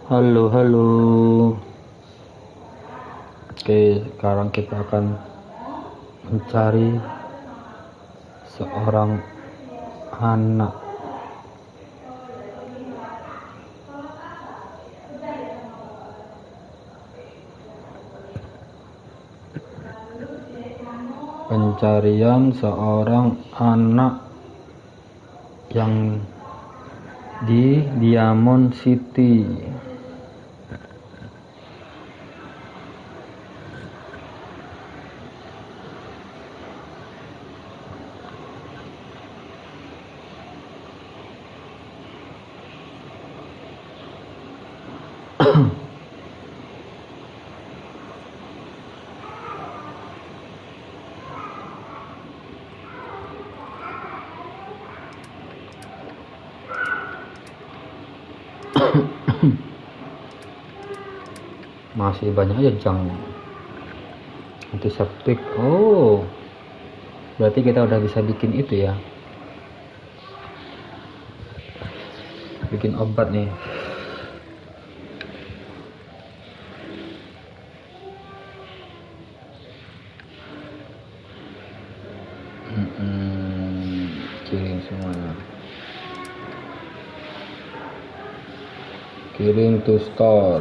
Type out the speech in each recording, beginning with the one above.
Halo, halo. Oke, sekarang kita akan mencari seorang anak. Pencarian seorang anak yang di Diamond City. Masih banyak aja jang antiseptik. Oh, berarti kita udah bisa bikin itu ya, bikin obat nih. Kirim semuanya, kirim to store.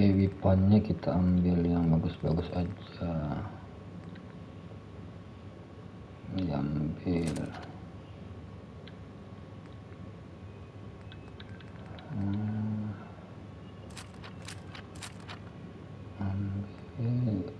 weaponnya kita ambil yang bagus-bagus aja. Diambil. Ambil.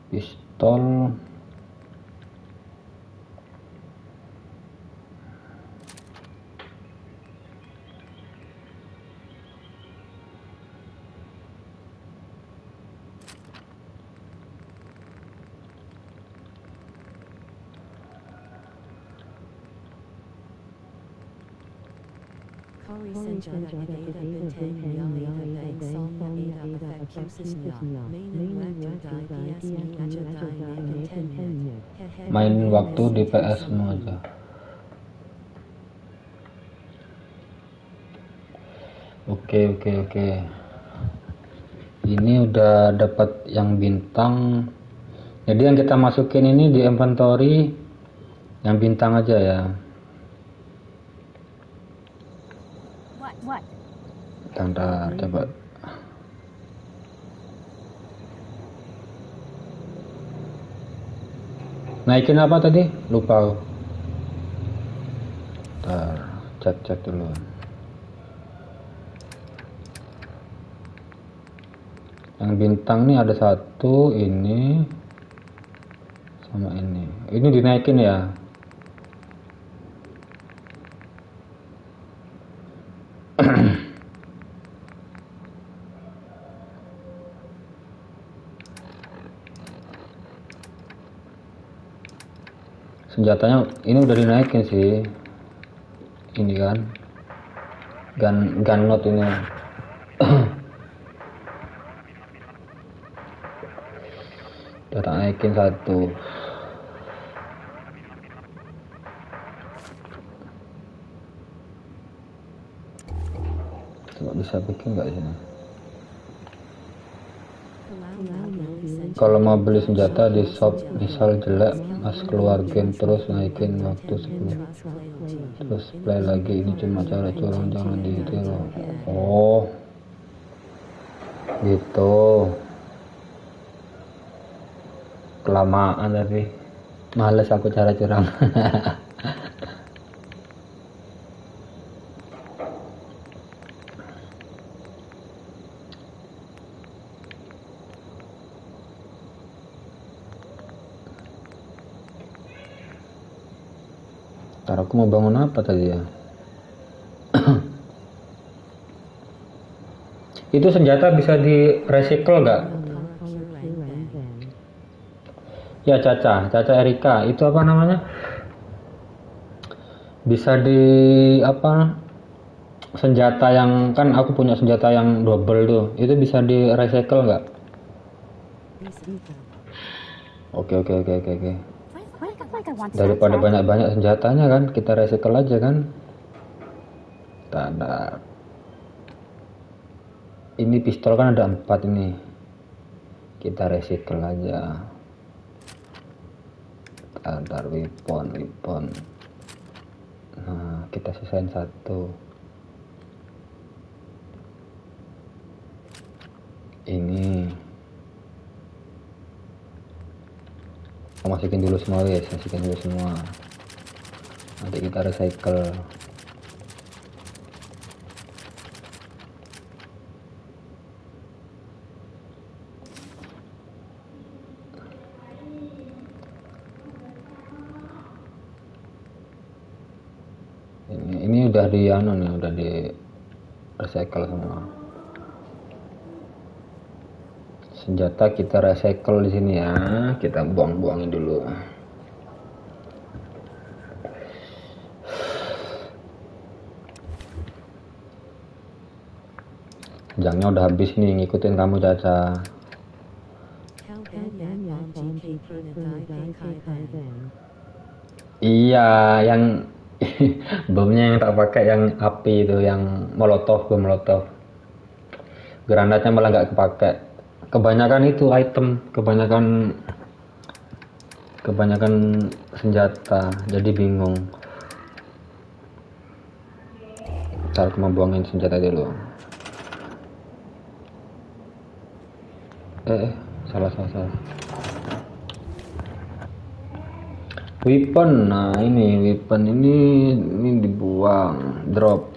Pistol. Main waktu di PS semua aja. Oke. Ini udah dapat yang bintang. Jadi yang kita masukin ini di inventory yang bintang aja ya. Tanda coba. Naikin apa tadi? Lupa. Ntar chat dulu. Yang bintang nih ada satu, ini sama ini. Ini dinaikin ya. Senjatanya ini udah dinaikin sih. Ini kan gun note ini. Udah tak naikin satu. Coba bisa bikin nggak sini? Kalau mau beli senjata di shop misal jelek, mas keluar game terus naikin waktu 10, terus play lagi. Ini cuma cara curang, jangan ditiru. Oh gitu, kelamaan tapi males aku cara curang. Ntar aku mau bangun apa tadi ya? Itu senjata bisa di recycle nggak? Ya Caca Erika, itu apa namanya? Bisa di apa? Senjata yang kan aku punya senjata yang double tuh, itu bisa di recycle nggak? Oke. Daripada banyak senjatanya kan, kita recycle aja kan. Tanda. Ini pistol kan ada 4 ini. Kita recycle aja. Tanda weapon. Nah, kita sisain satu. Ini. Masukin dulu semua guys, nanti kita recycle. Ini udah di nih, udah di recycle semua. senjata kita recycle di sini ya, kita buang-buangin dulu. Jangnya udah habis nih, ngikutin kamu Caca. Iya, yang bomnya yang tak pakai yang api itu, yang molotov, bom molotov. Granatnya malah nggak kepake. Kebanyakan itu item, kebanyakan senjata, jadi bingung. Ntar aku mau buangin senjata dulu. Salah. Weapon, nah ini weapon ini dibuang, drop.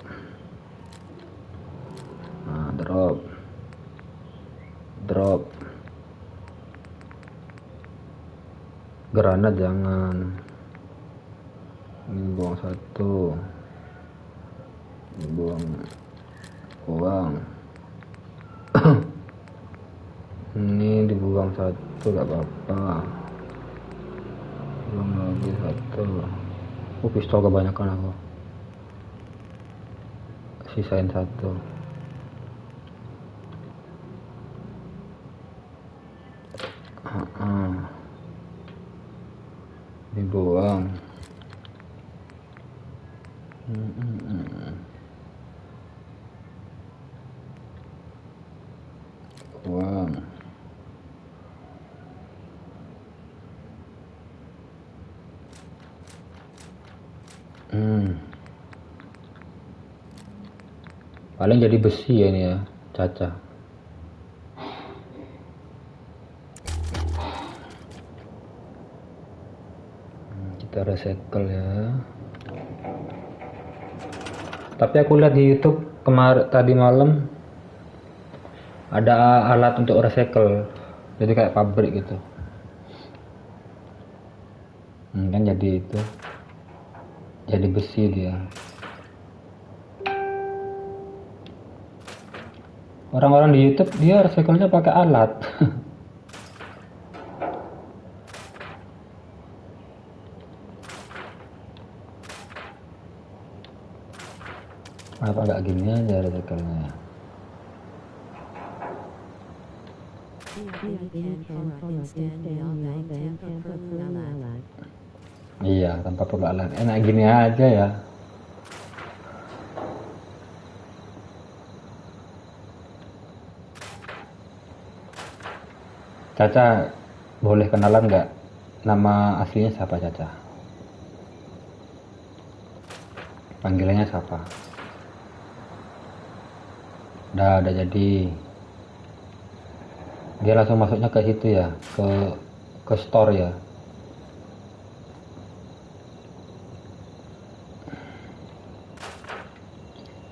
Nah, drop. Granat jangan. Ini buang satu. Ini buang. Ini dibuang satu, gak apa-apa. Buang lagi satu. Pistol kebanyakan aku. Sisain satu. Dibuang. Buang. Paling jadi besi ya ini ya, Caca. Kita recycle ya. Tapi aku lihat di YouTube tadi malam ada alat untuk recycle, jadi kayak pabrik gitu. Kan jadi itu, jadi besi dia. Orang-orang di YouTube dia recycle-nya pakai alat. Apa agak gini aja recycle-nya? Iya, tanpa perlu alat. Enak gini aja ya. Caca, boleh kenalan nggak? Nama aslinya siapa Caca? Panggilannya siapa? Udah jadi. Dia langsung masuknya ke situ ya, ke store ya.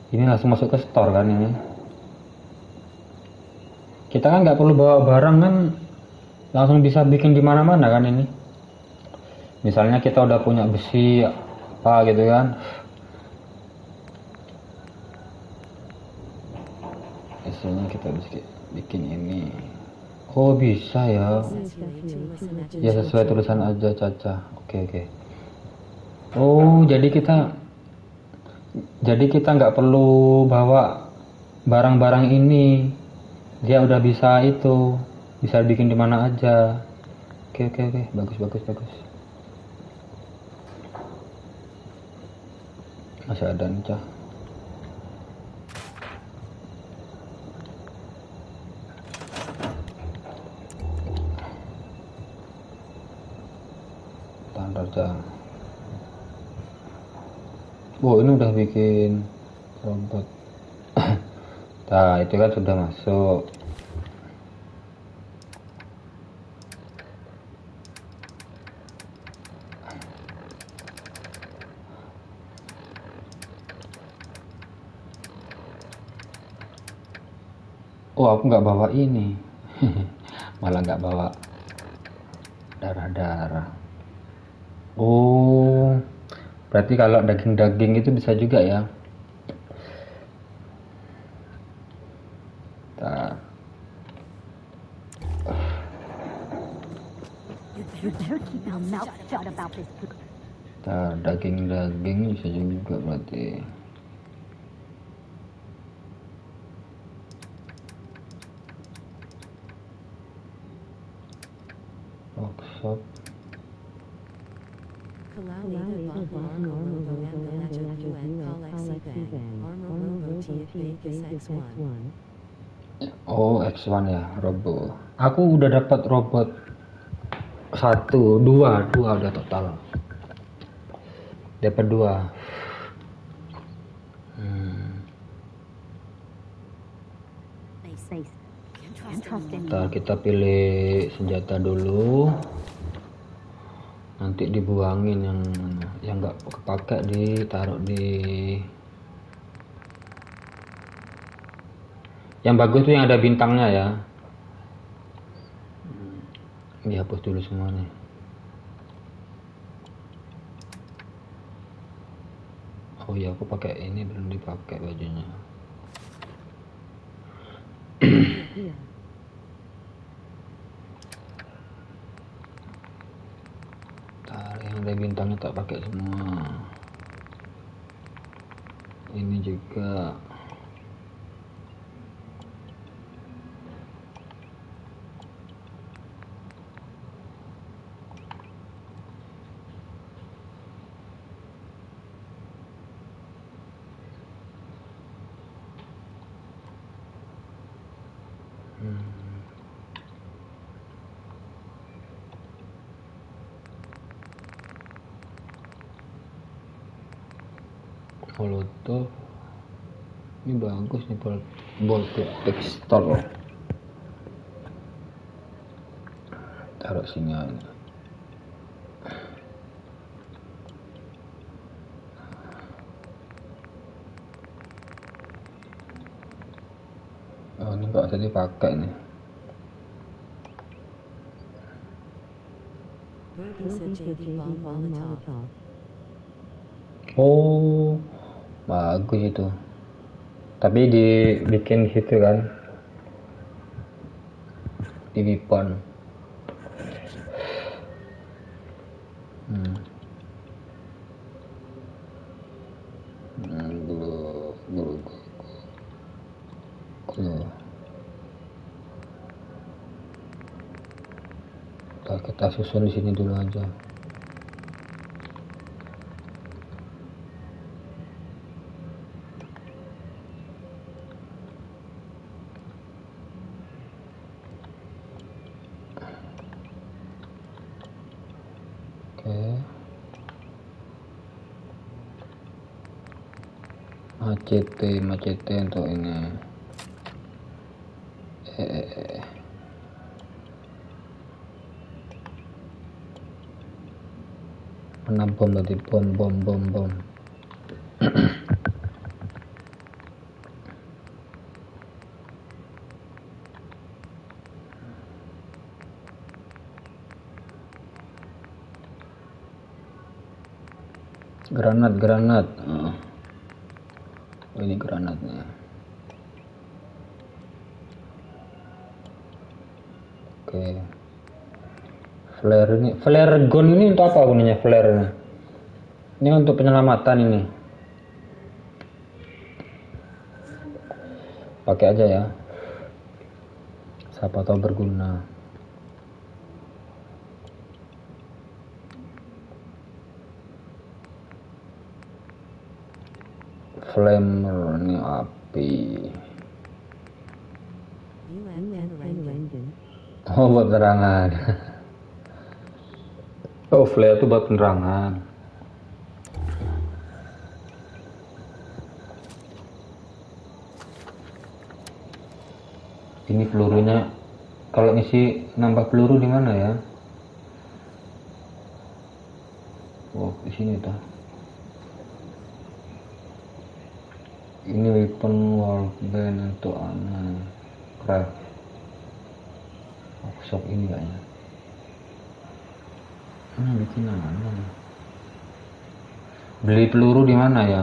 Ini langsung masuk ke store kan ini. Kita kan nggak perlu bawa barang kan, langsung bisa bikin di mana-mana kan ini. Misalnya kita udah punya besi apa gitu kan, misalnya kita bisa bikin ini. Oh bisa ya. Ya sesuai tulisan aja Caca. Oke. Oh jadi kita nggak perlu bawa barang-barang ini, dia udah bisa bikin di mana aja. Oke, bagus. Masih ada nih Cah. Standar Cah. Ini udah bikin robot. Nah itu kan sudah masuk. Aku nggak bawa ini. Malah nggak bawa darah. Berarti kalau daging itu bisa juga ya. Nah, daging bisa juga berarti. Workshop. Oh, X1 ya, robot. Aku udah dapat robot 2 udah total. Dapat 2. Ntar kita pilih senjata dulu. Nanti dibuangin yang nggak kepake, ditaruh di yang bagus tuh yang ada bintangnya ya. Dihapus dulu semuanya. Oh iya, aku pakai ini, belum dipakai bajunya. Yang ada bintangnya tak pakai semua. Ini juga. Molotov. Ini bagus nih, bolted pistol. Taruh sini aja. Oh, ini nggak usah dipakai nih. Oh, bagus itu. Tapi dibikin di situ kan, di weapon. Kita susun di sini dulu aja. Macete untuk ini. Mana bom tadi, bom. Granat. Oh, ini granatnya. Oke. Flare gun ini untuk apa gunanya flare ini? Ini untuk penyelamatan ini. Pakai aja ya. Siapa tahu berguna. Flamer, ini api. Oh, buat penerangan. Oh, flare itu buat penerangan. Ini pelurunya, kalau ngisi nambah peluru di mana ya? Oh, di sini tuh. Ini weapon workbench untuk Anak. Craft. Workshop ini kayaknya. Bikin mana? Beli peluru di mana ya?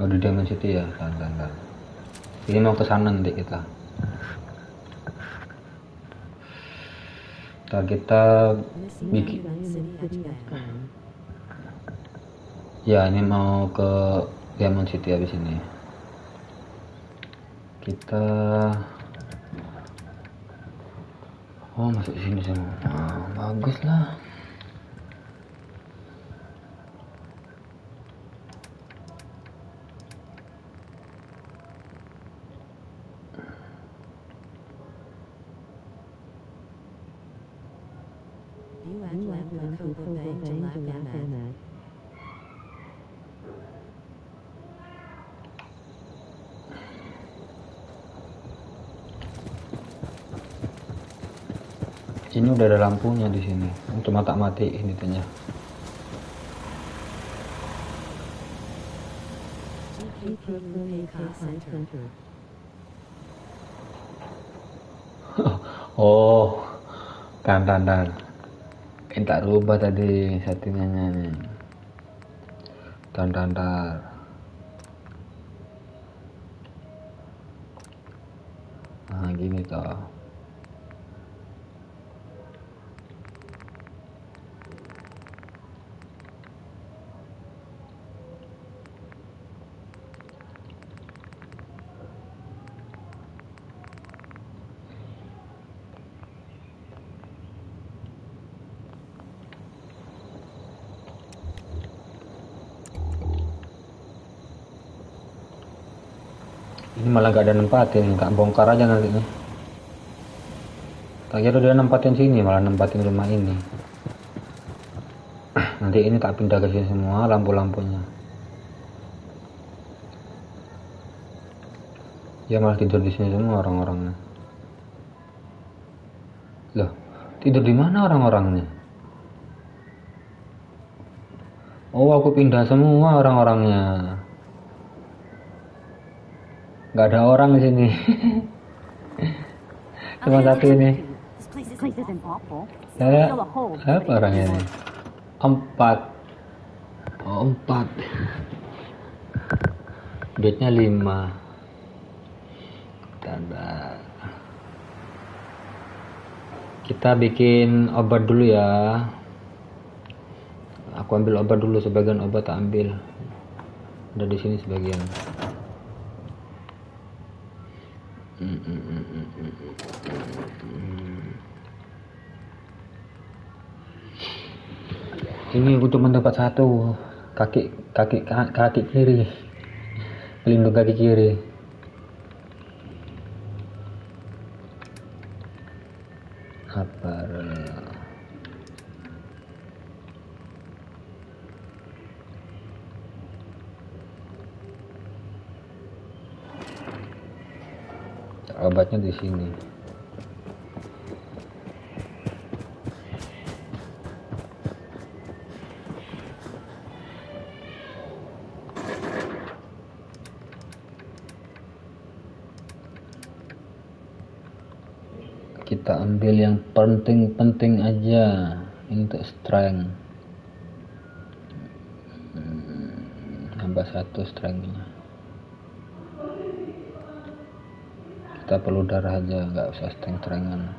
Oh, di Diamond City ya. Santai. Ini mau ke sana nanti kita. Ntar kita bikin. Ya, ini mau ke Diamond City habis ini. Kita masuk sini semua. Bagus lah. Anak. Ini udah ada lampunya di sini. Cuma tak matiin itunya. Oh, kan. Ini tak rubah tadi settingannya nih. Tar. Nah, gini toh. Ini malah gak ada nempatin, gak bongkar aja nanti nih. Tak kira dia nempatin sini, malah nempatin rumah ini. Nanti ini tak pindah ke sini semua lampu-lampunya. Ya malah tidur di sini semua orang-orangnya. Loh, tidur di mana orang-orangnya? Oh, aku pindah semua orang-orangnya. Gak ada orang di sini. Cuma satu ini. Saya apa orangnya ini? 4. Oh, 4. Bednya 5. Tanda. Kita bikin obat dulu ya. Aku ambil obat dulu, sebagian obat tak ambil. Ada di sini sebagian. Ini untuk mendapat 1 kaki kiri, pelindung kaki kiri. Apa? Obatnya di sini. Kita ambil yang penting-penting aja untuk strength. Tambah 1 strengthnya. Kita perlu darah aja, nggak usah strength-strengthan.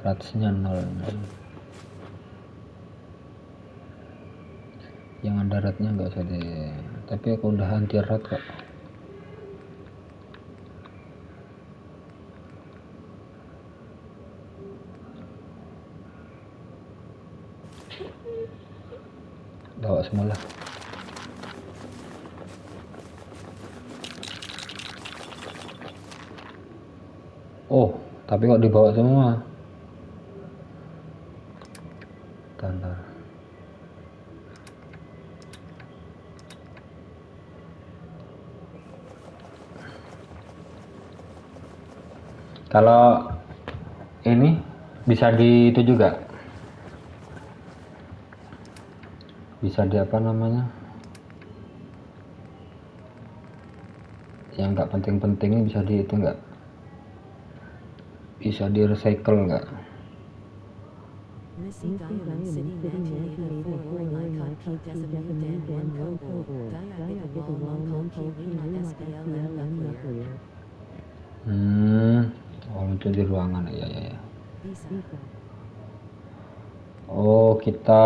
Ratsnya 0. Jangan daratnya nggak usah deh. Tapi aku udah anti rat kok. Bawa semula. Oh, tapi kok dibawa semua? Bentar. Kalau ini bisa di itu juga. Bisa di apa namanya? Yang nggak penting-penting ini bisa di itu nggak? Bisa di recycle nggak? Oh, lucu di ruangan, ya. Oh, kita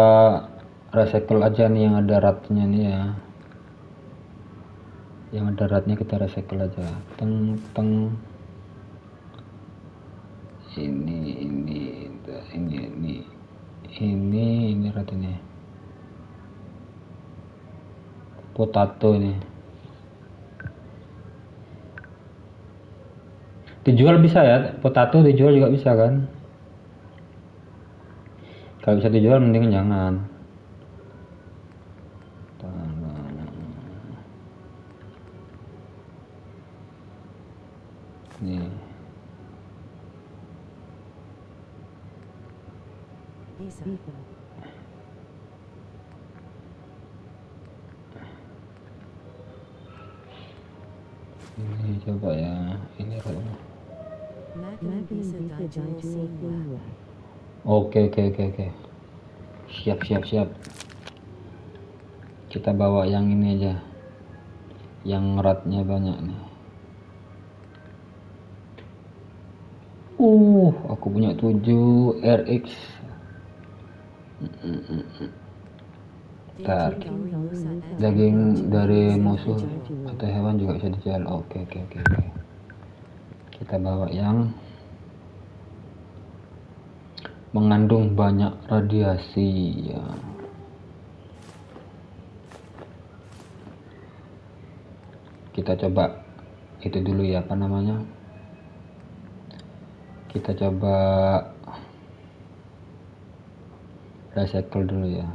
recycle aja nih yang ada ratnya nih ya. Yang ada ratnya kita recycle aja. Teng teng. Ini rat ini. Potato ini. Dijual bisa ya? Potato dijual juga bisa kan? Kalau bisa dijual mending jangan. Nih. Ini coba ya. Ini ratnya. Oke. Siap. Kita bawa yang ini aja. Yang ratnya banyak nih. Aku punya 7 RX. Ntar daging dari musuh atau hewan juga bisa dijual. Oke. Kita bawa yang mengandung banyak radiasi ya. Kita coba itu dulu ya, apa namanya, kita coba recycle dulu ya.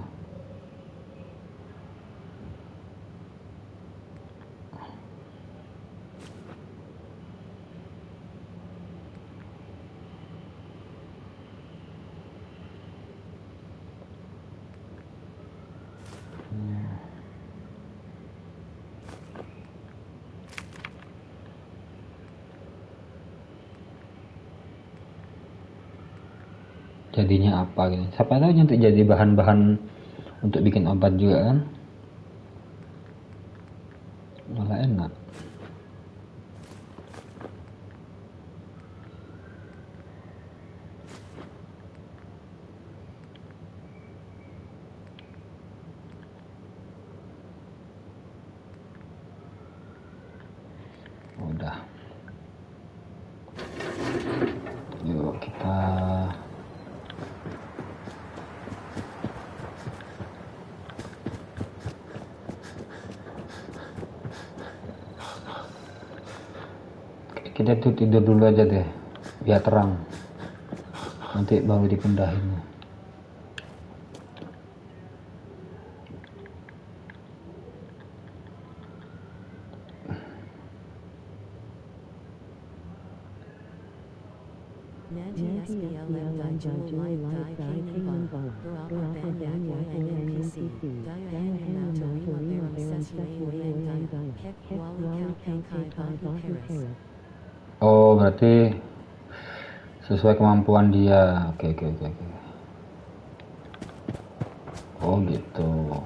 Jadinya apa gitu, siapa tahu nanti jadi bahan-bahan untuk bikin obat juga kan, malah enak. Udah, yuk kita tuh tidur dulu aja deh biar terang, nanti baru dipindahin. Oh, berarti sesuai kemampuan dia. Oke. Oh gitu.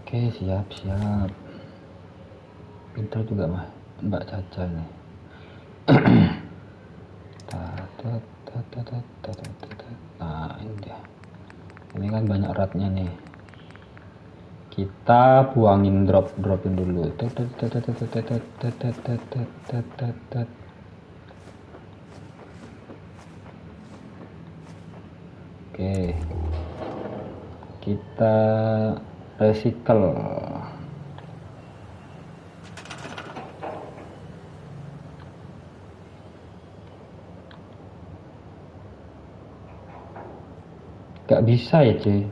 Oke, siap. Pintar juga Mbak Caca nih. Nah, ini dia. Ini kan banyak ratnya nih. Kita buangin dropin dulu. Oke. Kita recycle. Gak bisa ya cuy,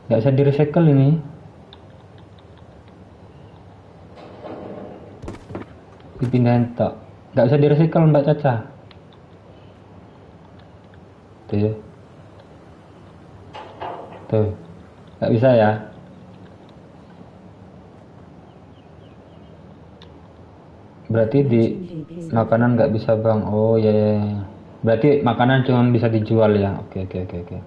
gak bisa di recycle ini. Dipindahin tok, gak bisa di recycle Mbak Caca. Tuh gak bisa ya. Berarti di makanan nggak bisa bang. Oh ya, ya, ya. Berarti makanan cuma bisa dijual ya. Oke oke oke oke.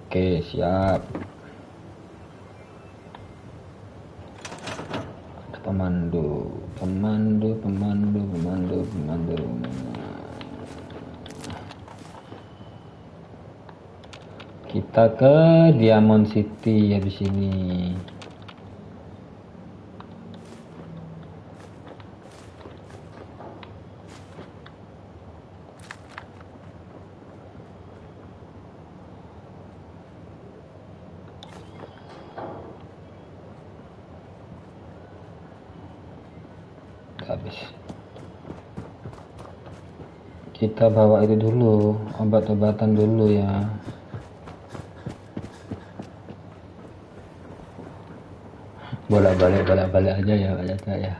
Oke siap. Pemandu, pemandu, pemandu, pemandu, pemandu. Kita ke Diamond City habis ini. Habis. Kita bawa itu dulu, obat-obatan dulu ya. Bolak-balik aja ya, aja ya.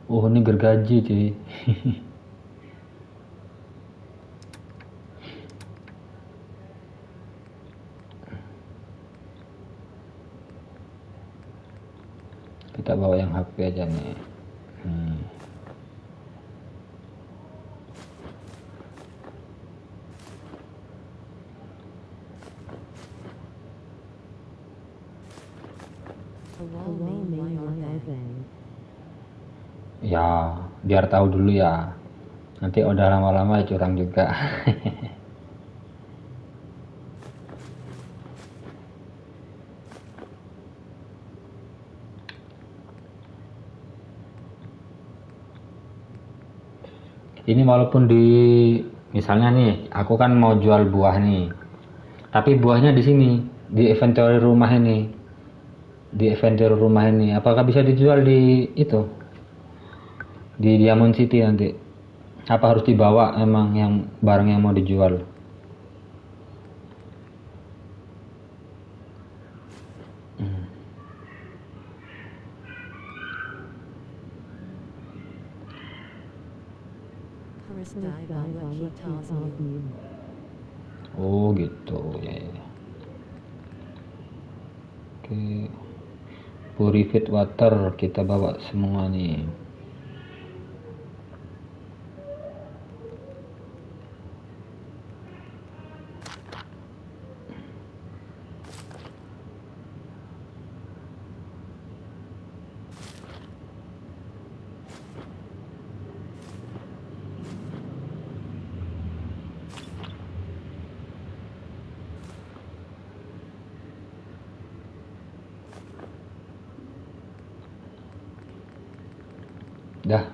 Oh ini gergaji cuy. Kita bawa yang HP aja nih. Ya, biar tahu dulu ya. Nanti udah lama-lama curang juga. Ini walaupun di misalnya nih, aku kan mau jual buah nih. Tapi buahnya di sini, di inventory rumah ini. Di inventory rumah ini, apakah bisa dijual di itu? Di Diamond City nanti? Apa harus dibawa emang yang barang yang mau dijual? Oh gitu ya, ya. Oke, purified water kita bawa semua nih. Dah.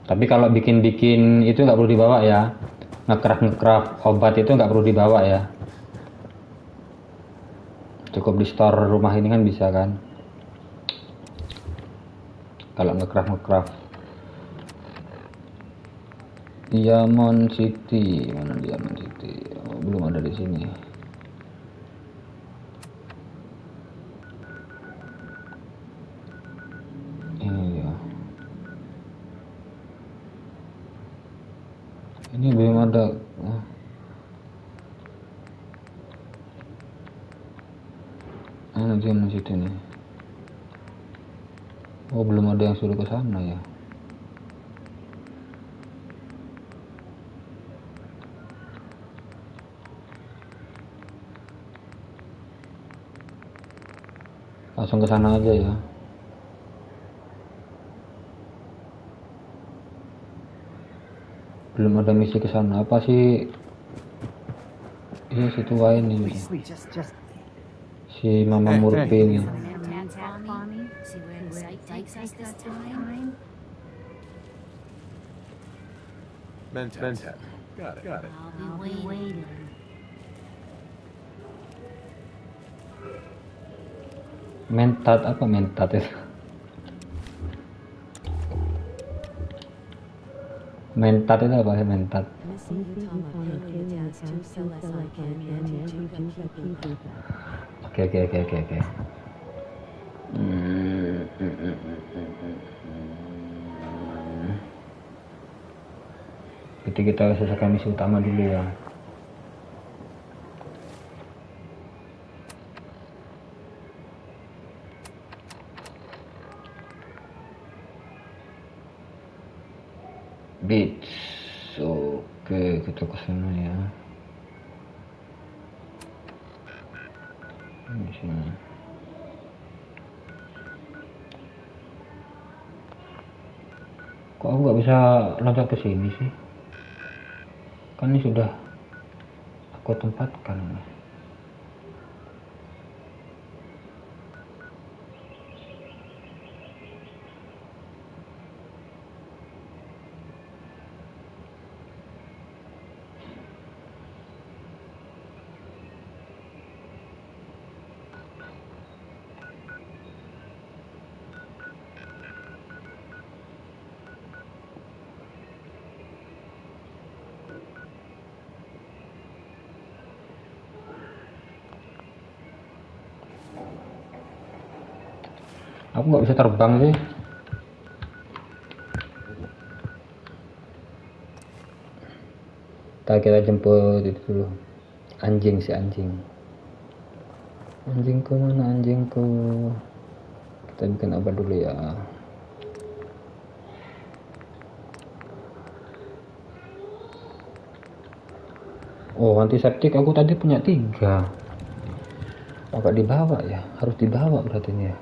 Tapi kalau bikin-bikin itu nggak perlu dibawa ya. Ngekraf obat itu nggak perlu dibawa ya. Cukup di store rumah ini kan bisa kan. Kalau ngekraf. Diamond City, mana Diamond City? Oh, belum ada di sini. Ini belum ada. Dia di situ nih. Oh belum ada yang suruh ke sana ya. Langsung ke sana aja ya. Belum ada misi ke sana. Apa sih? Iya situ lain nih. Si Mama Murphy ini. Mentat. Got it. I'll be waiting. Mentat apa mentat itu? Mentat itu apa sih mentat? Oke. Jadi kita selesaikan misi utama dulu ya. Beach. Oke, kita ke sana ya. Di sini. Kok aku nggak bisa loncat ke sini sih? Kan ini sudah aku tempatkan. Aku nggak bisa terbang sih. Kita jemput itu dulu. Anjing. Anjingku mana anjingku? Kita bikin obat dulu ya. Oh, antiseptik aku tadi punya 3. Apa dibawa ya? Harus dibawa berarti ini ya.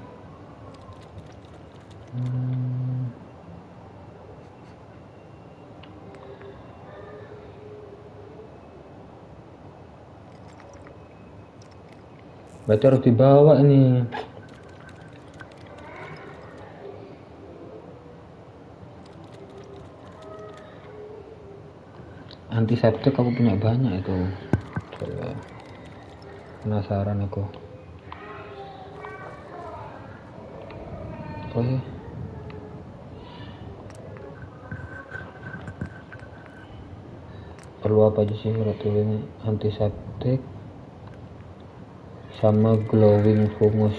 Berarti harus dibawa ini. Antiseptik aku punya banyak itu. Coba. Penasaran aku. Oh ya. Perlu apa aja sih berarti ini? Antiseptik sama glowing fungus.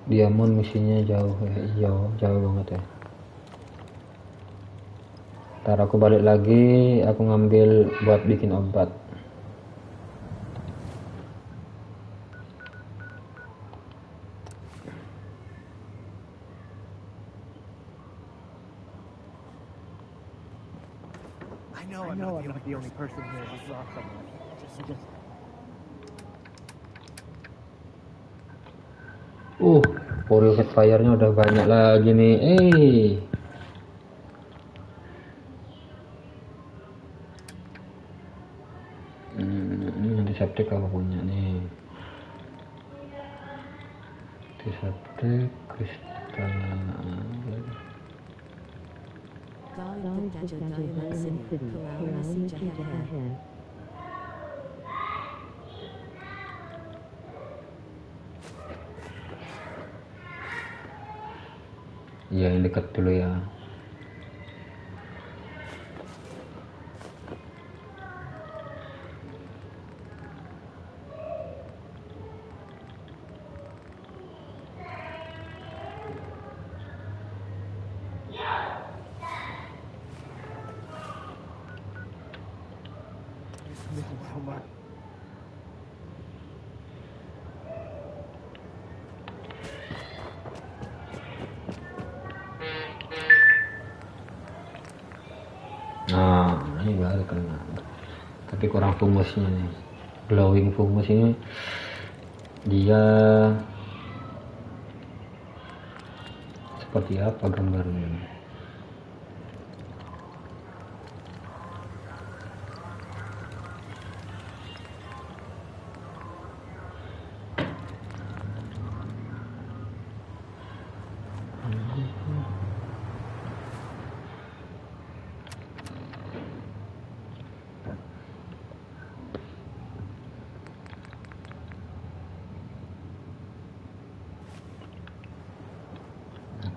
Diamond misinya jauh ya. Iya, jauh banget ya. Ntar aku balik lagi, aku ngambil buat bikin obat. I know I'm not the only person here who saw someone. Just Purified fire-nya udah banyak lagi nih. Ini antiseptik aku punya nih. Antiseptik kristal. Iya, yang dekat dulu ya. missing so much. Nah, ini baru kena. Tapi kurang fungusnya nih. Glowing fungus ini dia seperti apa gambarnya?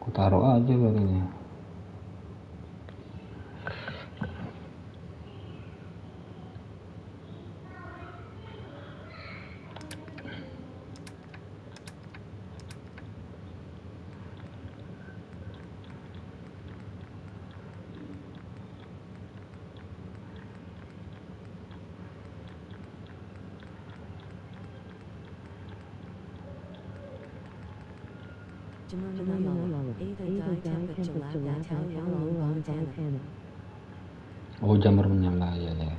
Aku taruh aja begini. Oh, jamur menyala ya ya.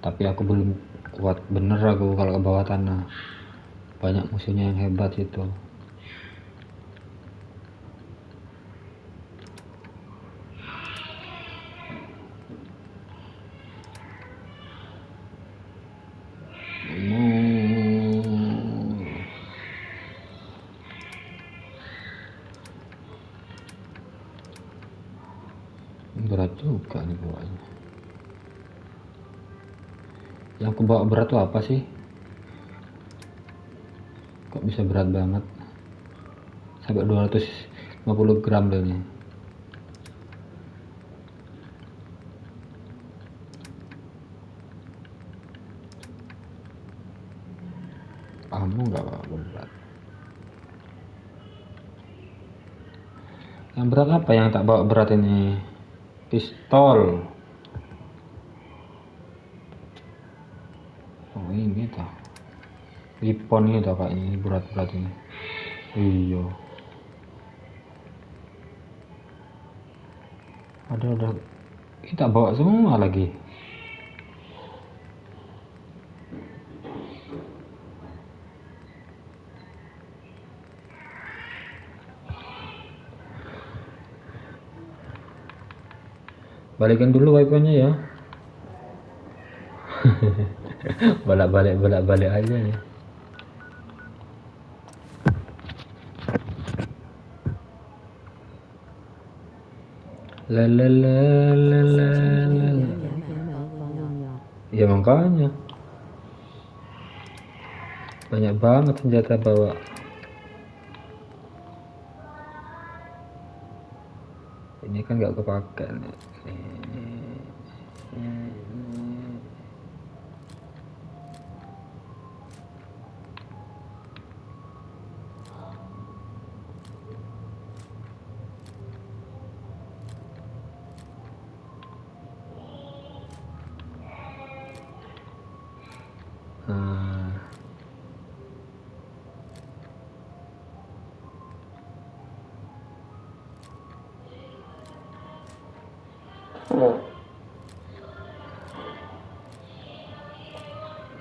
Tapi aku belum kuat bener aku kalau ke bawah tanah. Banyak musuhnya yang hebat itu. Berat juga nih bawanya. Yang aku bawa berat tuh apa sih? Kok bisa berat banget? Sampai 250 gram loh ini. Kamu nggak bawa berat. Yang berat apa yang tak bawa berat ini? Pistol. Oh ini toh. Weapon ini toh kayaknya ini berat-berat ini. Iya. Ada. Kita bawa semua lagi. Balikin dulu wifi-nya ya. Bolak-balik aja ya. Lalalala. Ya makanya banyak banget senjata bawa. Ini kan nggak kepake nih. Nah,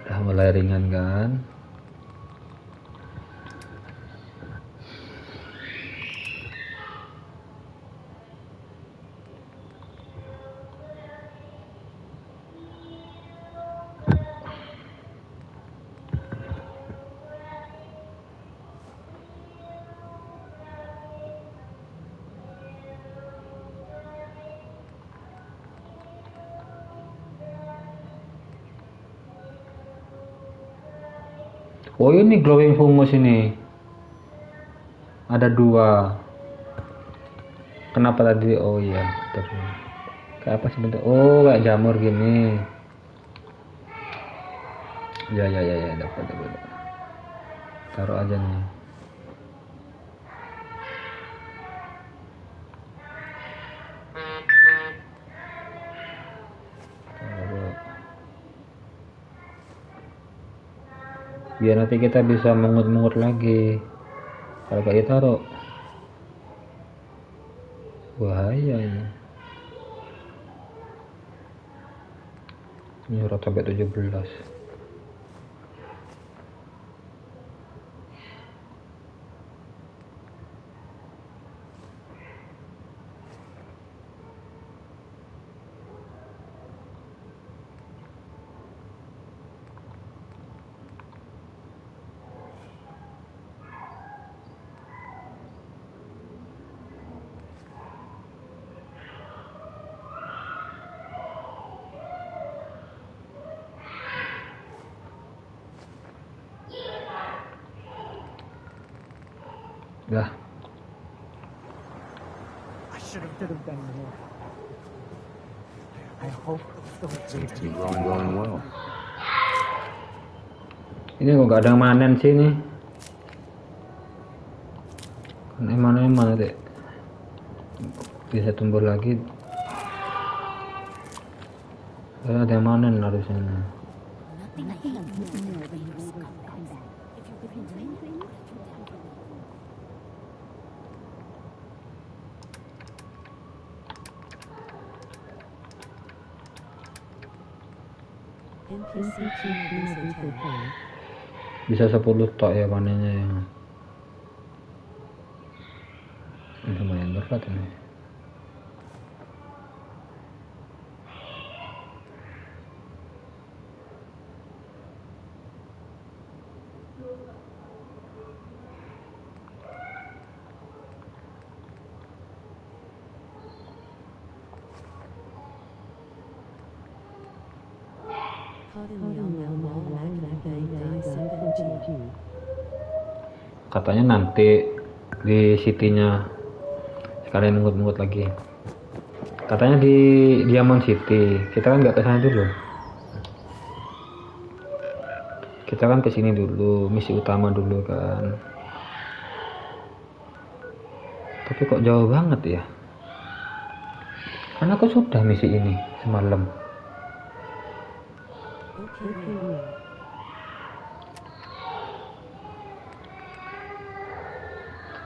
udah mulai ringan kan? Oh ini glowing fungus ini. Ada 2. Kenapa tadi? Oh iya, betul. Kayak apa sih bentuk? Oh kayak jamur gini. Ya dapat. Taruh aja nih. Taruh. Biar nanti kita bisa mengut-mengut lagi. Kalau kayak taruh, bahaya ini. Nyurut sampai 17. Dah. I should have done more. I hope those Seems to be going well. Ini kok gak ada yang manen sih nih. Kan eman nanti bisa tumbuh lagi. Ada yang manen harusnya. Bisa 10 tok ya panennya ya. Ini lumayan berat ini. Katanya nanti di city-nya sekalian ngut-ngut lagi. Katanya di Diamond City. Kita kan nggak ke sana dulu. Kita kan ke sini dulu, misi utama dulu kan. Tapi kok jauh banget ya? Karena aku sudah misi ini semalam.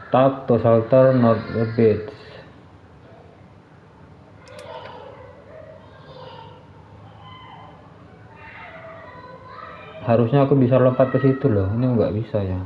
Talk to shelter, not the beach. Harusnya aku bisa lompat ke situ loh. Ini nggak bisa ya.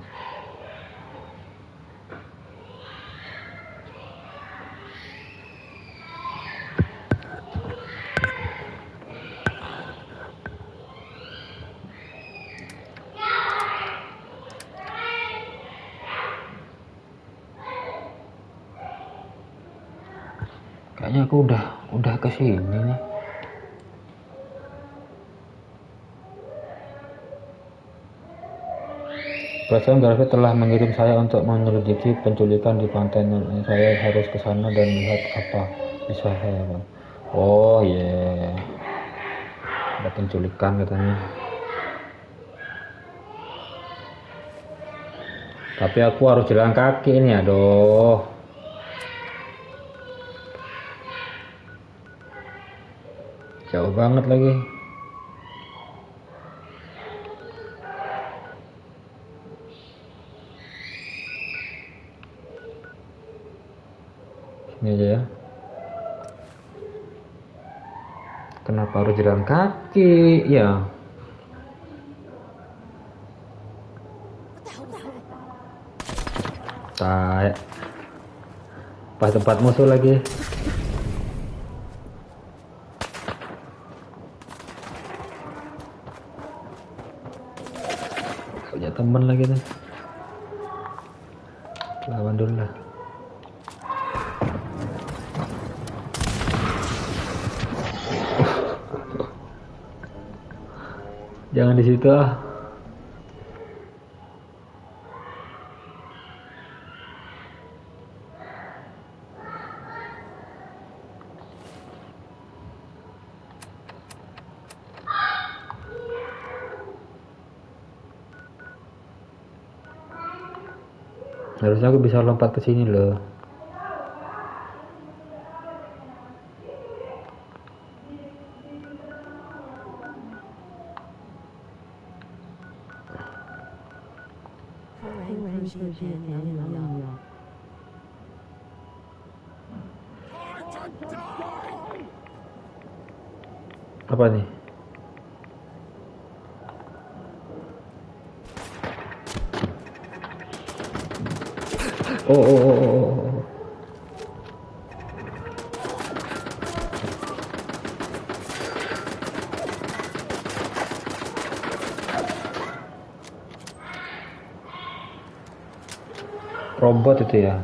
Kayaknya aku udah ke sini nih. Perasaan Garfi telah mengirim saya untuk menyelidiki penculikan di pantai. Saya harus ke sana dan lihat apa bisa hewan. Oh iya, ada penculikan katanya. Tapi aku harus jalan kaki ini, aduh. Jauh banget lagi. Ini aja ya. Kenapa harus jalan kaki? Ya. Tai. Pas tempat musuh lagi. Punya temen lagi tuh. Lawan dulu lah. Jangan di situ ah. Harusnya aku bisa lompat ke sini loh. Apa nih? Oh. Robot itu ya.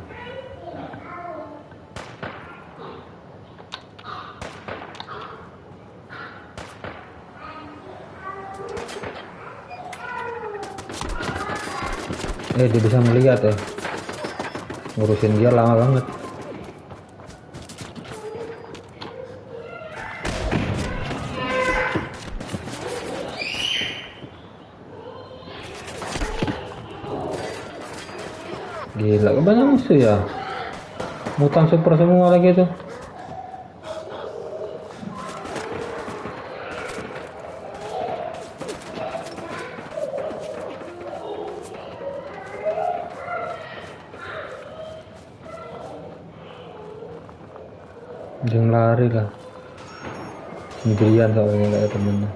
Dia bisa melihat ya. Ngurusin dia lama banget. Gila, banyak musuh ya. Mutan super semua lagi tuh. Jangan lari lah. Sendirian soalnya gak ada temennya.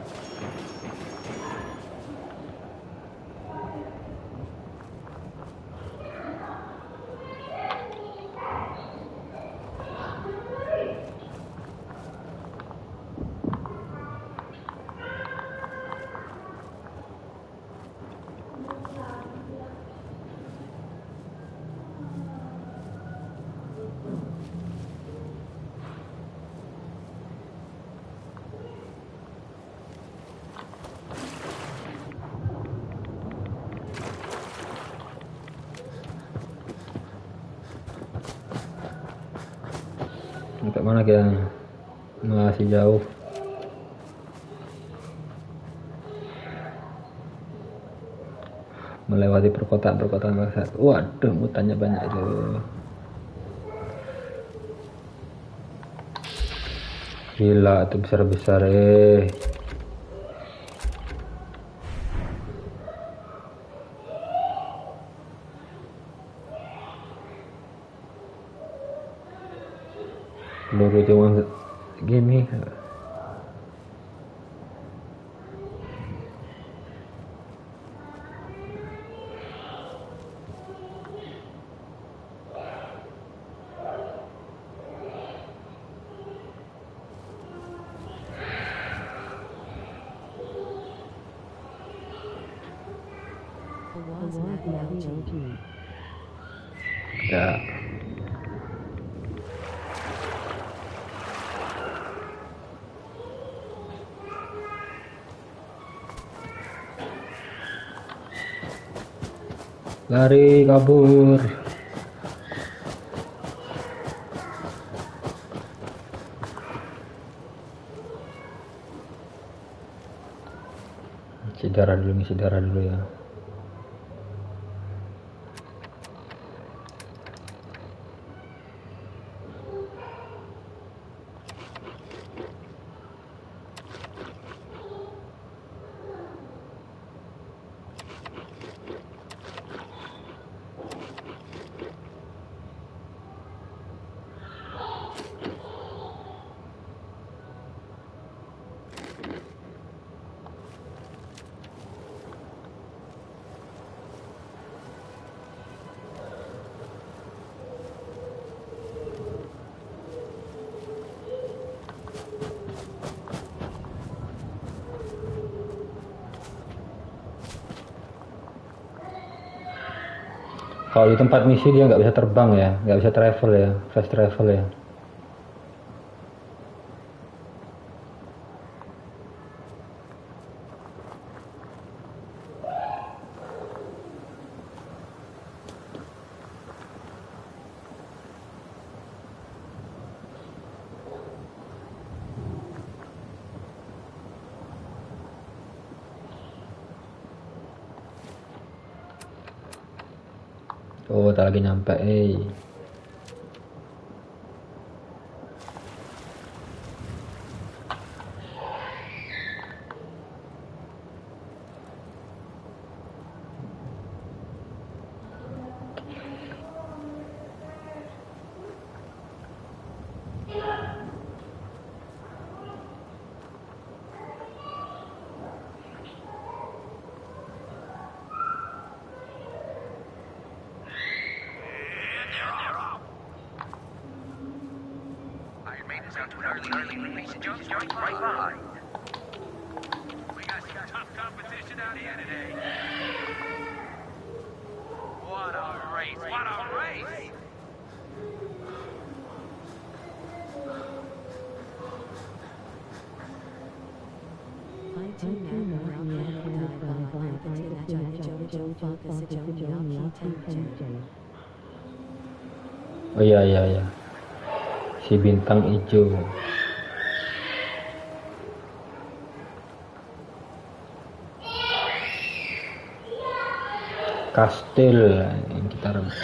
Sampai mana kita? Masih jauh. Melewati perkotaan bangsat. Waduh, hutannya banyak itu. Gila, itu besar-besar peluru cuma gini. Ya. Lari kabur. Ngisi darah dulu ya. Kalau di tempat misi dia nggak bisa terbang ya, nggak bisa travel ya, fast travel ya. Oh, tak lagi nyampe, Oh iya, si bintang hijau. Kastil yang kita rebut.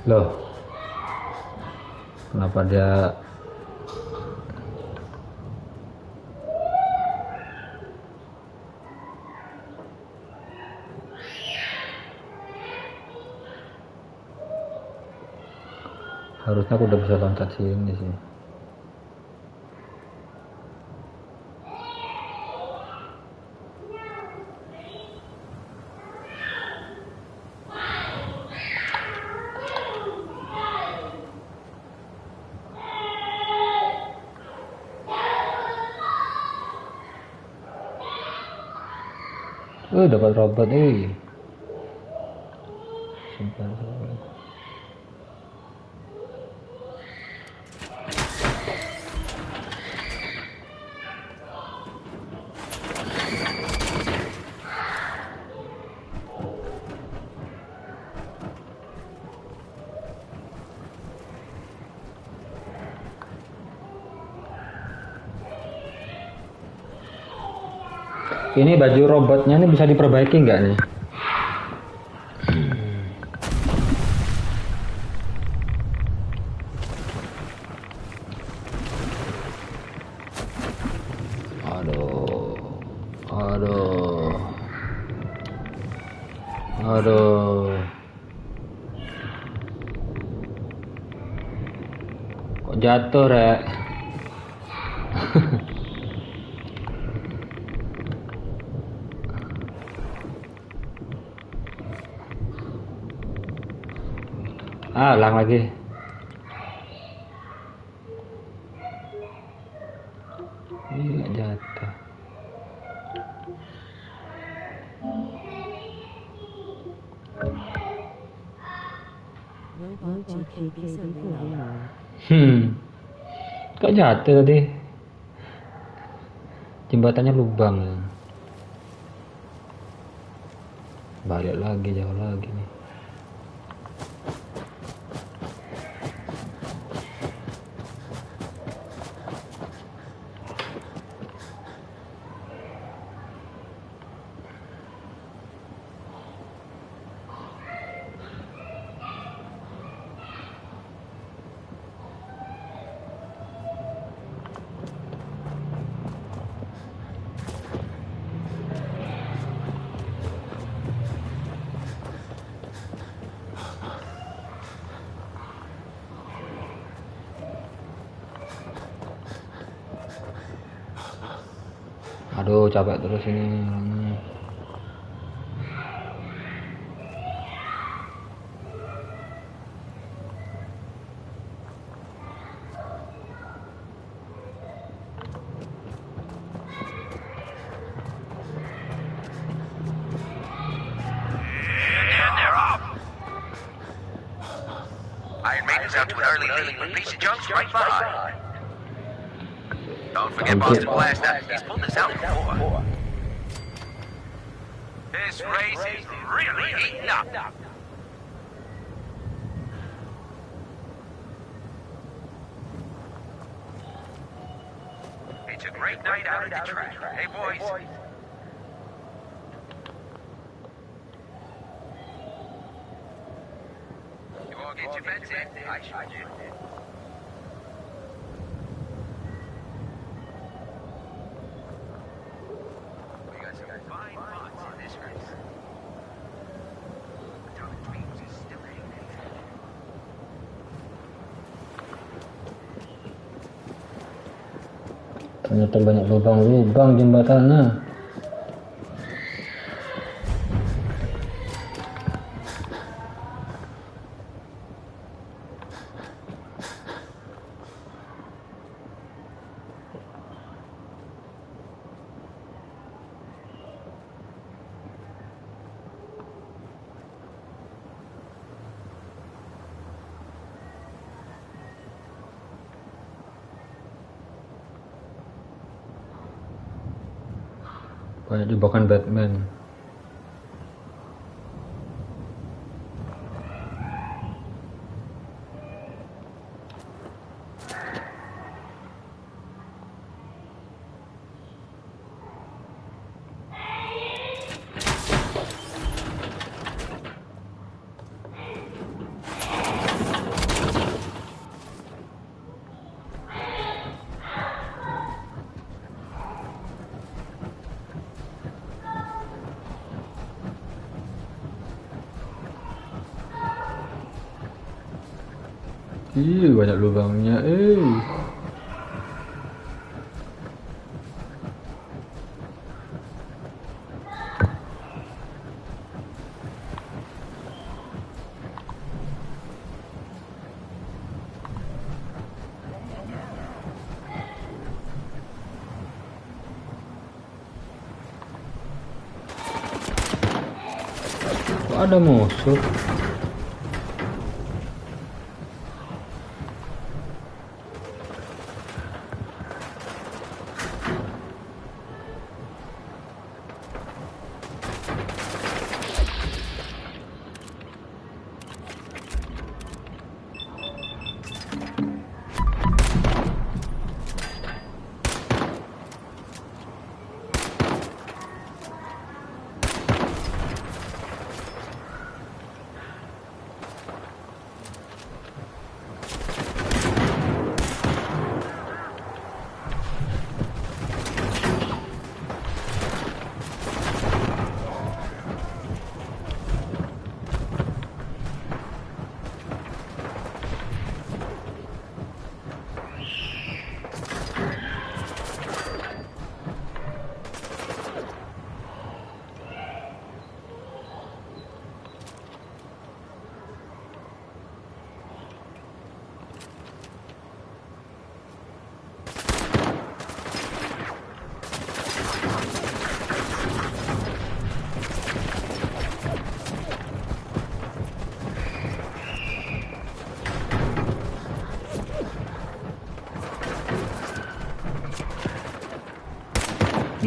Loh, kenapa dia harusnya aku udah bisa loncat sini sih. Dapat robot Sungkan. Ini baju robotnya ini bisa diperbaiki nggak nih? Aduh. Kok jatuh, Rek? Ulang lagi. Ini jatuh. Kok jatuh tadi? Jembatannya lubang. Balik lagi, jauh lagi nih. Aduh, capek terus ini. Iron Maiden's out to an early lead, but Beast of Junk's right behind. Don't forget Boston Blast. He's pulled this out before. This race is really heating up. It's a great night out at the track. Hey, boys. You all get your bets in? I sure did. We got some fine spots in this race. The Town of Dreams is still hanging in there. Ternyata banyak lubang-lubang jembatannya. Banyak jebakan Batman. Ih, banyak lubangnya, Kok ada musuh?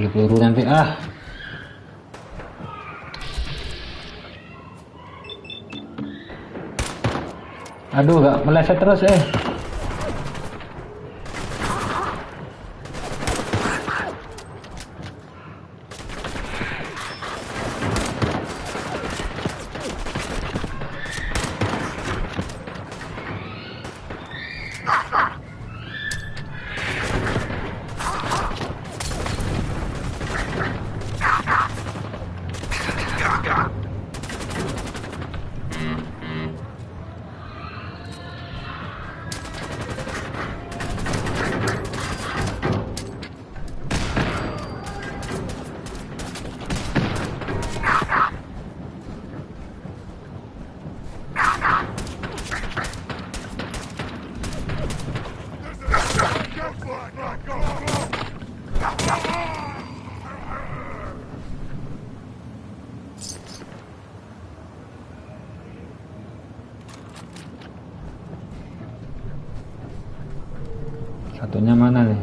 beli peluru nanti aduh gak meleset terus satunya mana nih?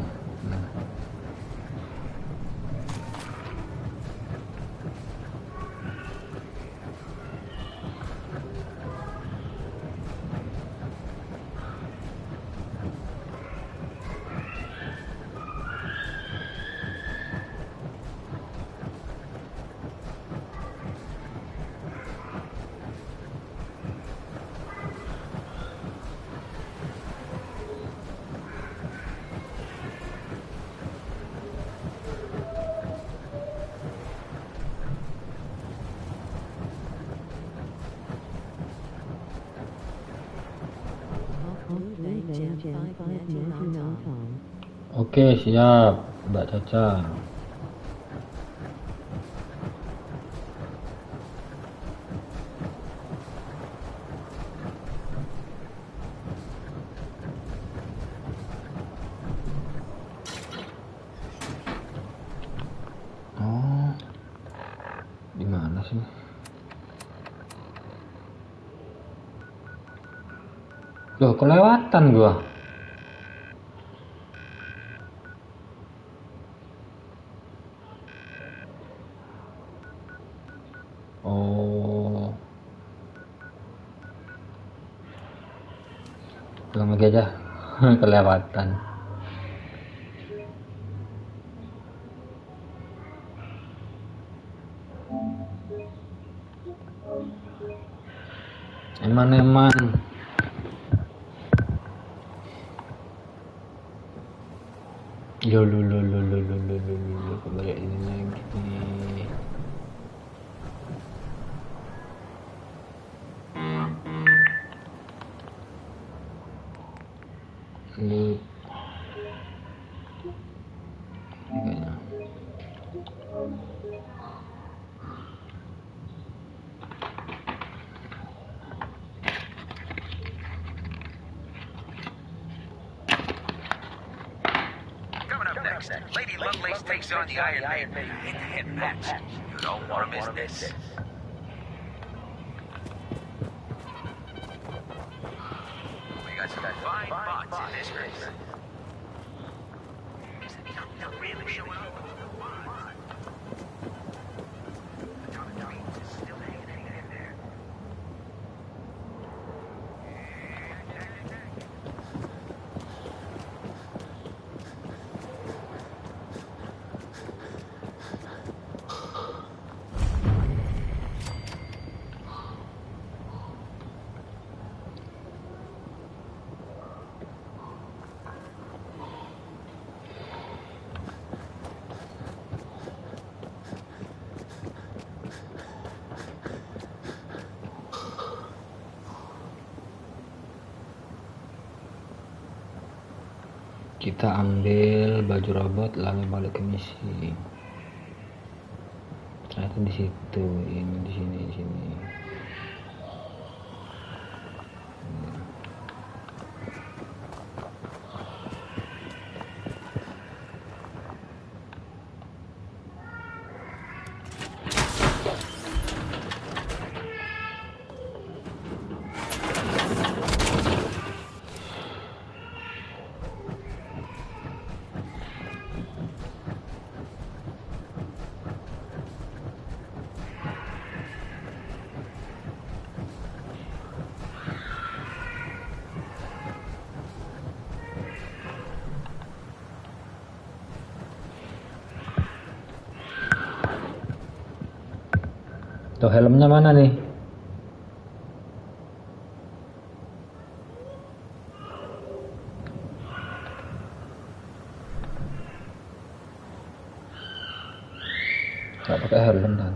Oke, siap, Mbak Caca. Oh, di mana sih? Loh, kelewatan gua. Oh, pulang lagi aja. Kelewatan. Eman-eman. Lo kembali ini lagi. Ini kayaknya. Coming up next, Lady Lovelace takes on the Iron Man head-to-head match. You don't want to miss this. We got some fine bots in this race. Not really showing up. The top of the dreams is still hanging in there. Kita ambil baju robot lalu balik ke misi. Ternyata di situ, ini di sini. Tuh helmnya mana nih? Gak pakai helm dah.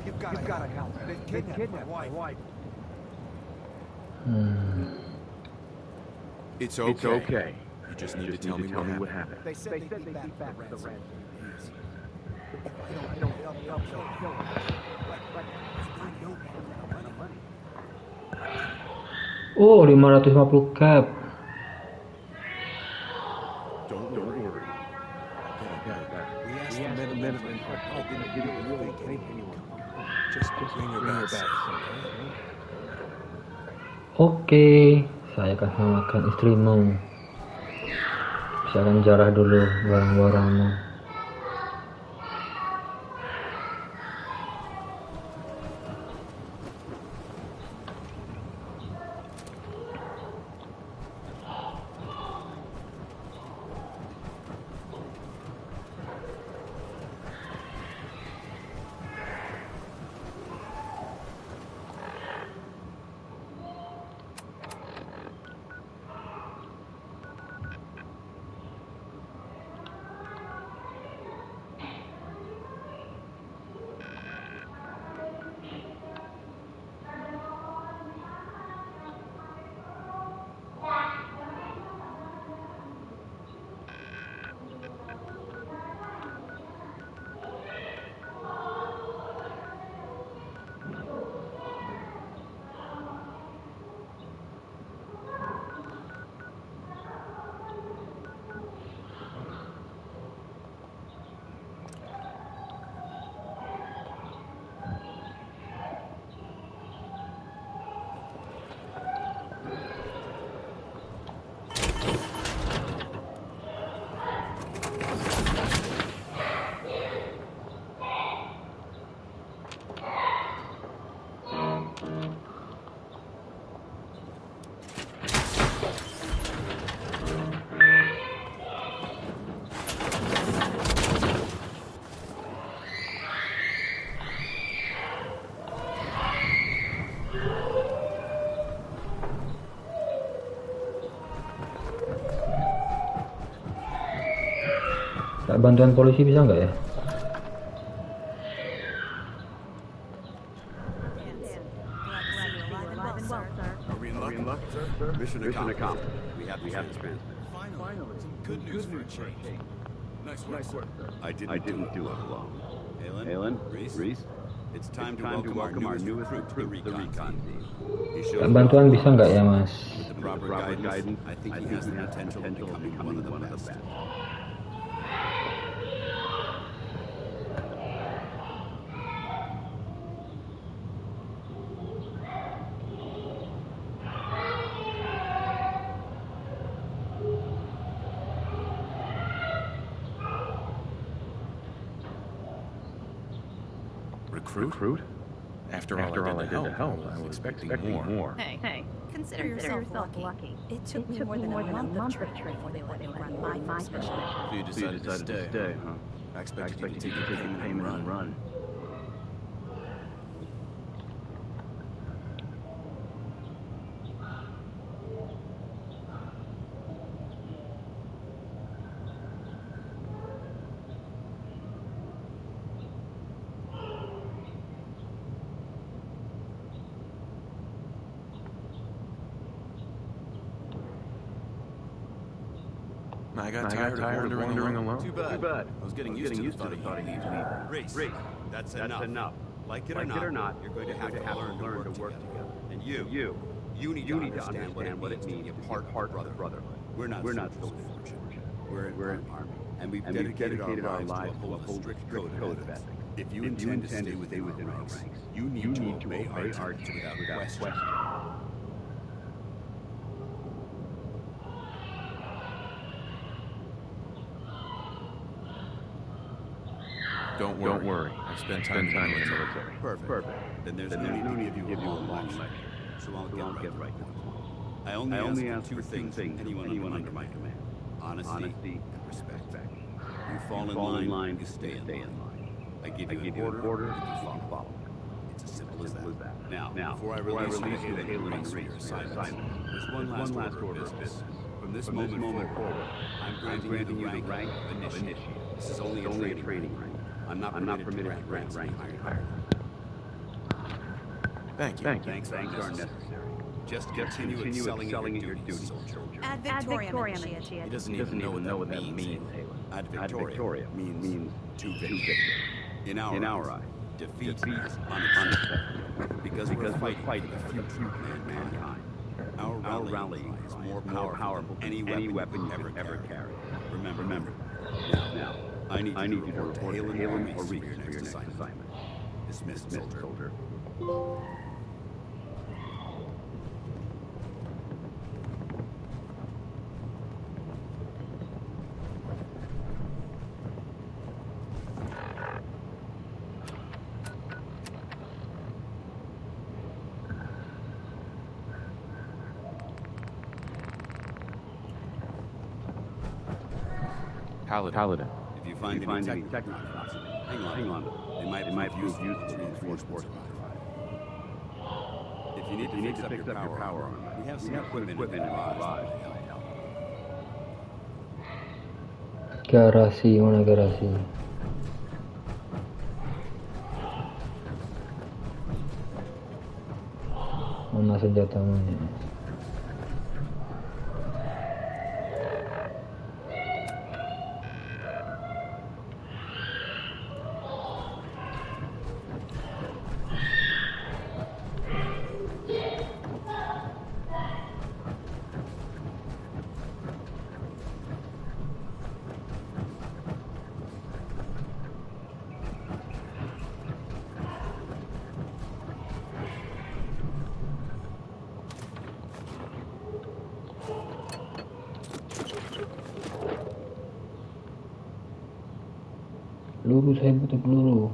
You've got to help. They kidnapped my wife. It's okay. You just need to tell me what happened. They said they'd be back for the ransom. I don't kill him. But I know the money. Oh, 550 cap. Don't worry. We asked the management for help. They didn't really take anyone. Just bring her back. Oke, saya akan selamatkan istrimu. Siapkan jarah dulu barang-barangmu. Bantuan polisi bisa nggak ya? Are we in luck, sir? Mission accomplished. We have the transfer. Finally, some good news for a change. Nice work, sir. I didn't do it alone. Halen, Reese, it's time to welcome our newest recruit, the recon team. Bantuan bisa nggak ya, Mas? With the proper guidance, I think he has the potential of becoming one of the best. Recruit? After all I did to help, I was expecting more. Hey, consider yourself lucky. It took me more than a month of training before they let me run my special mission. So you decided to stay, huh? I expected you to take your payment and run. I got tired of wandering alone. Too bad. I was getting used to the thought of you leaving. Race. That's enough. Like it or not, you're going to have to learn to work together. And you need to understand what it means to be part of the brotherhood. We're not soldiers. We're an army. And we've dedicated our lives to a strict code of ethics. If you intend to stay within our ranks, you need to obey our duties without question. Don't worry. I spent time in the military. Perfect. Then there's no need to give you a long lecture. So I'll get right to the point. I only ask for two things anyone under my command. Honesty and respect. You fall in line, you stay in line. I give you an order, you follow. It's as simple as that. Now, before I release you to Halo and your assignment, there's one last order of business. From this moment forward, I'm granting you the rank of initiate. This is only a training rank. I'm not permitted to grant rank higher. Thank you. Thanks aren't necessary. Just continue excelling at your duties, soldier. Ad Victoriam initiate. He doesn't even know what that means. Ad Victoria means to victory. In our eye, defeat is unacceptable. Because we're fighting the future of mankind. Our rally is more powerful than any weapon you ever carry. Remember. Now, I need you to report to Halen or Reese for your next assignment. Dismissed, soldier. Paladin. If you find any technical spots, hang on. They might be used to reinforce forces. If you need to fix up your power armor, we have some equipment in the garage. Garasi, mana garasi? Mana senjatamu? Peluru, saya butuh peluru.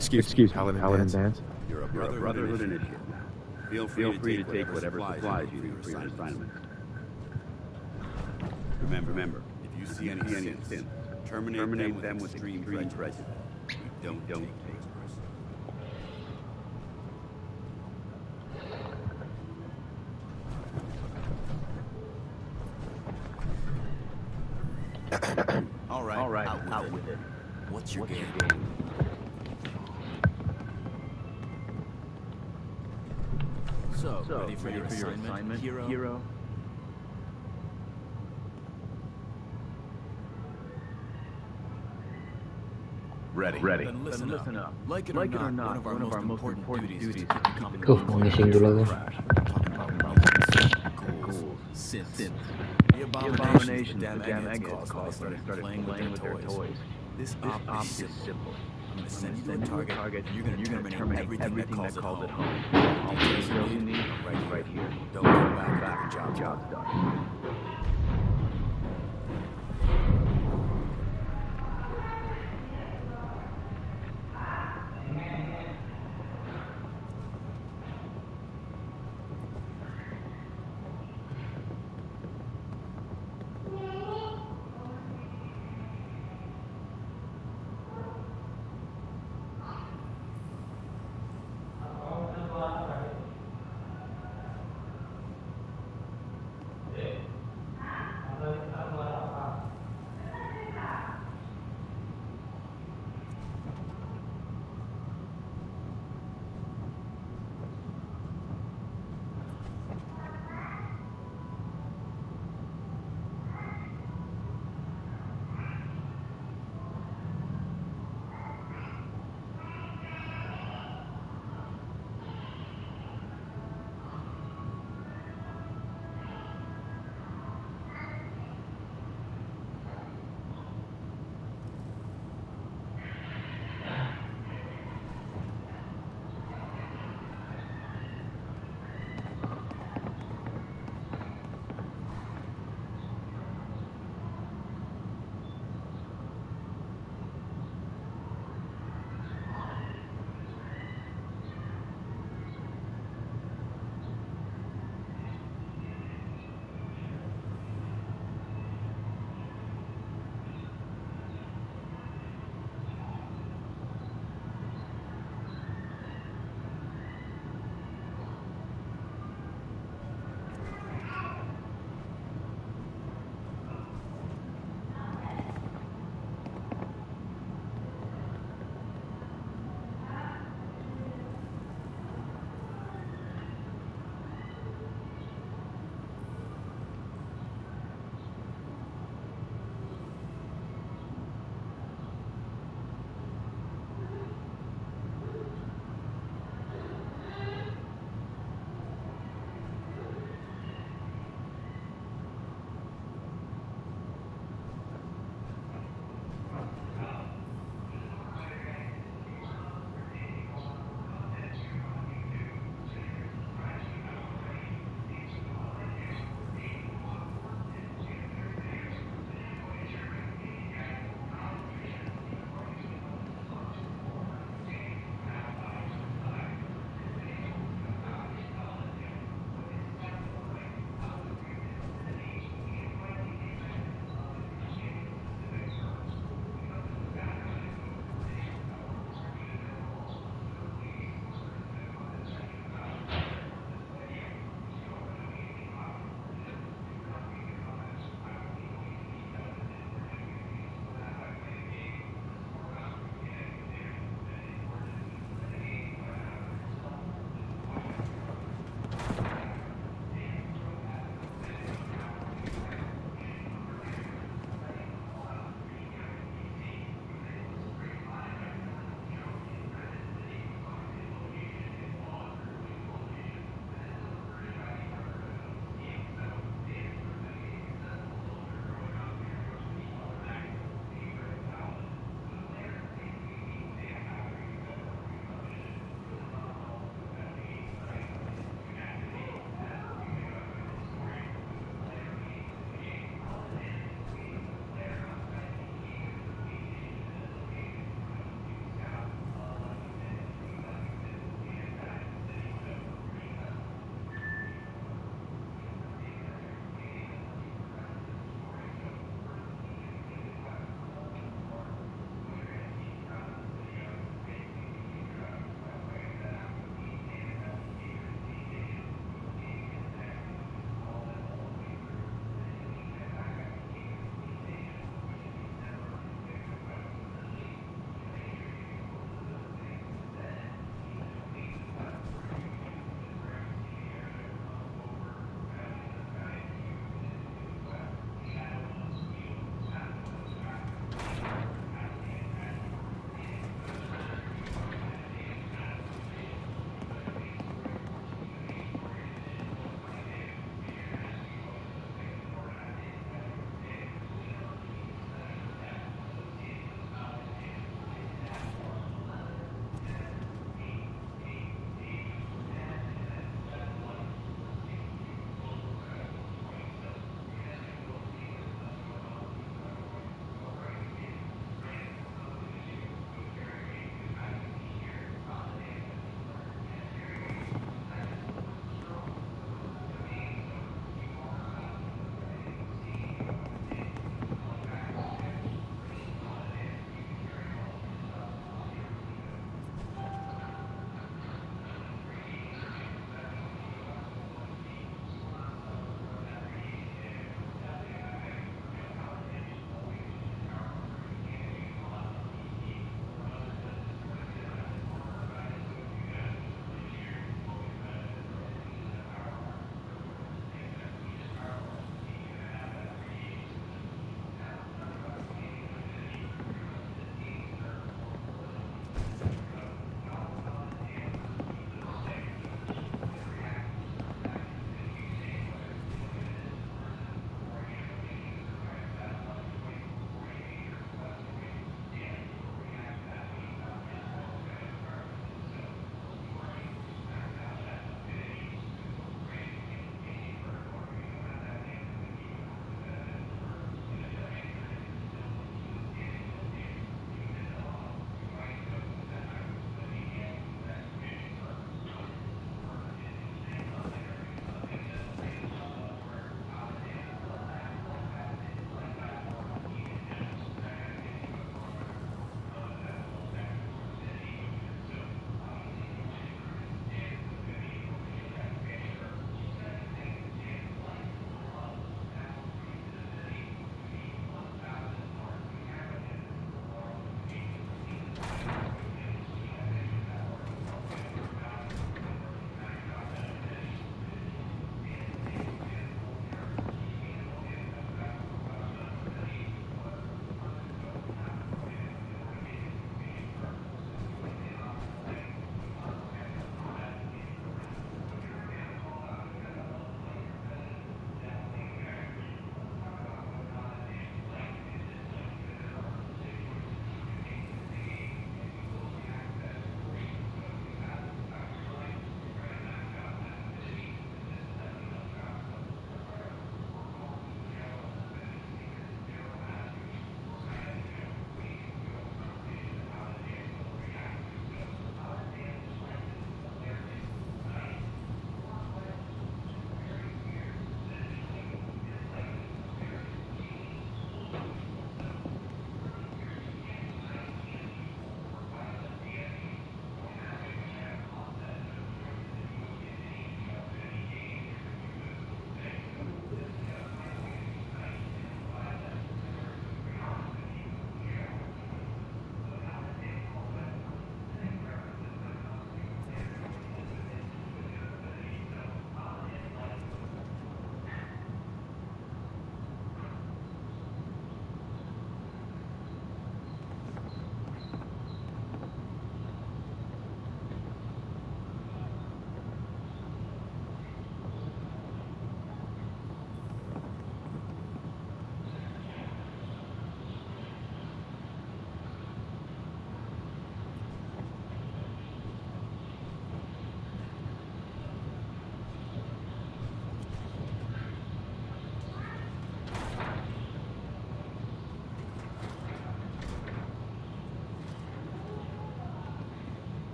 Excuse Paladin Dance. You're a You're a Brotherhood initiate now. Feel free to take whatever supplies you need for your assignment. Remember, if you see any synths, terminate them with extreme prejudice. We don't take things personally. All right, out with it. What's your game? So, ready for your assignment, hero? Ready. Then listen up. Like it or not, one of our most important duties is to keep the Ngising dulu aku. talking about ghouls, synths. The abominations the damn eggheads caused when they started playing with their toys. This op is simple. I'm going to send you to a target, and you're going to terminate everything that calls it home. All the details you need right here. Don't go back. Job's done.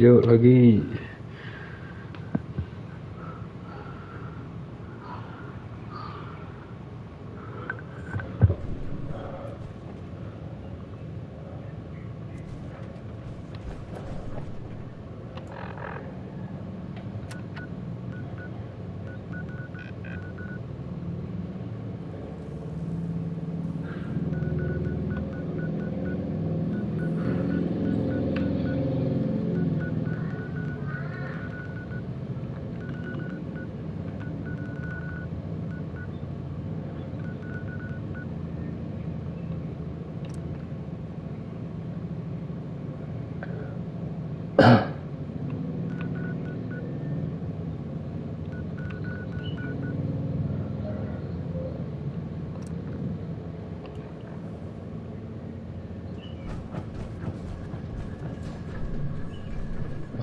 lanjut lagi.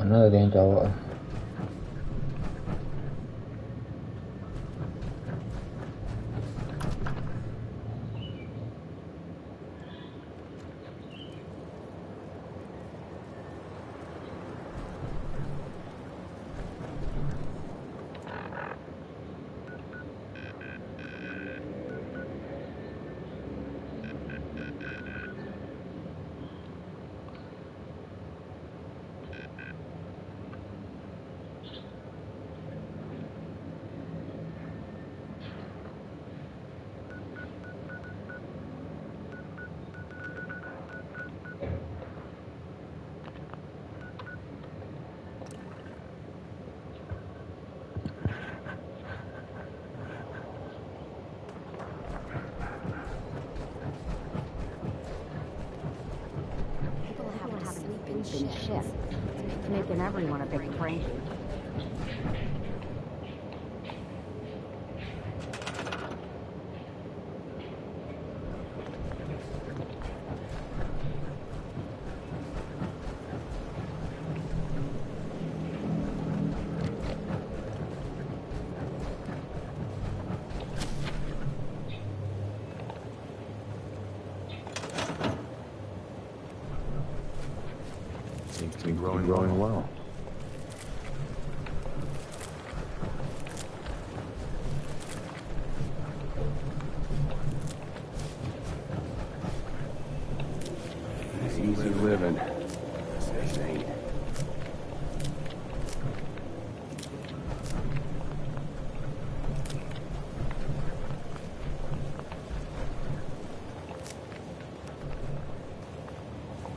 Mana ada yang cowok? Shift, making everyone a bit cranky. Seems to be growing well. Easy living. Ain't.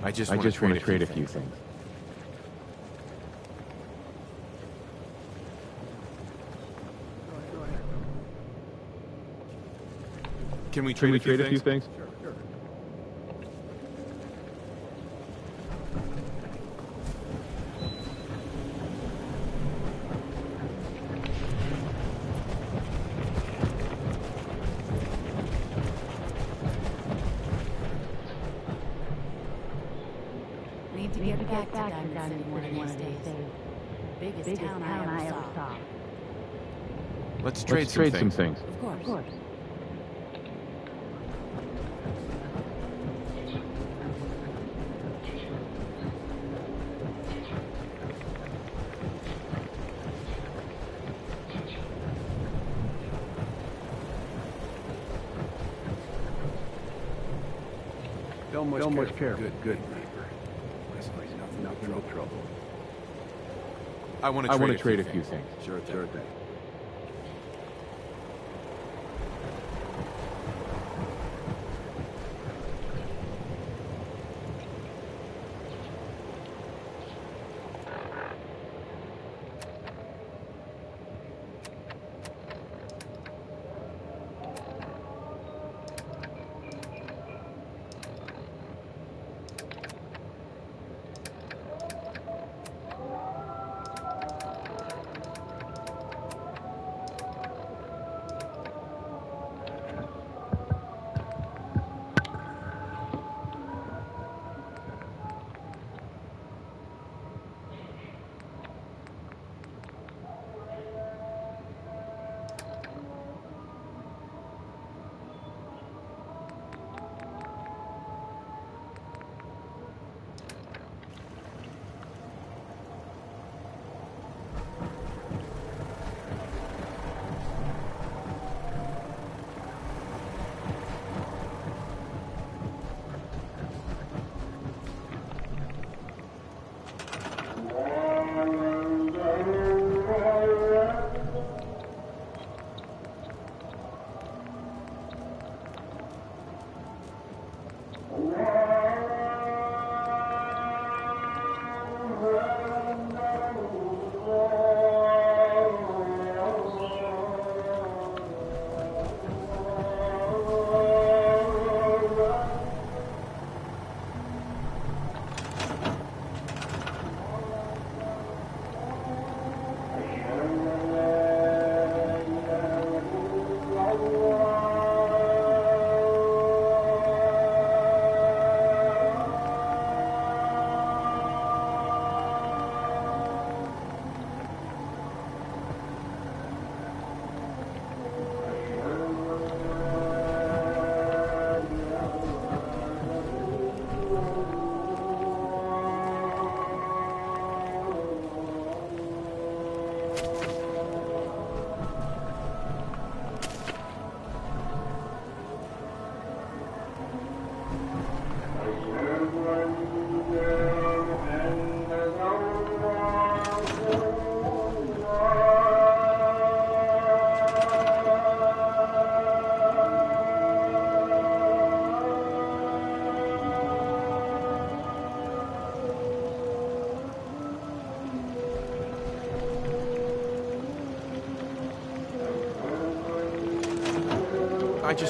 I just want to trade a few things. Can we trade a few things? Sure. Need to get back to Diamond City one of these days. Biggest town I ever saw. Let's trade some things. Of course. Don't much care. Good neighbor. No trouble. I want to trade a few things. Sure thing.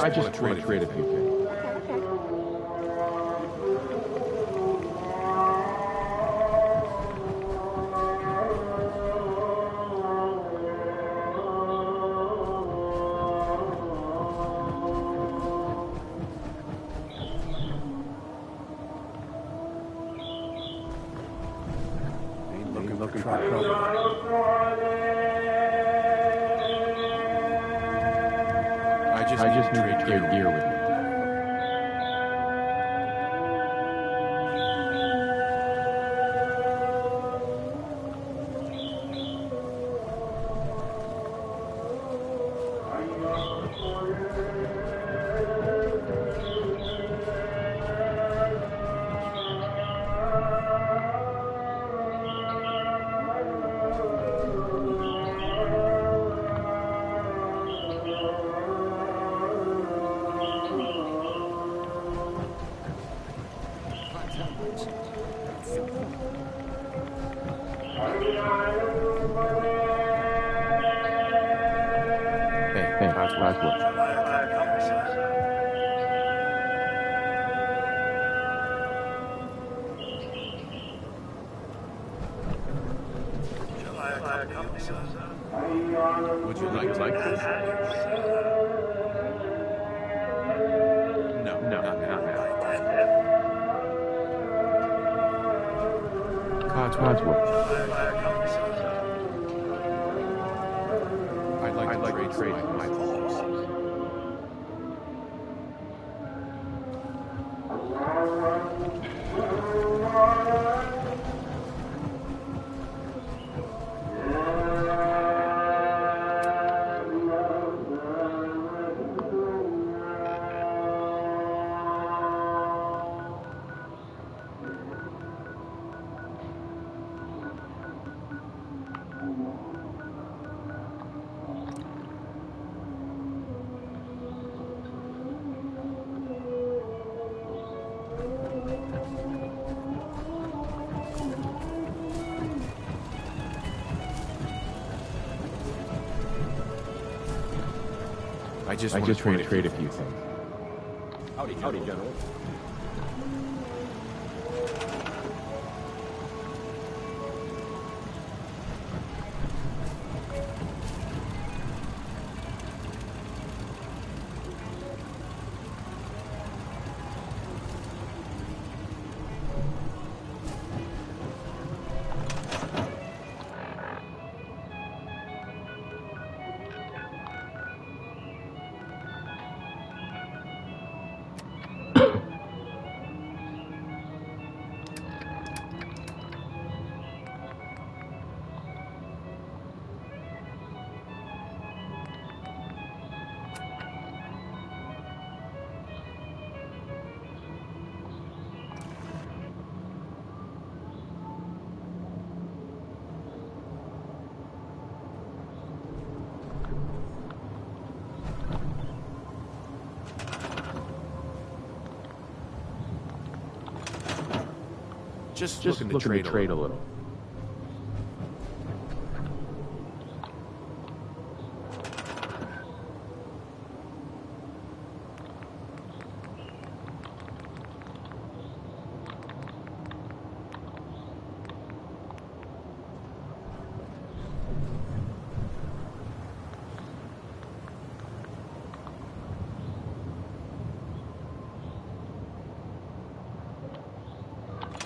I just want to trade a few things. Ain't looking for trouble. I just need to trade gear with you. Hey, how's work? Would you like this? No, not now. Codsworth. I'd like to trade my balls. I just want to trade a few things. Howdy, General. Just looking to trade a little.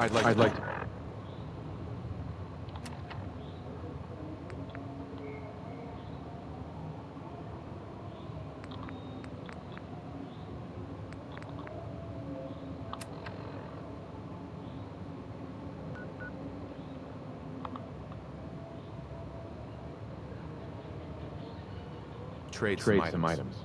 I'd like to. Trade some items.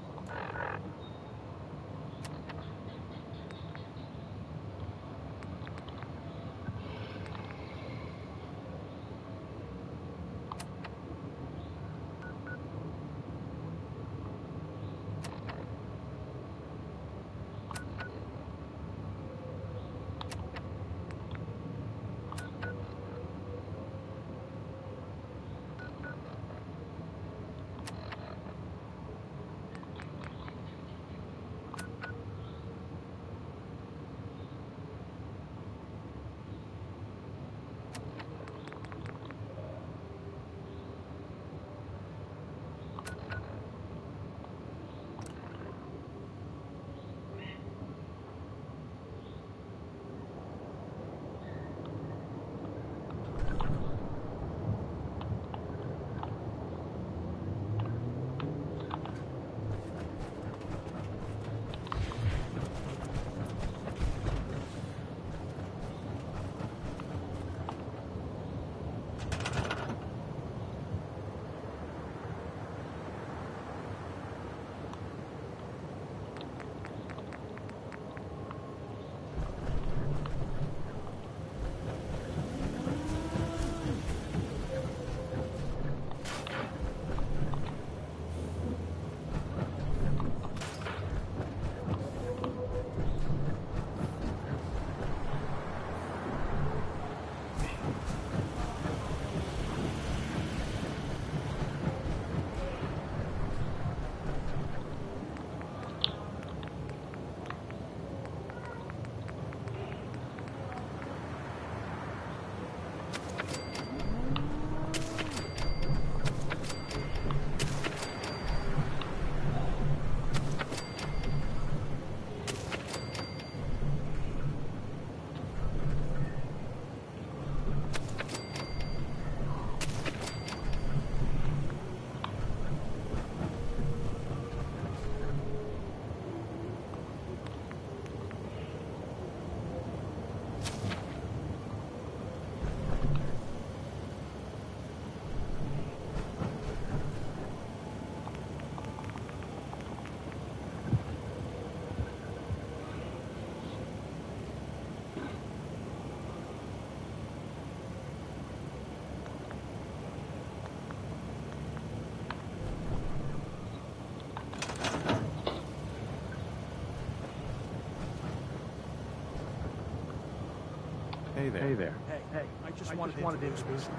Hey there. Hey, I just wanted to introduce myself.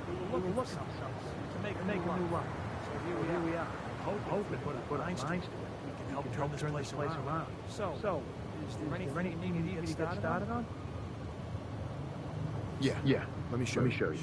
We were looking for something to make a new run. So here we are. Hoping to put a minds to it. We can help turn this place around. So, is there anything you need to get started on? Yeah. Let me show you. Sure.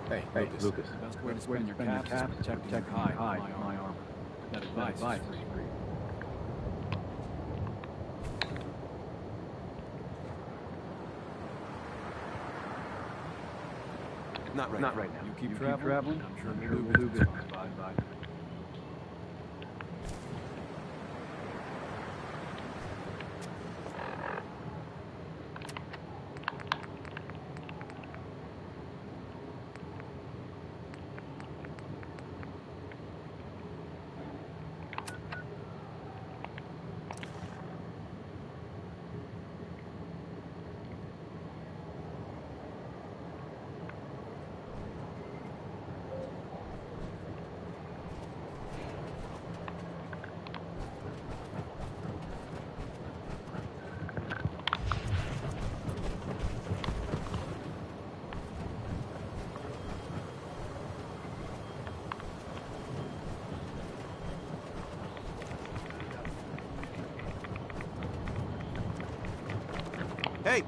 Hey, Lucas. The best way to spend your caps is protecting your hide from my armor. That advice is free. Not right now. You keep traveling. I'm sure we'll do good. Bye.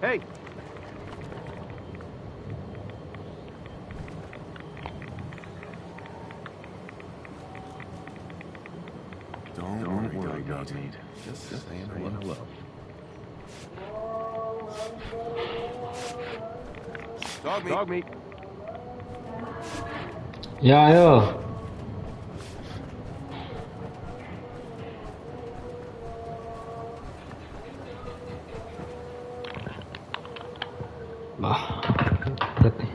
Hey! Don't worry, Dogmeat. Just saying hello. Dogmeat. Ya, ayo. Berat nih.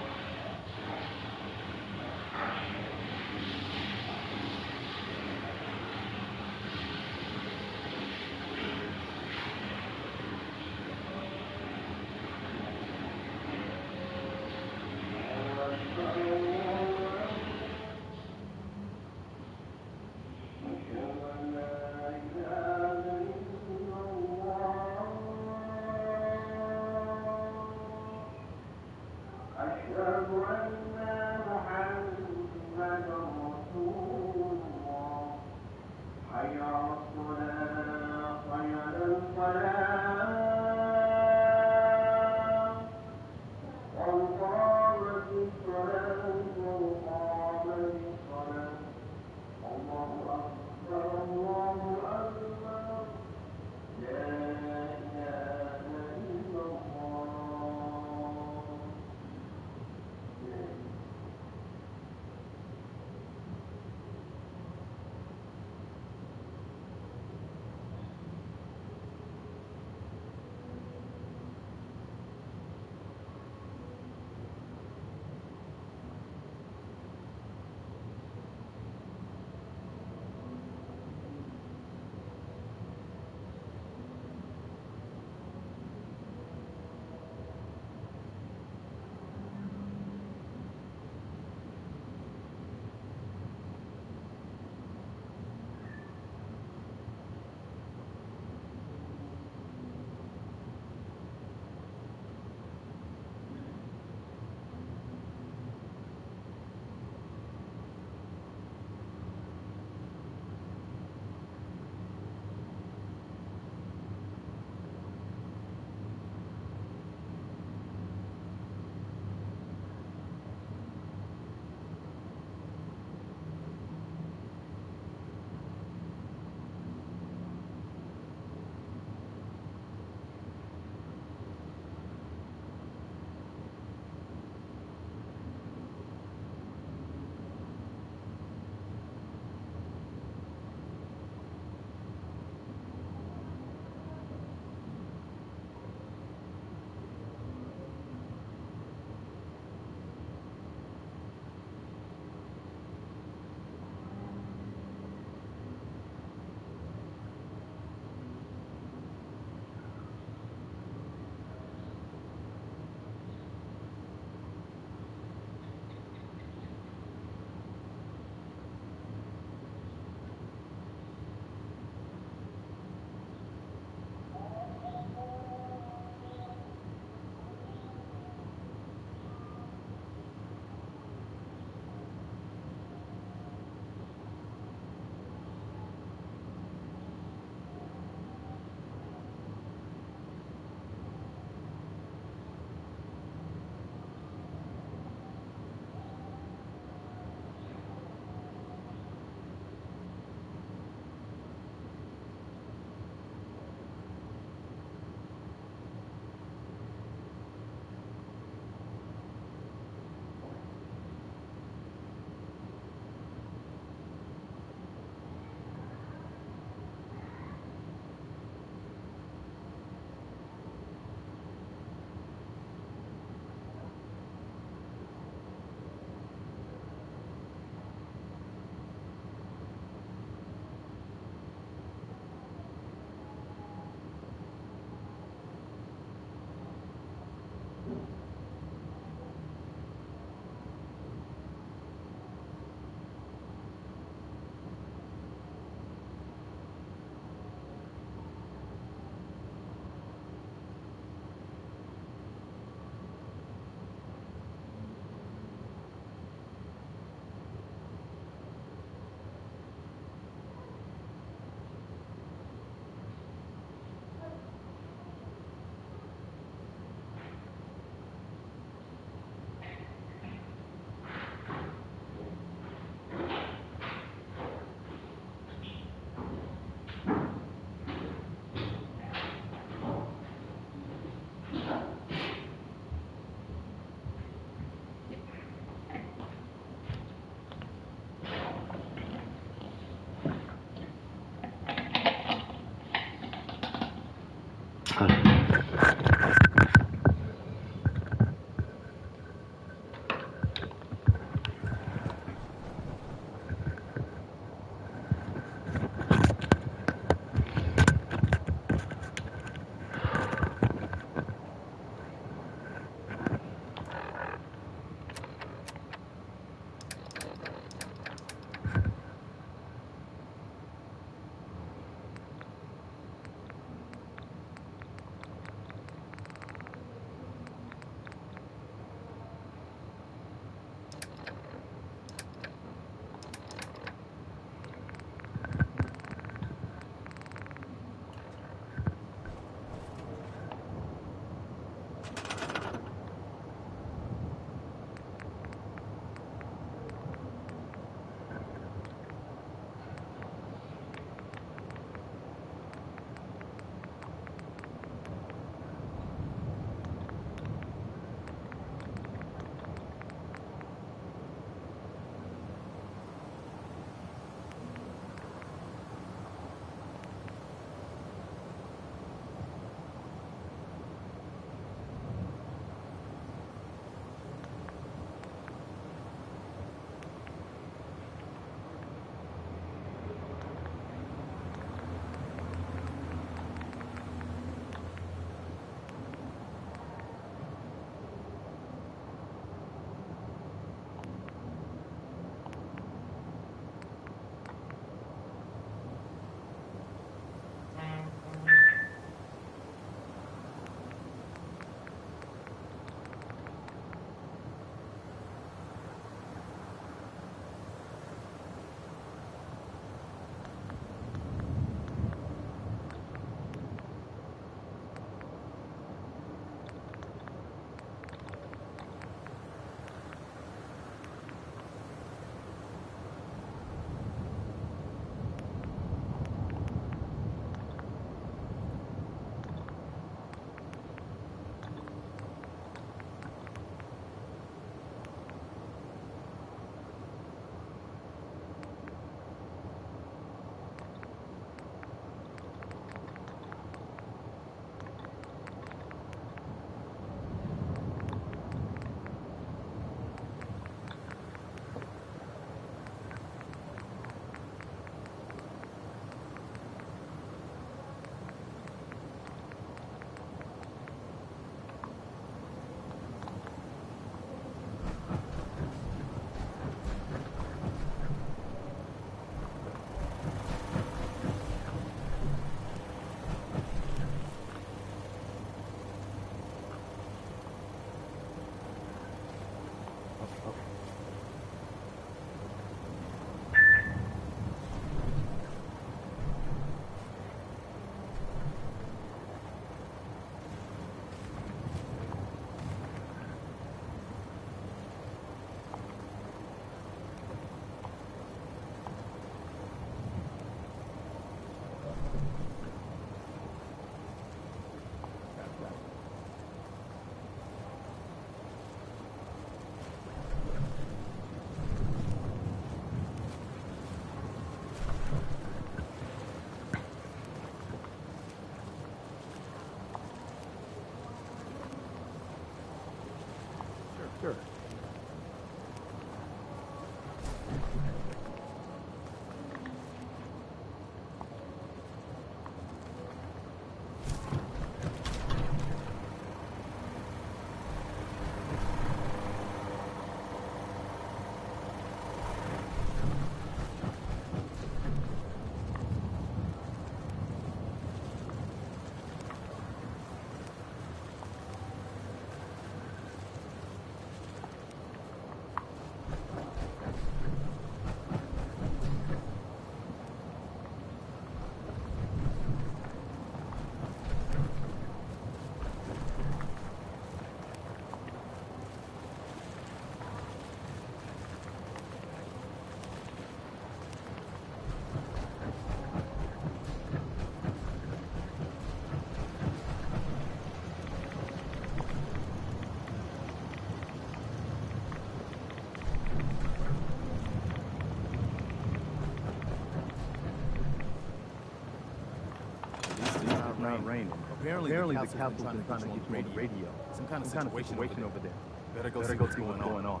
raining. Apparently the castle's been trying to get you on the radio. Some kind of situation over there. Better go see what's going on.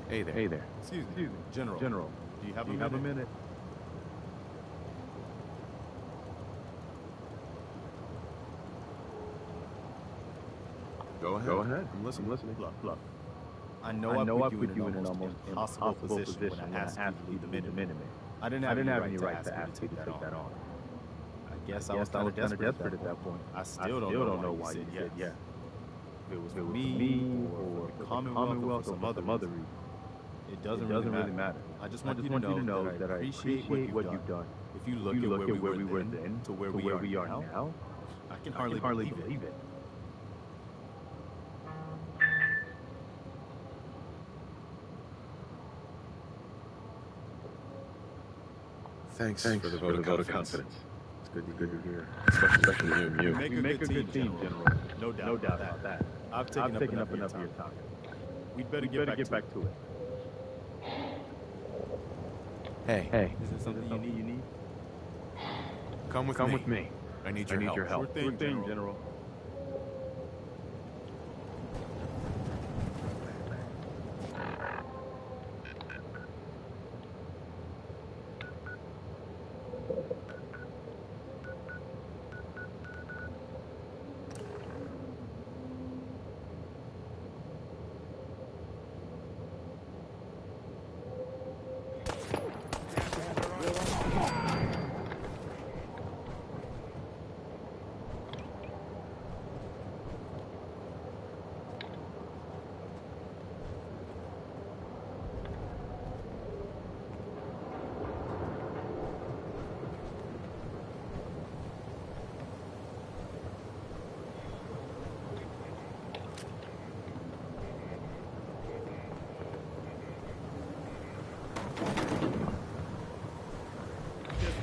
Hey there. Excuse me. General. Do you have a minute? Go ahead. I'm listening. Look. I know I put you in an almost impossible position when I asked you to leave the minute. I didn't have any right to ask you to take that on. I guess I was kind of desperate at that point. I still don't know why you said yes. If it was for me or the Commonwealth or some other reason. It doesn't really matter. I just want you to know that I appreciate what you've done. If you look at where we were then to where we are now, I can hardly believe it. Thanks for the vote of confidence. It's good to hear. Especially you. We make a good team, General. No doubt about that. I've taken up enough of your time. We'd better get back to it. Hey. Is there something you need? Come with me. I need your help. Sure thing, General.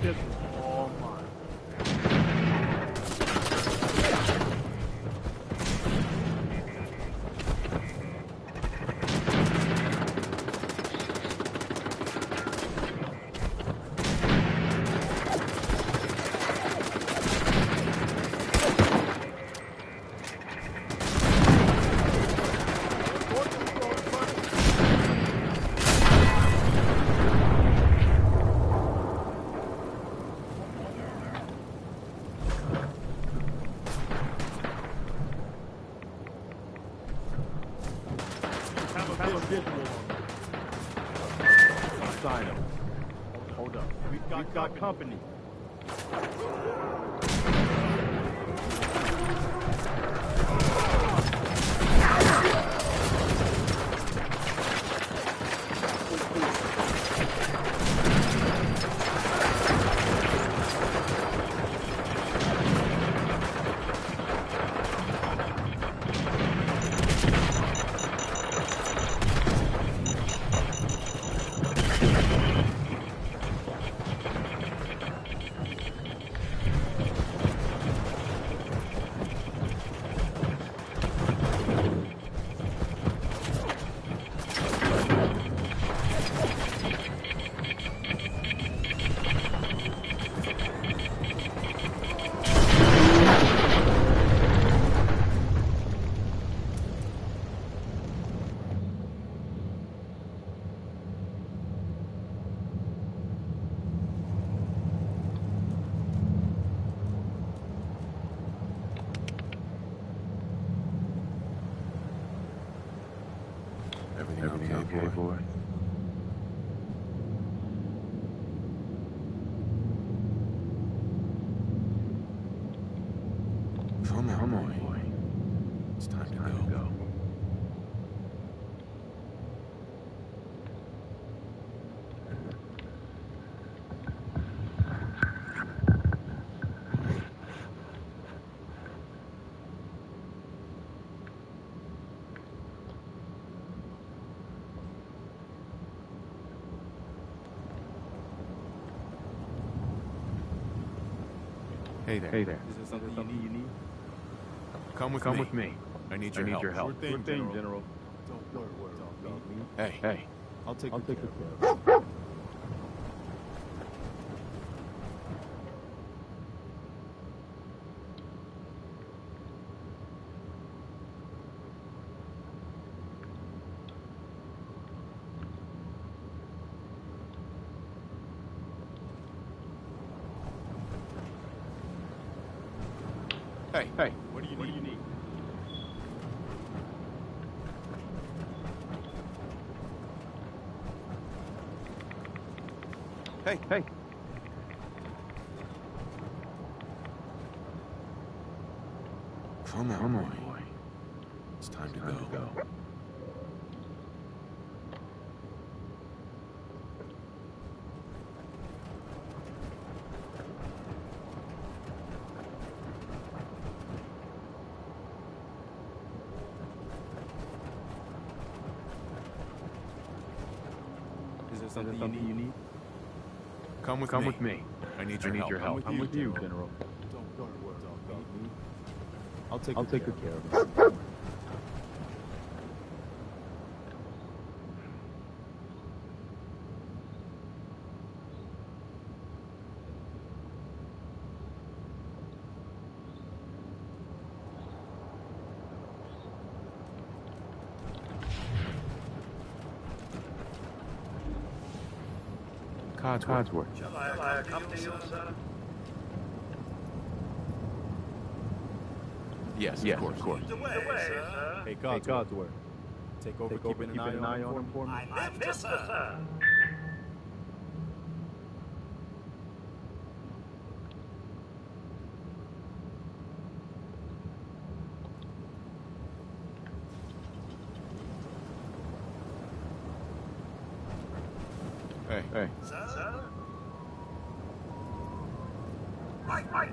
This is all mine. Sign him. Hold up. We've got company. Everything okay, boy? Come on, boy. It's time to go. Hey there. Is there something you need? Come with me. I need your help. Sure thing, General. Don't worry. Hey. I'll take good care of it. Hey. What do you need? Hey. Come on, boy. It's time to go. Is there something you need? Come with me. I need your help. I'm with you, General. Don't worry. I'll take good care of it. Codsworth. Shall I accompany you, sir? Yes, of course. The way, sir. Hey, Codsworth. Take over keeping an eye on him for me. I live, sir. Hey. Sir? Right.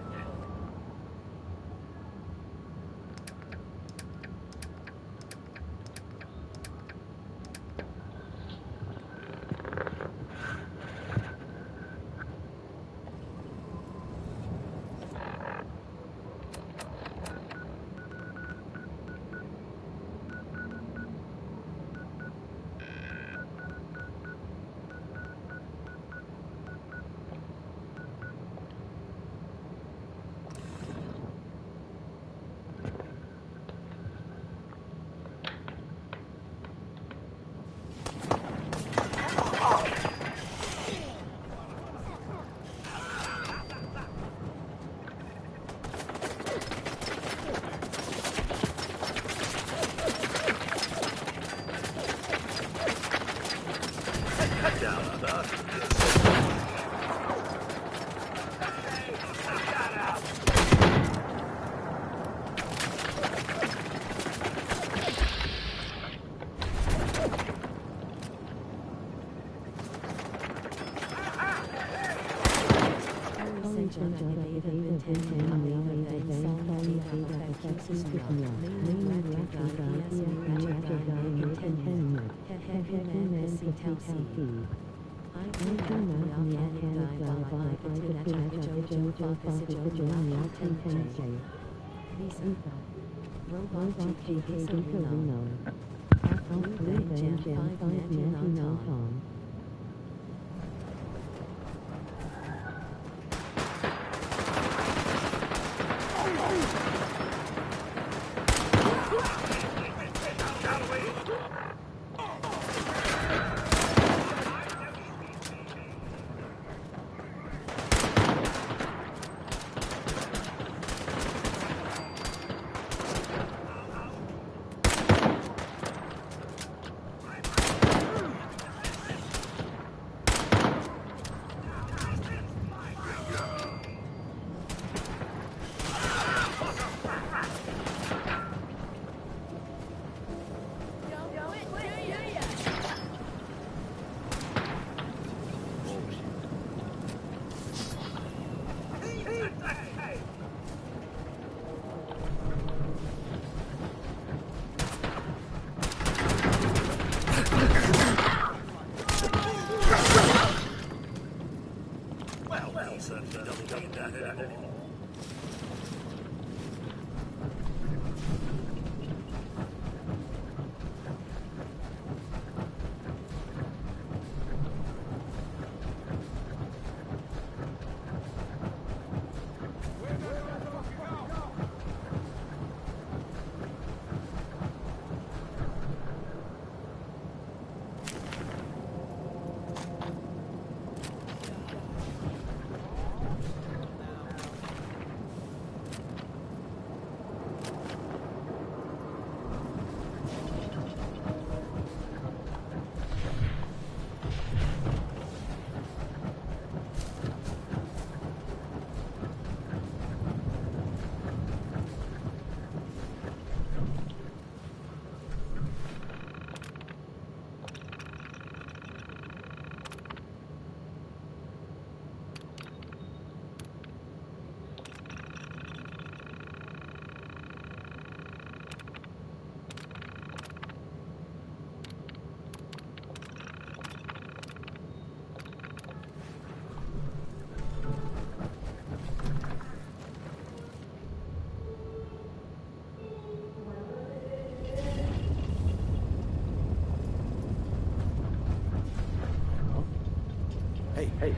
Hey.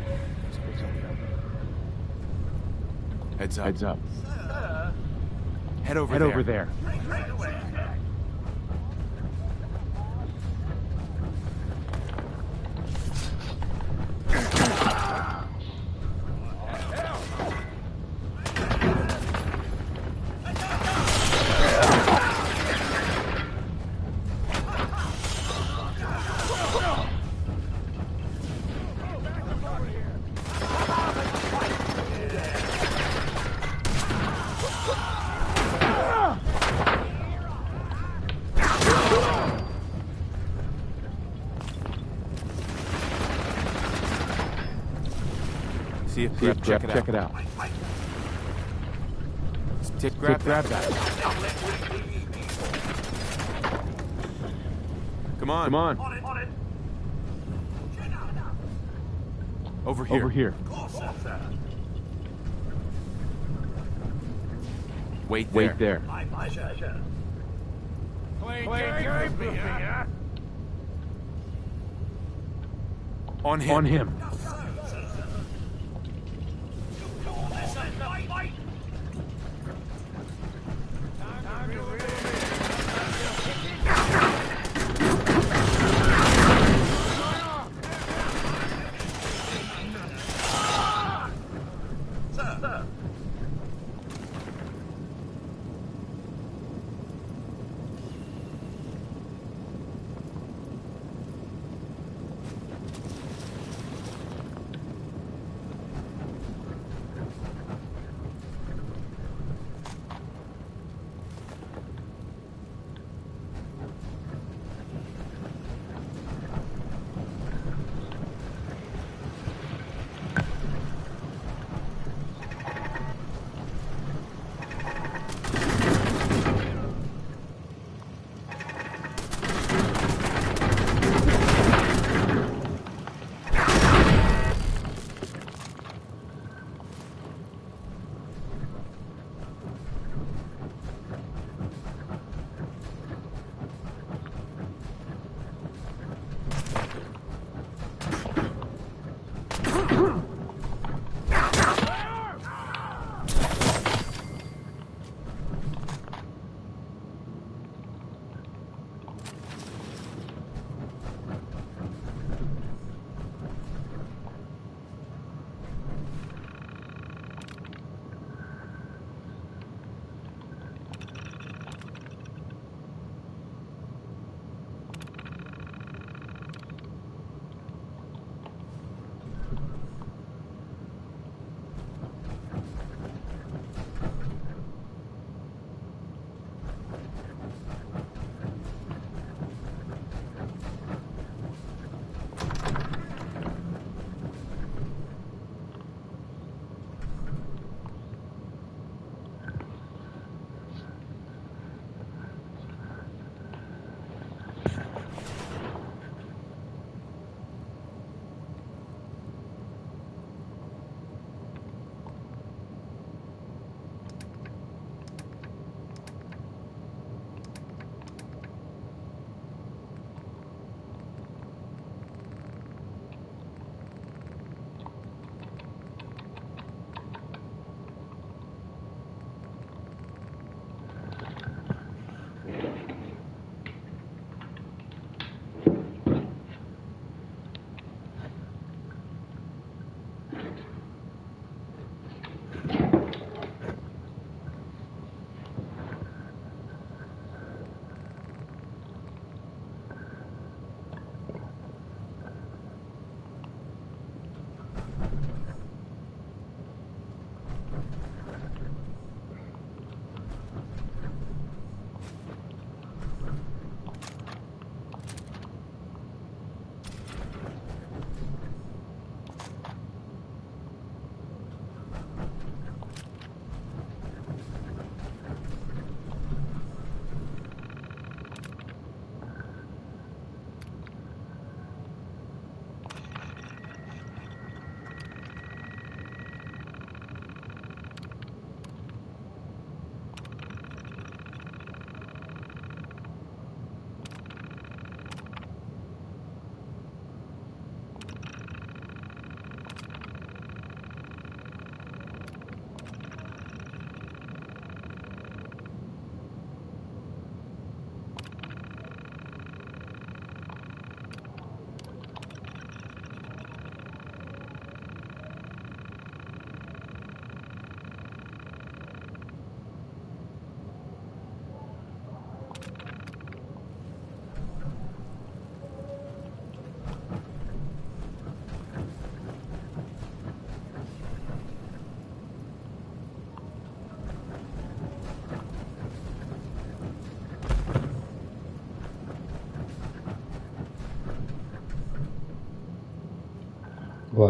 Heads up. Heads up. Head over Head there. over there. See if Check it out. Grab that. Come on. Over here. Wait there. On him.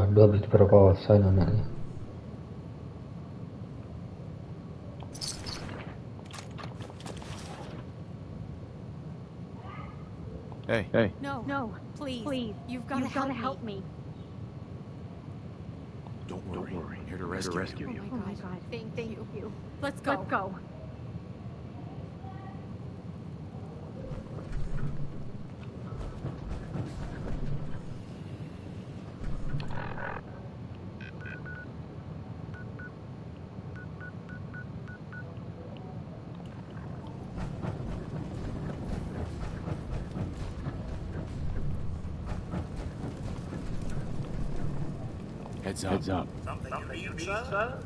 Waduh, habis diperkosa ini anaknya. Hey. No, please. You've got to help me. Don't worry. I'm here to rescue you. Oh my God. Thank you. Let's go. Heads up. Something you need, sir?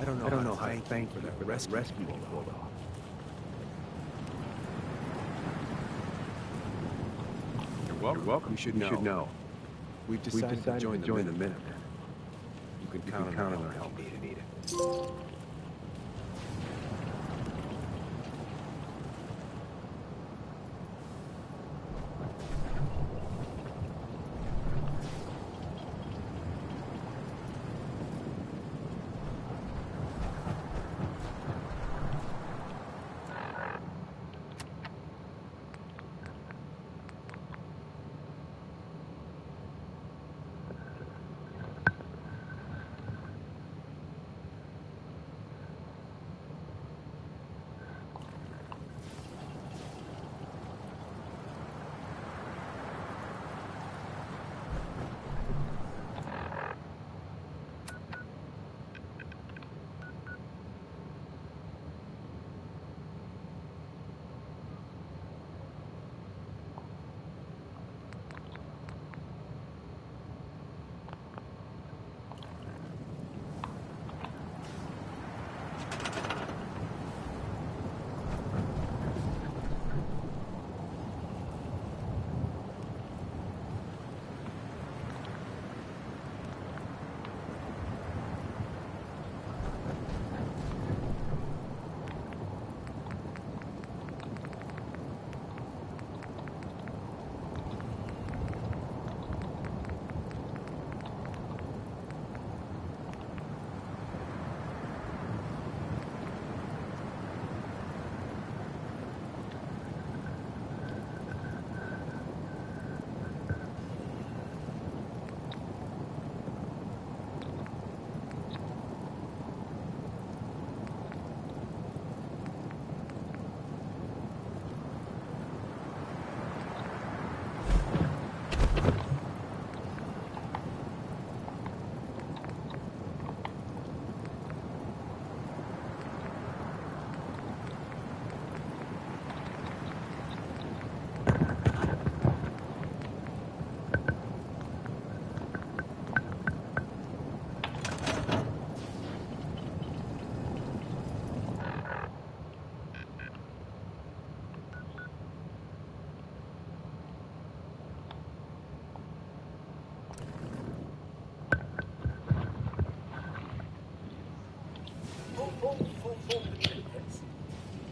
I don't know how to thank you for the rescue you pulled off. You're welcome. You should know. We've decided to join the Minutemen. You can count on our help if you need it.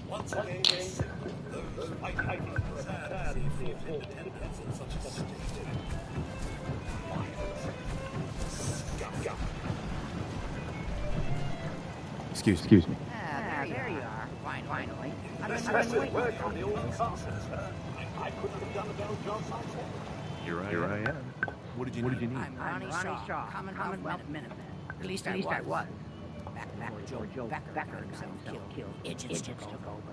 Once again, those fighting sad for independence in such a state. Excuse me. There you are. Finally. Impressive work on the old castle, sir. I couldn't have done a better job myself. Here I am. What did you need? I'm Ronnie Shaw, coming from Minutemen. At least I was. Before Joe Becker got himself killed, it just took over.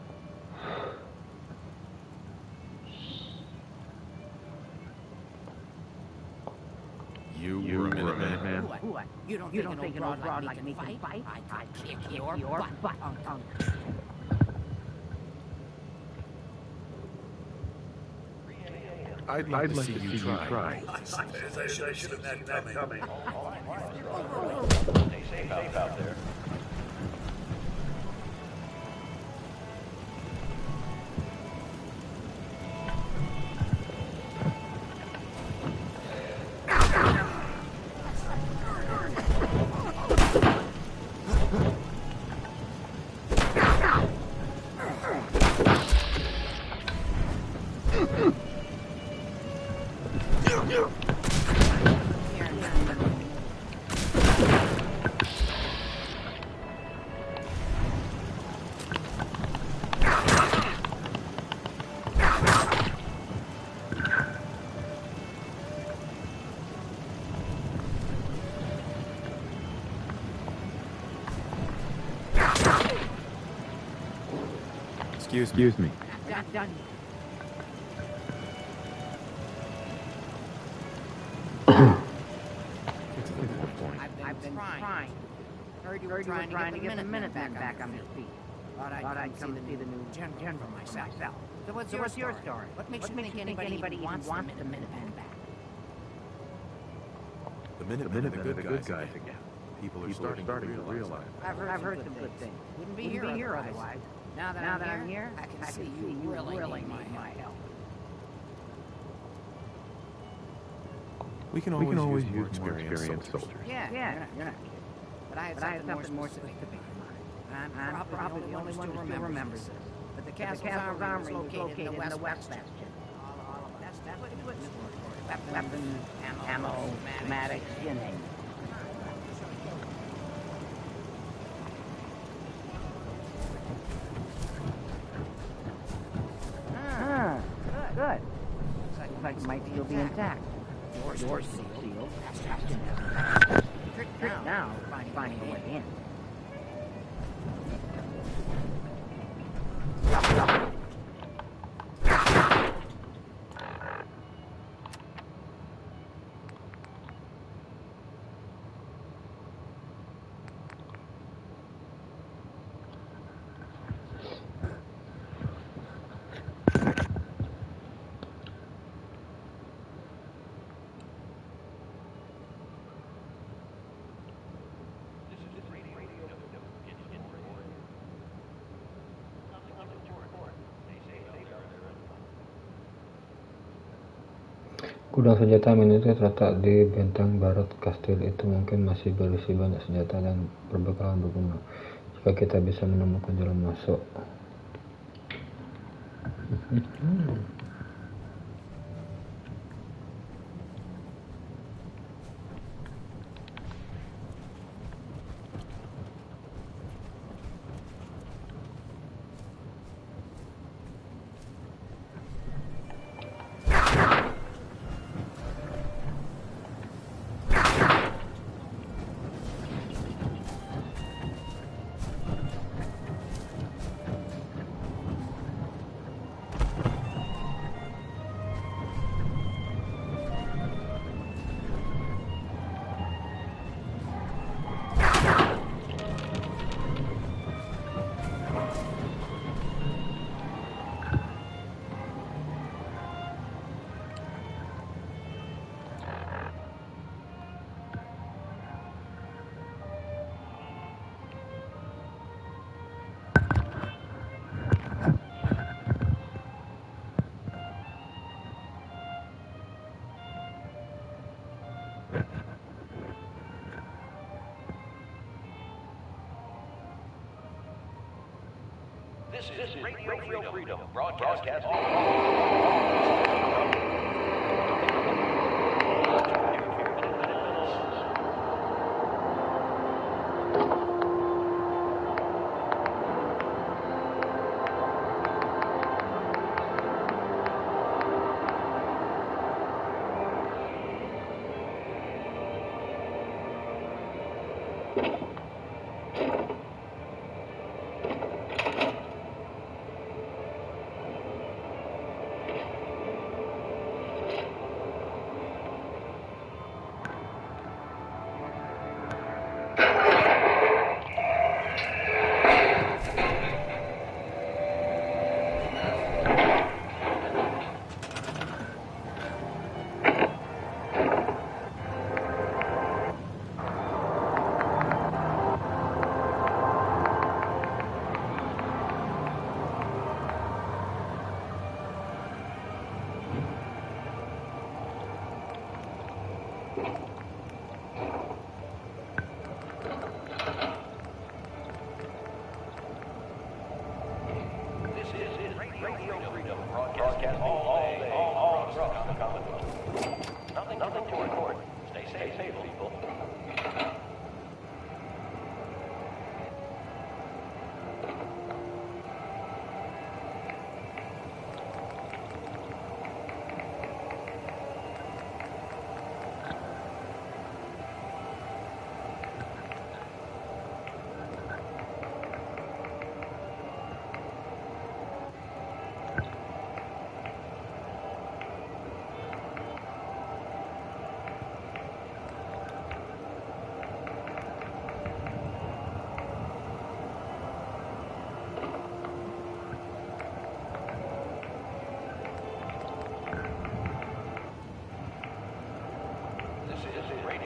You were a Minuteman? What? You don't think an old broad like me can fight? I could kick your butt. I'd like to see you try. I suppose I should have seen that coming. Stay safe out there. Excuse me. Done. I've been trying. Heard you were trying to get the Minutemen back on their feet. Thought I'd come to see the new general for myself. So what's your story? What makes you think anybody even wants the Minutemen back? The Minutemen are the good guys again. People are starting to realize. I've heard some good things. Wouldn't be here otherwise. Now that I'm here, I can see you really need my help. We can always use more experienced soldiers. Yeah, you're not kidding. But I have something more specific in mind. I'm probably the only one who remembers this. But the castle's armory is located in the West Bastion. That's what it was. Weapons, ammo, schematics, you name it. Good. Looks like it might still be intact. Door's sealed. Trick now, finding a way in. Gudang senjata militer terletak di bentang barat kastil itu mungkin masih berisi banyak senjata dan perbekalan berguna jika kita bisa menemukan jalan masuk. This is Radio Freedom, broadcasting. Broadcasting all day across the Commonwealth. Nothing to report. Stay safe, people.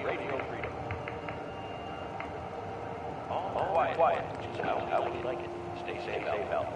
Radio freedom. All quiet. Just how would you like it? Stay safe, Al.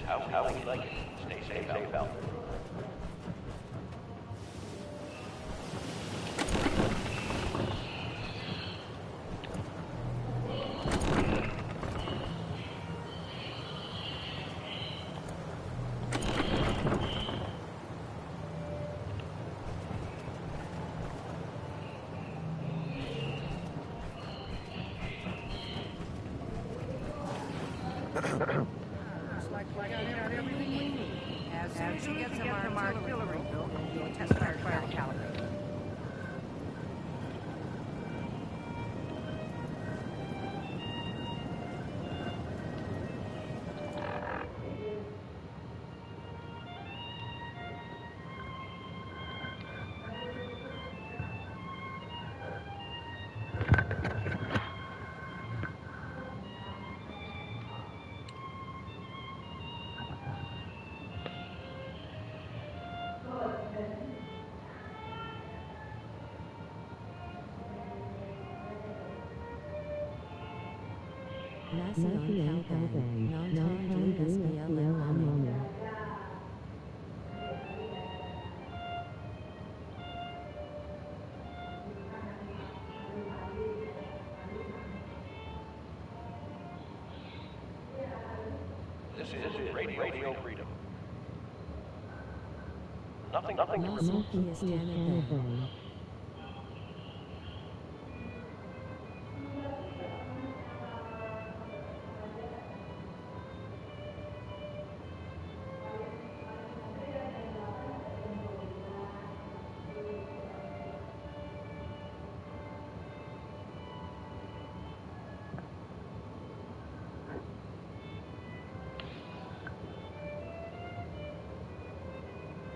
How would you like it? Stay safe out there. Looks like we got everything we need. As soon as you get some artillery built, we'll test fire caliber. National Campaign, non-tangible SPL. This is Radio Freedom. Nothing to report.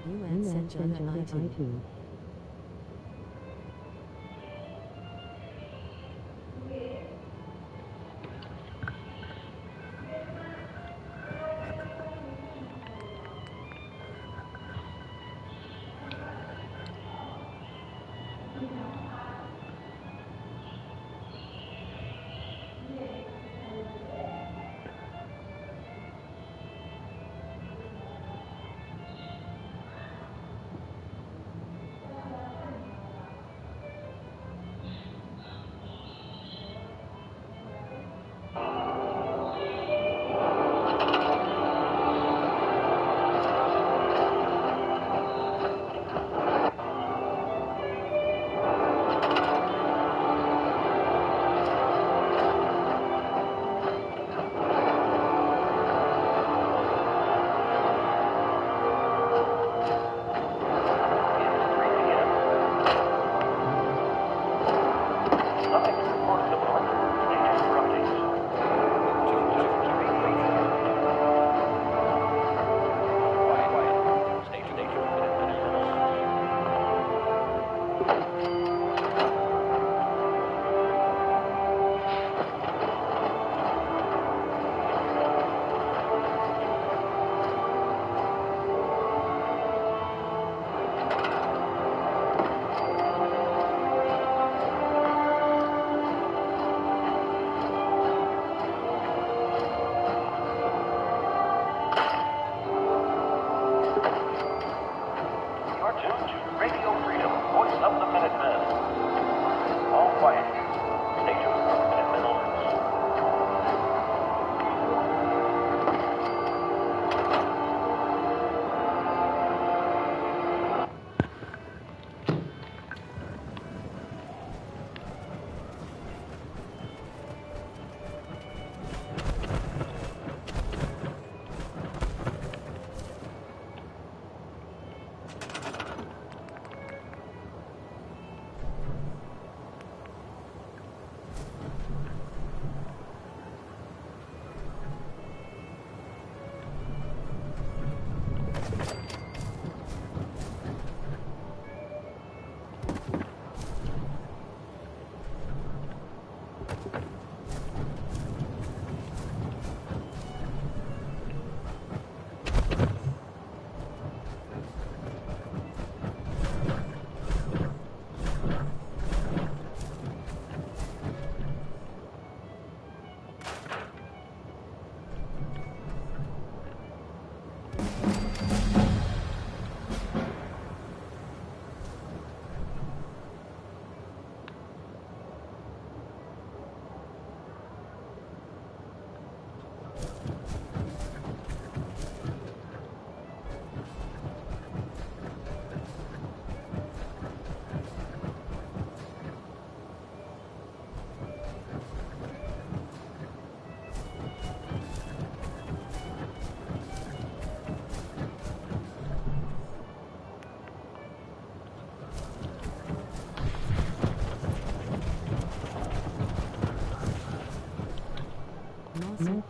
UN sent John IT.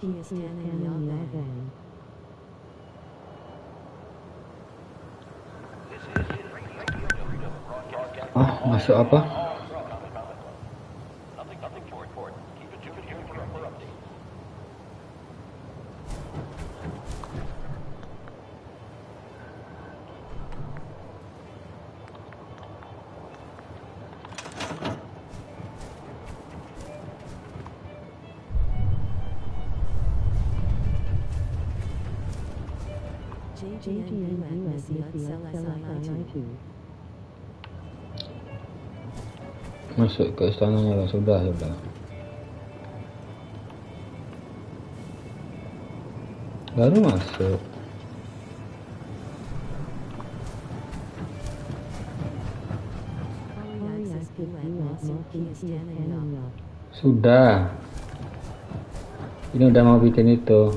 Masuk apa? Masuk ke istananya, sudah. Baru masuk. Sudah. Ini udah mau bikin itu.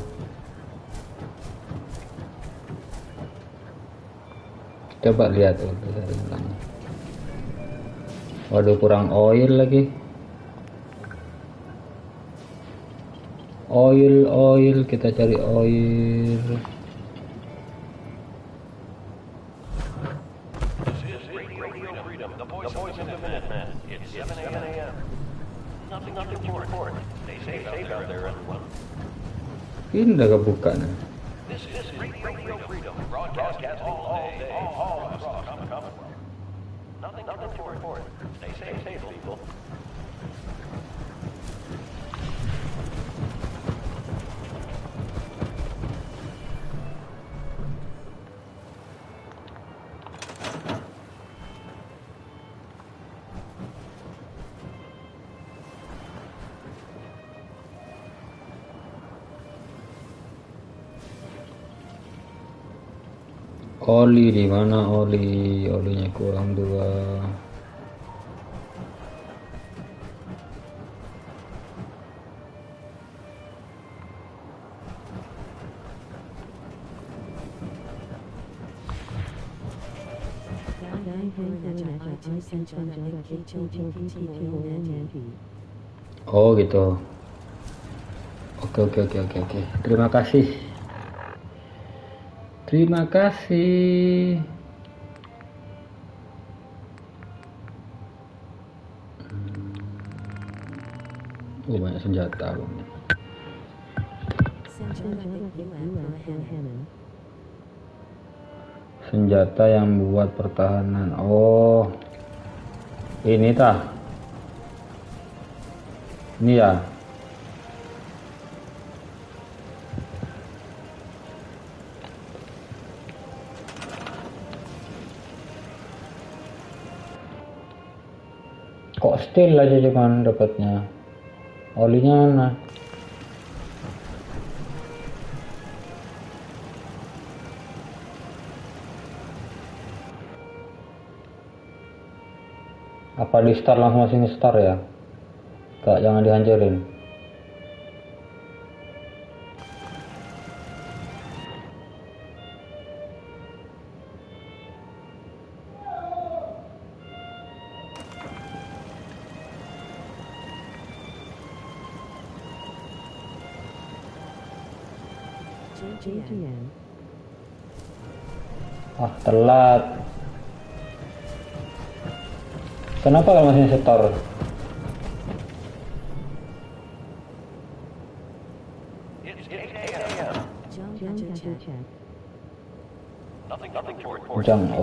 Coba lihat. Waduh, kurang oil lagi. Oil, kita cari oil. Ini udah kebuka nih. Oli di mana oli? Olinya kurang 2. Oh gitu. Oke. Terima kasih. Banyak senjata. Senjata yang buat pertahanan. Oh, ini tah. Ini ya. Kok steel aja cuman dapatnya. Olinya mana? Apa di start langsung sini start ya? Kak, jangan dihancurin. Telat. Kenapa kalau masih setor? Jangan.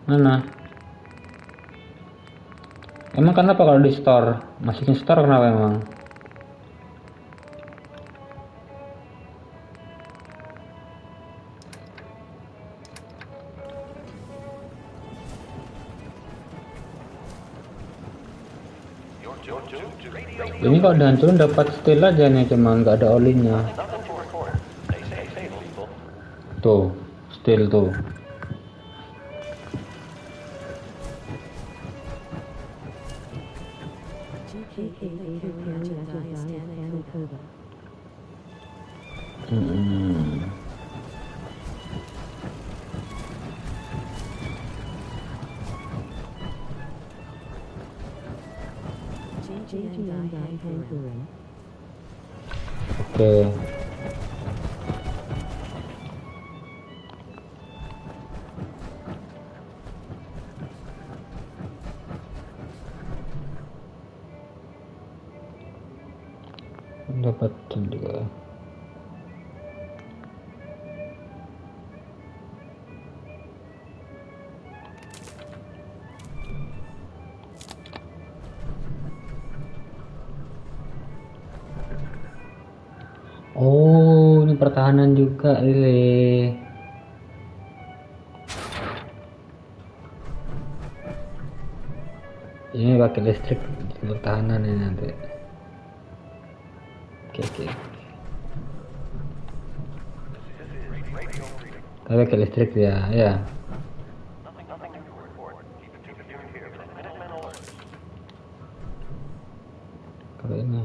Mana? Emang kenapa kalau di store? Masukin store kenapa emang? Ini kalau dihancurin dapat steel aja nih, cuman nggak ada olinya. Tuh, steel tuh. Oke. Dapat juga. Oh, ini pertahanan juga, Lele. Ini pakai listrik pertahanan ini nanti. Oke. Tapi pakai listrik ya. Kalau ini.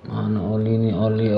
Mana oli nih, oli.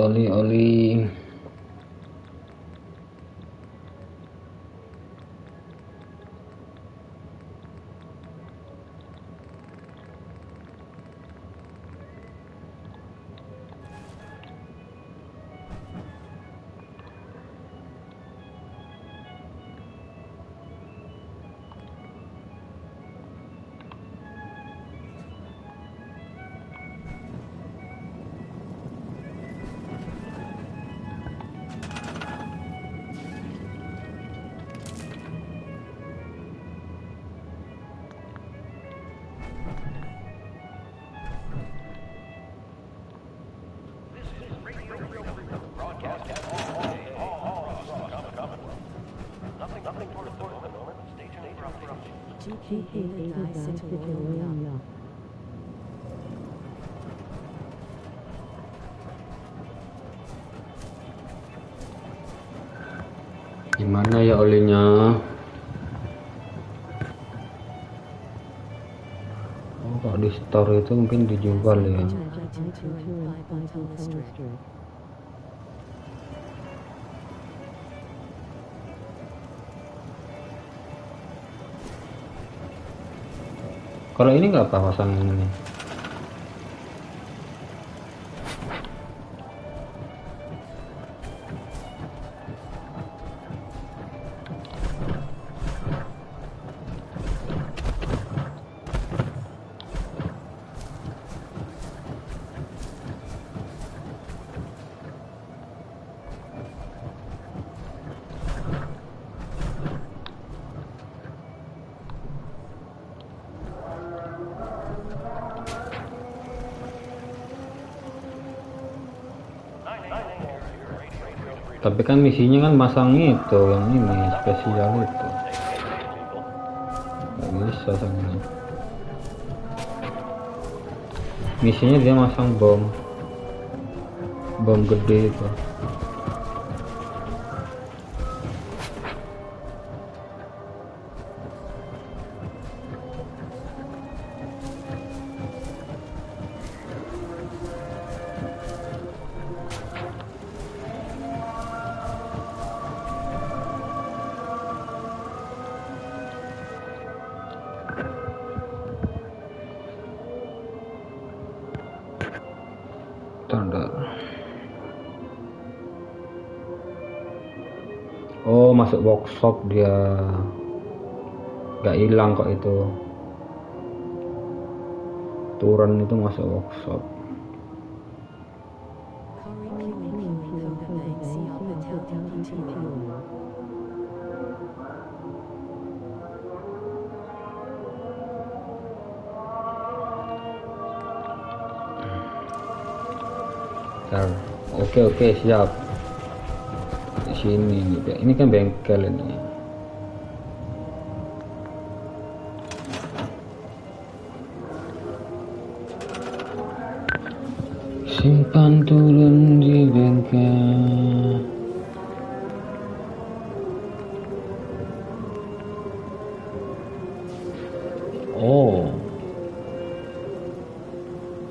Gimana ya olinya? Oh, kalau di store itu mungkin dijual ya. Kalau ini nggak apa pasang ini? Tapi kan misinya kan masang itu yang ini spesial itu. Nggak bisa sama. Misinya dia masang bom gede itu. Oh, masuk workshop dia, nggak hilang kok itu. Turun itu masuk workshop. Oke, siap. sini nih. Ini kan bengkel ini. Simpan turun di bengkel. Oh,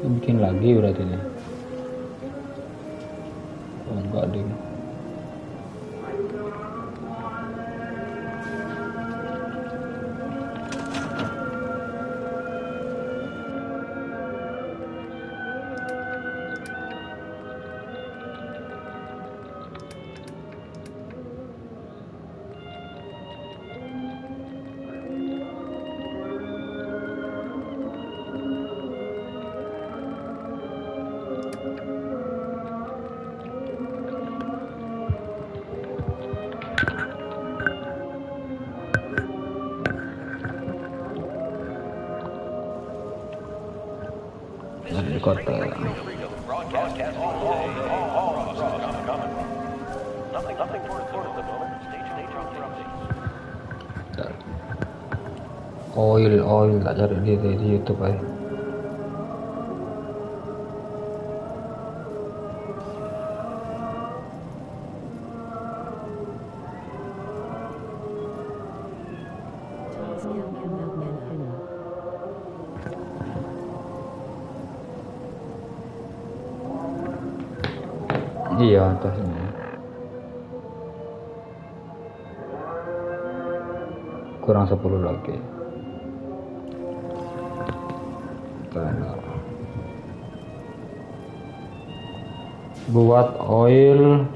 bikin lagi berarti nih. Oh enggak ding. Di kota. Oil tak cari di YouTube aja. Iya atasnya. Kurang 10 lagi. Buat oil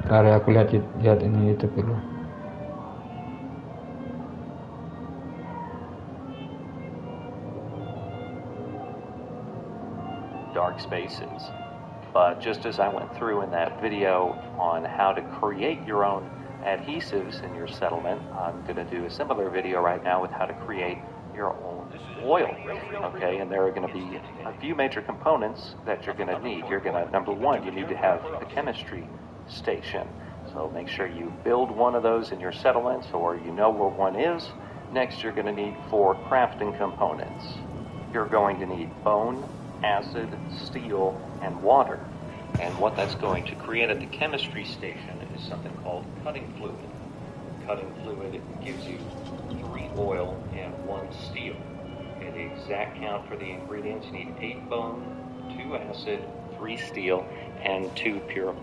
dari aku lihat ini YouTube dulu. Dark spaces. But just as I went through in that video on how to create your own adhesives in your settlement, I'm going to do a similar video right now with how to create your own oil. Okay, and there are going to be a few major components that you're going to need. You're going to, number one, you need to have a chemistry station. So make sure you build one of those in your settlements, or you know where one is. Next, you're going to need 4 crafting components. You're going to need bone, acid, steel, and water. And what that's going to create at the chemistry station is something called cutting fluid. Cutting fluid gives you 3 oil and 1 steel. Okay, the exact count for the ingredients, you need 8 bone, 2 acid, 3 steel, and 2 pure.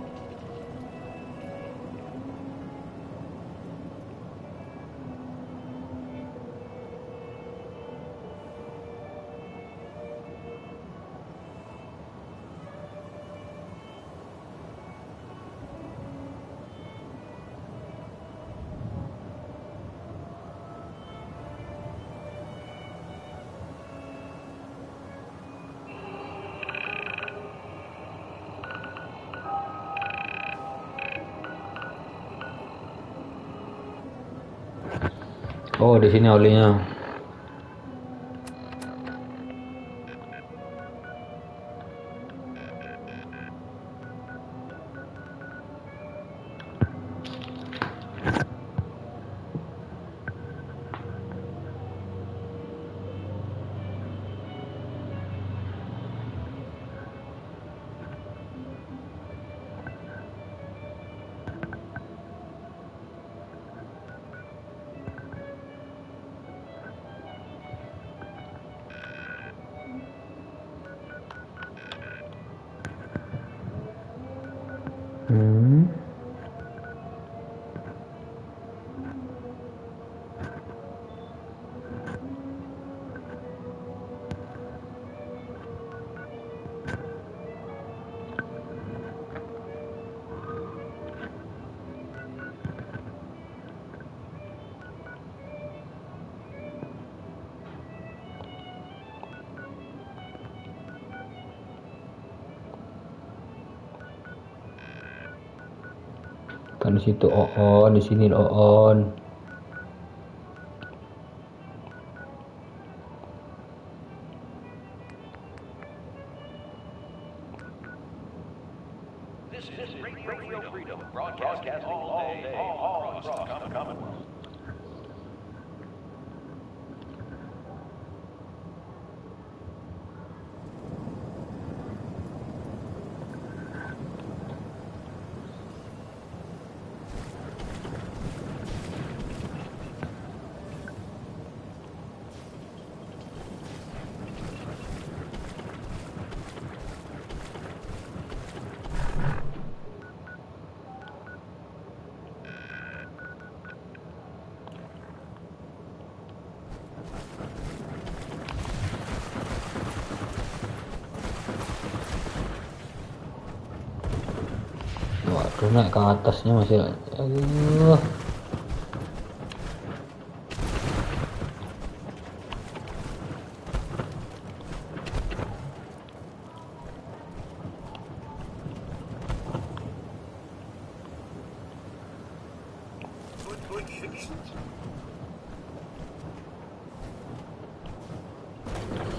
Oh, di sini olinya. Kan di situ on, di sini on. This is Radio Freedom, broadcasting all day, all across the Commonwealth. Waduh, naik ke atasnya masih. Aduh.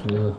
Aduh.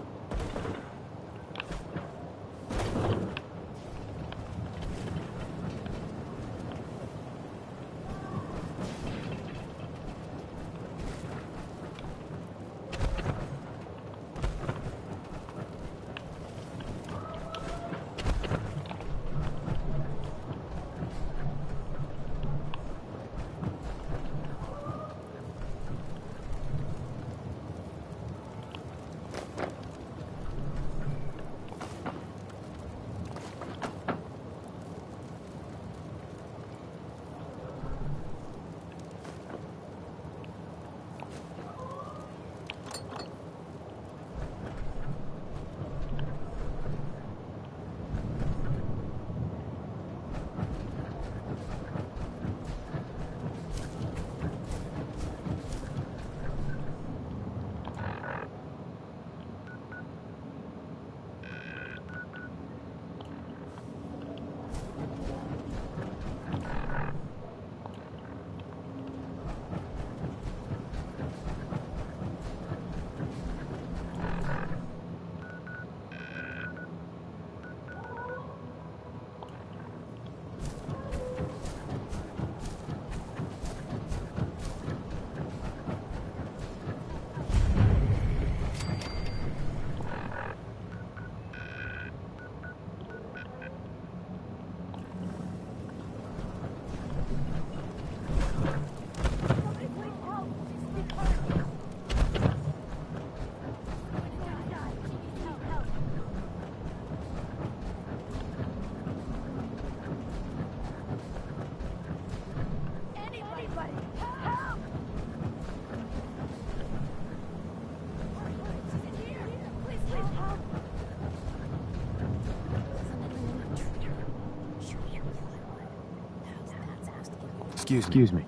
Excuse me.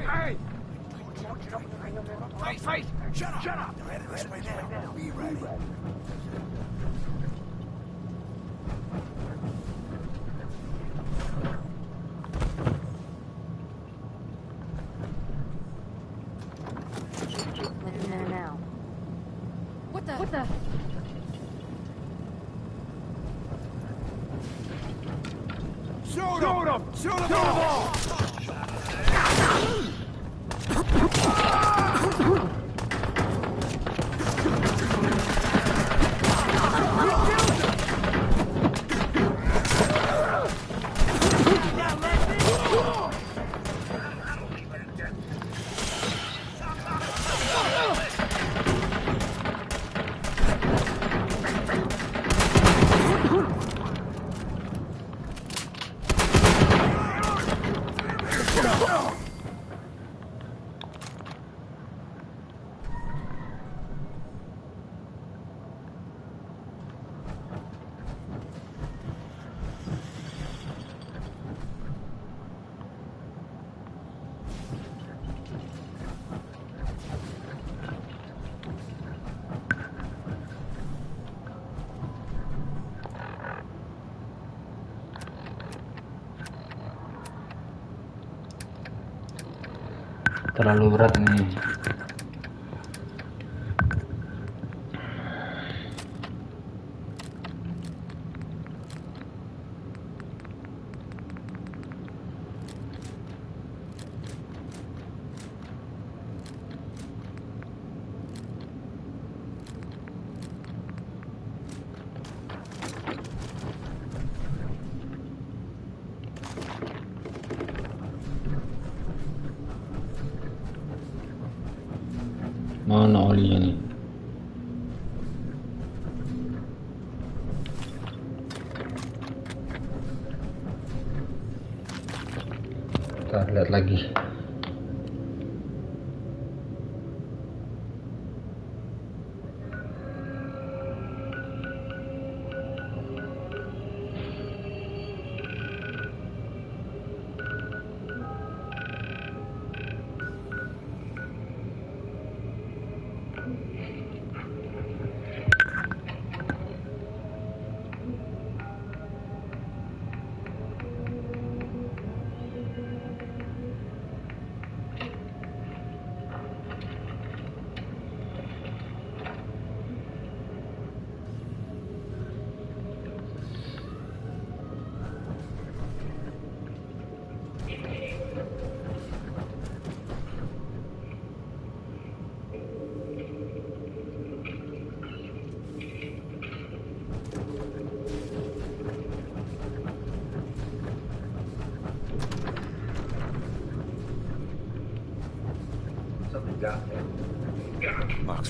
Hey! Face! Shut up! They're headed this way now. Be ready. Now. What the? Shoot him! Shoot him all! terlalu berat ini. Mana olinya nih? Kita lihat lagi.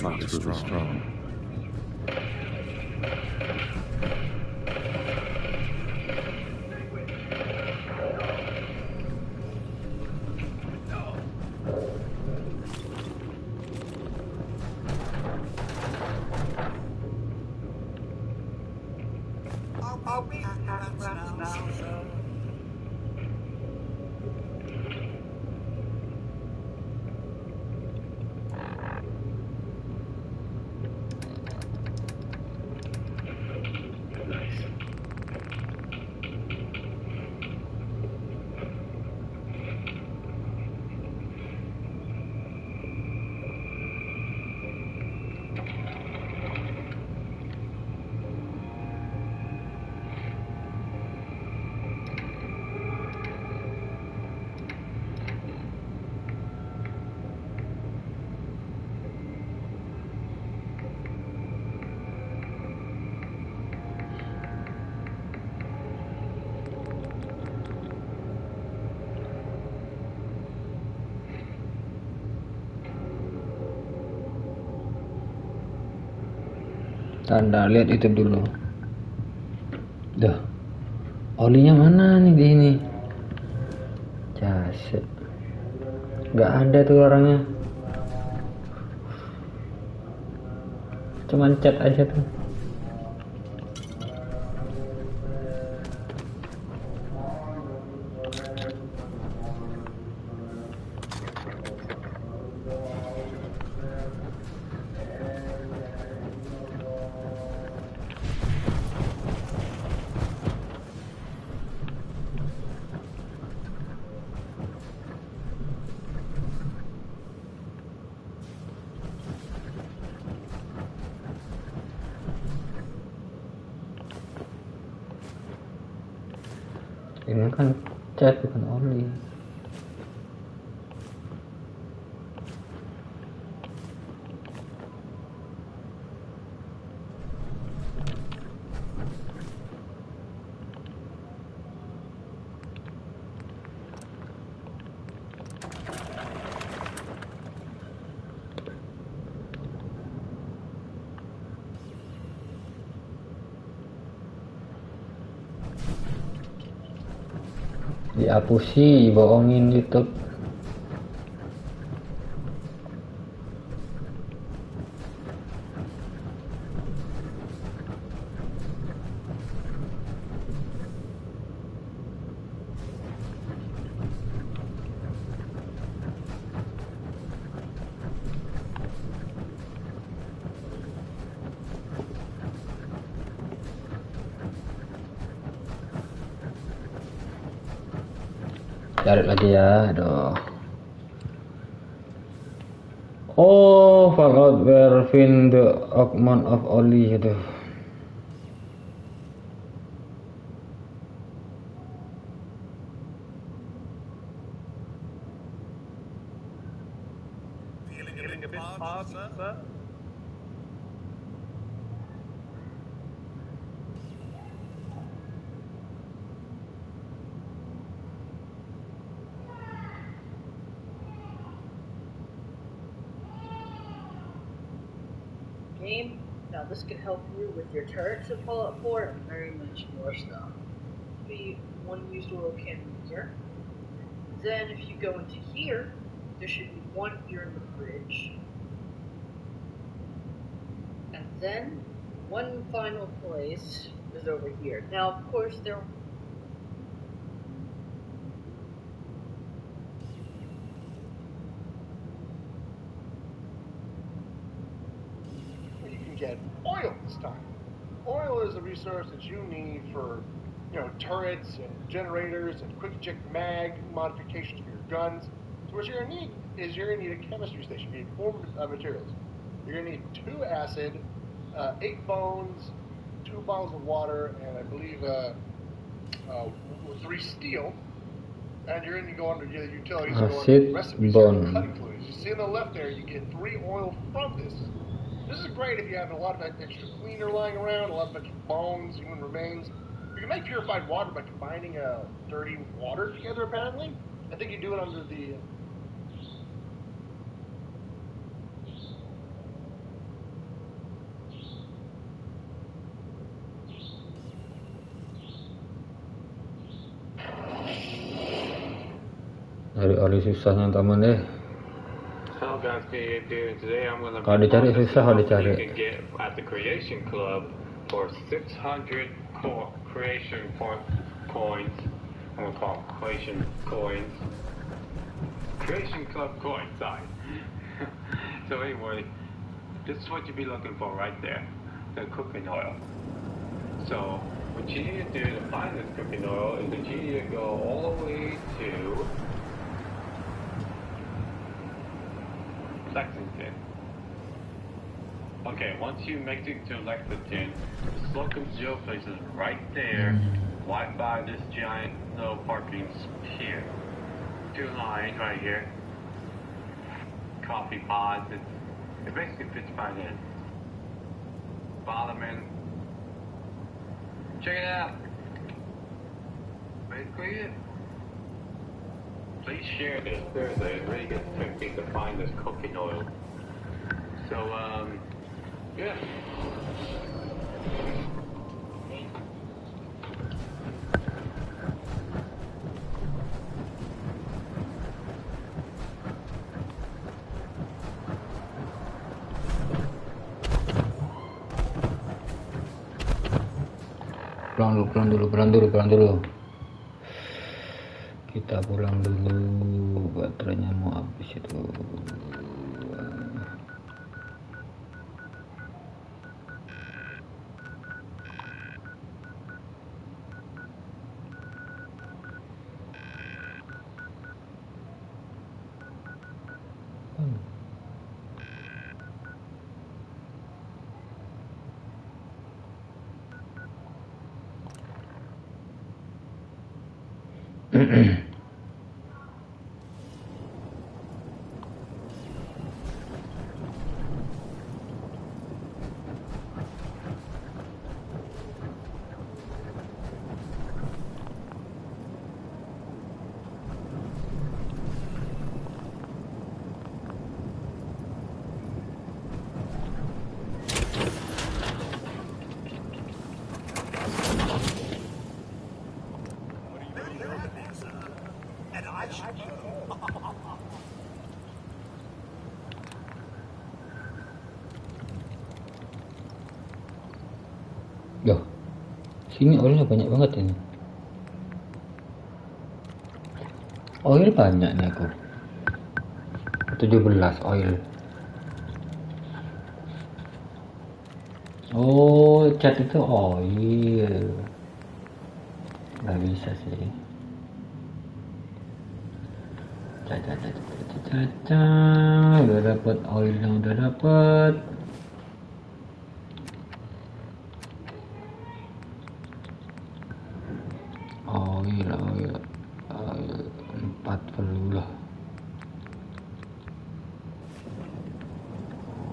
Looks really strong. Tanda lihat itu dulu. Duh, olinya mana nih di sini? Jaset, nggak ada tuh orangnya. Cuman chat aja tuh. Ini kan cat bukan oli. Dihapusi, bohongin YouTube. Cari lagi ya, aduh. Oh, fall out where find the amount of oli itu. Feeling a bit foggy, sir? Game. Now this can help you with your turret to pull up for and very much more stuff. Be one used oil can user. Then if you go into here, there should be one here in the fridge. And then one final place is over here. Now of course there get oil this time. Oil is a resource that you need for, turrets and generators and quick eject mag modifications for your guns. So what you're going to need is you're going to need a chemistry station. You need 4 materials. You're going to need 2 acid, 8 bones, 2 bottles of water, and I believe 3 steel. And you're going to go under the utilities and go under recipes and cutting fluids. You see on the left there, you get 3 oil from this. This is great if you have a lot of extra cleaner lying around, a lot of extra bones, human remains. You can make purified water by combining dirty water together, apparently. I think you do it under the... Dari oli susahnya teman deh. Hello guys, today I'm going to Kalau dicari susah, kalau dicari. You can get at the Creation Club for 600 creation coins. I'm going to call them creation coins. Creation Club coins, sorry. So anyway, this is what you'd be looking for right there, the cooking oil. So what you need to do to find this cooking oil is that you need to go all the way to Lexington. Okay, once you make it to Lexington, the Slocum Joe place is right there, right by this giant no parking pier. 2 lines right here. Coffee pods. It basically fits right in. Bottom in. Check it out. Basically it. Please share this. There's a really good technique to find this cooking oil. So, yeah. Pulang dulu. Kita pulang dulu, baterainya mau habis itu. Loh, sini oilnya banyak banget ini. Oil banyak nih aku. 17 oil. Oh, cat itu oil. Nggak bisa sih. udah dapat oilnya, udah dapat. Oil 40 lah.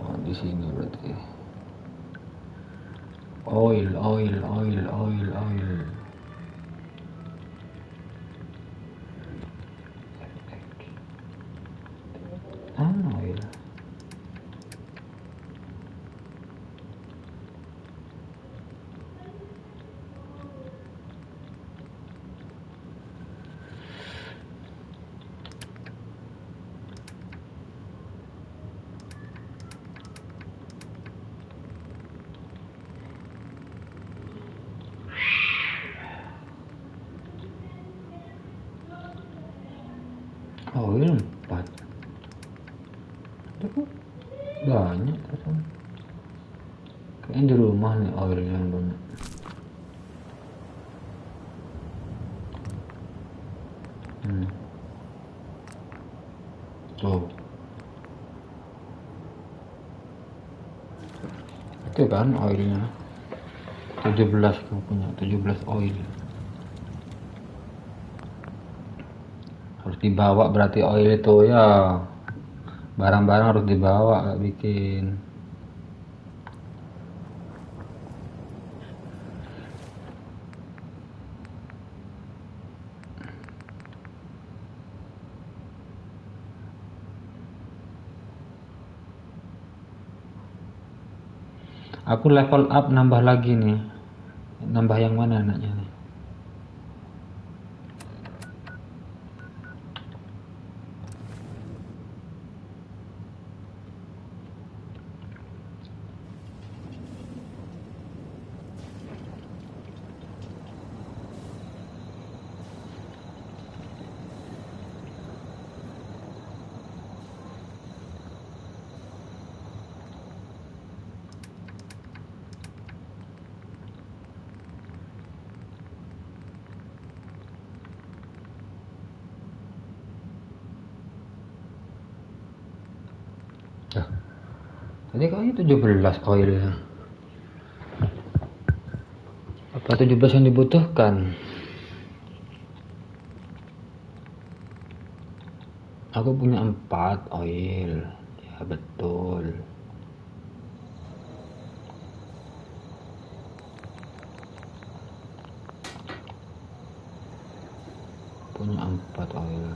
Oh, di sini berarti. Oil. Oil. Oil 4. Itu banyak rasanya. Kayaknya di rumah nih oil yang banyak. Tuh. Itu kan oilnya. 17 aku punya, 17 oil. Harus dibawa berarti oil itu ya. Barang-barang harus dibawa, gak bikin. Aku level up nambah lagi nih. Nambah yang mana anaknya nih? Tadi kayaknya 17 koilnya. Apa 17 yang dibutuhkan? Aku punya 4 oil. Ya betul. Punya 4 oil.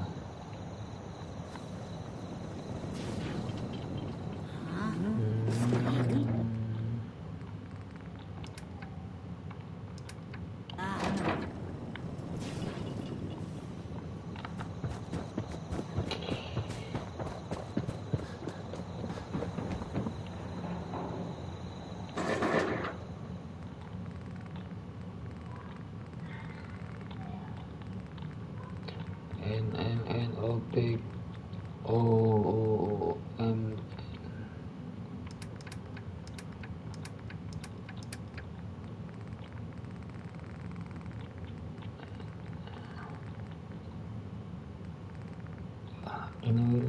Ini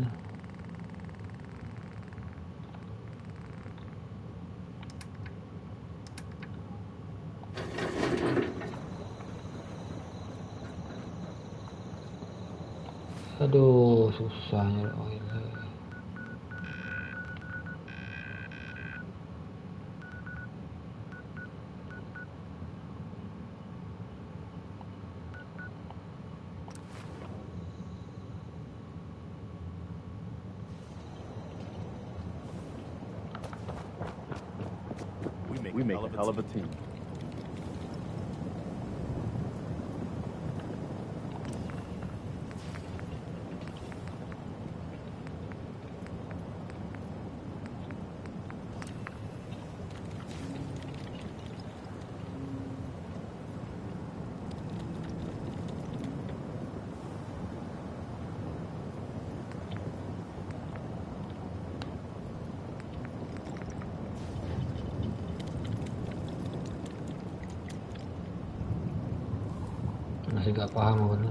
aduh, susahnya oilnya. We make a hell of a team. Masih gak paham apa.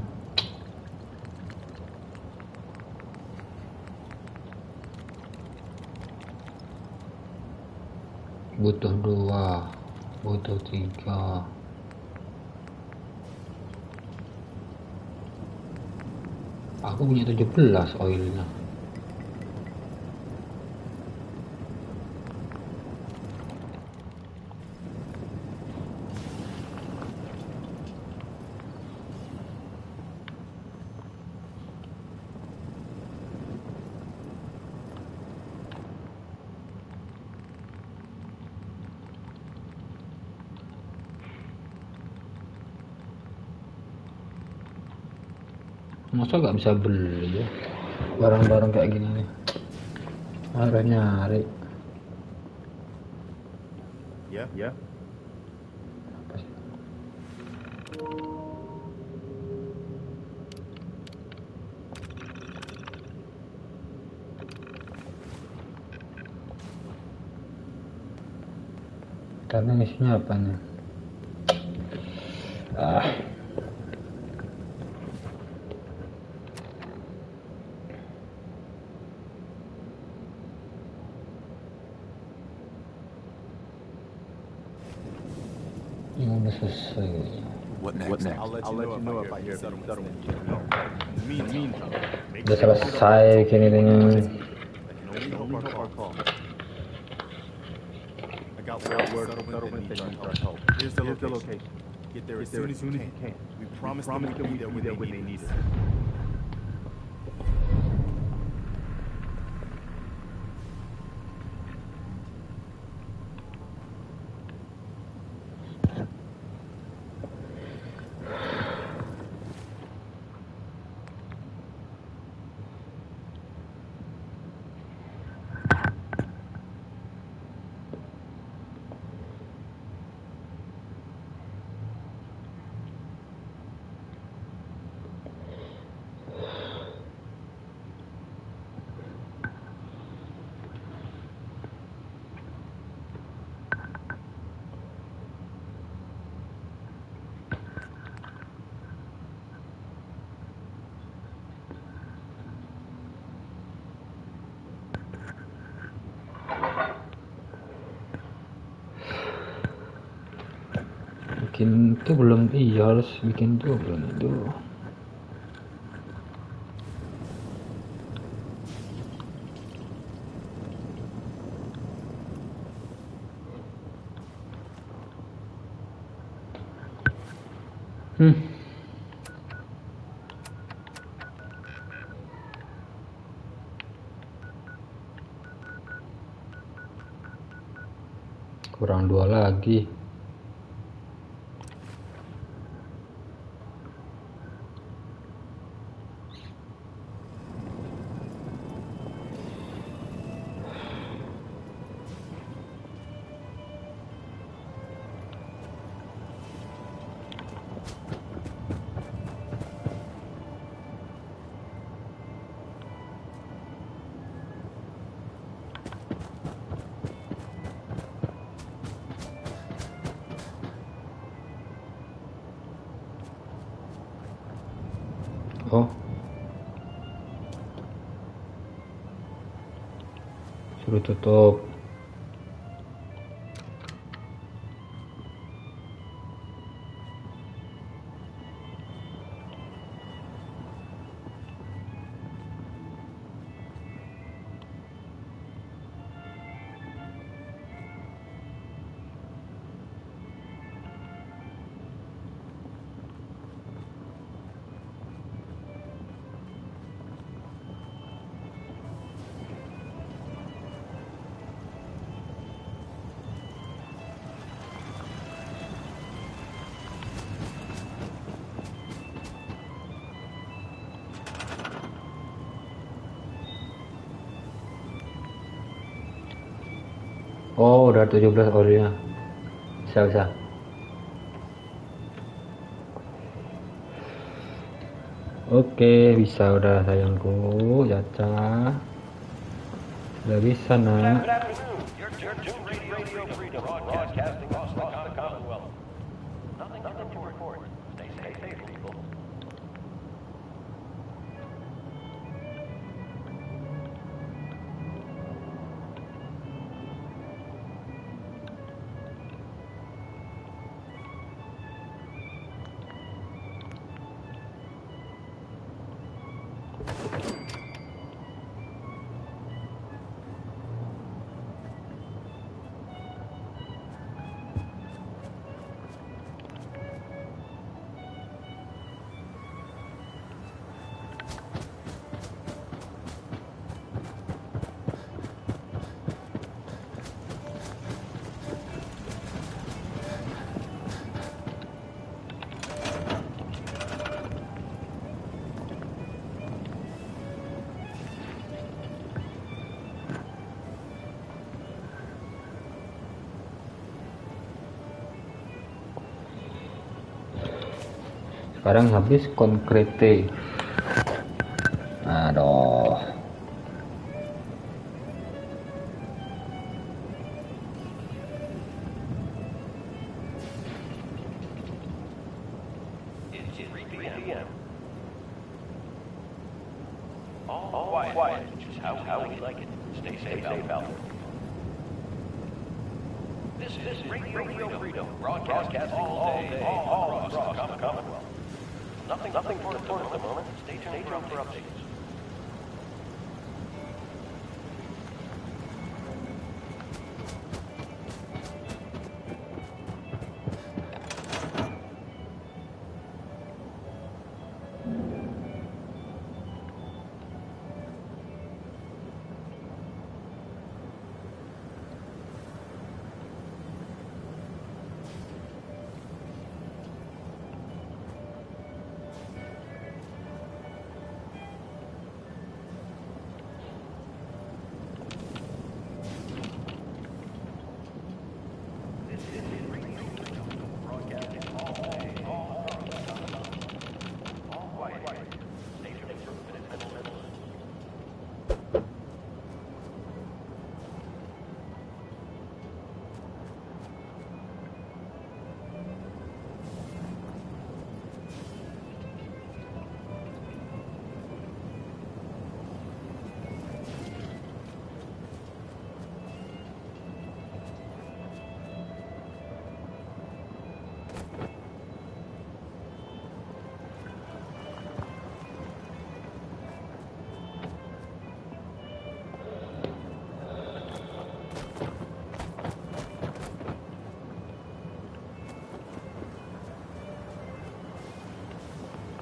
butuh 2, butuh 3. Aku punya 17 oilnya. Masa gak bisa beli ya barang-barang kayak gini nih, harus nyari. Ya. Karena isinya apa nih? Yang udah selesai. What next? I'll let you know if I hear settlement. Udah selesai gini nih. I got word of settlement that needs our help. Here's the location. Get there as soon as you can. We promise them we can be there when they need us. Bikin itu belum, iya harus bikin itu belum itu. Kurang 2 lagi. Oh, suruh tutup. Oh, udah 17 orangnya. Bisa. Oke, bisa udah sayangku, Caca. Udah bisa, nak. Sekarang habis konkrete. Aduh. Quiet. Just how we like it. Stay safe out there. This is Radio Freedom, broadcasting all day, all across the Commonwealth. Nothing for the moment. Stay tuned for updates.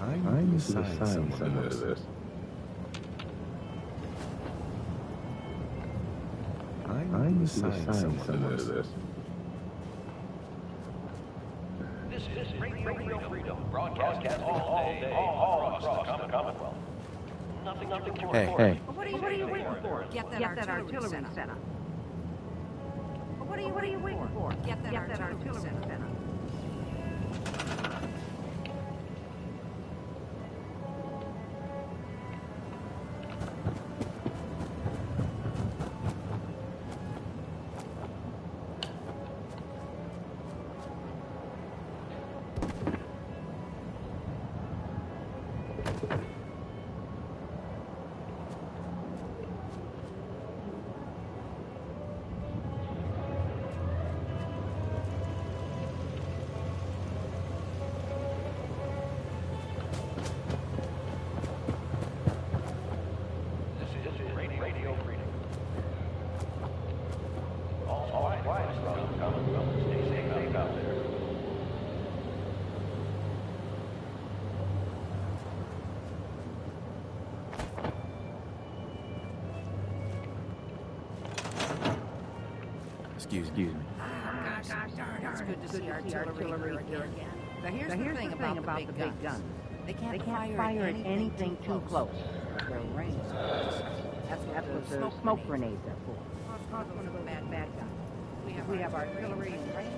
I need to assign someone to this. I need to assign someone to this. This is Radio Freedom, broadcast all day, all across the Commonwealth. Nothing to report. Hey. What are you waiting for? Get that artillery set up. What are you waiting for? Get that artillery set up. Excuse me. Gosh darn, it's good to see artillery here again. Now here's the thing about the big guns. They can't fire at anything too close. Their range. That's what the smoke grenades are for. Cause one of those bad guys. We have artillery and range.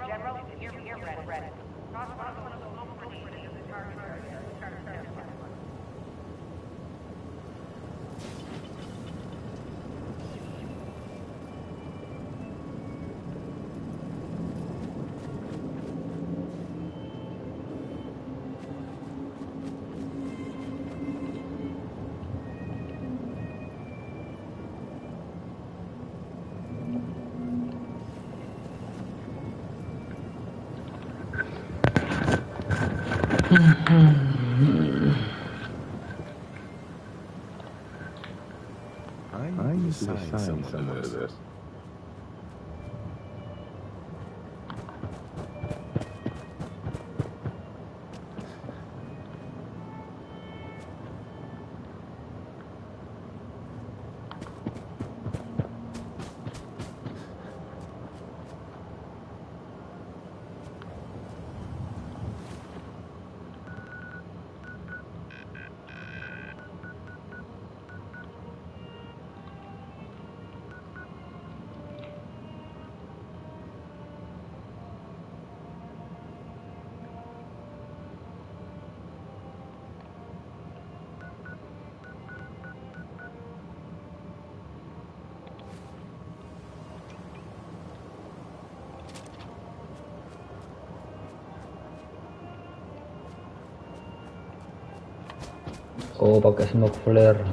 General, you're ready. Cross one of the local grenades in the target area. I need to assign someone to this. Oh, pakai smoke flare.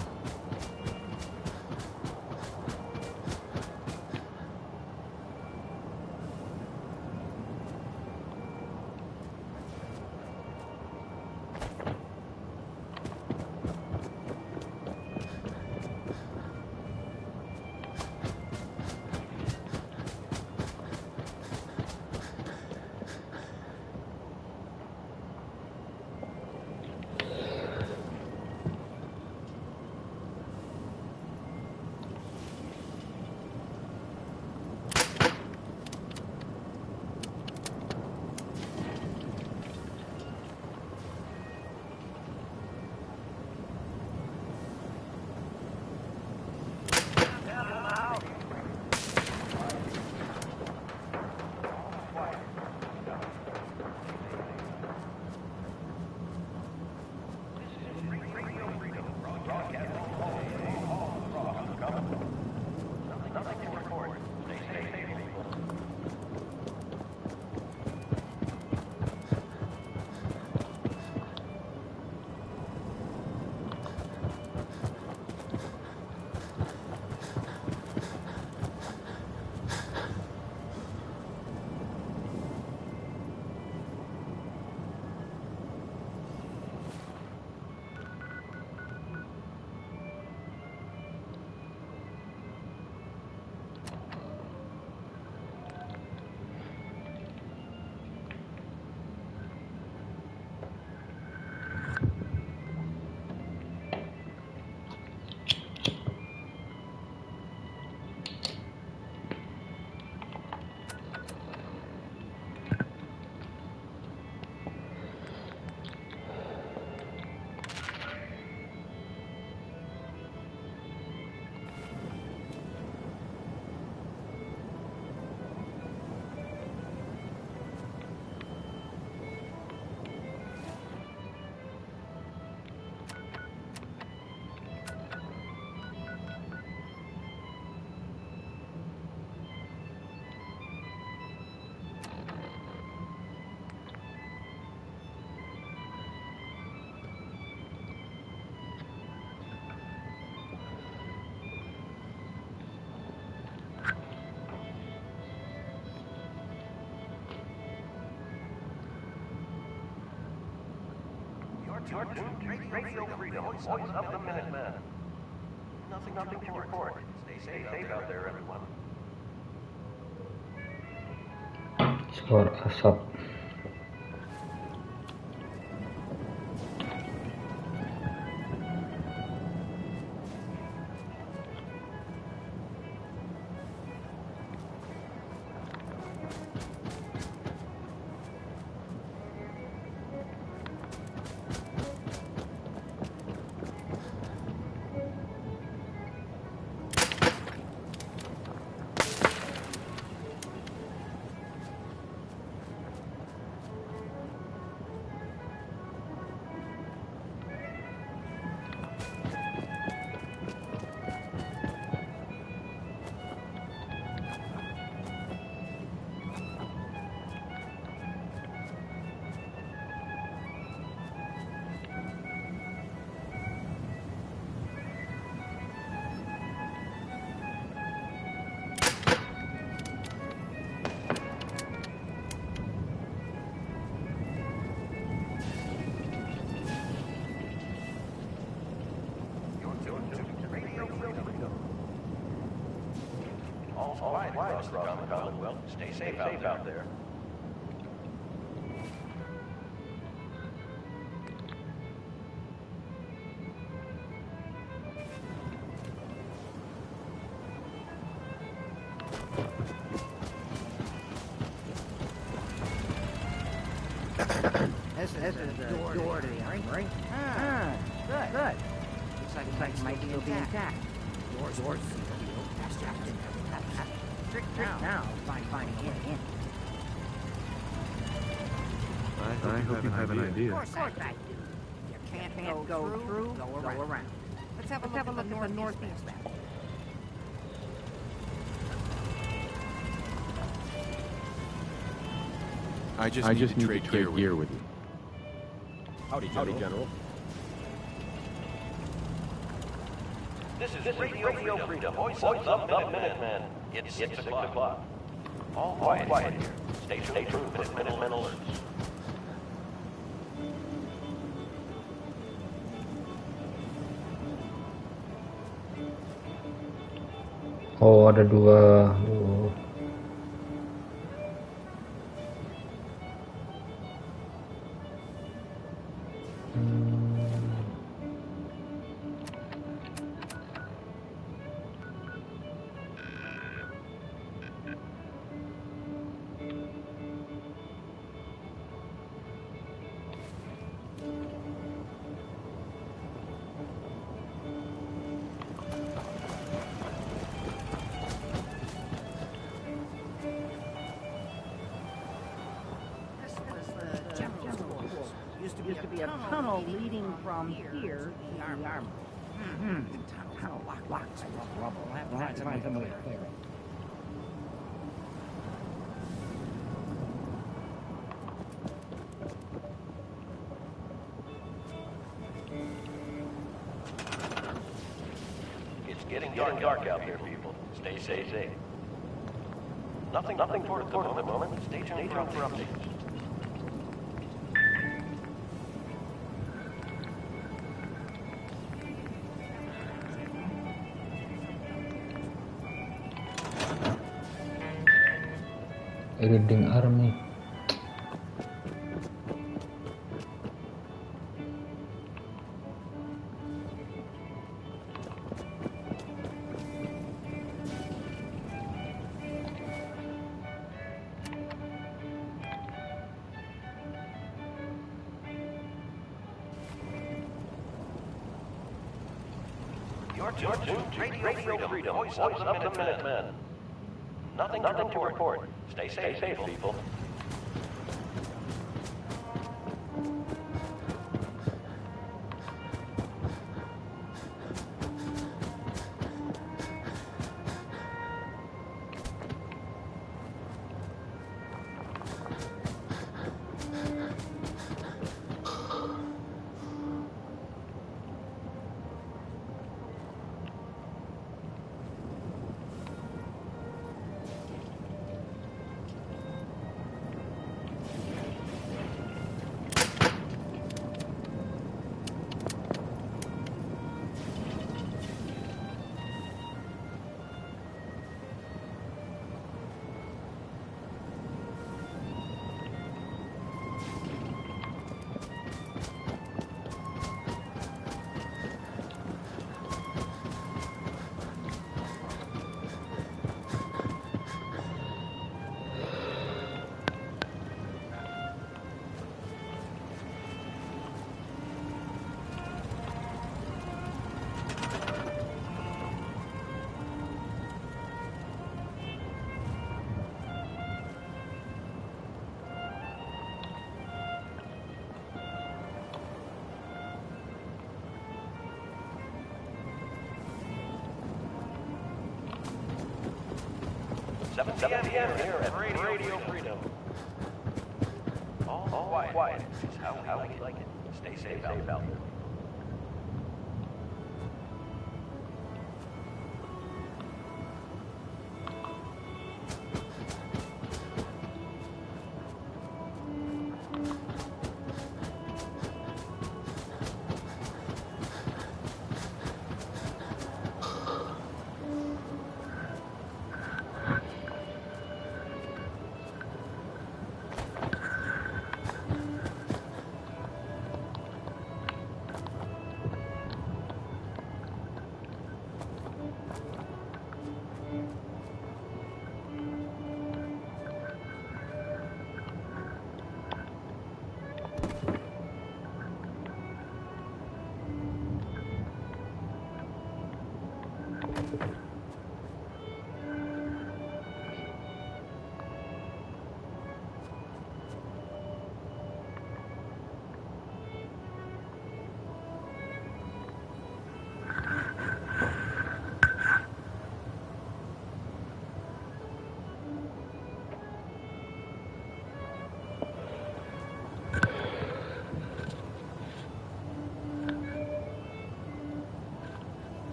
You're tuned to Radio Freedom, voice of the Minutemen. Nothing to report. Stay safe out there, everyone. Skor asap. You're tuned to Radio Freedom. All's quiet across the Commonwealth. Stay safe out there. This is the door to the armory. Good. Looks like it might still be intact. Doors trick now. Finding in. I hope you have an idea. Of course I do. You can't go through, go around. Let's have a look at the northeast map. I just need to trade gear with you. Howdy, General. This is Radio Freedom. Voice up, Minutemen. It's 6 o'clock. All quiet here. Stay true. Minutemen alerts. Oh, ada dua. Used to be a tunnel leading from here to the armory. Tunnel locked. We'll have to find some way to clear it. It's getting dark out there, people. Stay safe. Nothing to report at the moment. Stay tuned for updates. Reading army. You're tuned to Radio Freedom. Voice up the Minutemen. Nothing to report. Stay safe, people. Seven p.m. here at Radio Freedom. All quiet. This is how we like it. Stay safe out there.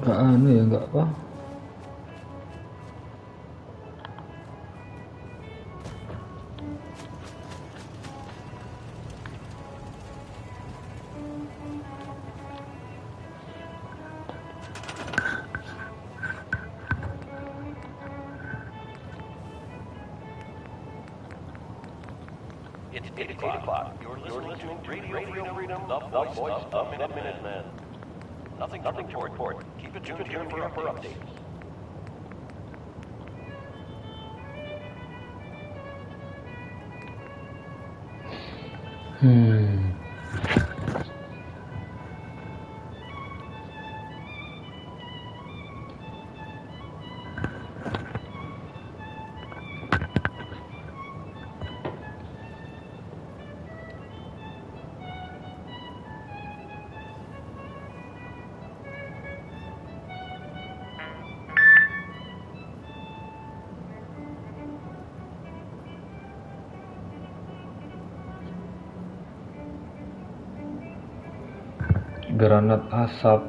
Nggak anu ya, nggak apa. It's 8 o'clock. You're listening to Radio Freedom, the voice of Minutemen. Nothing to report. Keep it tuned here for updates. Granat asap.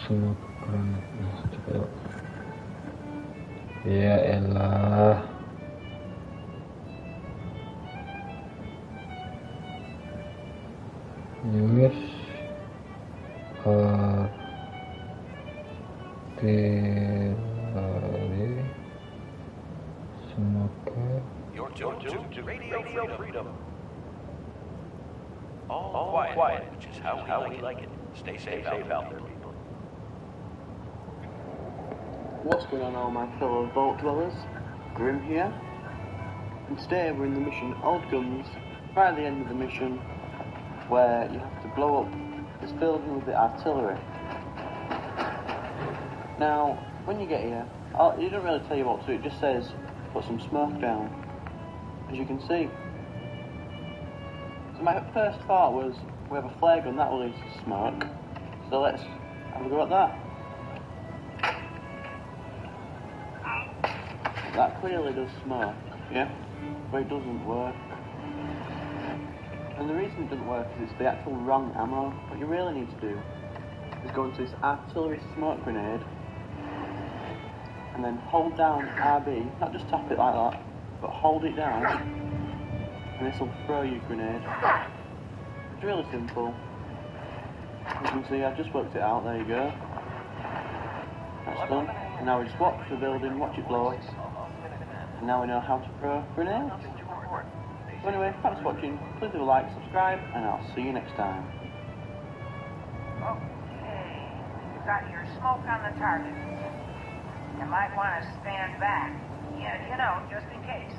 Semua granatnya coba yuk. Ya elah. News To Radio Freedom. All quiet, which is how we like it. Stay safe out there, people. What's going on, all my fellow vault dwellers? Grim here. And today we're in the mission Old Guns, right at the end of the mission, where you have to blow up this building with the artillery. Now, when you get here, it doesn't really tell you what to do, it just says put some smoke down. As you can see. So my first thought was, we have a flare gun, that will release smoke. So let's have a go at that. That clearly does smoke, yeah? But it doesn't work. And the reason it doesn't work is it's the actual wrong ammo. What you really need to do is go into this artillery smoke grenade and then hold down RB, not just tap it like that, but hold it down, and this will throw you a grenade. It's really simple. You can see I've just worked it out, there you go. That's done. And now we just watch the building, watch it blow. And now we know how to throw grenades. So anyway, thanks for watching, please do a like, subscribe, and I'll see you next time. Okay, you got your smoke on the target. You might want to stand back. Yeah, you know, just in case.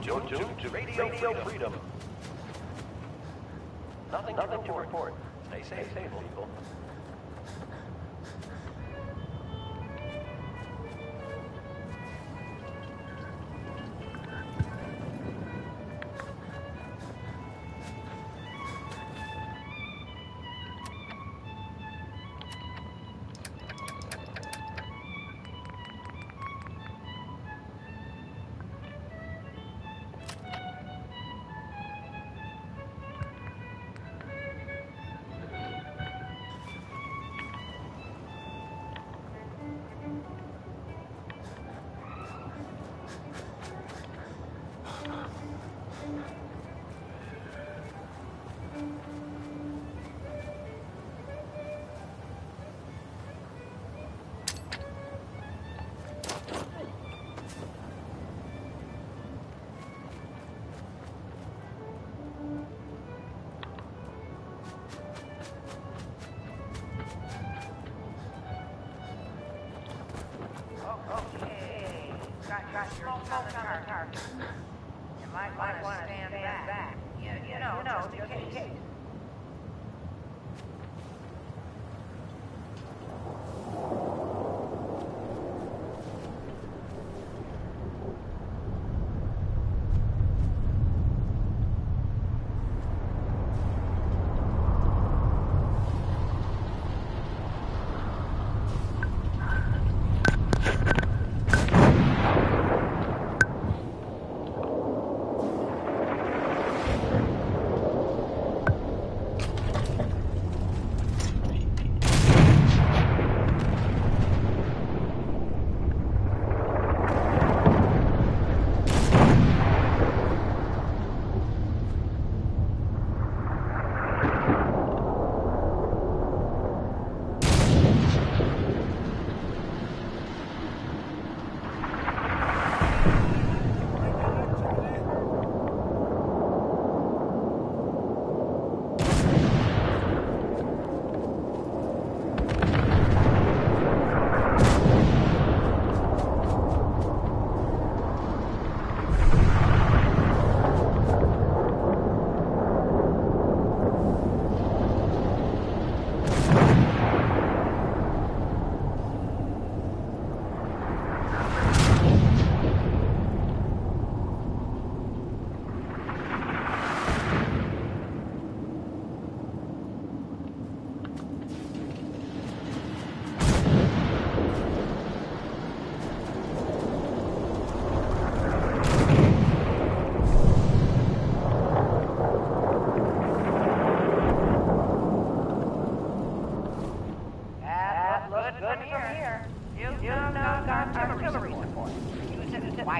You're tuned to Radio Freedom. Nothing to report. Stay safe, people. Okay, got your smoke on the target. You might want to stand back. Yeah, you know, just in case.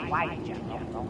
Why did you know?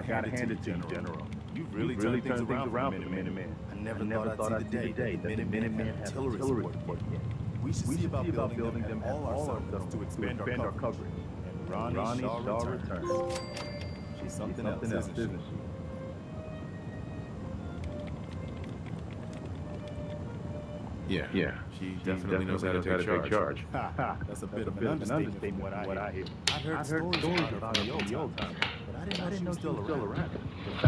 Gotta hand it to you, General. You've really turned things around for the Minutemen. I never thought I'd see the day that the Minutemen have artillery support yet. We should see about building them at all our settlements to expand our coverage. And Ronnie shall return. She's something else, isn't she? Yeah. She definitely knows how to take charge. That's a bit of an understatement from what I hear. I've heard stories about her from the old time, but I didn't know she was still around. The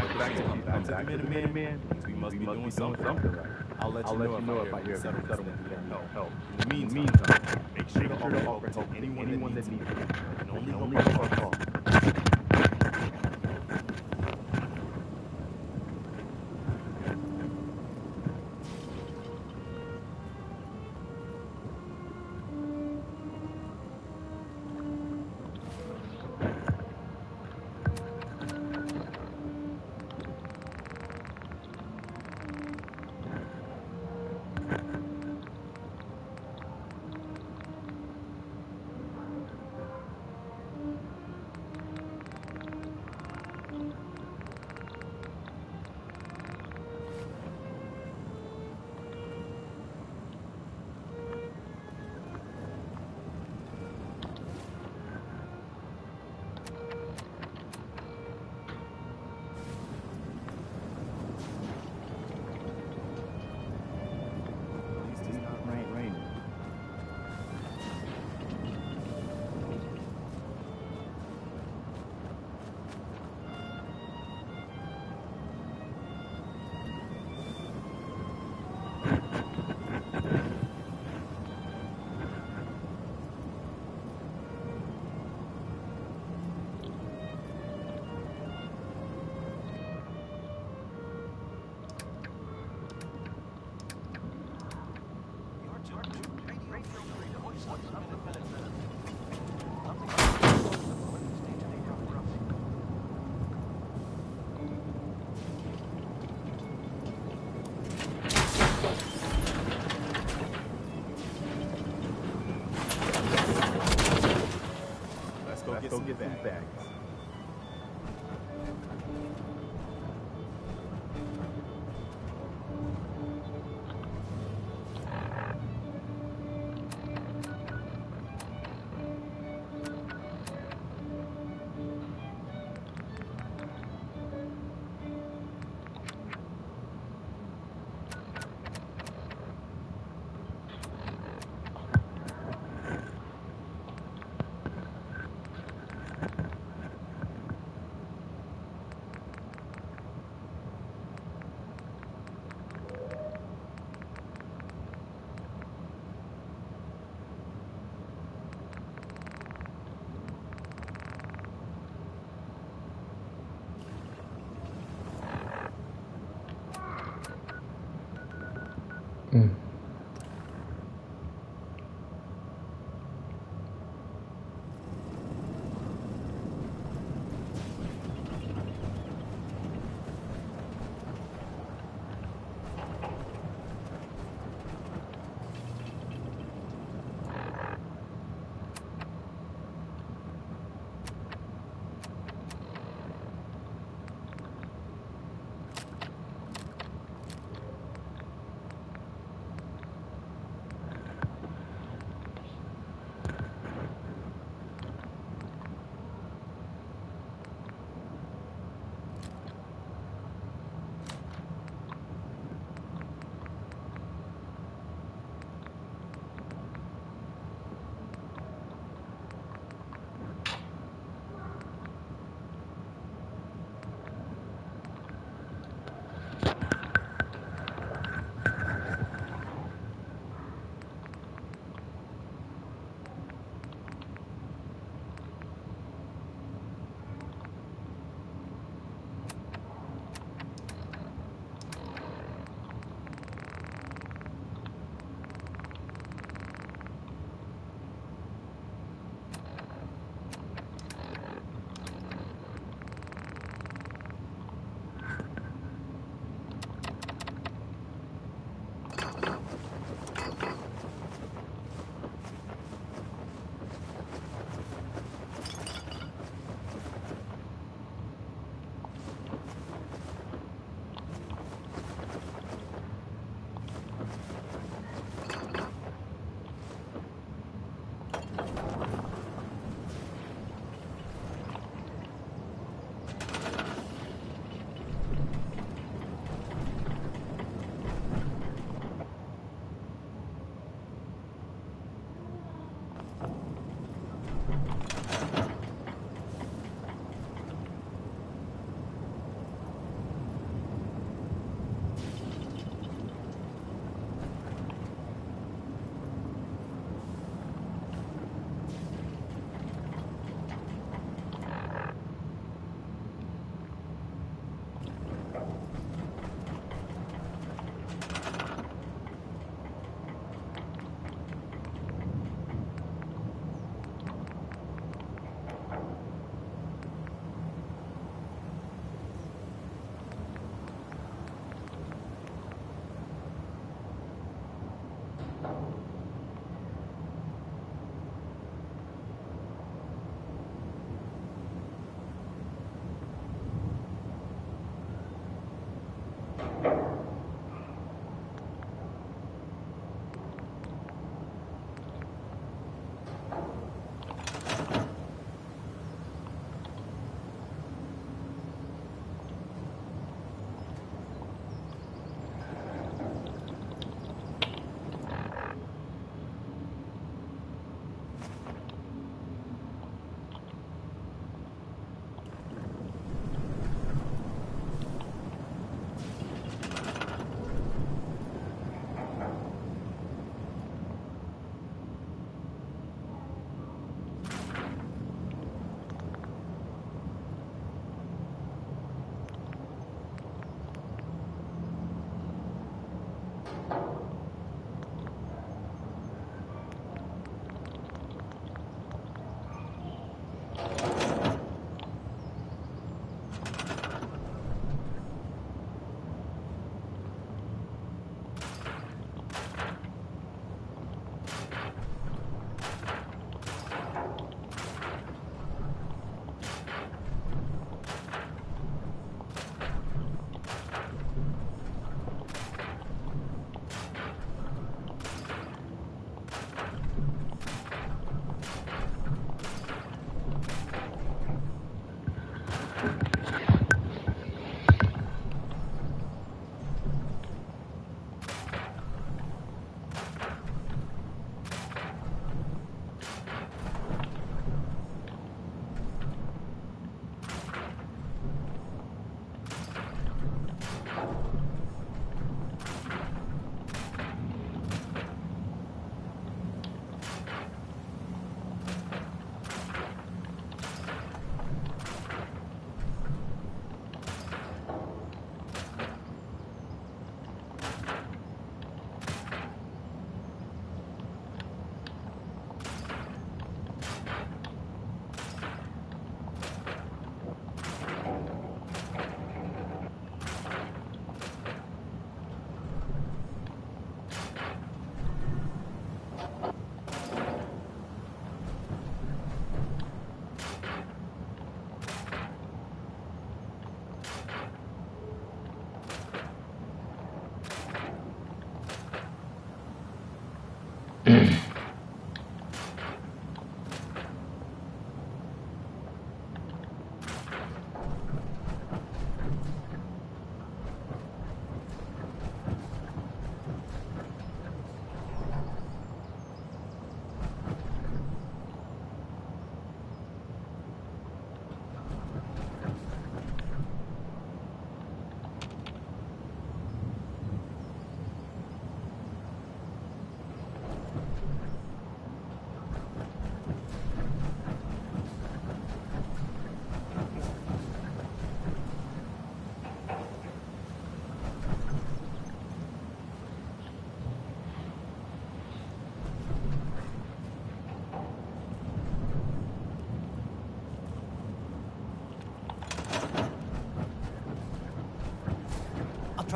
fact that she's come back to the Minutemen means we must be doing something right. I'll let you know if I hear settlements that need help. In the meantime, make sure to offer help to anyone that needs it. And only help our call. Let's go get these bags.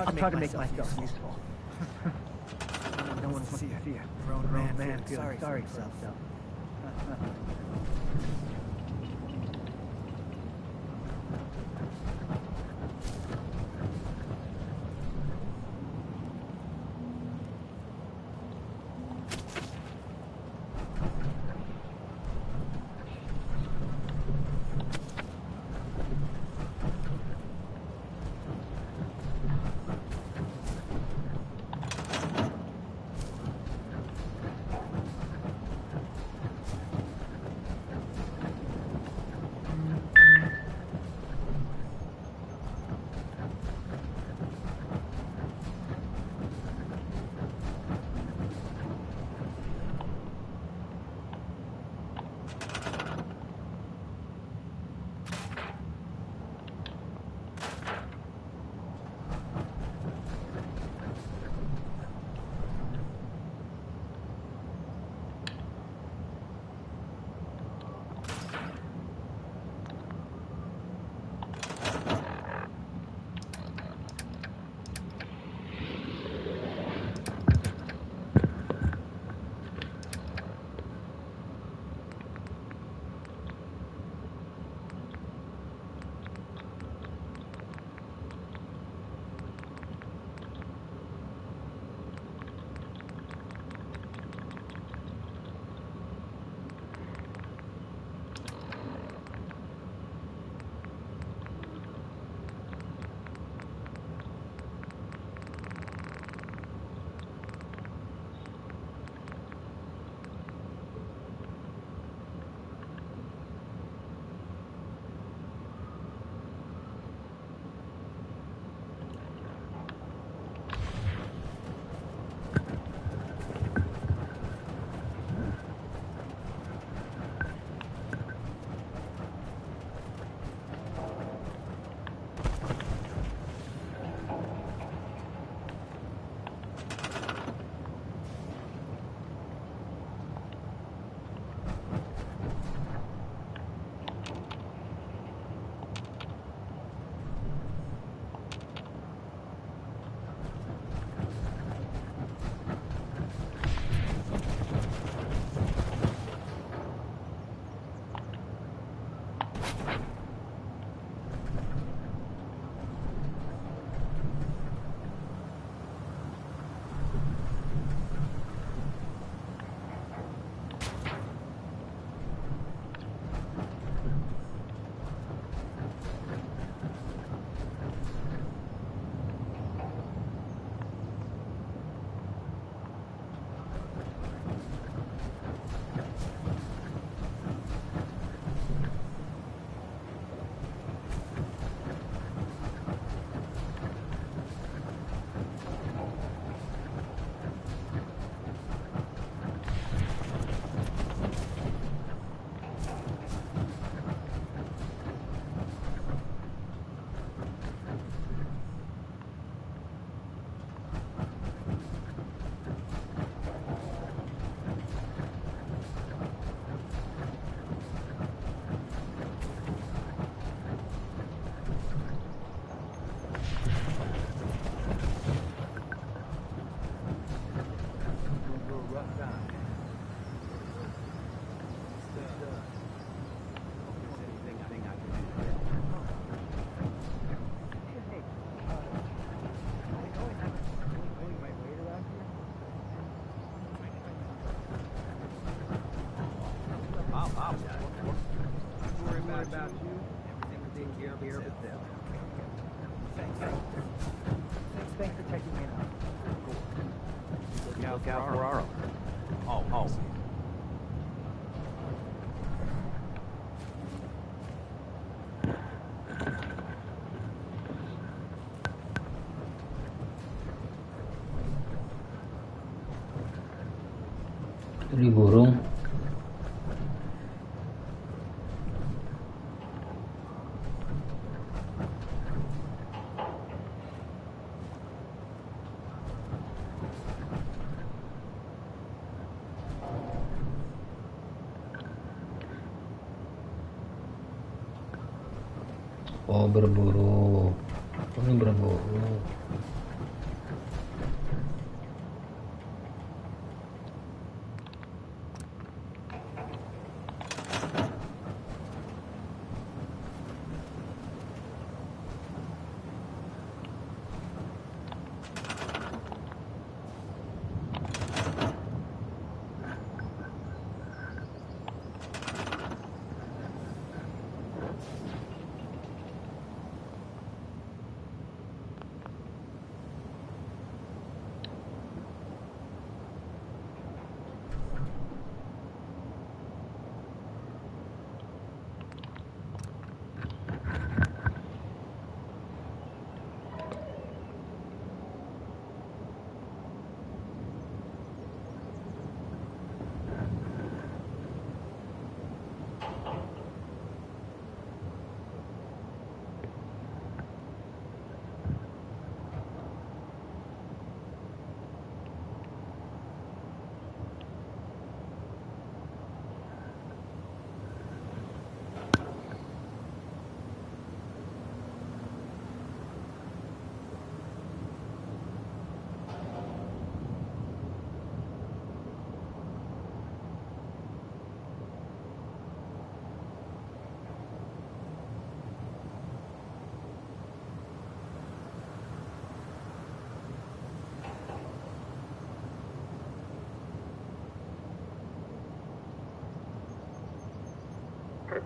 I'll try to make myself useful. No one wants to see it. Grown man feeling sorry for himself. Everything will take care of itself. Thanks for taking me out. Look out for our... Oh. Ini burung. Oh, berburu. Oh, ini berburu.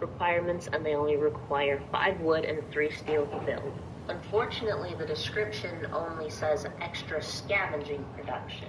Requirements, and they only require 5 wood and 3 steel to build. Unfortunately, the description only says extra scavenging production.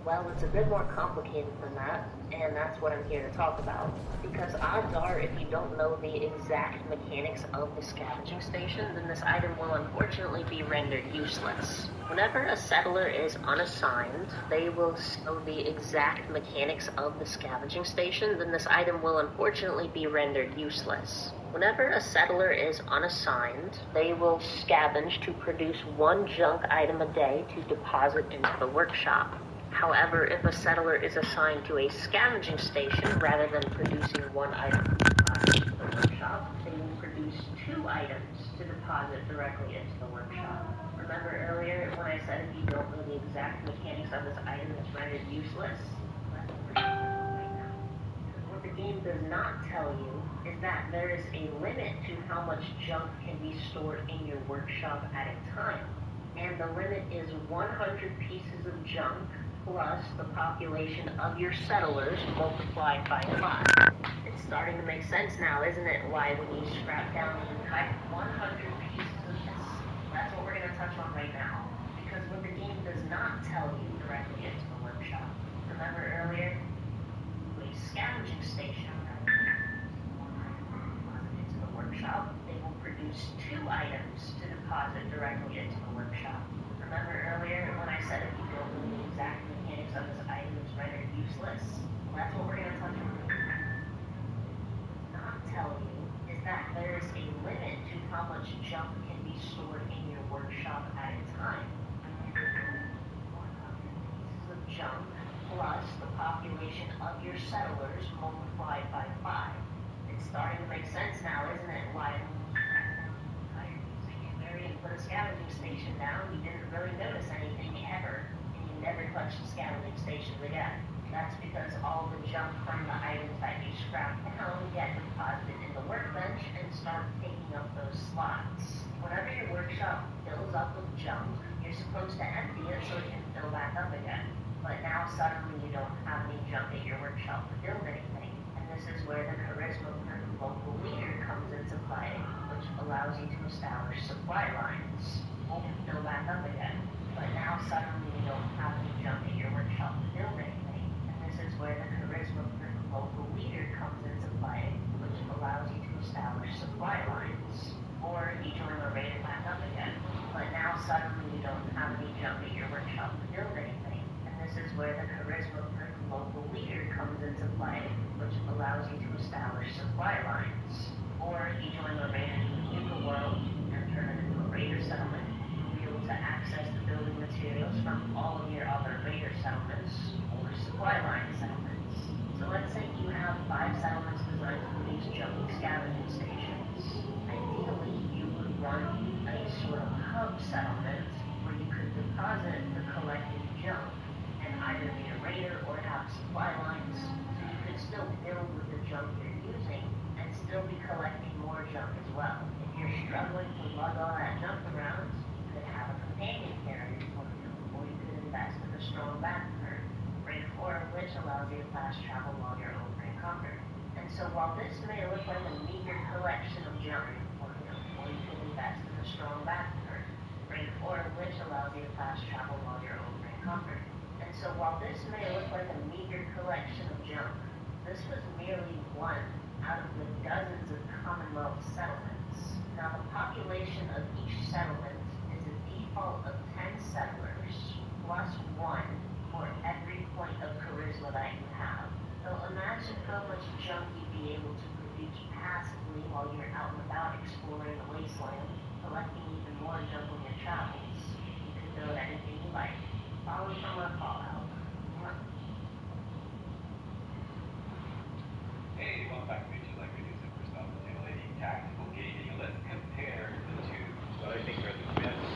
Well, it's a bit more complicated than that, and that's what I'm here to talk about. Because odds are, if you don't know the exact mechanics of the scavenging station, then this item will unfortunately be rendered useless. Whenever a settler is unassigned, they will know the exact mechanics of the scavenging station, then this item will unfortunately be rendered useless. Whenever a settler is unassigned, they will scavenge to produce 1 junk item a day to deposit into the workshop. However, if a settler is assigned to a scavenging station rather than producing 1 item to deposit into the workshop, they will produce 2 items to deposit directly into the workshop. Remember earlier when I said if you don't know the exact mechanics of this item, it's rendered useless? What the game does not tell you is that there is a limit to how much junk can be stored in your workshop at a time. And the limit is 100 pieces of junk plus the population of your settlers multiplied by 5. It's starting to make sense now, isn't it? Why when you scrap down the entire 100 pieces of this, that's what we're going to touch on right now. Because what the game does not tell you directly into the workshop. Remember earlier? A scavenging station into the workshop, they will produce 2 items to deposit directly into the workshop. Remember earlier when I said if you don't know the exact mechanics of this item is rendered useless? Well, that's what we're going to touch on. Not tell you is that there is a limit to how much junk can be stored in your workshop at a time. Pieces of junk plus the population of your settlers multiplied by 5. It's starting to make sense now, isn't it? Why and put a scavenging station down, you didn't really notice anything ever, and you never touched the scavenging stations again. That's because all the junk from the items that you scrap down get deposited in the workbench and start taking up those slots. Whenever your workshop fills up with junk, you're supposed to empty it so it can fill back up again. But now suddenly you don't have any junk at your workshop to build anything. And this is where the charisma for the local leader comes into methods of life, which allows you to establish supply lines. Or you join a raider in the world and turn it into a raider settlement. You'll be able to access the building materials from all of your other raider settlements or supply line settlements. So let's say you have 5 settlements designed to produce jumping scavenging stations. Ideally, you would run a sort of hub settlement where you could deposit the collected junk and either be a raider or have supply lines, so you could still build with the junk you're using and still be collecting more junk as well. If you're struggling to lug all that junk around, you could have a companion carrier for you, or you could invest in a strong back turn, rank 4 of which allows you to fast travel while you're over encumbered. And so while this may look like a meager collection of junk, or you could invest in a strong back turn, rank 4 of which allows you to fast travel while you're over encumbered. And so while this may look like a meager collection of junk, this was merely one out of the dozens of Commonwealth settlements. Now the population of each settlement is a default of 10 settlers, plus 1 for every point of charisma that you have. So imagine how much junk you'd be able to produce passively while you're out and about exploring the wasteland, collecting even more junk on your travels. You could build anything you like. Follow from our call out. Hey, welcome back to Features Like Videos and first off, titillating tactical gaming. Let's compare the two, what I think are the best.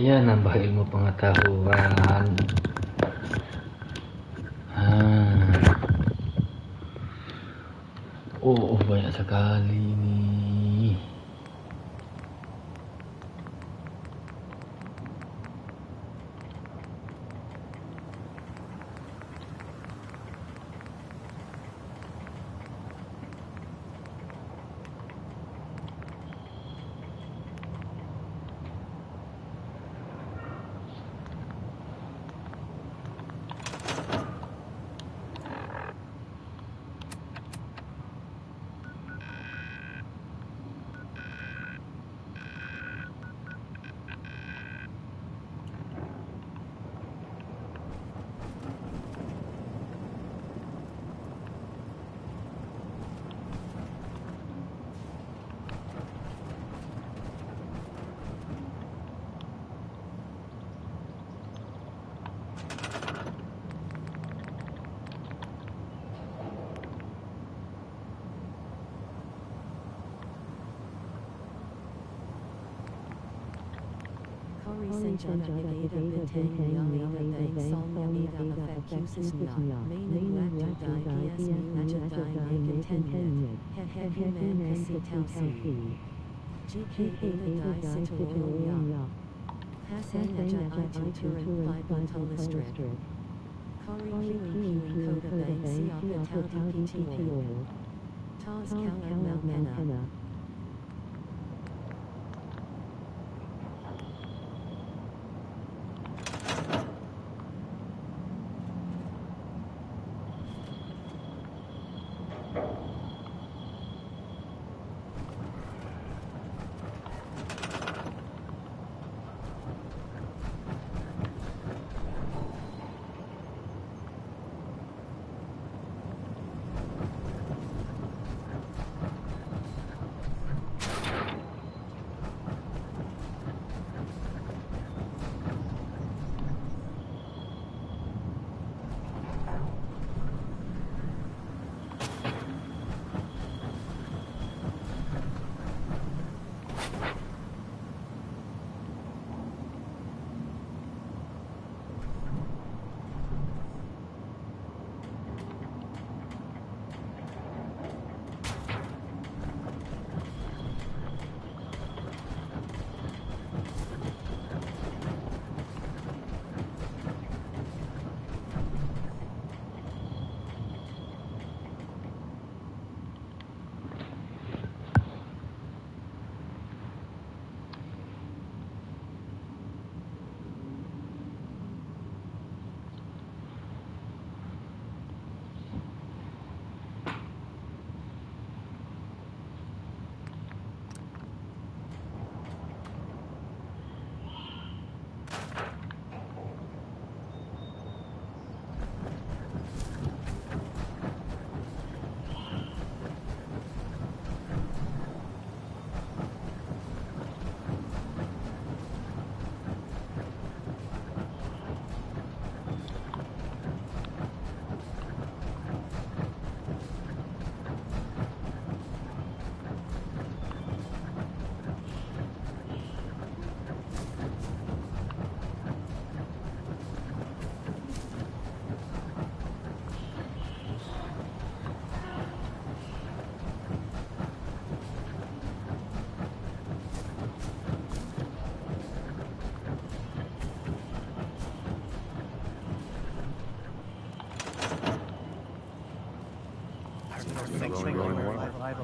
Ya, nambah ilmu pengetahuan. Oh, banyak sekali nih.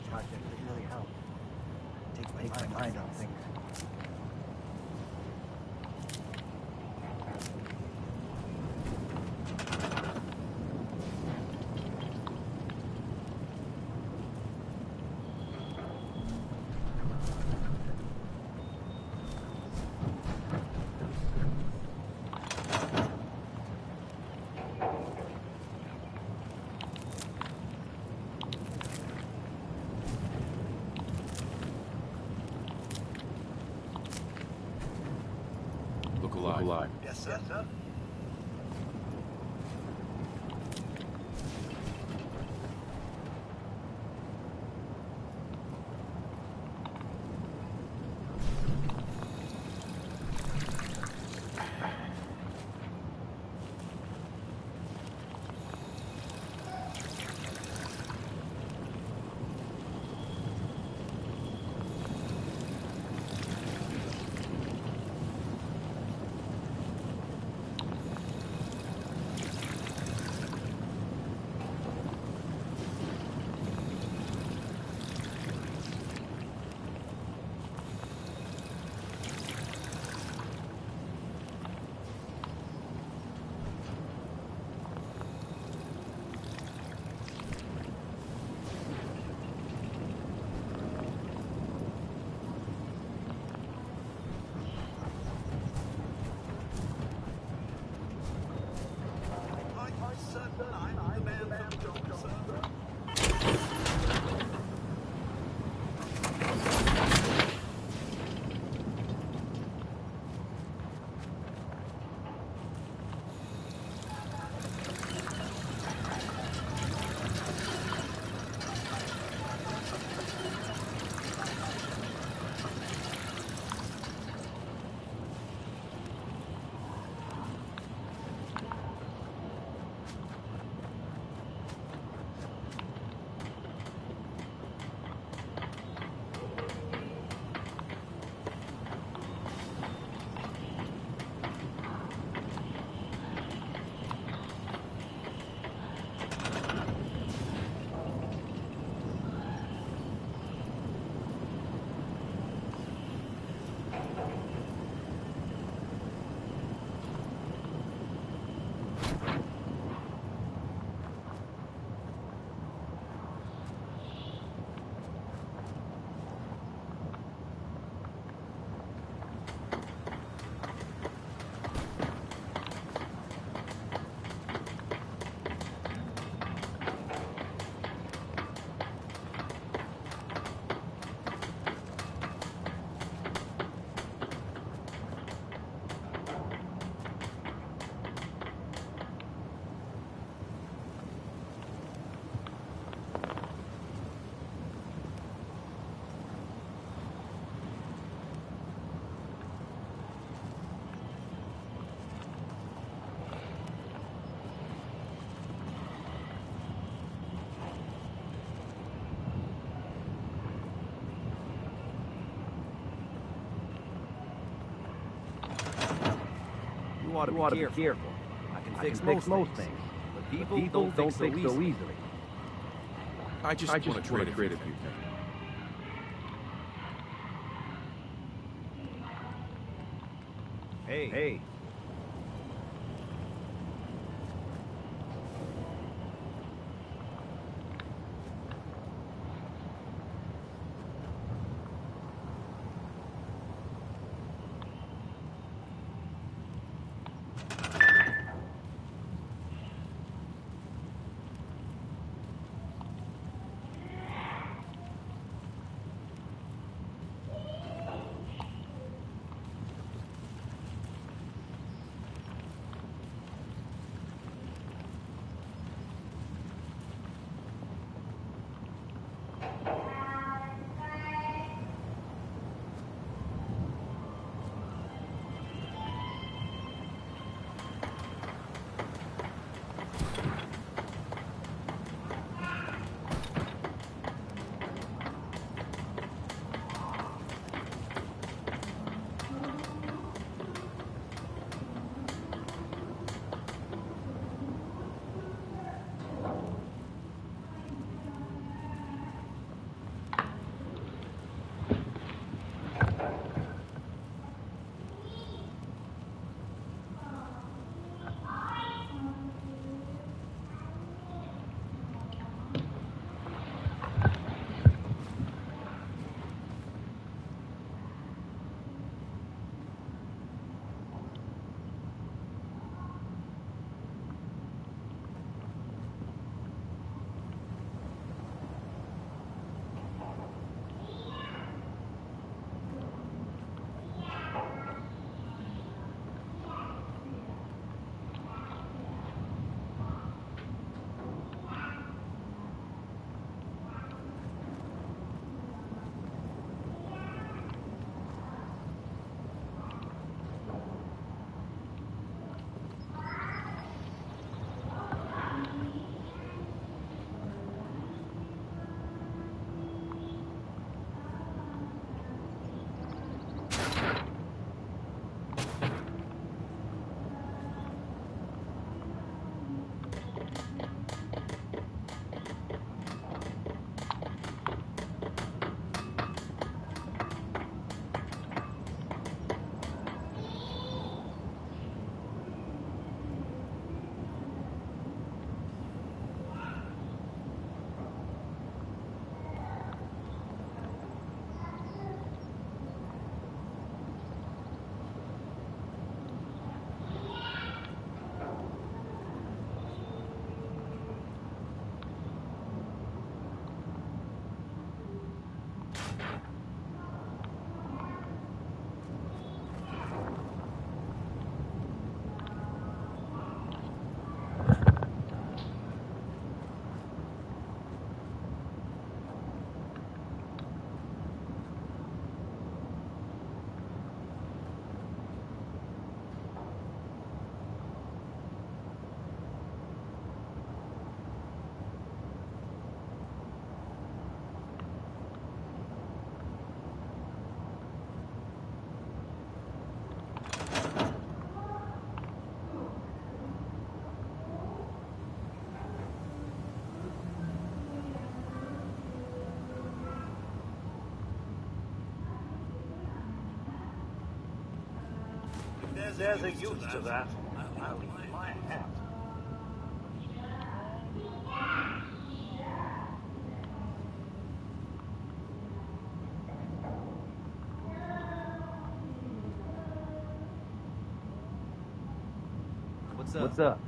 project. It really helped. Takes my mind off things. Look alive. Yes, sir. You ought to be careful. I can fix most things. But people don't think so easily. I just want to trade a few things. Hey. If there's a use to that, I'll leave my hat. What's up?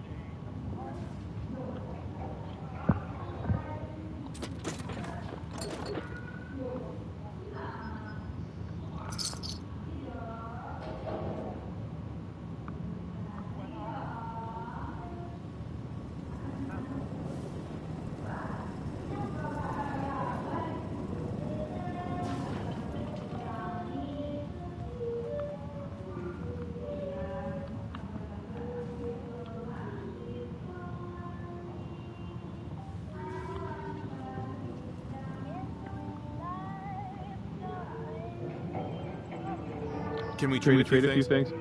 Can we trade a few things?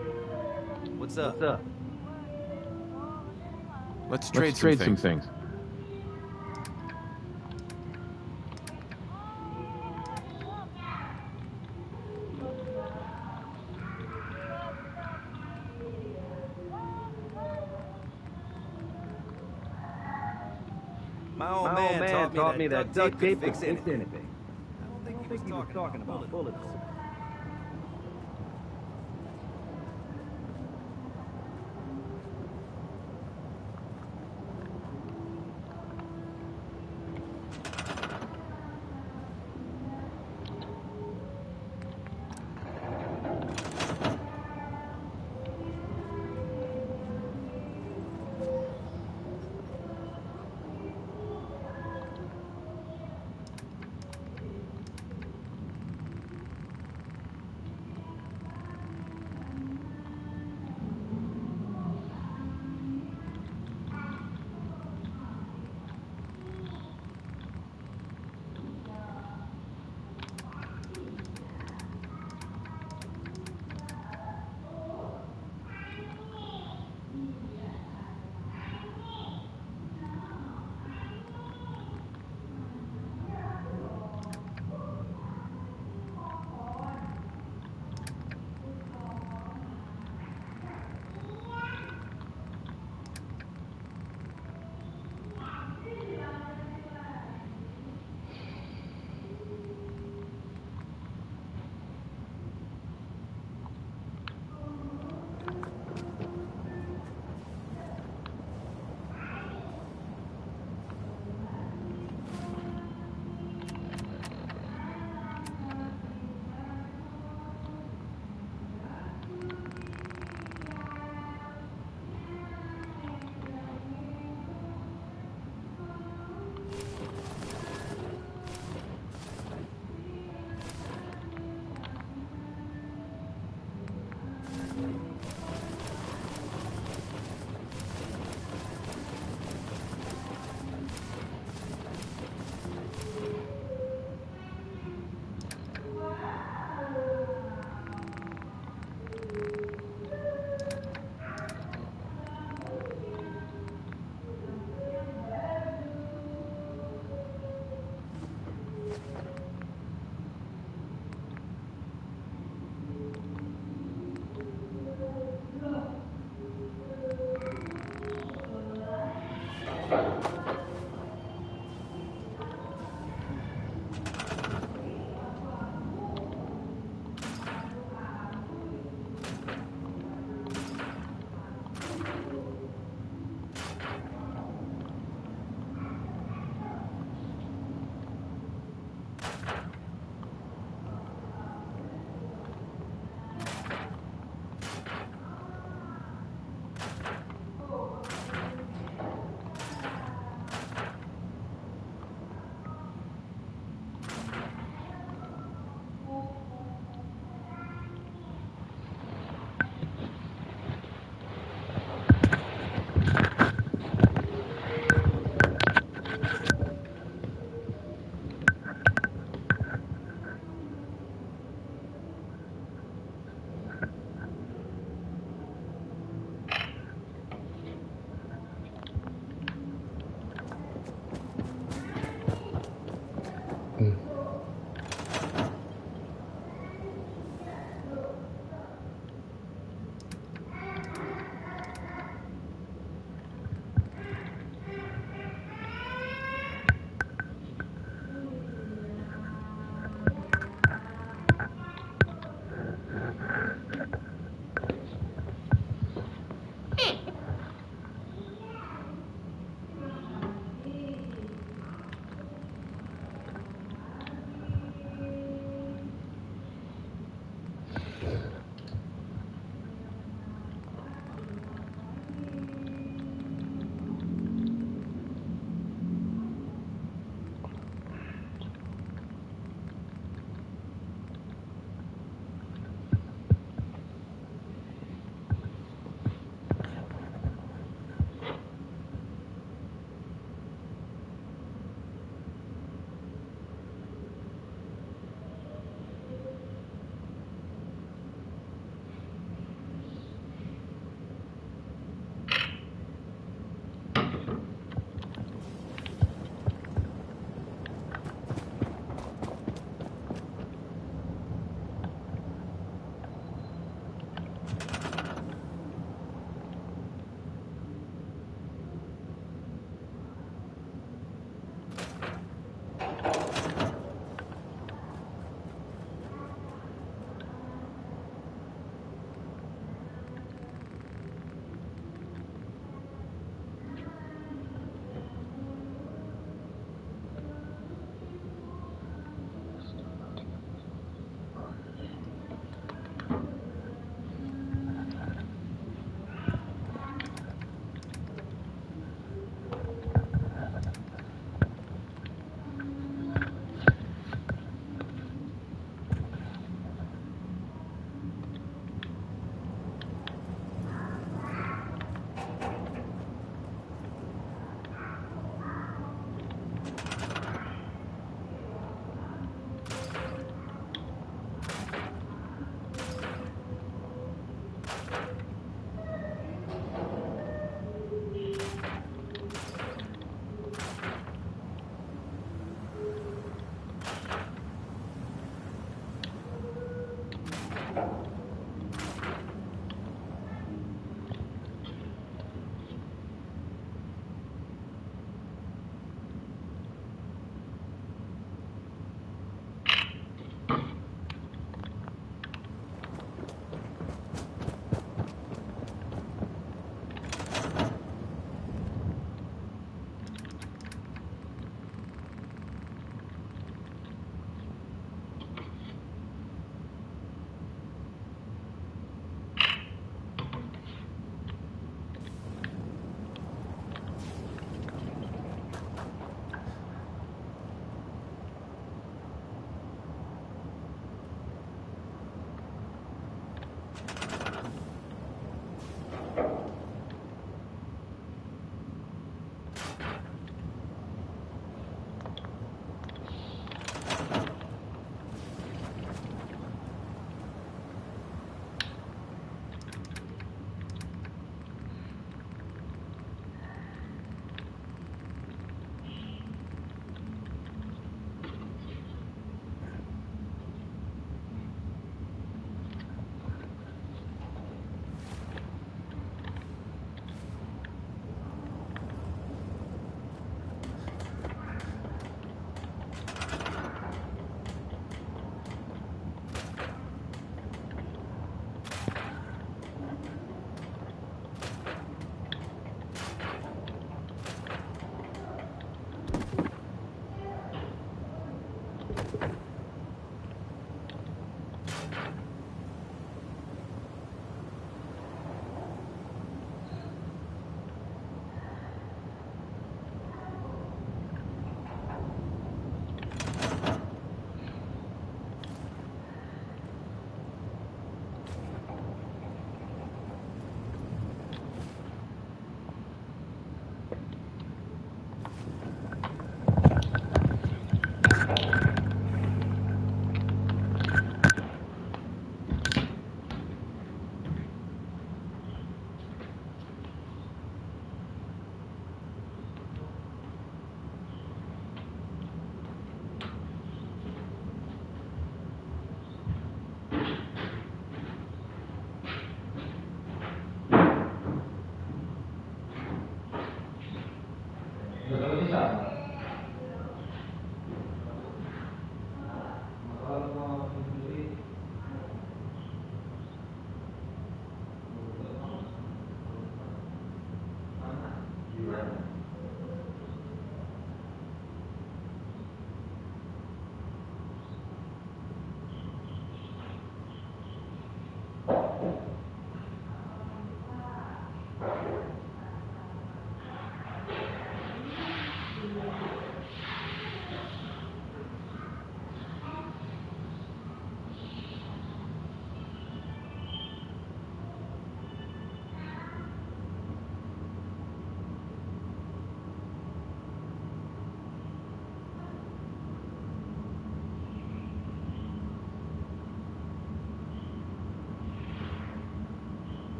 What's up? Let's trade some things. My old man taught me that duct tape can fix anything. I don't think he was talking about bullets.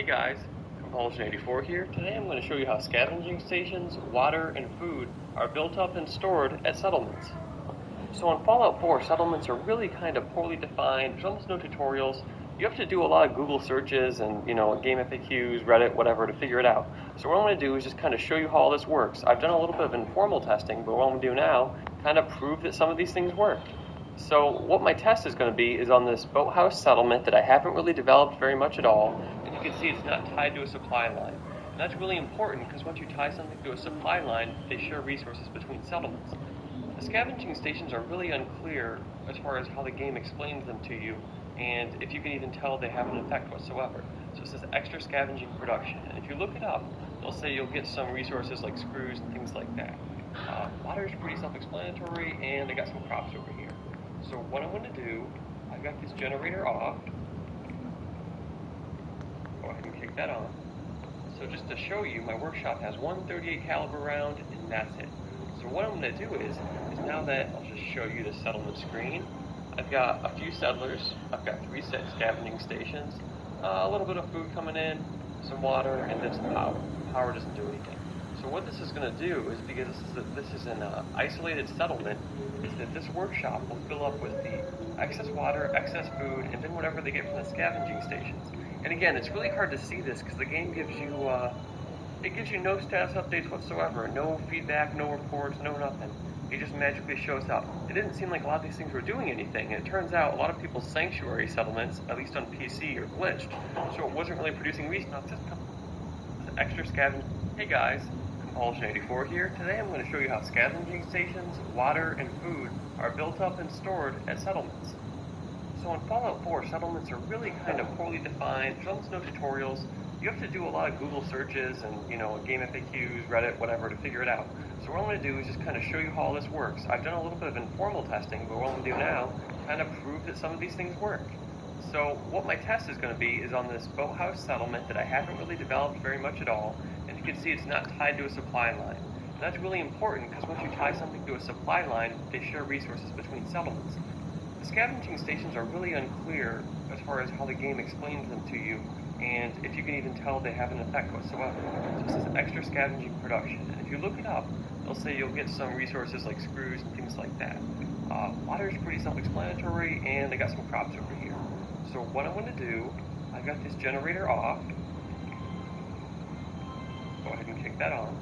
Hey guys, Compulsion 84 here. Today I'm going to show you how scavenging stations, water, and food are built up and stored at settlements. So in Fallout 4, settlements are really kind of poorly defined. There's almost no tutorials. You have to do a lot of Google searches and, game FAQs, Reddit, whatever, to figure it out. So what I'm going to do is just kind of show you how all this works. I've done a little bit of informal testing, but what I'm going to do now, kind of prove that some of these things work. So what my test is going to be is on this boathouse settlement that I haven't really developed very much at all. And you can see it's not tied to a supply line. And that's really important because once you tie something to a supply line, they share resources between settlements. The scavenging stations are really unclear as far as how the game explains them to you, and if you can even tell they have an effect whatsoever. So it says extra scavenging production, and if you look it up, they'll say you'll get some resources like screws and things like that. Water is pretty self-explanatory, and I got some crops over here. So what I'm going to do, I've got this generator off. Go ahead and kick that on. So just to show you, my workshop has one .38 caliber round, and that's it. So what I'm going to do is now that I'll just show you the settlement screen, I've got a few settlers, I've got 3 set scavenging stations, a little bit of food coming in, some water, and then some power. Power doesn't do anything. So what this is going to do is, because this is an isolated settlement, is that this workshop will fill up with the excess water, excess food, and then whatever they get from the scavenging stations. And again, it's really hard to see this because the game gives you no status updates whatsoever, no feedback, no reports, no nothing. It just magically shows up. It didn't seem like a lot of these things were doing anything, and it turns out a lot of people's sanctuary settlements, at least on PC, are glitched, so it wasn't really producing resources. Extra scavenging. Hey guys, Compulsion 84 here. Today I'm going to show you how scavenging stations, water, and food are built up and stored at settlements. So in Fallout 4, settlements are really kind of poorly defined. There's almost no tutorials. You have to do a lot of Google searches and, game FAQs, Reddit, whatever, to figure it out. So what I'm going to do is just kind of show you how all this works. I've done a little bit of informal testing, but what I'm going to do now, kind of prove that some of these things work. So what my test is going to be is on this boathouse settlement that I haven't really developed very much at all, and you can see it's not tied to a supply line. And that's really important because once you tie something to a supply line, they share resources between settlements. The scavenging stations are really unclear as far as how the game explains them to you, and if you can even tell they have an effect whatsoever. So it says extra scavenging production, and if you look it up, they'll say you'll get some resources like screws and things like that. Water is pretty self-explanatory, and I got some crops over here. So what I'm going to do, I've got this generator off. Go ahead and kick that on.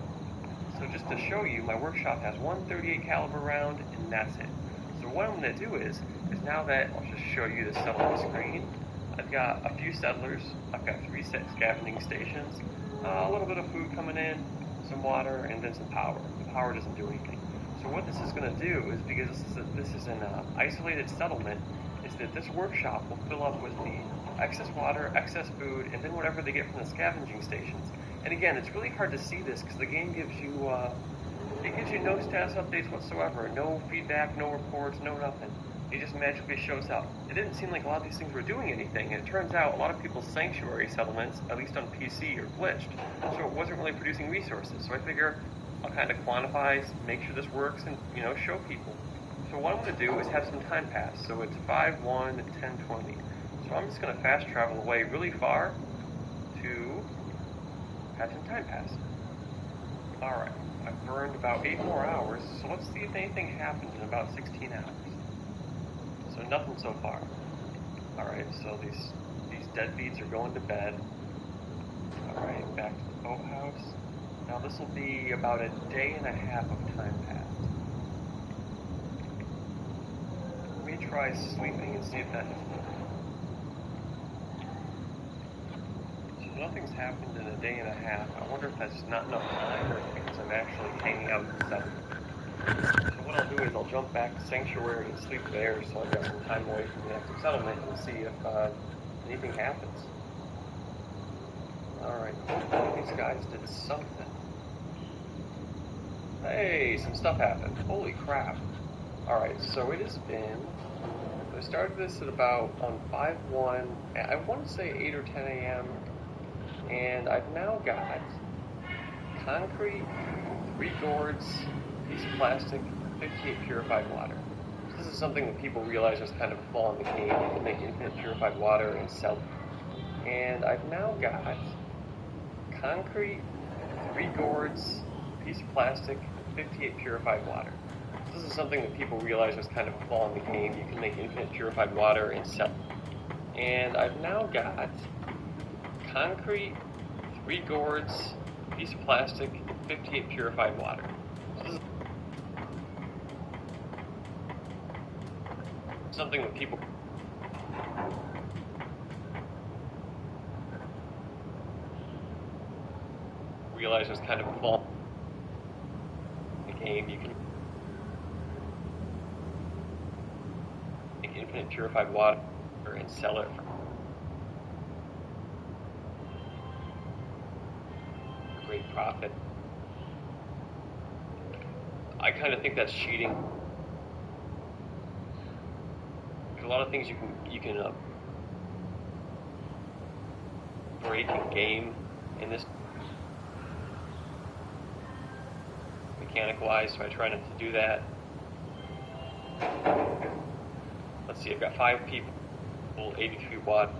So just to show you, my workshop has one .38 caliber round, and that's it. So what I'm going to do is now that I'll just show you the settlement screen, I've got a few settlers, I've got 3 set scavenging stations, a little bit of food coming in, some water, and then some power. The power doesn't do anything. So what this is going to do is, because this is an isolated settlement, is that this workshop will fill up with the excess water, excess food, and then whatever they get from the scavenging stations. And again, it's really hard to see this because the game gives you no status updates whatsoever, no feedback, no reports, no nothing. It just magically shows up. It didn't seem like a lot of these things were doing anything, and it turns out a lot of people's sanctuary settlements, at least on PC, are glitched, so it wasn't really producing resources. So I figure I'll kind of quantify, make sure this works, and show people. So what I'm going to do is have some time pass. So it's 5/1 at 10:20. So I'm just going to fast travel away really far to have some time pass. Alright, I've burned about 8 more hours, so let's see if anything happens in about 16 hours. So nothing so far. Alright, so these deadbeats are going to bed. Alright, back to the boathouse. Now this will be about a day and a half of time pass. Let me try sleeping and see if that does work. So nothing's happened in a day and a half. I wonder if that's not enough time or because I'm actually hanging out in the settlement. So what I'll do is I'll jump back to Sanctuary and sleep there so I've got some time away from the active settlement and see if anything happens. Alright, hopefully these guys did something. Hey, some stuff happened. Holy crap. Alright, so it has been... I started this at about on 5/1, I want to say 8 or 10 a.m. And I've now got concrete, 3 gourds, piece of plastic, 58 purified water. So this is something that people realize is kind of a flaw in the game. You can make infinite purified water and sell it. And I've now got concrete, 3 gourds, piece of plastic, 58 purified water. This is something that people realize was kind of a flaw in the game. You can make infinite purified water and sell. And I've now got concrete, 3 gourds, piece of plastic, 58 purified water. So this is something that people realize was kind of a flaw in the game. You can make infinite purified water and sell it for a great profit. I kind of think that's cheating. There's a lot of things you can break and game in this mechanic-wise, so I try not to do that. Let's see, I've got 5 people, 83 watt.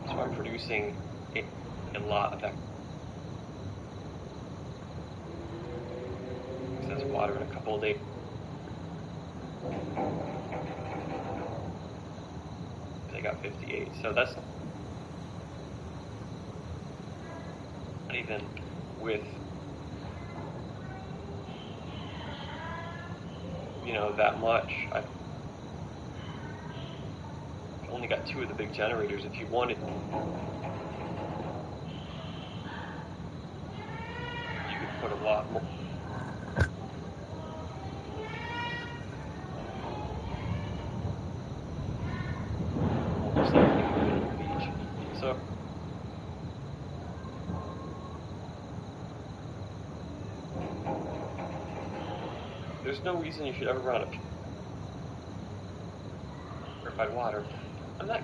So I'm producing a lot of that. That's water in a couple of days. I got 58, so that's not even with, you know, that much. I've only got 2 of the big generators. If you wanted, you could put a lot more. So there's no reason you should ever run a purified water. I'm not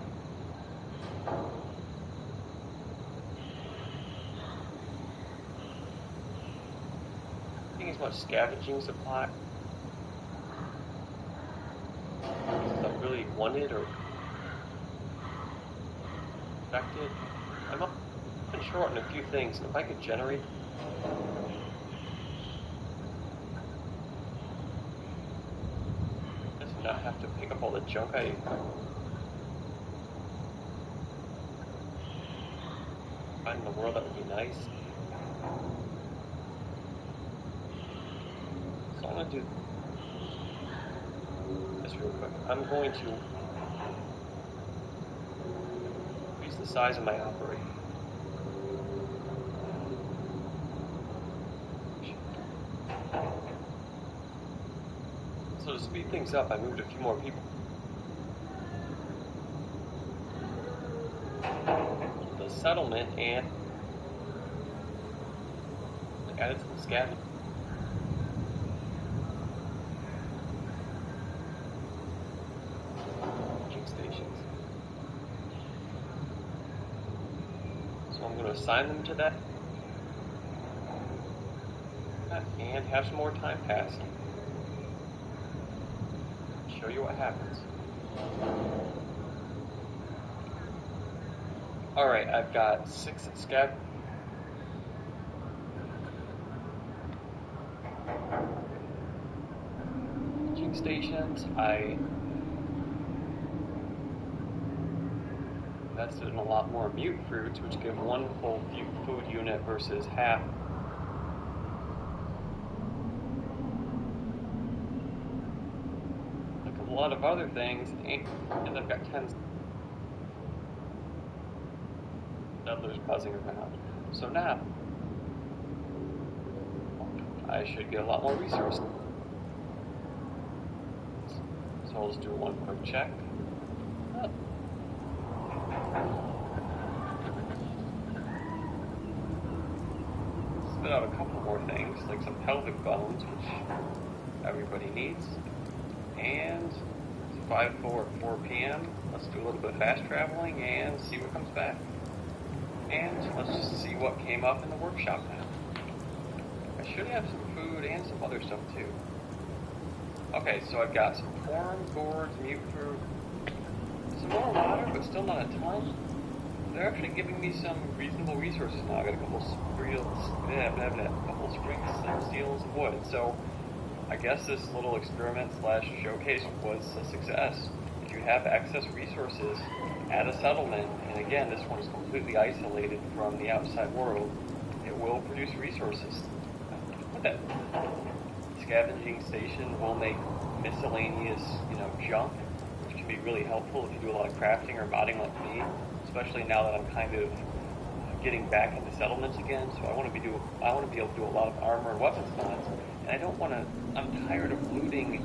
getting as much scavenging supply as I really wanted or expected. I'm up and short on a few things, and if I could generate just not have to pick up all the junk I find in the world, that would be nice. So I'm going to do this real quick. I'm going to increase the size of my operation. So to speed things up, I moved a few more people. The settlement and added some scavenging stations. So I'm going to assign them to that and have some more time pass. Show you what happens. Alright, I've got 6 scavenging stations. I invested in a lot more mute fruits, which give 1 full food unit versus half. Like a lot of other things, and I've got 10 settlers buzzing around. So now I should get a lot more resources. So I'll just do one quick check. Spit out a couple more things, like some pelvic bones, which everybody needs. And it's 5:04 at 4 p.m. Let's do a little bit of fast traveling and see what comes back. And let's just see what came up in the workshop now. I should have some food and some other stuff too. Okay, so I've got some corn, gourds, mute fruit, some more water, but still not a ton. They're actually giving me some reasonable resources now. I got a couple springs, some steels, and wood. So I guess this little experiment / showcase was a success. If you have excess resources at a settlement, and again, this one is completely isolated from the outside world, it will produce resources. With that scavenging station will make miscellaneous, junk, which can be really helpful if you do a lot of crafting or modding like me, especially now that I'm kind of getting back into settlements again. So I want to be able to do a lot of armor and weapons mods, and I don't want to. I'm tired of looting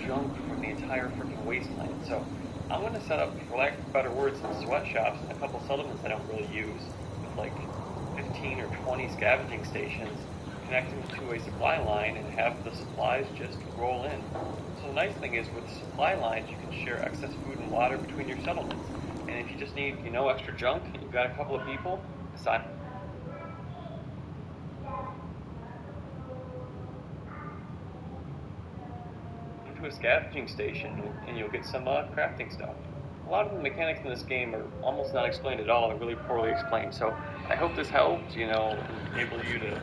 junk from the entire freaking wasteland. So I'm going to set up, for lack of better words, some sweatshops in a couple settlements I don't really use, with like 15 or 20 scavenging stations connecting to a supply line, and have the supplies just roll in. So the nice thing is, with supply lines, you can share excess food and water between your settlements. And if you just need, extra junk, and you've got a couple of people, assign to a scavenging station, and you'll get some crafting stuff. A lot of the mechanics in this game are almost not explained at all, and really poorly explained. So I hope this helps, enable you to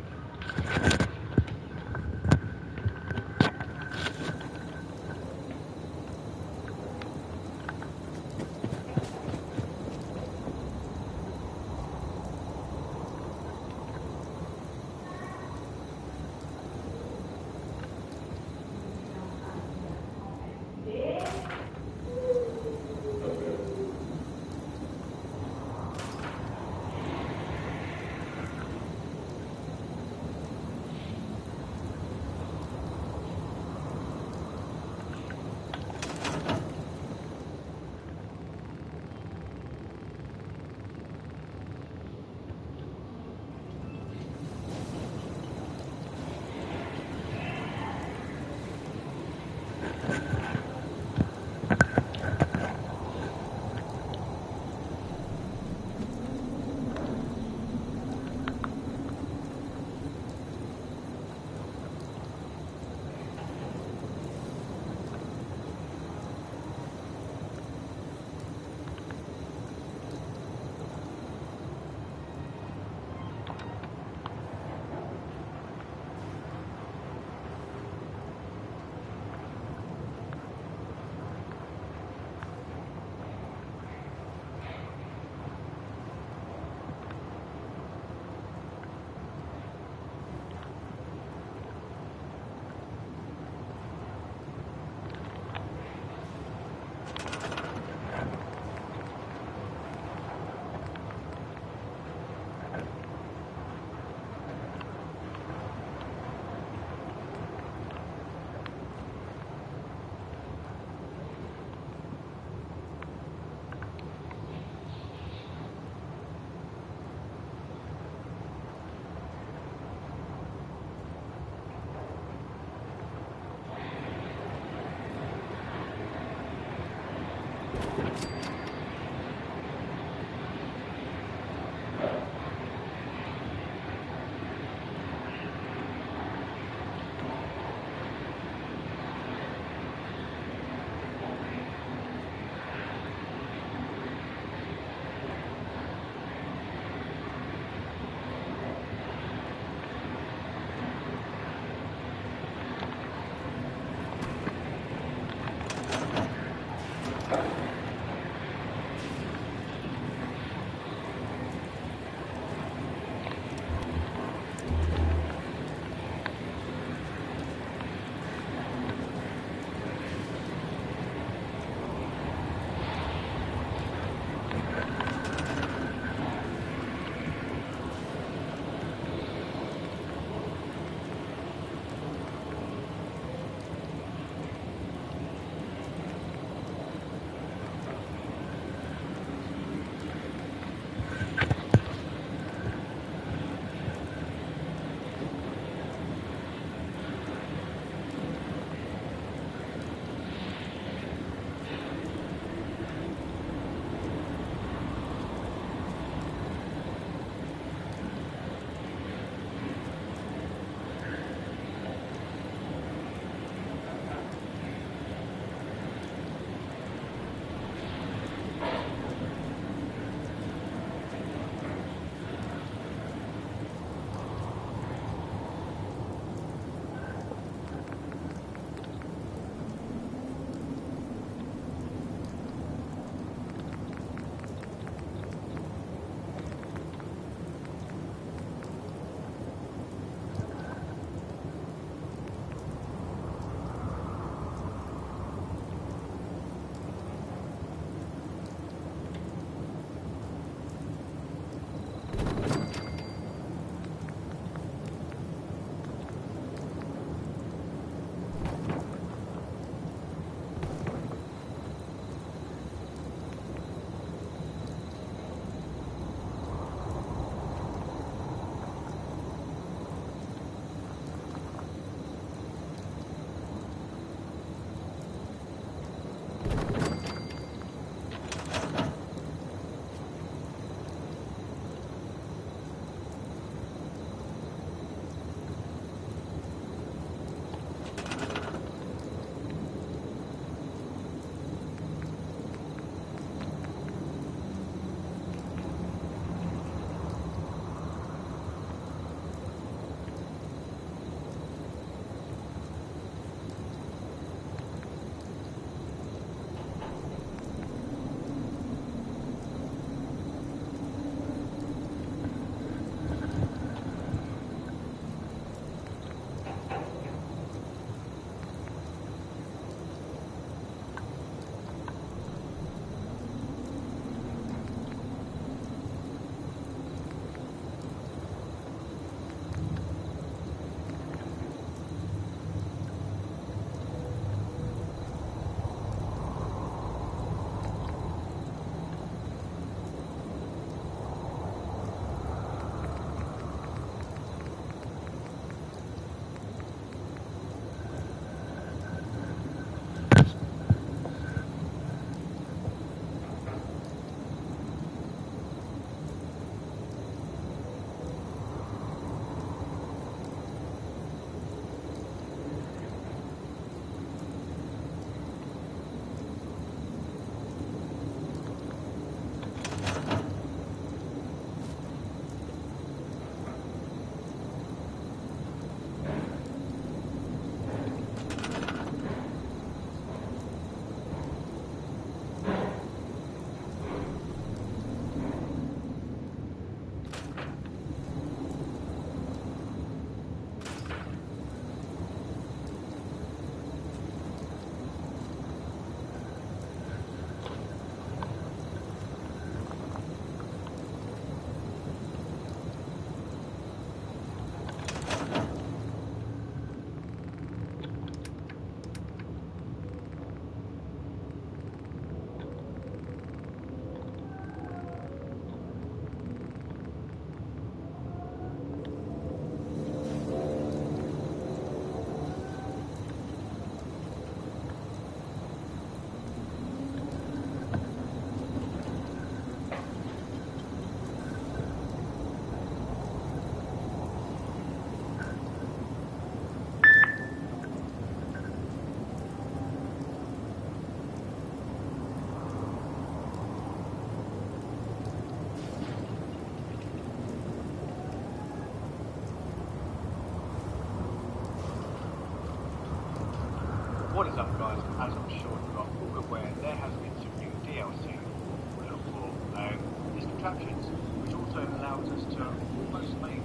captions, which also allows us to almost make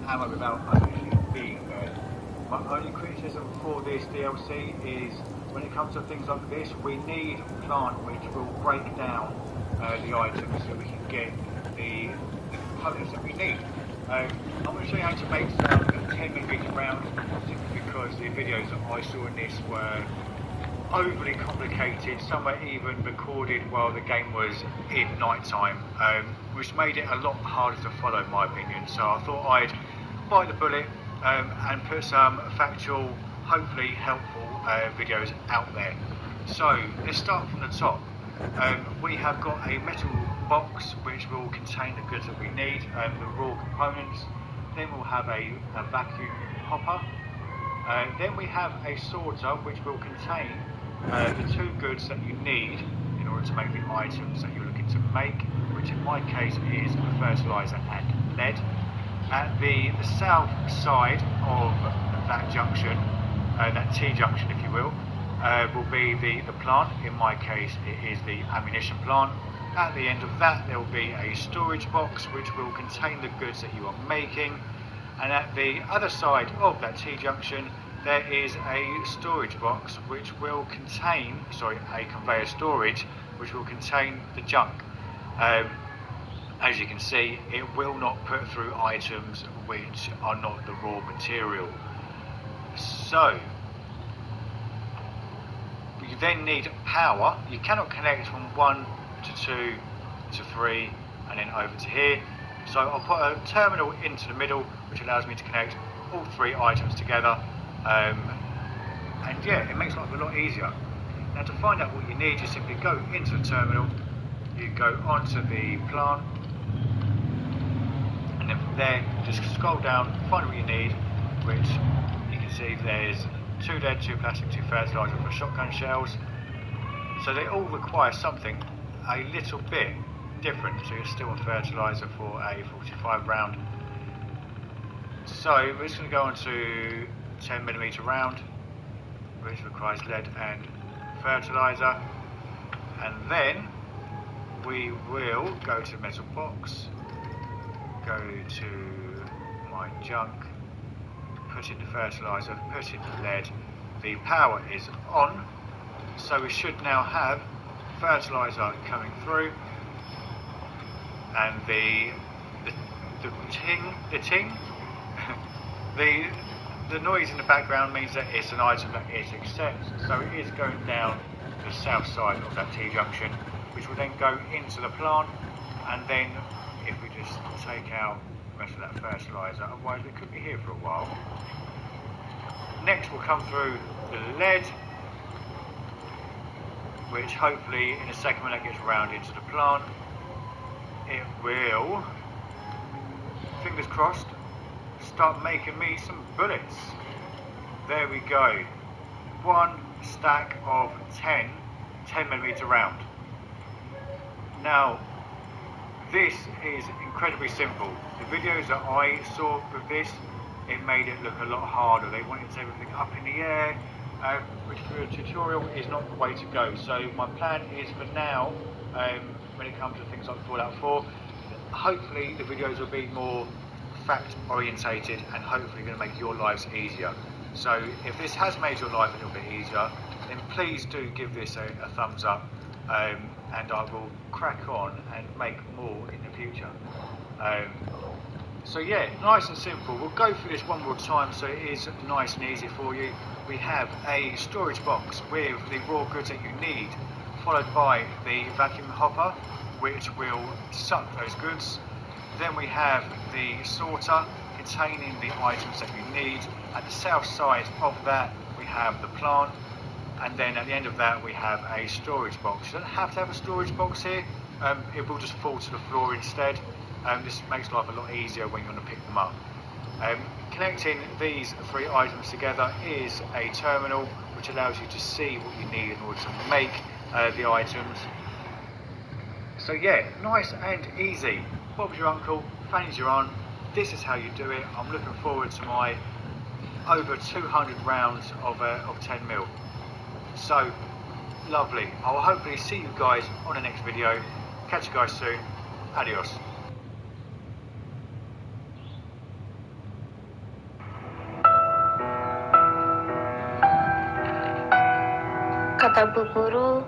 ammo without actually being there. My only criticism for this DLC is when it comes to things like this, we need a plant which will break down the items so we can get the components that we need. I'm going to show you how to make some 10mm rounds, simply because the videos that I saw in this were overly complicated. Some were even recorded while the game was in night time, which made it a lot harder to follow in my opinion. So I thought I'd bite the bullet and put some factual, hopefully helpful videos out there. So let's start from the top. We have got a metal box which will contain the goods that we need, the raw components. Then we'll have a vacuum hopper. Then we have a sorter which will contain the two goods that you need in order to make the items that you're looking to make, which in my case is fertilizer and lead. At the south side of that junction, that T-junction if you will be the plant. In my case it is the ammunition plant. At the end of that there will be a storage box which will contain the goods that you are making, and at the other side of that T-junction there is a storage box which will contain, a conveyor storage which will contain the junk. As you can see, it will not put through items which are not the raw material. So you then need power. You cannot connect from 1 to 2 to 3 and then over to here. So I'll put a terminal into the middle which allows me to connect all 3 items together. And yeah, it makes life a lot easier. Now to find out what you need, you simply go into the terminal, you go onto the plant, and then from there just scroll down, find what you need, which you can see there's 2 lead, 2 plastic, 2 fertilizer for shotgun shells. So they all require something a little bit different. So you're still on fertilizer for a 45 round. So we're just going to go on to 10mm round, which requires lead and fertilizer, and then we will go to the metal box, go to my junk, put in the fertilizer, put in the lead. The power is on, so we should now have fertilizer coming through, and the noise in the background means that it's an item that is accepted, so it is going down the south side of that T-junction, which will then go into the plant. And then if we just take out the rest of that fertilizer, otherwise we could be here for a while. Next we'll come through the lead, which hopefully in a second when that gets round into the plant, it will, fingers crossed, start making me some bullets. There we go. 1 stack of 10mm round. Now this is incredibly simple. The videos that I saw with this, it made it look a lot harder. They wanted everything up in the air, which for a tutorial is not the way to go. So my plan is for now, when it comes to things like Fallout 4, hopefully the videos will be more fact orientated and hopefully going to make your lives easier. So if this has made your life a little bit easier, then please do give this a thumbs up, and I will crack on and make more in the future. So yeah, nice and simple. We'll go through this one more time so it is nice and easy for you. We have a storage box with the raw goods that you need, followed by the vacuum hopper, which will suck those goods. Then we have the sorter containing the items that you need. At the south side of that we have the plant, and then at the end of that we have a storage box. You don't have to have a storage box here, it will just fall to the floor instead. This makes life a lot easier when you want to pick them up. Connecting these 3 items together is a terminal which allows you to see what you need in order to make the items. So yeah, nice and easy. Bob's your uncle, Fanny's your aunt. This is how you do it. I'm looking forward to my over 200 rounds of 10mm. So lovely. I'll hopefully see you guys on the next video. Catch you guys soon. Adios. Kata Bu Guru,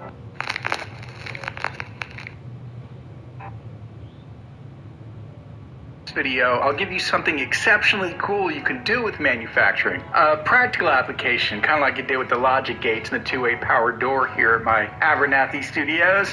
video, I'll give you something exceptionally cool you can do with manufacturing. A practical application, kind of like you did with the logic gates and the two-way power door here at my Abernathy Studios.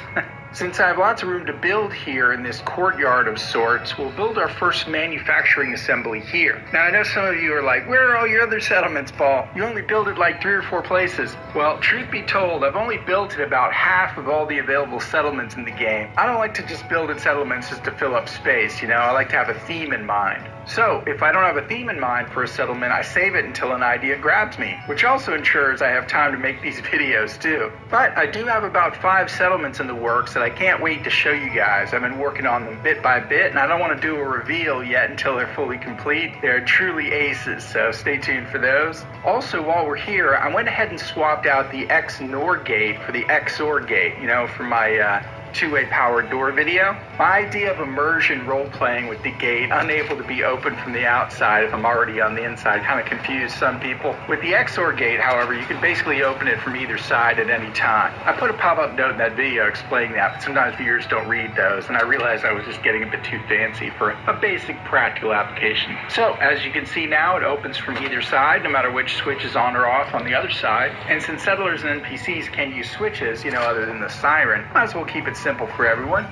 Since I have lots of room to build here in this courtyard of sorts, we'll build our first manufacturing assembly here. Now, I know some of you are like, where are all your other settlements, Paul? You only build it like 3 or 4 places. Well, truth be told, I've only built it about half of all the available settlements in the game. I don't like to just build in settlements just to fill up space, you know? I like to have a theme in mind. So, if I don't have a theme in mind for a settlement, I save it until an idea grabs me, which also ensures I have time to make these videos too. But I do have about 5 settlements in the works that I can't wait to show you guys. I've been working on them bit by bit, and I don't want to do a reveal yet until they're fully complete. They're truly aces, so stay tuned for those. Also, while we're here, I went ahead and swapped out the XNOR gate for the XOR gate, you know, for my two-way power door video. My idea of immersion role-playing with the gate unable to be opened from the outside if I'm already on the inside kind of confused some people. With the XOR gate, however, you can basically open it from either side at any time. I put a pop-up note in that video explaining that, but sometimes viewers don't read those, and I realized I was just getting a bit too fancy for a basic practical application. So, as you can see now, it opens from either side, no matter which switch is on or off on the other side. And since settlers and NPCs can't use switches, you know, other than the siren, might as well keep it simple for everyone.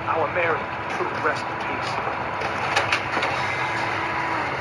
Our Mary, true rest in peace.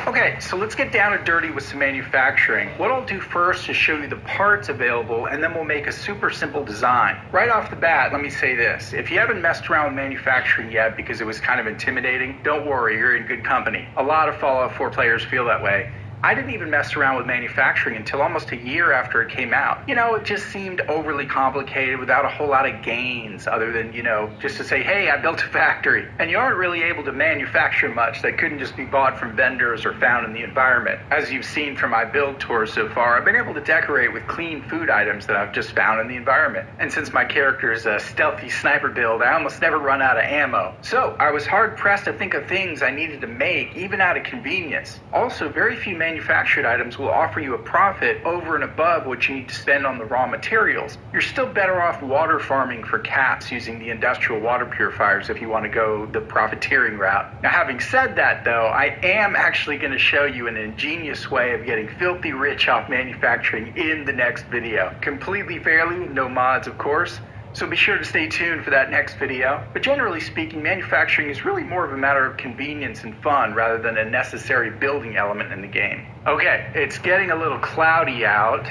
Okay, so let's get down and dirty with some manufacturing. What I'll do first is show you the parts available, and then we'll make a super simple design. Right off the bat, let me say this. If you haven't messed around with manufacturing yet because it was kind of intimidating, don't worry, you're in good company. A lot of Fallout 4 players feel that way. I didn't even mess around with manufacturing until almost a year after it came out. You know, it just seemed overly complicated without a whole lot of gains other than, you know, just to say, hey, I built a factory. And you aren't really able to manufacture much that couldn't just be bought from vendors or found in the environment. As you've seen from my build tour so far, I've been able to decorate with clean food items that I've just found in the environment. And since my character is a stealthy sniper build, I almost never run out of ammo. So I was hard pressed to think of things I needed to make, even out of convenience. Also, very few manufactured items will offer you a profit over and above what you need to spend on the raw materials. You're still better off water farming for cats using the industrial water purifiers if you want to go the profiteering route. Now, having said that, though, I am actually going to show you an ingenious way of getting filthy rich off manufacturing in the next video. Completely fairly, with no mods, of course. So be sure to stay tuned for that next video. But generally speaking, manufacturing is really more of a matter of convenience and fun rather than a necessary building element in the game. Okay, it's getting a little cloudy out,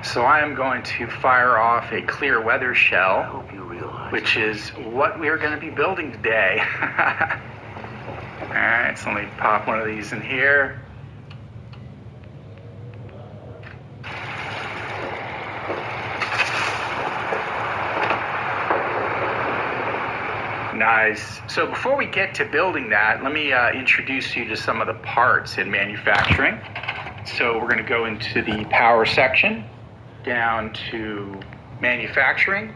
so I am going to fire off a clear weather shell, which is what we are going to be building today. Alright, so let me pop one of these in here. Nice. So before we get to building that, let me introduce you to some of the parts in manufacturing. So we're going to go into the power section, down to manufacturing,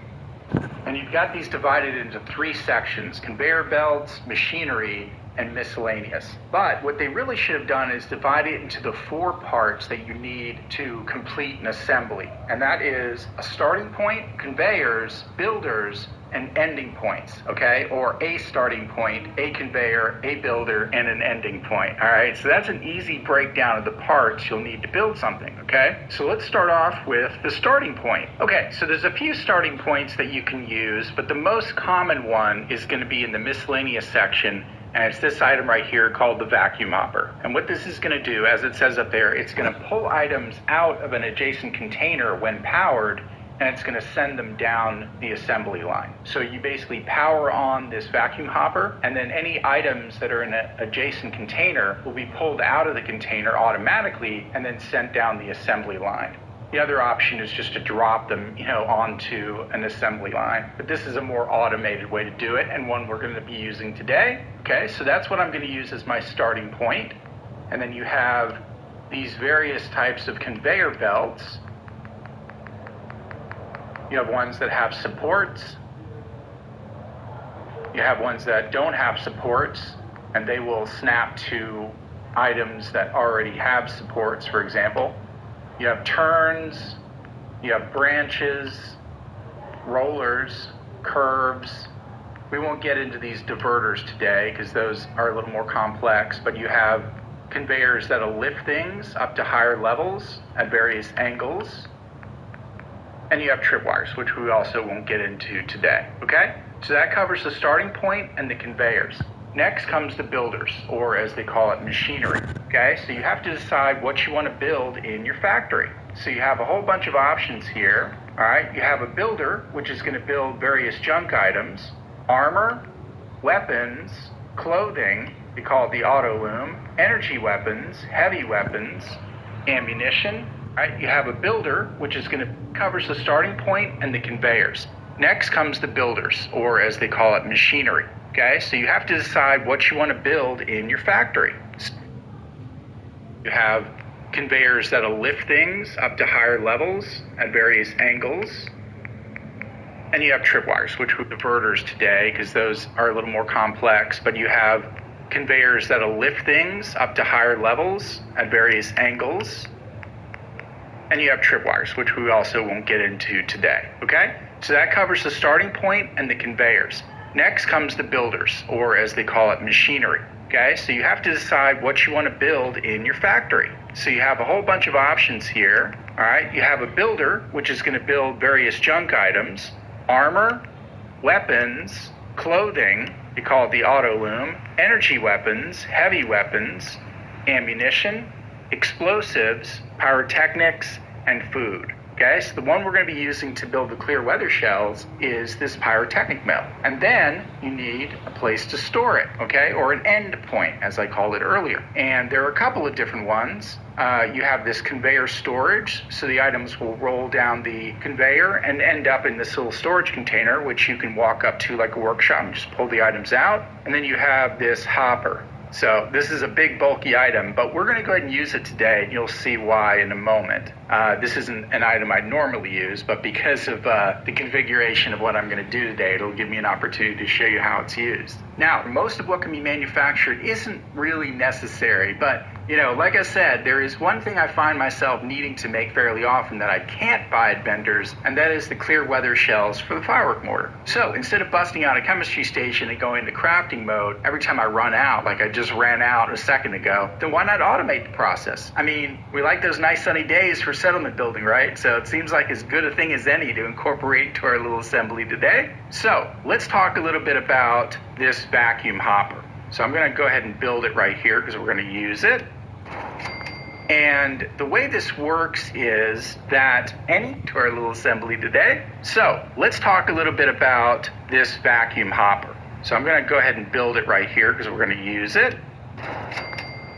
and you've got these divided into 3 sections: conveyor belts, machinery, and miscellaneous. But what they really should have done is divide it into the 4 parts that you need to complete an assembly. And that is a starting point, conveyors, builders, and ending points, okay? Or a starting point, a conveyor, a builder, and an ending point, all right? So that's an easy breakdown of the parts you'll need to build something, okay? So let's start off with the starting point. Okay, so there's a few starting points that you can use, but the most common one is going to be in the miscellaneous section, and it's this item right here called the vacuum hopper. And what this is going to do, as it says up there, it's going to pull items out of an adjacent container when powered, and it's going to send them down the assembly line. So you basically power on this vacuum hopper, and then any items that are in an adjacent container will be pulled out of the container automatically and then sent down the assembly line. The other option is just to drop them, you know, onto an assembly line. But this is a more automated way to do it, and one we're going to be using today. Okay, so that's what I'm going to use as my starting point. And then you have these various types of conveyor belts. You have ones that have supports, You have ones that don't have supports, and they will snap to items that already have supports, for example. You have turns, you have branches, rollers, curves. We won't get into these diverters today because those are a little more complex, but you have conveyors that'll lift things up to higher levels at various angles. And you have tripwires, which we also won't get into today, okay? So that covers the starting point and the conveyors. Next comes the builders, or as they call it, machinery, okay? So you have to decide what you want to build in your factory. So you have a whole bunch of options here, all right? You have a builder, which is going to build various junk items, armor, weapons, clothing, they call it the auto loom, energy weapons, heavy weapons, ammunition, right? You have a builder, which is going to covers the starting point and the conveyors. Next comes the builders, or as they call it, machinery. Okay, so you have to decide what you want to build in your factory. You have conveyors that'll lift things up to higher levels at various angles. And you have tripwires, which would be diverters today because those are a little more complex, but you have conveyors that'll lift things up to higher levels at various angles. And you have tripwires, which we also won't get into today, okay? So that covers the starting point and the conveyors. Next comes the builders, or as they call it, machinery, okay? So you have to decide what you want to build in your factory. So you have a whole bunch of options here, all right? You have a builder, which is going to build various junk items, armor, weapons, clothing, they call it the auto loom, energy weapons, heavy weapons, ammunition, explosives, pyrotechnics, and food. Okay, so the one we're going to be using to build the clear weather shells is this pyrotechnic mill. And then you need a place to store it, okay, or an end point, as I called it earlier. And there are a couple of different ones. You have this conveyor storage, so the items will roll down the conveyor and end up in this little storage container, which you can walk up to like a workshop and just pull the items out. And then you have this hopper. So this is a big bulky item, but we're going to go ahead and use it today, and you'll see why in a moment. This isn't an item I'd normally use, but because of the configuration of what I'm going to do today, it'll give me an opportunity to show you how it's used. Now, most of what can be manufactured isn't really necessary, but you know, like I said, there is one thing I find myself needing to make fairly often that I can't buy at vendors, and that is the clear weather shells for the firework mortar. So instead of busting out a chemistry station and going into crafting mode every time I run out, like I just ran out a second ago, then why not automate the process? I mean, we like those nice sunny days for settlement building, right? So it seems like as good a thing as any to incorporate into our little assembly today. So let's talk a little bit about this vacuum hopper. So I'm going to go ahead and build it right here because we're going to use it. And the way this works is that to our little assembly today. So let's talk a little bit about this vacuum hopper. So I'm going to go ahead and build it right here because we're going to use it.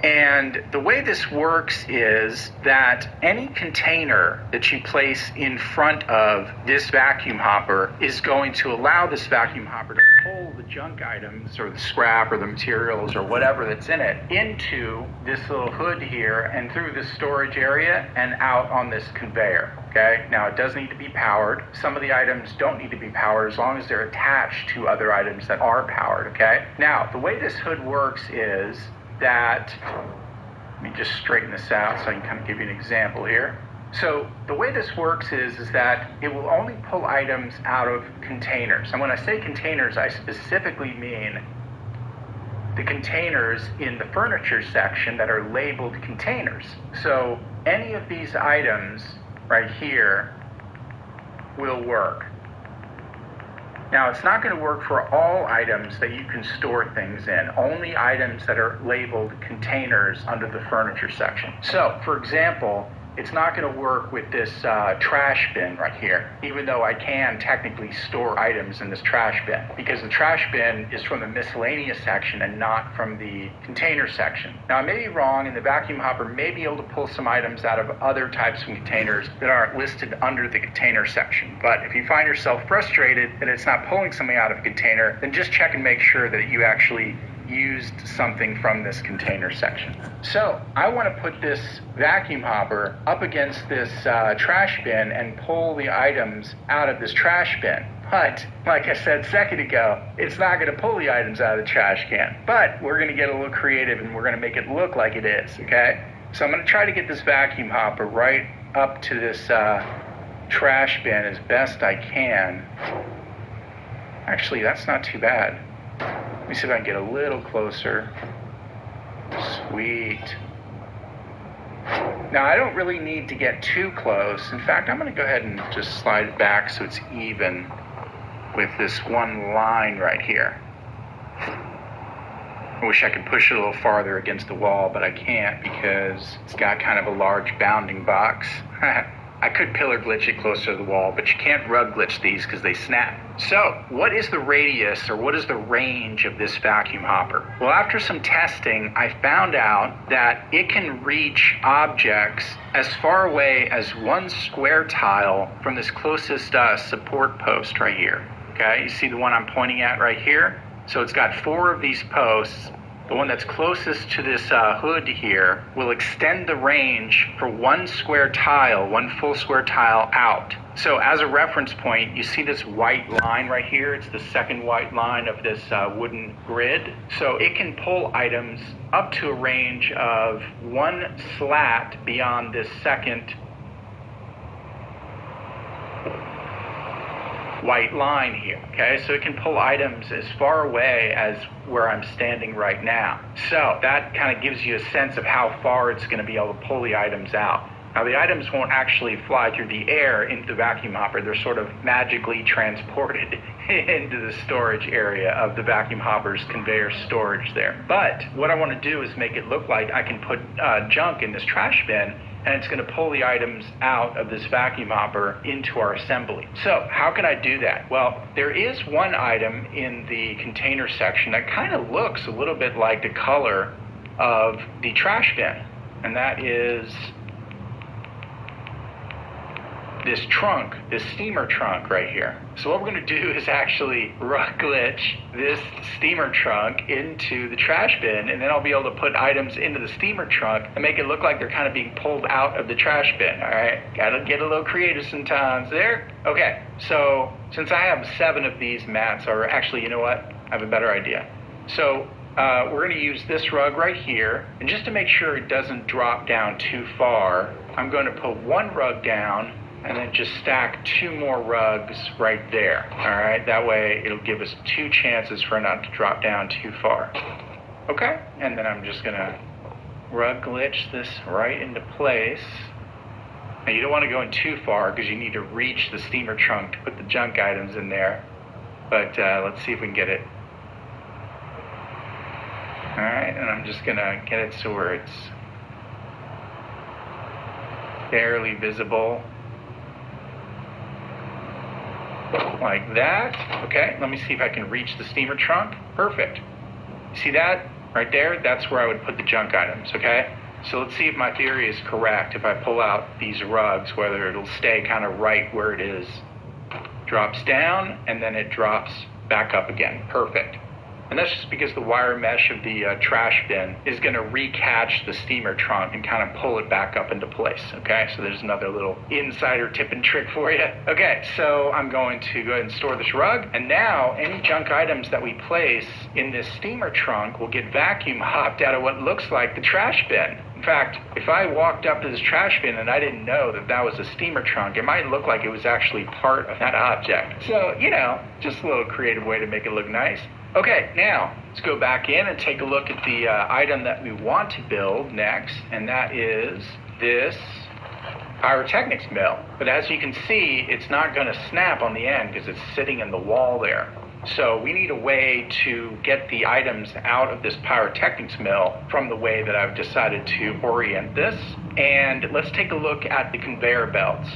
And the way this works is that any container that you place in front of this vacuum hopper is going to allow this vacuum hopper to pull the junk items or the scrap or the materials or whatever that's in it into this little hood here and through this storage area and out on this conveyor. Okay, now it does need to be powered. Some of the items don't need to be powered as long as they're attached to other items that are powered, okay? Now, the way this hood works is that, let me just straighten this out so I can kind of give you an example here. So the way this works is that it will only pull items out of containers. And when I say containers, I specifically mean the containers in the furniture section that are labeled containers. So any of these items right here will work. Now, it's not going to work for all items that you can store things in, only items that are labeled containers under the furniture section. So, for example, it's not going to work with this trash bin right here, even though I can technically store items in this trash bin, because the trash bin is from the miscellaneous section and not from the container section. Now, I may be wrong, and the vacuum hopper may be able to pull some items out of other types of containers that aren't listed under the container section. But if you find yourself frustrated that it's not pulling something out of a container, then just check and make sure that you actually used something from this container section. So I want to put this vacuum hopper up against this trash bin and pull the items out of this trash bin. But, like I said a second ago, it's not going to pull the items out of the trash can. But we're going to get a little creative and we're going to make it look like it is, okay? So I'm going to try to get this vacuum hopper right up to this trash bin as best I can. Actually, that's not too bad. Let me see if I can get a little closer. Sweet. Now, I don't really need to get too close. In fact, I'm going to go ahead and just slide it back so it's even with this one line right here. I wish I could push it a little farther against the wall, but I can't because it's got kind of a large bounding box. I could pillar glitch it closer to the wall, but you can't rug glitch these because they snap. So, what is the radius or what is the range of this vacuum hopper? Well, after some testing, I found out that it can reach objects as far away as 1 square tile from this closest support post right here. Okay, you see the one I'm pointing at right here? So it's got 4 of these posts. The one that's closest to this hood here will extend the range for 1 square tile, 1 full square tile out. So as a reference point, you see this white line right here? It's the second white line of this wooden grid. So it can pull items up to a range of 1 slat beyond this second white line here, okay? So it can pull items as far away as where I'm standing right now. So that kind of gives you a sense of how far it's going to be able to pull the items out. Now the items won't actually fly through the air into the vacuum hopper. They're sort of magically transported into the storage area of the vacuum hopper's conveyor storage there. But what I want to do is make it look like I can put junk in this trash bin, and it's going to pull the items out of this vacuum hopper into our assembly. So how can I do that? Well, there is one item in the container section that kind of looks a little bit like the color of the trash bin, and that is this trunk, this steamer trunk right here. So what we're going to do is actually rug glitch this steamer trunk into the trash bin, and then I'll be able to put items into the steamer trunk and make it look like they're kind of being pulled out of the trash bin, all right? Gotta get a little creative sometimes there. Okay, so since I have 7 of these mats, or actually, you know what? I have a better idea. So we're going to use this rug right here, and just to make sure it doesn't drop down too far, I'm going to put 1 rug down and then just stack 2 more rugs right there, all right? That way it'll give us 2 chances for it not to drop down too far. Okay, and then I'm just gonna rug glitch this right into place. Now you don't want to go in too far because you need to reach the steamer trunk to put the junk items in there, but let's see if we can get it. All right, and I'm just gonna get it so where it's barely visible. Like that. Okay, let me see if I can reach the steamer trunk. Perfect. See that right there? That's where I would put the junk items, okay? So let's see if my theory is correct. If I pull out these rugs, whether it'll stay kind of right where it is. Drops down, and then it drops back up again. Perfect. And that's just because the wire mesh of the trash bin is going to recatch the steamer trunk and kind of pull it back up into place, okay? So there's another little insider tip and trick for you. Okay, so I'm going to go ahead and store this rug, and now any junk items that we place in this steamer trunk will get vacuum hopped out of what looks like the trash bin. In fact, if I walked up to this trash bin and I didn't know that that was a steamer trunk, it might look like it was actually part of that object. So, you know, just a little creative way to make it look nice. Okay, now let's go back in and take a look at the item that we want to build next, and that is this pyrotechnics mill. But as you can see, it's not going to snap on the end because it's sitting in the wall there. So we need a way to get the items out of this pyrotechnics mill from the way that I've decided to orient this. And let's take a look at the conveyor belts.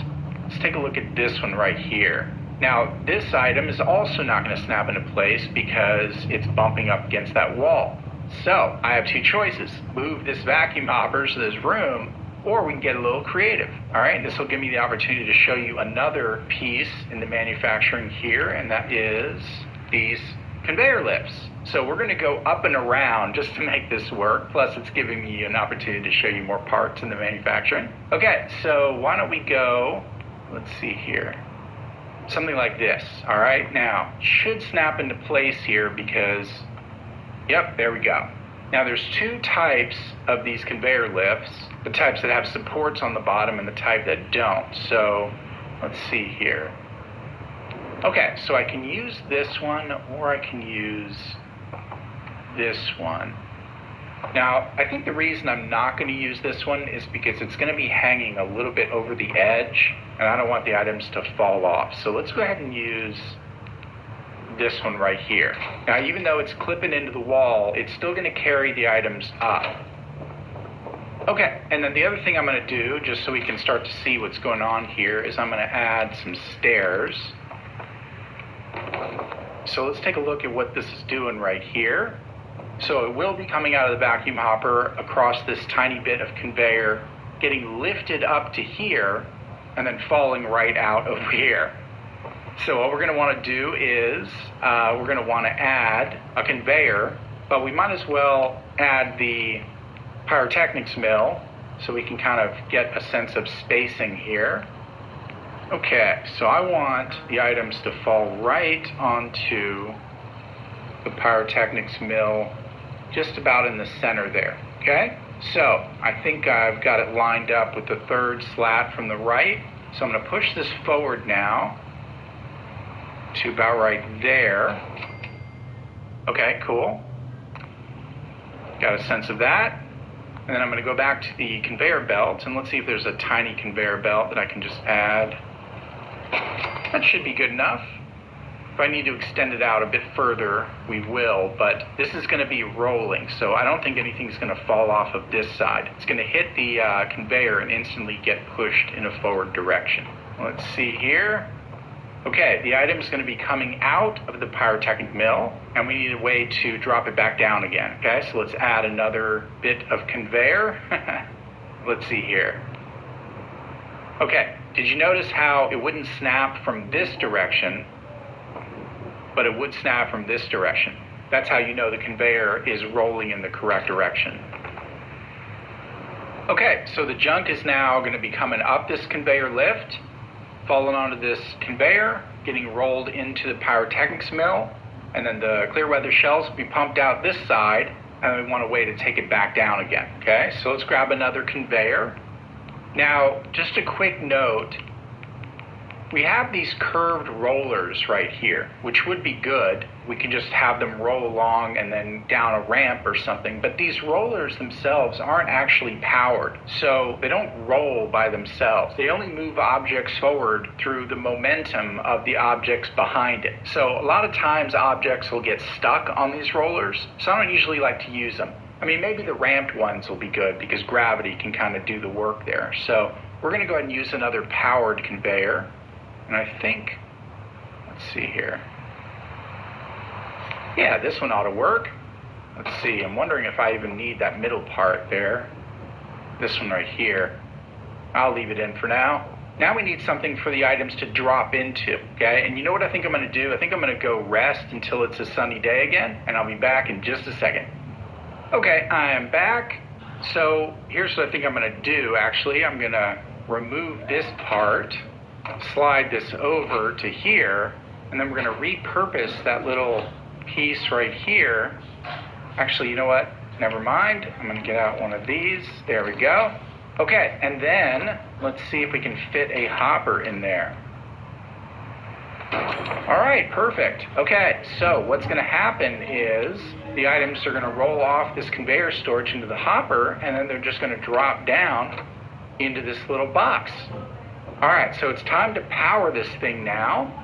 Let's take a look at this one right here. Now, this item is also not going to snap into place because it's bumping up against that wall. So I have 2 choices. Move this vacuum hopper to this room, or we can get a little creative. All right, this will give me the opportunity to show you another piece in the manufacturing here, and that is these conveyor lifts. So we're going to go up and around just to make this work. Plus, it's giving me an opportunity to show you more parts in the manufacturing. Okay, so why don't we go, let's see here, something like this. All right, now, should snap into place here because, yep, there we go. Now, there's two types of these conveyor lifts, the types that have supports on the bottom and the type that don't. So let's see here. Okay, so I can use this one or I can use this one. Now, I think the reason I'm not going to use this one is because it's going to be hanging a little bit over the edge, and I don't want the items to fall off. So let's go ahead and use this one right here. Now, even though it's clipping into the wall, it's still going to carry the items up. Okay, and then the other thing I'm going to do, just so we can start to see what's going on here, is I'm going to add some stairs. So let's take a look at what this is doing right here. So it will be coming out of the vacuum hopper across this tiny bit of conveyor, getting lifted up to here, and then falling right out over here. So what we're going to want to do is we're going to want to add a conveyor, but we might as well add the pyrotechnics mill so we can kind of get a sense of spacing here. Okay, so I want the items to fall right onto the pyrotechnics mill, just about in the center there, okay? So I think I've got it lined up with the third slat from the right. So I'm going to push this forward now to about right there. Okay, cool. Got a sense of that. And then I'm going to go back to the conveyor belt, and let's see if there's a tiny conveyor belt that I can just add. That should be good enough. If I need to extend it out a bit further, we will, but this is going to be rolling, so I don't think anything's going to fall off of this side. It's going to hit the conveyor and instantly get pushed in a forward direction. Let's see here. Okay, the item's going to be coming out of the pyrotechnic mill, and we need a way to drop it back down again. Okay, so let's add another bit of conveyor. Let's see here. Okay, did you notice how it wouldn't snap from this direction, but it would snap from this direction? That's how you know the conveyor is rolling in the correct direction. Okay, so the junk is now going to be coming up this conveyor lift, falling onto this conveyor, getting rolled into the pyrotechnics mill, and then the clear weather shells will be pumped out this side, and we want a way to take it back down again. Okay, so let's grab another conveyor. Now, just a quick note, we have these curved rollers right here, which would be good. We could just have them roll along and then down a ramp or something, but these rollers themselves aren't actually powered, so they don't roll by themselves. They only move objects forward through the momentum of the objects behind it. So a lot of times objects will get stuck on these rollers, so I don't usually like to use them. I mean, maybe the ramped ones will be good because gravity can kind of do the work there. So we're going to go ahead and use another powered conveyor. And I think, let's see here. Yeah, this one ought to work. Let's see, I'm wondering if I even need that middle part there. This one right here. I'll leave it in for now. Now we need something for the items to drop into, okay? And you know what I think I'm going to do? I think I'm going to go rest until it's a sunny day again, and I'll be back in just a second. Okay, I am back. So here's what I think I'm going to do, actually. I'm going to remove this part, slide this over to here, and then we're going to repurpose that little piece right here. Actually, you know what? Never mind. I'm going to get out one of these. There we go. Okay, and then let's see if we can fit a hopper in there. All right, perfect. Okay, so what's going to happen is the items are going to roll off this conveyor storage into the hopper, and then they're just going to drop down into this little box. All right, so it's time to power this thing now.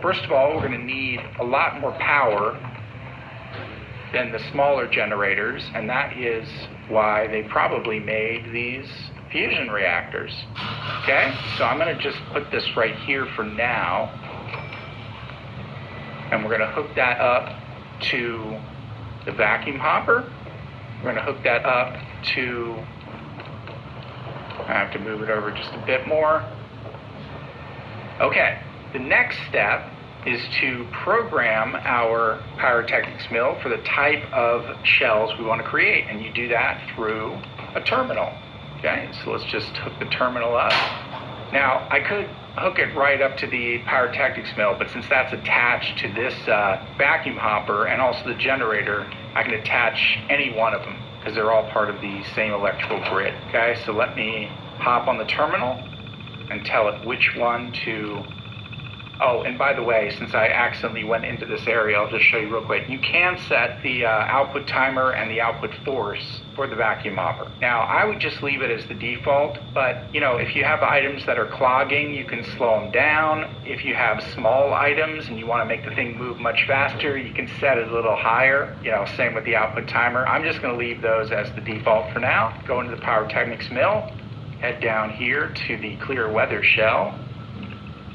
First of all, we're going to need a lot more power than the smaller generators, and that is why they probably made these fusion reactors. Okay, so I'm going to just put this right here for now, and we're going to hook that up to the vacuum hopper. We're going to hook that up to, I have to move it over just a bit more. Okay, the next step is to program our pyrotechnics mill for the type of shells we want to create, and you do that through a terminal. Okay, so let's just hook the terminal up. Now, I could hook it right up to the pyrotechnics mill, but since that's attached to this vacuum hopper and also the generator, I can attach any one of them because they're all part of the same electrical grid. Okay, so let me hop on the terminal and tell it which one to... Oh, and by the way, since I accidentally went into this area, I'll just show you real quick. You can set the output timer and the output force for the vacuum hopper. Now, I would just leave it as the default, but, you know, if you have items that are clogging, you can slow them down. If you have small items and you want to make the thing move much faster, you can set it a little higher. You know, same with the output timer. I'm just going to leave those as the default for now. Go into the pyrotechnics mill, head down here to the clear weather shell,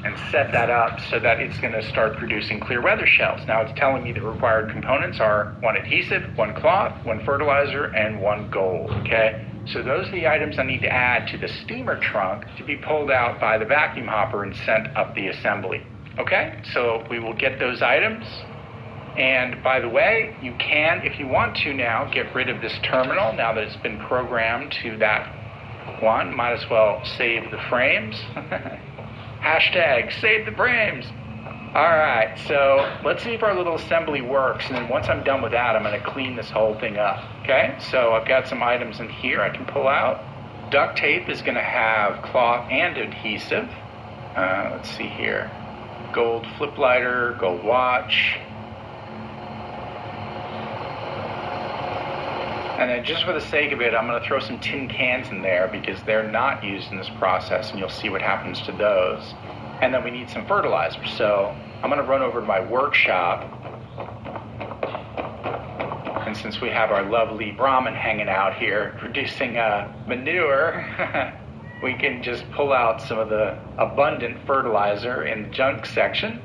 and set that up so that it's going to start producing clear weather shells. Now it's telling me the required components are 1 adhesive, 1 cloth, 1 fertilizer, and 1 gold, okay? So those are the items I need to add to the steamer trunk to be pulled out by the vacuum hopper and sent up the assembly. Okay, so we will get those items. And by the way, you can, if you want to now, get rid of this terminal now that it's been programmed to that one. Might as well save the frames. Hashtag save the frames. All right, so let's see if our little assembly works. And then once I'm done with that, I'm going to clean this whole thing up. Okay, so I've got some items in here I can pull out. Duct tape is going to have cloth and adhesive. Let's see here. Gold flip lighter, gold watch. And then just for the sake of it, I'm going to throw some tin cans in there because they're not used in this process, and you'll see what happens to those. And then we need some fertilizer. So I'm going to run over to my workshop. And since we have our lovely Brahmin hanging out here producing manure, we can just pull out some of the abundant fertilizer in the junk section.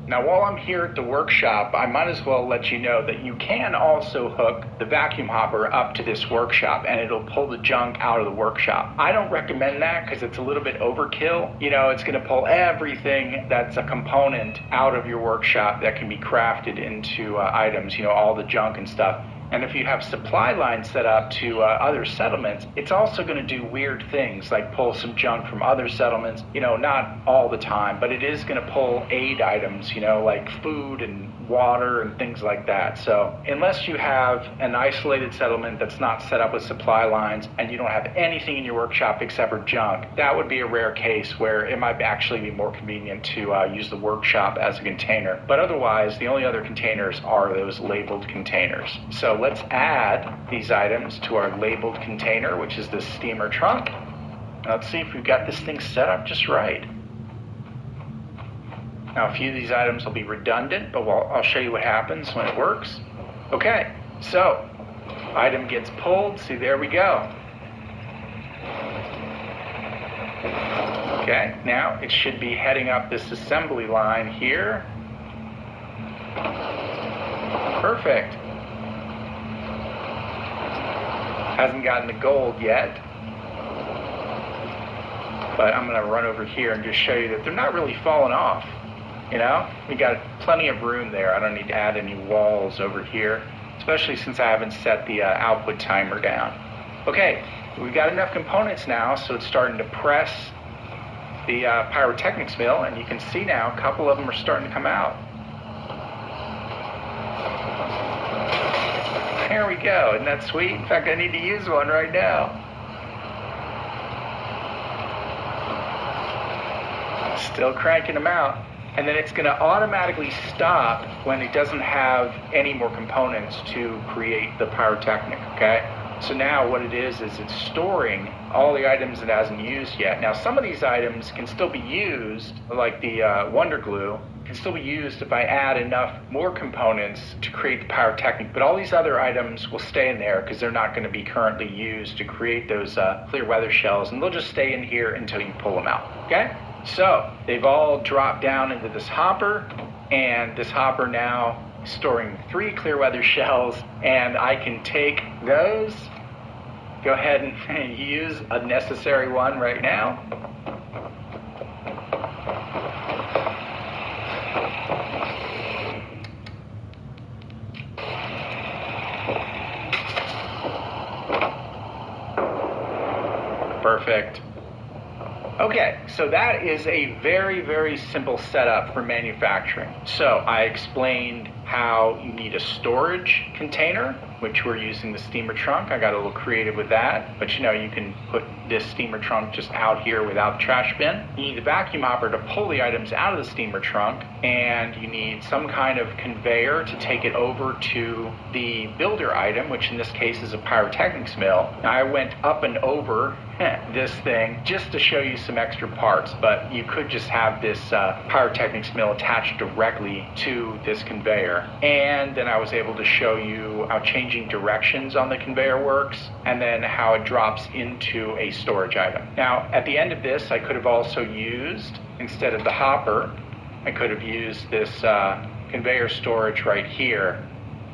Now, while I'm here at the workshop, I might as well let you know that you can also hook the vacuum hopper up to this workshop and it'll pull the junk out of the workshop. I don't recommend that because it's a little bit overkill. You know, it's going to pull everything that's a component out of your workshop that can be crafted into items, you know, all the junk and stuff. And if you have supply lines set up to other settlements, it's also going to do weird things like pull some junk from other settlements, you know, not all the time, but it is going to pull aid items, you know, like food and water and things like that. So unless you have an isolated settlement that's not set up with supply lines and you don't have anything in your workshop except for junk, that would be a rare case where it might actually be more convenient to use the workshop as a container. But otherwise, the only other containers are those labeled containers. So let's add these items to our labeled container, which is the steamer trunk. Let's see if we've got this thing set up just right. Now, a few of these items will be redundant, but I'll show you what happens when it works. Okay, so item gets pulled. See, there we go. Okay, now it should be heading up this assembly line here. Perfect. Hasn't gotten the gold yet. But I'm going to run over here and just show you that they're not really falling off. You know, we got plenty of room there. I don't need to add any walls over here, especially since I haven't set the output timer down. Okay, we've got enough components now, so it's starting to press the pyrotechnics mill, and you can see now a couple of them are starting to come out. There we go. Isn't that sweet? In fact, I need to use one right now. Still cranking them out. And then it's going to automatically stop when it doesn't have any more components to create the pyrotechnic, okay? So now what it is it's storing all the items it hasn't used yet. Now, some of these items can still be used, like the Wonder Glue, can still be used if I add enough more components to create the pyrotechnic, but all these other items will stay in there because they're not going to be currently used to create those clear weather shells, and they'll just stay in here until you pull them out, okay? So they've all dropped down into this hopper, and this hopper now is storing 3 clear weather shells, and I can take those, go ahead and use a necessary one right now. Perfect. Okay, so that is a very, very simple setup for manufacturing. So I explained how you need a storage container, which we're using the steamer trunk. I got a little creative with that, but you can put this steamer trunk just out here without the trash bin. You need the vacuum hopper to pull the items out of the steamer trunk, and you need some kind of conveyor to take it over to the builder item, which in this case is a pyrotechnics mill. Now, I went up and over this thing just to show you some extra parts, but you could just have this pyrotechnics mill attached directly to this conveyor. And then I was able to show you how changing directions on the conveyor works, and then how it drops into a storage item. Now, at the end of this, I could have also used, instead of the hopper, I could have used this conveyor storage right here.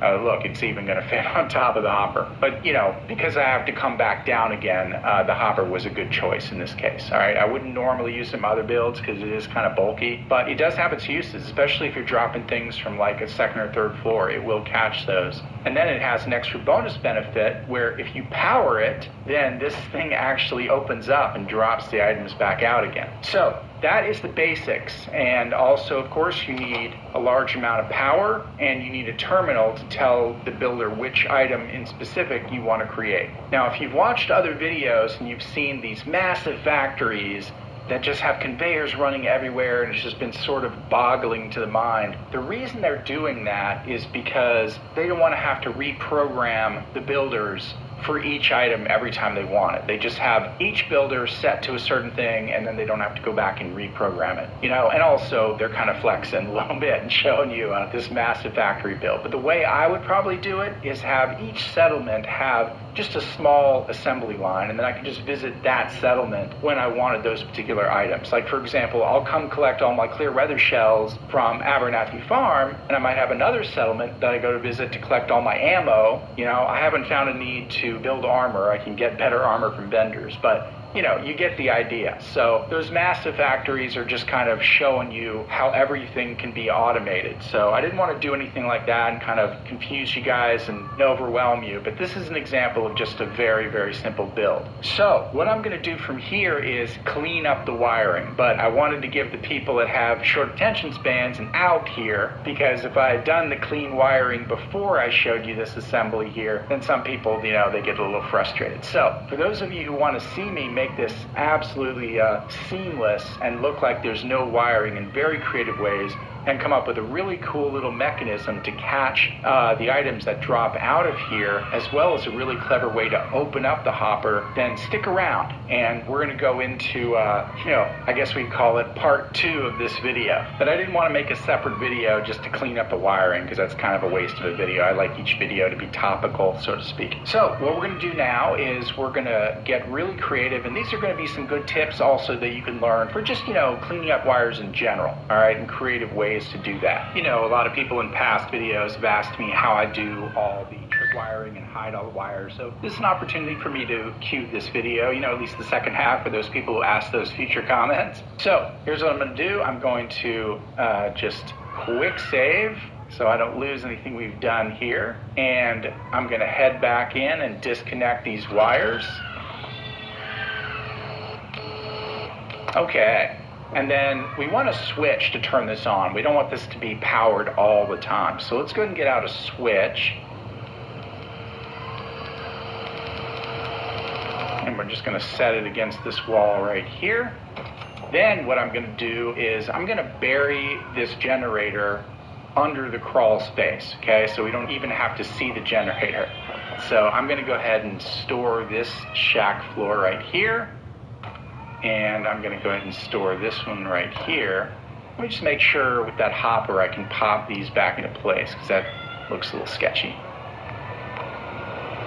Look, it's even going to fit on top of the hopper. But, because I have to come back down again, the hopper was a good choice in this case. All right, I wouldn't normally use some other builds because it is kind of bulky, but it does have its uses, especially if you're dropping things from like a second or third floor. It will catch those. And then it has an extra bonus benefit where if you power it, then this thing actually opens up and drops the items back out again. So that is the basics. And also, of course, you need a large amount of power, and you need a terminal to tell the builder which item in specific you want to create. Now, if you've watched other videos and you've seen these massive factories that just have conveyors running everywhere, and it's just been sort of boggling to the mind. The reason they're doing that is because they don't want to have to reprogram the builders for each item every time they want it. They just have each builder set to a certain thing, and then they don't have to go back and reprogram it. And also they're kind of flexing a little bit and showing you this massive factory build. But the way I would probably do it is have each settlement have just a small assembly line, and then I can just visit that settlement when I wanted those particular items. Like, for example, I'll come collect all my clear weather shells from Abernathy Farm, and I might have another settlement that I go to visit to collect all my ammo. I haven't found a need to build armor. I can get better armor from vendors, but you get the idea. So those massive factories are just kind of showing you how everything can be automated. So I didn't want to do anything like that and kind of confuse you guys and overwhelm you, but this is an example of just a very, very simple build. So what I'm going to do from here is clean up the wiring, but I wanted to give the people that have short attention spans an out here, because if I had done the clean wiring before I showed you this assembly here, then some people, they get a little frustrated. So for those of you who want to see me make this absolutely seamless and look like there's no wiring in very creative ways, and come up with a really cool little mechanism to catch the items that drop out of here, as well as a really clever way to open up the hopper, then stick around. And we're going to go into, I guess we'd call it part 2 of this video. But I didn't want to make a separate video just to clean up the wiring, because that's kind of a waste of a video. I like each video to be topical, so to speak. So what we're going to do now is we're going to get really creative, and these are going to be some good tips also that you can learn for just, cleaning up wires in general, all right, and creative ways to do that. A lot of people in past videos have asked me how I do all the trick wiring and hide all the wires. So this is an opportunity for me to cue this video, at least the second half for those people who ask those future comments. So here's what I'm going to do. I'm going to just quick save so I don't lose anything we've done here. And I'm going to head back in and disconnect these wires. Okay. And then we want to switch to turn this on. We don't want this to be powered all the time. So let's go ahead and get out a switch. And we're just going to set it against this wall right here. Then what I'm going to do is I'm going to bury this generator under the crawl space, okay? So we don't even have to see the generator. So I'm going to go ahead and store this shack floor right here. And I'm going to go ahead and store this one right here. Let me just make sure with that hopper I can pop these back into place, because that looks a little sketchy.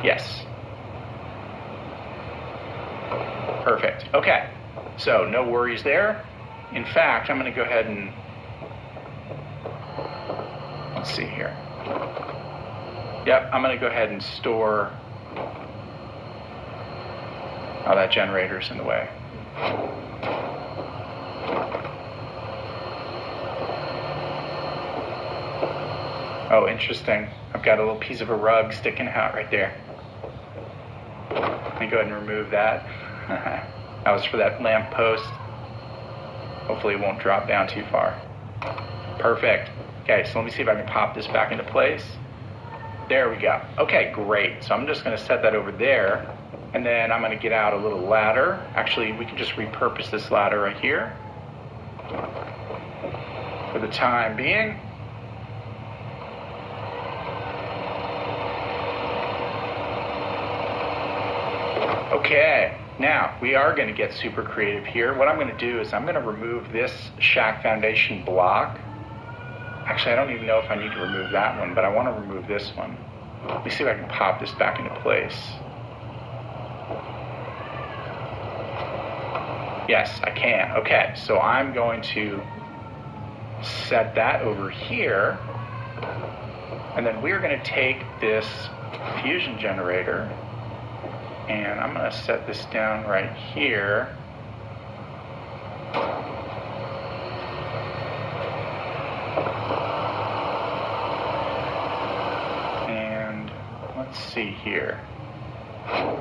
Yes. Perfect. Okay. So no worries there. In fact, I'm going to go ahead and let's see here. Yep, I'm going to go ahead and store. Oh, that generator's in the way. Oh, interesting. I've got a little piece of a rug sticking out right there. Let me go ahead and remove that. That was for that lamp post. Hopefully it won't drop down too far. Perfect. Okay, so let me see if I can pop this back into place. There we go. Okay, great. So I'm just going to set that over there, and then I'm going to get out a little ladder. Actually, we can just repurpose this ladder right here for the time being. Okay, now we are going to get super creative here. What I'm going to do is I'm going to remove this shack foundation block. Actually, I don't even know if I need to remove that one, but I want to remove this one. Let me see if I can pop this back into place. Yes, I can. Okay, so I'm going to set that over here, and then we're going to take this fusion generator, and I'm going to set this down right here. And let's see here.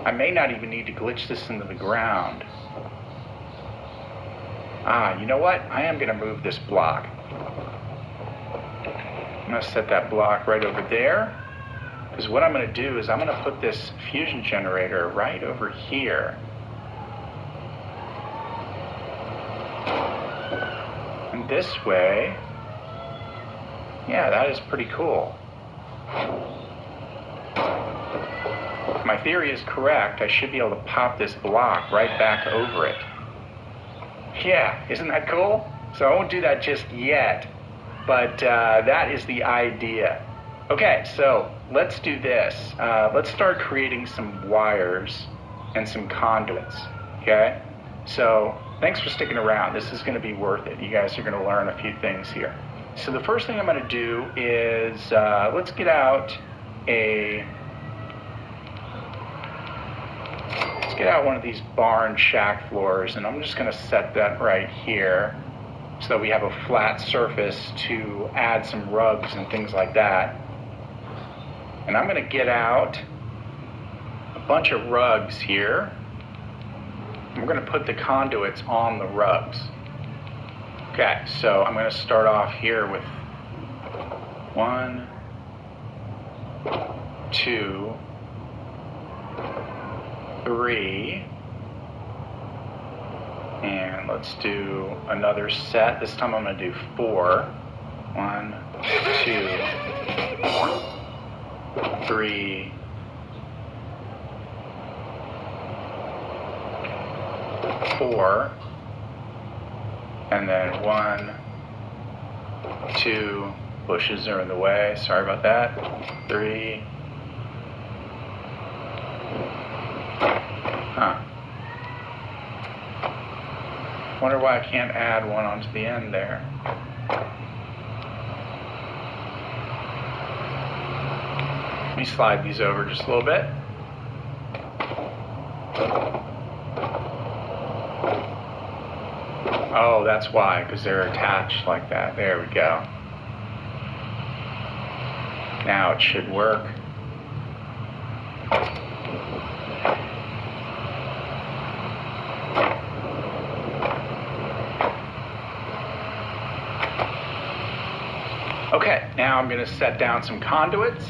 I may not even need to glitch this into the ground. You know what? I am going to move this block. I'm going to set that block right over there. Because what I'm going to do is I'm going to put this fusion generator right over here. And this way, yeah, that is pretty cool. If my theory is correct, I should be able to pop this block right back over it. Yeah, isn't that cool? So I won't do that just yet, but that is the idea. Okay, so let's do this. Let's start creating some wires and some conduits, okay? So thanks for sticking around. This is going to be worth it. You guys are going to learn a few things here. So the first thing I'm going to do is let's get out one of these barn shack floors, and I'm just going to set that right here so that we have a flat surface to add some rugs and things like that. And I'm going to get out a bunch of rugs here. We're going to put the conduits on the rugs. Okay, so I'm going to start off here with 1, 2, 3, and let's do another set. This time I'm going to do 4. 1, 2, 3, 4, and then 1, 2, bushes are in the way, sorry about that, 3, wonder why I can't add one onto the end there. Let me slide these over just a little bit. Oh, that's why, because they're attached like that. There we go. Now it should work. Okay, now I'm going to set down some conduits.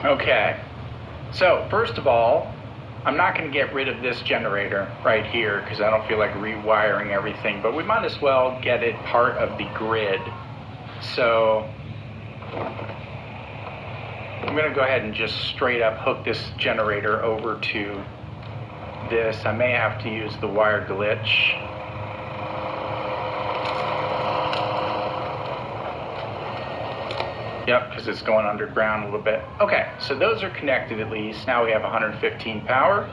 Okay, so first of all, I'm not going to get rid of this generator right here because I don't feel like rewiring everything, but we might as well get it part of the grid. So I'm going to go ahead and just straight up hook this generator over to this. I may have to use the wire glitch. Yep, because it's going underground a little bit. Okay, so those are connected at least. Now we have 115 power.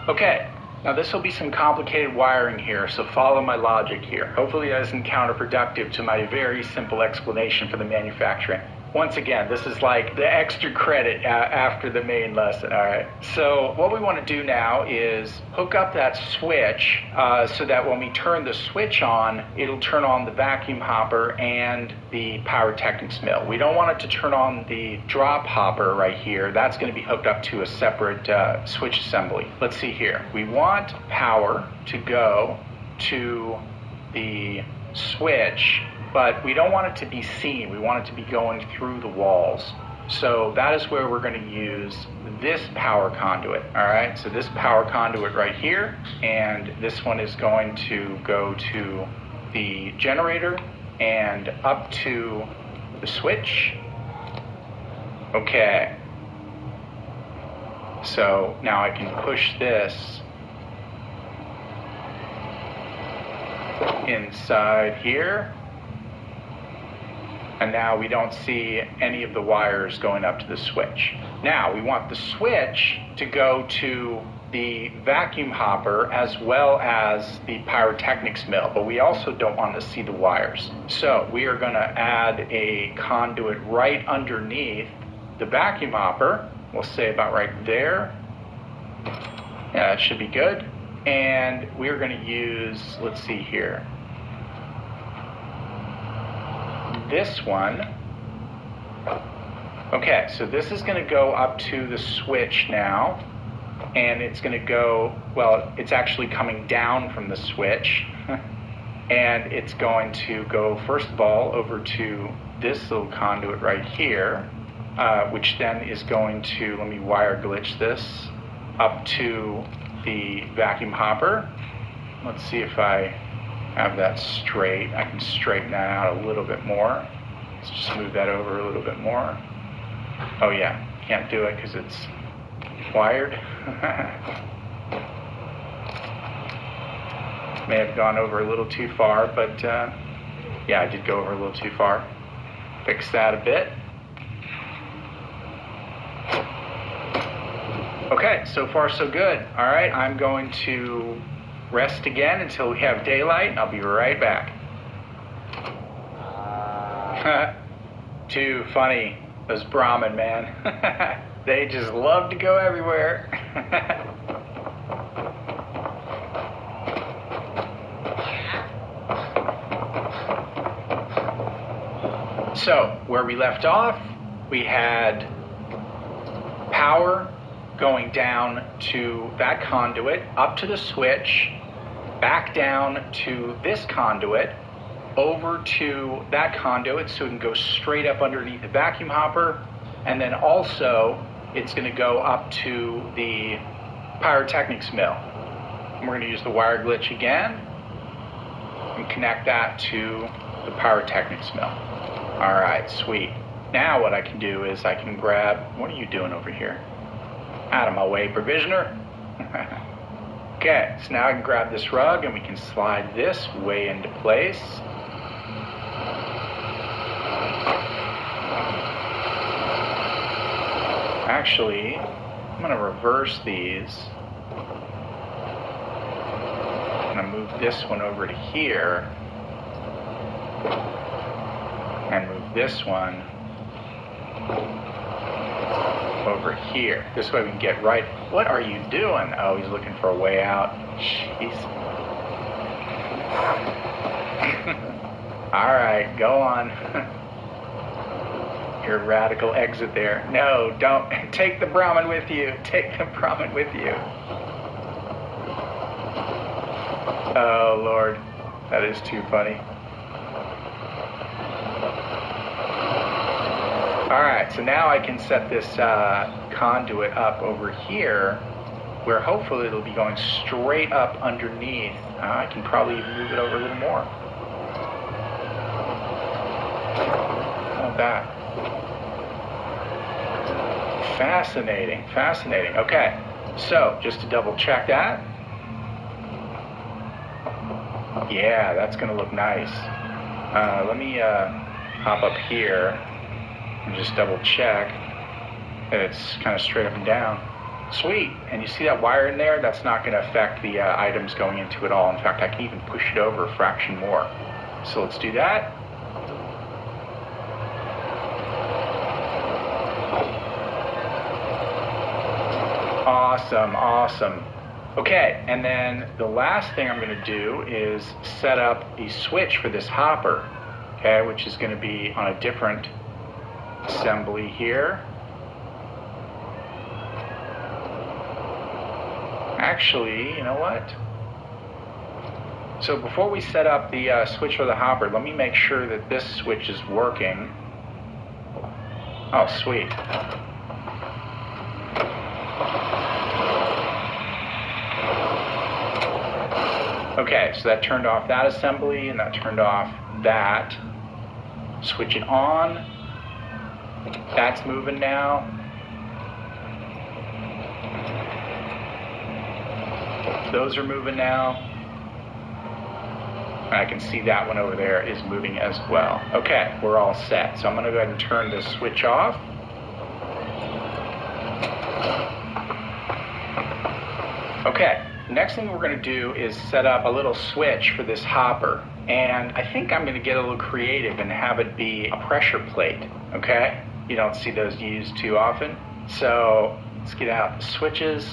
Okay, now this will be some complicated wiring here, so follow my logic here. Hopefully that isn't counterproductive to my very simple explanation for the manufacturing. Once again, this is like the extra credit after the main lesson, all right? So what we want to do now is hook up that switch so that when we turn the switch on, it'll turn on the vacuum hopper and the pyrotechnics mill. We don't want it to turn on the drop hopper right here. That's going to be hooked up to a separate switch assembly. Let's see here. We want power to go to the switch, but we don't want it to be seen. We want it to be going through the walls. So that is where we're going to use this power conduit, all right? So this power conduit right here, and this one is going to go to the generator and up to the switch. Okay. So now I can push this inside here. And now we don't see any of the wires going up to the switch. Now we want the switch to go to the vacuum hopper as well as the pyrotechnics mill, but we also don't want to see the wires. So we are going to add a conduit right underneath the vacuum hopper. We'll say about right there. Yeah, that should be good. And we're going to use, let's see here, this one. Okay, so this is going to go up to the switch now, and it's going to go, well, it's actually coming down from the switch, and it's going to go, first of all, over to this little conduit right here, which then is going to, let me wire glitch this, up to the vacuum hopper. Let's see if I have that straight. I can straighten that out a little bit more. Let's just move that over a little bit more. Oh yeah, can't do it because it's wired. May have gone over a little too far, but yeah, I did go over a little too far. Fix that a bit. Okay, so far so good. All right, I'm going to rest again until we have daylight, and I'll be right back. Too funny, those Brahmin, man. They just love to go everywhere. So, where we left off, we had power going down to that conduit, up to the switch, back down to this conduit, over to that conduit so it can go straight up underneath the vacuum hopper, and then also it's going to go up to the pyrotechnics mill. And we're going to use the wire glitch again and connect that to the pyrotechnics mill. All right, sweet. Now what I can do is I can grab, what are you doing over here? Out of my way, provisioner. Okay, so now I can grab this rug and we can slide this way into place. Actually, I'm going to reverse these. I'm going to move this one over to here. And move this one over here. This way we can get right. What are you doing? Oh, he's looking for a way out. Jeez. All right, go on. Your radical exit there. No, don't. Take the Brahmin with you. Take the Brahmin with you. Oh, Lord. That is too funny. All right, so now I can set this conduit up over here where hopefully it'll be going straight up underneath. I can probably even move it over a little more. Not bad. Fascinating, fascinating. Okay, so just to double check that. Yeah, that's gonna look nice. Let me hop up here and just double check that it's kind of straight up and down. Sweet, and you see that wire in there? That's not going to affect the items going into it all. In fact, I can even push it over a fraction more. So let's do that. Awesome, awesome. Okay, and then the last thing I'm going to do is set up the switch for this hopper, okay, which is going to be on a different assembly here. Actually, you know what? So before we set up the switch for the hopper, let me make sure that this switch is working. Oh, sweet. Okay, so that turned off that assembly, and that turned off that. Switch it on. That's moving now. Those are moving now. I can see that one over there is moving as well. Okay, we're all set. So I'm going to go ahead and turn this switch off. Okay, next thing we're going to do is set up a little switch for this hopper. And I think I'm going to get a little creative and have it be a pressure plate, okay? You don't see those used too often. So let's get out the switches.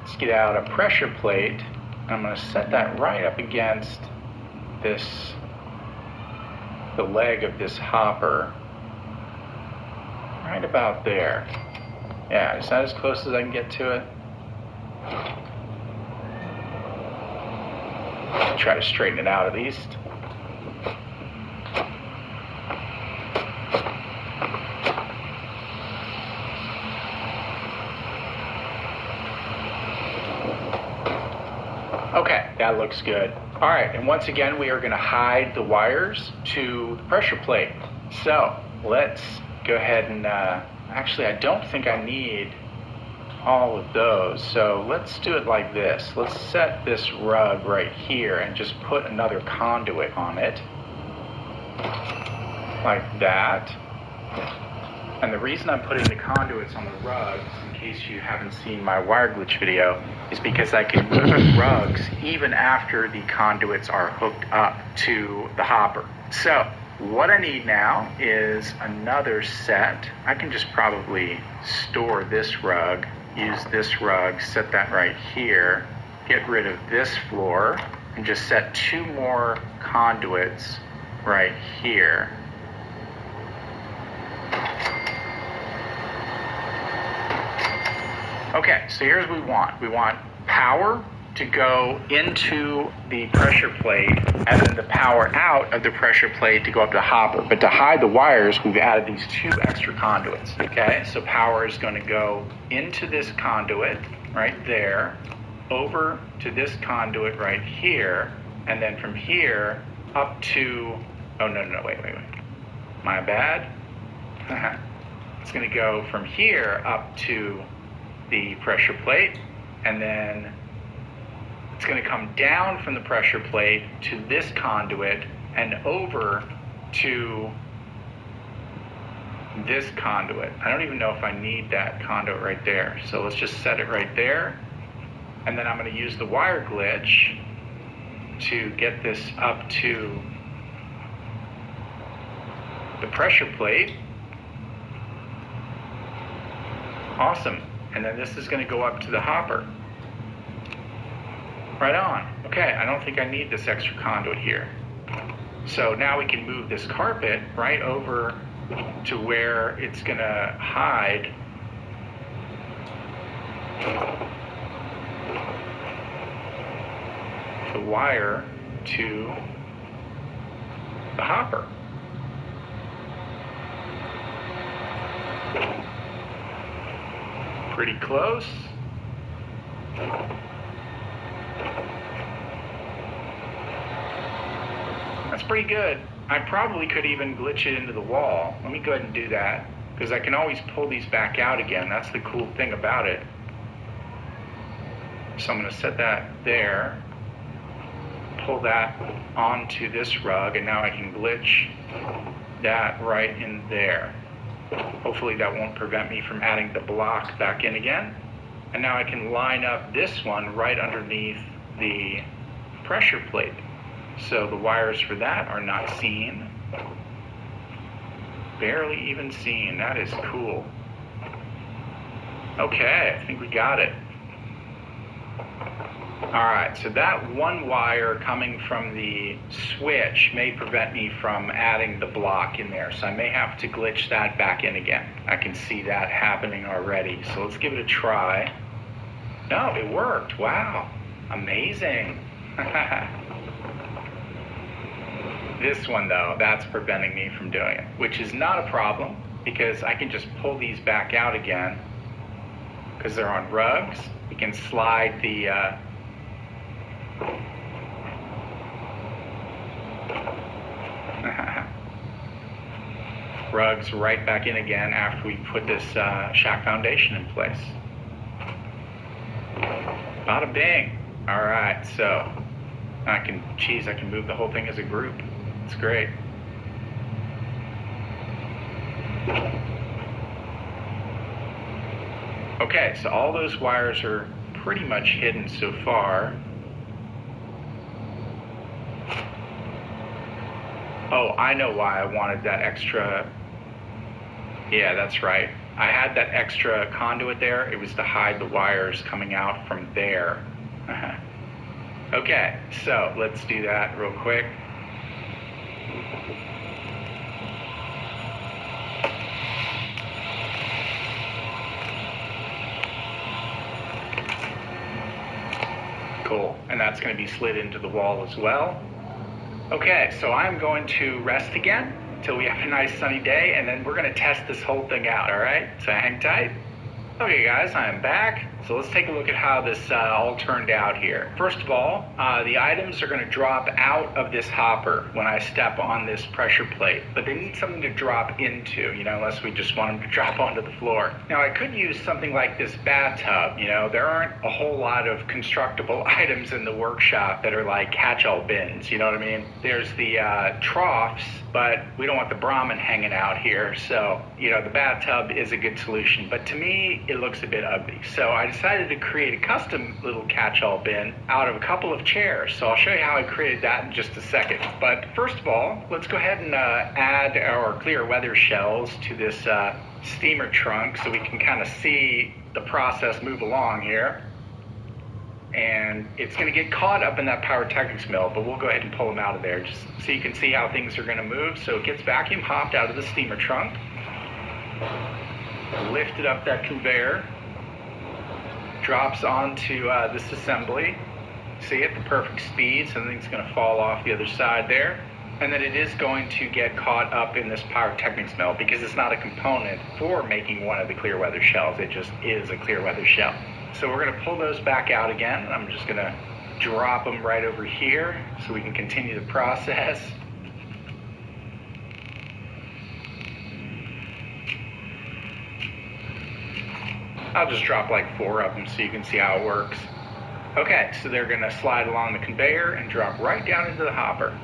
Let's get out a pressure plate. I'm going to set that right up against the leg of this hopper, right about there. Yeah, is that as close as I can get to it? Try to straighten it out at least. Okay, that looks good. All right, and once again, we are going to hide the wires to the pressure plate. So let's go ahead and, actually, I don't think I need all of those. So let's do it like this. Let's set this rug right here and just put another conduit on it. Like that. And the reason I'm putting the conduits on the rugs, in case you haven't seen my wire glitch video, is because I can move rugs even after the conduits are hooked up to the hopper. So what I need now is another set. I can just probably store this rug, use this rug, set that right here, get rid of this floor, and just set 2 more conduits right here. Okay, so here's what we want. We want power to go into the pressure plate, and then the power out of the pressure plate to go up to the hopper. But to hide the wires, we've added these 2 extra conduits, okay? So power is going to go into this conduit right there, over to this conduit right here, and then from here up to, oh, no, wait. My bad. It's going to go from here up to the pressure plate, and then it's going to come down from the pressure plate to this conduit and over to this conduit. I don't even know if I need that conduit right there, so let's just set it right there, and then I'm going to use the wire glitch to get this up to the pressure plate. Awesome. And then this is going to go up to the hopper. Right on. Okay, I don't think I need this extra conduit here. So now we can move this carpet right over to where it's going to hide the wire to the hopper. Pretty close. That's pretty good. I probably could even glitch it into the wall. Let me go ahead and do that, because I can always pull these back out again. That's the cool thing about it. So I'm going to set that there, pull that onto this rug, and now I can glitch that right in there. Hopefully that won't prevent me from adding the block back in again. And now I can line up this one right underneath the pressure plate. So the wires for that are not seen. Barely even seen. That is cool. Okay, I think we got it. Alright, so that one wire coming from the switch may prevent me from adding the block in there, so I may have to glitch that back in again. I can see that happening already, so let's give it a try. No, it worked. Wow. Amazing. This one, though, that's preventing me from doing it, which is not a problem because I can just pull these back out again because they're on rugs. We can slide the rugs right back in again after we put this shack foundation in place. Bada bing. All right, so I can move the whole thing as a group. It's great. Okay, so all those wires are pretty much hidden so far. Oh, I know why I wanted that extra. Yeah, that's right. I had that extra conduit there. It was to hide the wires coming out from there. Okay, so let's do that real quick. Cool, and that's going to be slid into the wall as well. Okay, so I'm going to rest again until we have a nice sunny day, and then we're going to test this whole thing out, all right? So hang tight. Okay, guys, I'm back. So let's take a look at how this all turned out here. First of all, the items are going to drop out of this hopper when I step on this pressure plate, but they need something to drop into, you know, unless we just want them to drop onto the floor. Now, I could use something like this bathtub, you know. There aren't a whole lot of constructible items in the workshop that are like catch-all bins, you know what I mean? There's the troughs, but we don't want the Brahmin hanging out here, so, you know, the bathtub is a good solution, but to me, it looks a bit ugly. So I decided to create a custom little catch-all bin out of a couple of chairs. So I'll show you how I created that in just a second. But first of all, let's go ahead and add our clear weather shells to this steamer trunk so we can kind of see the process move along here. And it's going to get caught up in that pyrotechnics mill, but we'll go ahead and pull them out of there just so you can see how things are going to move. So it gets vacuum hopped out of the steamer trunk, lifted up that conveyor, drops onto this assembly. See, at the perfect speed, so nothing's going to fall off the other side there. And then it is going to get caught up in this pyrotechnics mill because it's not a component for making one of the clear weather shells. It just is a clear weather shell. So we're going to pull those back out again. I'm just going to drop them right over here so we can continue the process. I'll just drop like 4 of them so you can see how it works. Okay, so they're going to slide along the conveyor and drop right down into the hopper.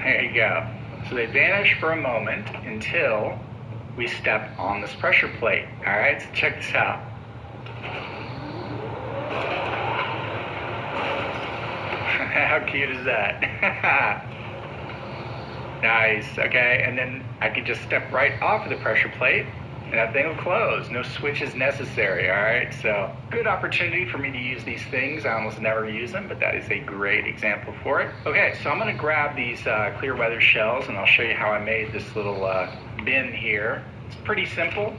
There you go. So they vanish for a moment until we step on this pressure plate. All right, so check this out. How cute is that? Nice, okay, and then I can just step right off of the pressure plate and that thing will close. No switches necessary, all right? So good opportunity for me to use these things. I almost never use them, but that is a great example for it. Okay, so I'm gonna grab these clear weather shells and I'll show you how I made this little bin here. It's pretty simple.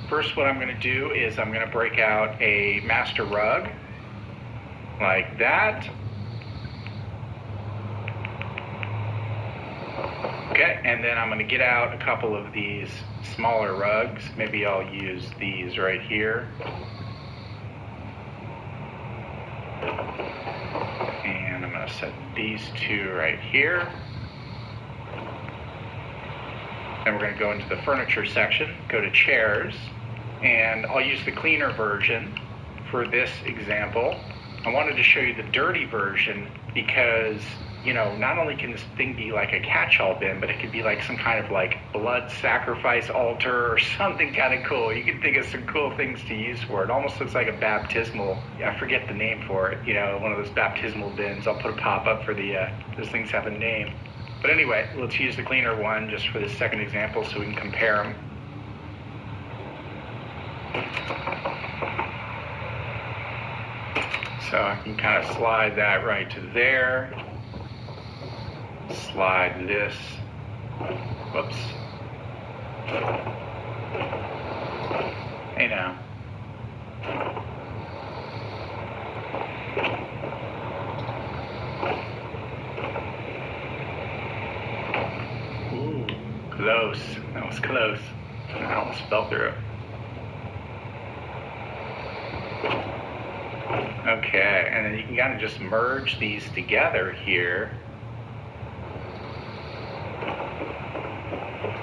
First, what I'm gonna do is I'm gonna break out a master rug like that. Okay, and then I'm going to get out a couple of these smaller rugs. Maybe I'll use these right here. And I'm going to set these 2 right here. Then we're going to go into the furniture section, go to chairs, and I'll use the cleaner version for this example. I wanted to show you the dirty version because, you know, not only can this thing be like a catch-all bin, but it could be like some kind of like blood sacrifice altar or something kind of cool. You can think of some cool things to use for it. It almost looks like a baptismal, I forget the name for it, you know, one of those baptismal bins. I'll put a pop-up for the, those things have a name. But anyway, let's use the cleaner one just for this second example so we can compare them. So I can kind of slide that right to there. Slide this. Whoops. Hey now. Ooh, close. That was close. I almost fell through. Okay, and then you can kind of just merge these together here.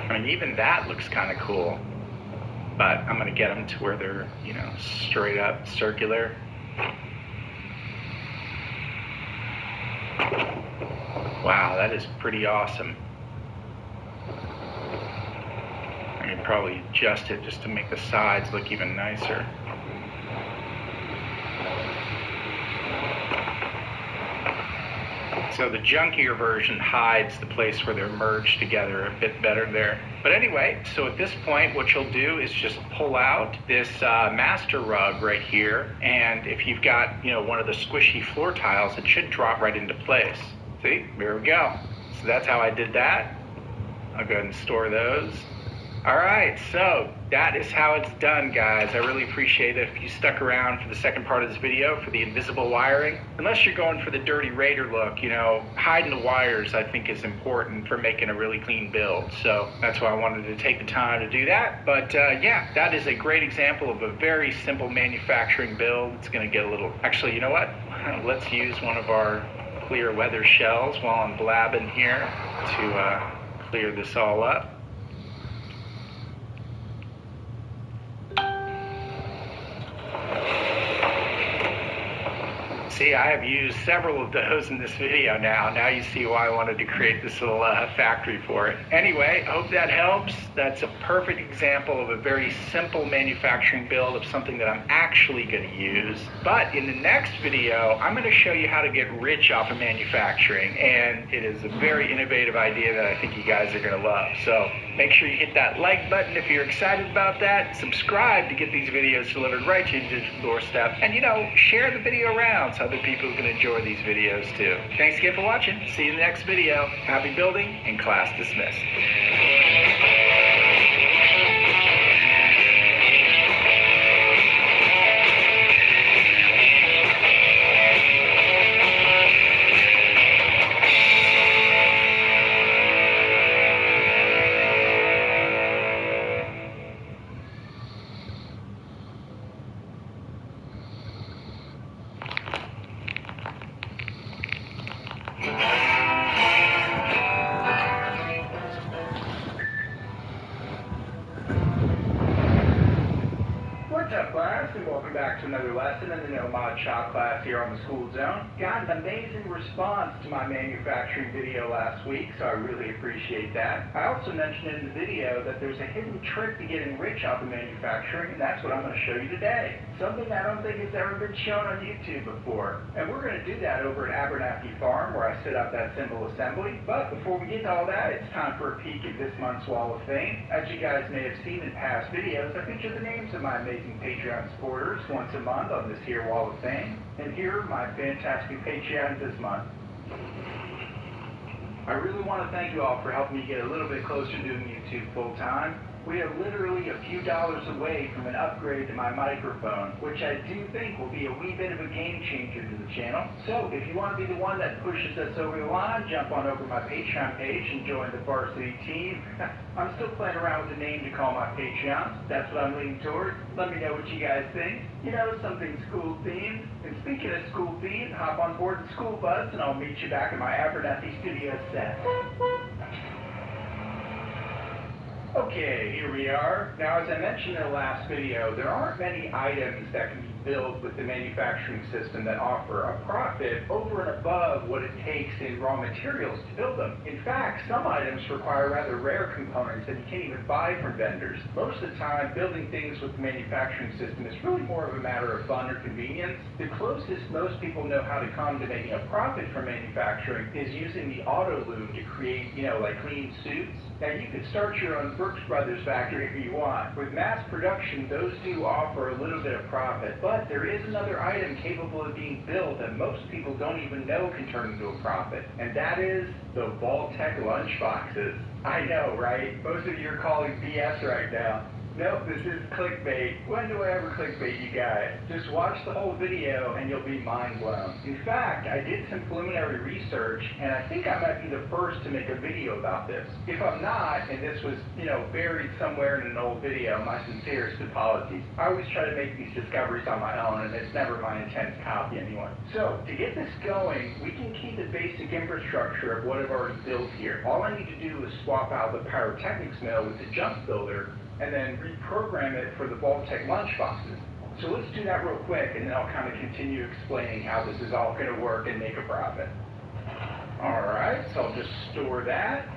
I mean, even that looks kind of cool. But I'm going to get them to where they're, you know, straight up circular. Wow, that is pretty awesome. I can probably adjust it just to make the sides look even nicer. So the junkier version hides the place where they're merged together a bit better there. But anyway, so at this point, what you'll do is just pull out this master rug right here. And if you've got, you know, one of the squishy floor tiles, it should drop right into place. See, there we go. So that's how I did that. I'll go ahead and store those. All right, so that is how it's done, guys. I really appreciate it if you stuck around for the second part of this video for the invisible wiring. Unless you're going for the dirty Raider look, you know, hiding the wires I think is important for making a really clean build. So that's why I wanted to take the time to do that. But yeah, that is a great example of a very simple manufacturing build. It's gonna get a little, actually, you know what? Let's use one of our clear weather shells while I'm blabbing here to clear this all up. See, I have used several of those in this video now. Now you see why I wanted to create this little factory for it. Anyway, I hope that helps. That's a perfect example of a very simple manufacturing build of something that I'm actually going to use. But in the next video, I'm going to show you how to get rich off of manufacturing. And it is a very innovative idea that I think you guys are going to love. So make sure you hit that like button if you're excited about that. Subscribe to get these videos delivered right to your digital doorstep. And, you know, share the video around so other people can enjoy these videos too. Thanks again for watching. See you in the next video. Happy building and class dismissed. And welcome back to another lesson in the No Mod Shop class here on the School Zone. Got an amazing response to my manufacturing video last week, so I really appreciate that. I also mentioned in the video that there's a hidden trick to getting rich off of manufacturing, and that's what I'm going to show you today. Something I don't think has ever been shown on YouTube before. And we're going to do that over at Abernathy Farm, where I set up that symbol assembly. But before we get to all that, it's time for a peek at this month's Wall of Fame. As you guys may have seen in past videos, I feature the names of my amazing Patreon supporters once a month on this here Wall of Fame. And here are my fantastic Patreons this month. I really want to thank you all for helping me get a little bit closer to doing YouTube full time. We are literally a few dollars away from an upgrade to my microphone, which I do think will be a wee bit of a game changer to the channel. So if you want to be the one that pushes us over the line, jump on over to my Patreon page and join the varsity team. I'm still playing around with the name to call my Patreons. That's what I'm leaning towards. Let me know what you guys think. You know, something school themed. And speaking of school themed, hop on board the school bus and I'll meet you back at my Abernathy studio set. Okay, here we are. Now, as I mentioned in the last video, there aren't many items that can be built with the manufacturing system that offer a profit over and above what it takes in raw materials to build them. In fact, some items require rather rare components that you can't even buy from vendors. Most of the time, building things with the manufacturing system is really more of a matter of fun or convenience. The closest most people know how to come to making a profit from manufacturing is using the auto loom to create, you know, like clean suits. Now, you could start your own Brooks Brothers factory if you want. With mass production, those do offer a little bit of profit, but there is another item capable of being built that most people don't even know can turn into a profit, and that is the Vault-Tec lunchboxes. I know, right? Most of you are calling BS right now. Nope, this is clickbait. When do I ever clickbait you guys? Just watch the whole video and you'll be mind blown. In fact, I did some preliminary research and I think I might be the first to make a video about this. If I'm not, and this was, buried somewhere in an old video, my sincerest apologies. I always try to make these discoveries on my own and it's never my intent to copy anyone. So, to get this going, we can keep the basic infrastructure of what I've already built here. All I need to do is swap out the pyrotechnics mill with the jump builder and then reprogram it for the Vault-Tec lunchboxes. So let's do that real quick, and then I'll kind of continue explaining how this is all going to work and make a profit. All right, so I'll just store that.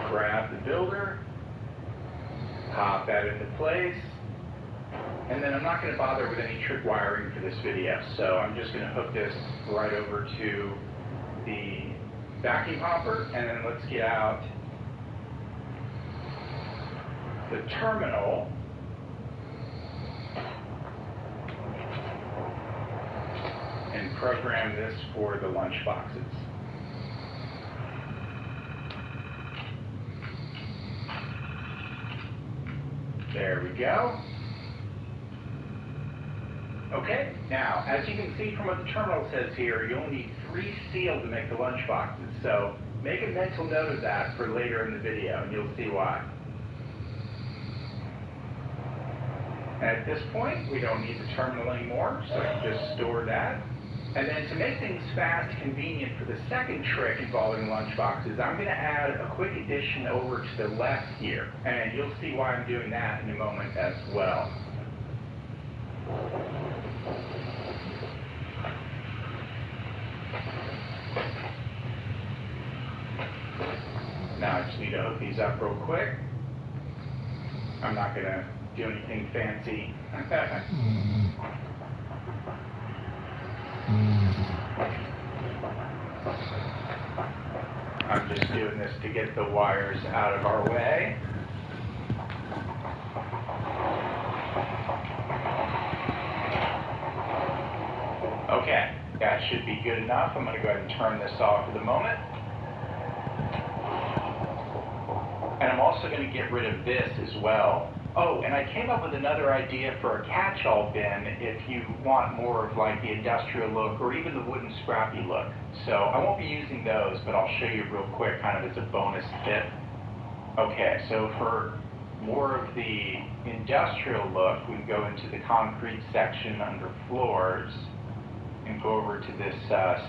Grab the builder, pop that into place, and then I'm not going to bother with any trick wiring for this video, so I'm just going to hook this right over to the vacuum hopper, and then let's get out the terminal and program this for the lunch boxes. There we go. Okay, now as you can see from what the terminal says here, you'll need 3 steel to make the lunch boxes. So make a mental note of that for later in the video and you'll see why. At this point, we don't need the terminal anymore, so I can just store that. And then to make things fast and convenient for the second trick involving lunchboxes, I'm going to add a quick addition over to the left here. And you'll see why I'm doing that in a moment as well. Now I just need to hook these up real quick. I'm not going to do anything fancy. I'm just doing this to get the wires out of our way. Okay, that should be good enough. I'm going to go ahead and turn this off for the moment. And I'm also going to get rid of this as well. Oh, and I came up with another idea for a catch-all bin if you want more of like the industrial look or even the wooden scrappy look. So I won't be using those, but I'll show you real quick kind of as a bonus tip. Okay, so for more of the industrial look, we go into the concrete section under floors and go over to this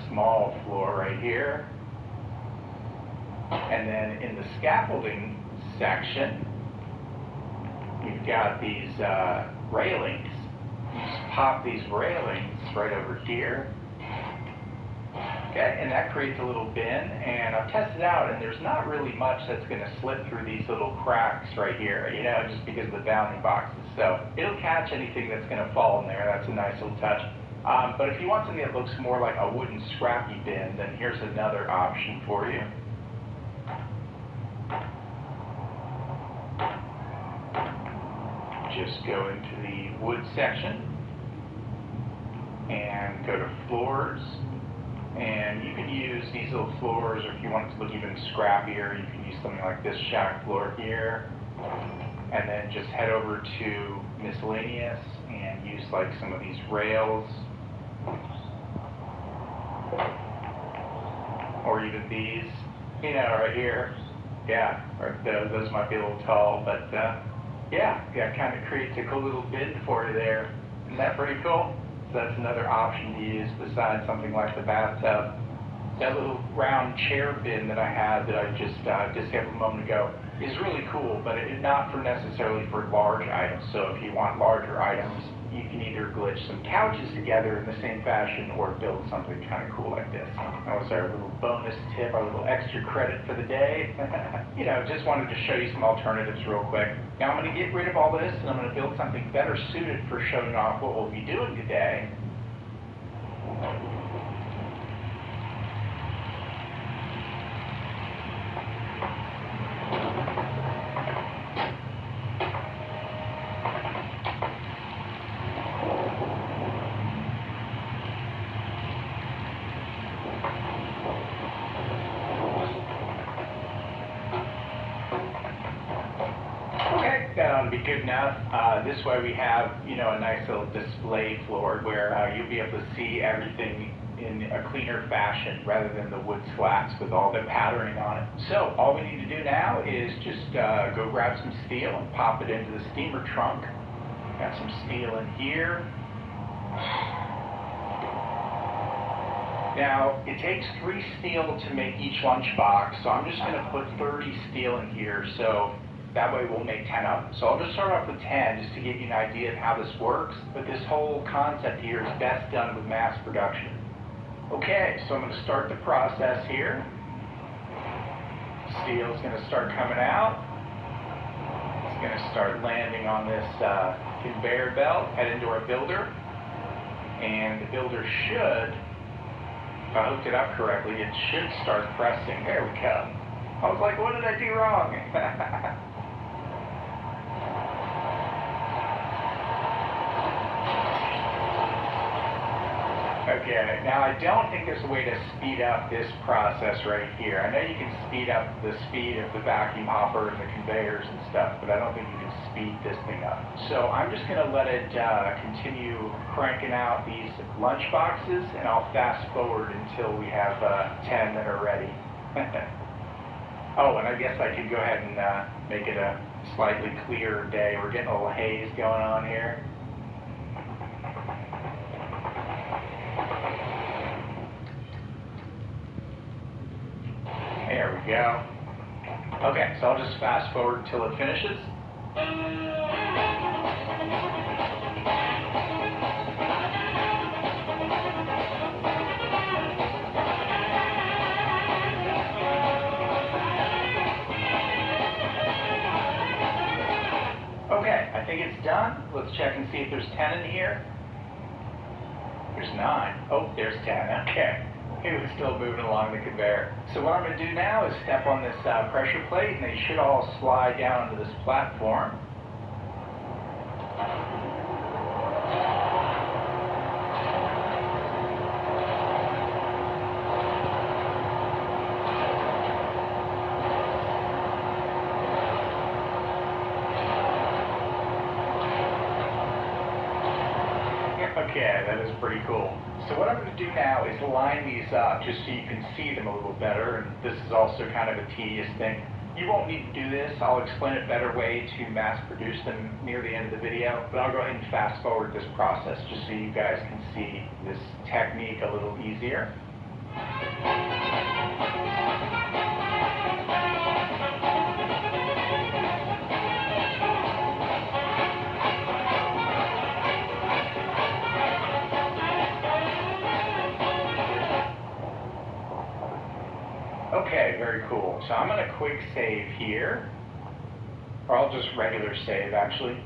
small floor right here. And then in the scaffolding section, we've got these railings. You just pop these railings right over here. Okay, and that creates a little bin, and I've tested out, and there's not really much that's going to slip through these little cracks right here, just because of the bounding boxes. So it'll catch anything that's going to fall in there. That's a nice little touch. But if you want something that looks more like a wooden scrappy bin, then here's another option for you. Just go into the wood section and go to floors, and you can use these little floors, or if you want it to look even scrappier, you can use something like this shack floor here, and then just head over to miscellaneous and use like some of these rails, or even these, right here. Yeah, or those might be a little tall, but yeah, kind of creates a cool little bin for you there. Isn't that pretty cool? So that's another option to use besides something like the bathtub. That little round chair bin that I had that I just discovered a moment ago is really cool, but it's not necessarily for large items. So if you want larger items, you can either glitch some couches together in the same fashion or build something kind of cool like this. That was our little bonus tip, our little extra credit for the day. Just wanted to show you some alternatives real quick. Now I'm going to get rid of all this and I'm going to build something better suited for showing off what we'll be doing today. would be good enough. This way we have, you know, a nice little display floor where you'll be able to see everything in a cleaner fashion rather than the wood slats with all the patterning on it. So all we need to do now is just go grab some steel and pop it into the steamer trunk. Got some steel in here. Now, it takes 3 steel to make each lunchbox, so I'm just going to put 30 steel in here, so that way we'll make 10 of them. So I'll just start off with 10 just to give you an idea of how this works, but this whole concept here is best done with mass production. Okay, so I'm going to start the process here. Steel is going to start coming out. It's going to start landing on this conveyor belt, head into our builder, and the builder should, if I hooked it up correctly, it should start pressing. There we go. I was like, what did I do wrong? Okay, now I don't think there's a way to speed up this process right here. I know you can speed up the speed of the vacuum hopper and the conveyors and stuff, but I don't think you can speed this thing up. So I'm just going to let it continue cranking out these lunch boxes, and I'll fast forward until we have 10 that are ready. Oh, and I guess I could go ahead and make it a slightly clearer day. We're getting a little haze going on here. There we go. Okay, so I'll just fast forward until it finishes. Okay, I think it's done. Let's check and see if there's 10 in here. There's 9. Oh, there's 10. Okay. It was still moving along the conveyor. So what I'm going to do now is step on this pressure plate, and they should all slide down onto this platform. Okay, that is pretty cool. So what I'm going to do now is line these up just so you can see them a little better, and this is also kind of a tedious thing. You won't need to do this. I'll explain a better way to mass produce them near the end of the video, but I'll go ahead and fast forward this process just so you guys can see this technique a little easier. Okay, very cool. So I'm going to quick save here, or I'll just regular save actually.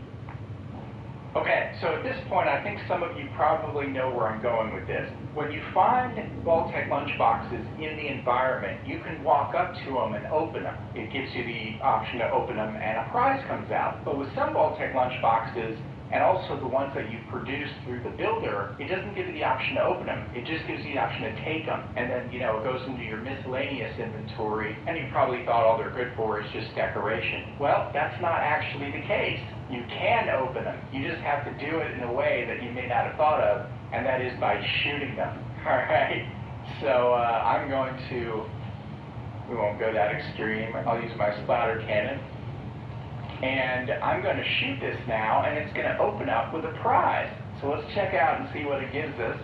Okay, so at this point I think some of you probably know where I'm going with this. When you find Vault-Tec lunchboxes in the environment, you can walk up to them and open them. It gives you the option to open them and a prize comes out. But with some Vault-Tec lunchboxes, and also the ones that you produce through the builder, it doesn't give you the option to open them. It just gives you the option to take them. And then, you know, it goes into your miscellaneous inventory, and you probably thought all they're good for is just decoration. Well, that's not actually the case. You can open them. You just have to do it in a way that you may not have thought of, and that is by shooting them. All right? So I'm going to, we won't go that extreme. I'll use my splatter cannon. And I'm going to shoot this now, and it's going to open up with a prize. So let's check out and see what it gives us.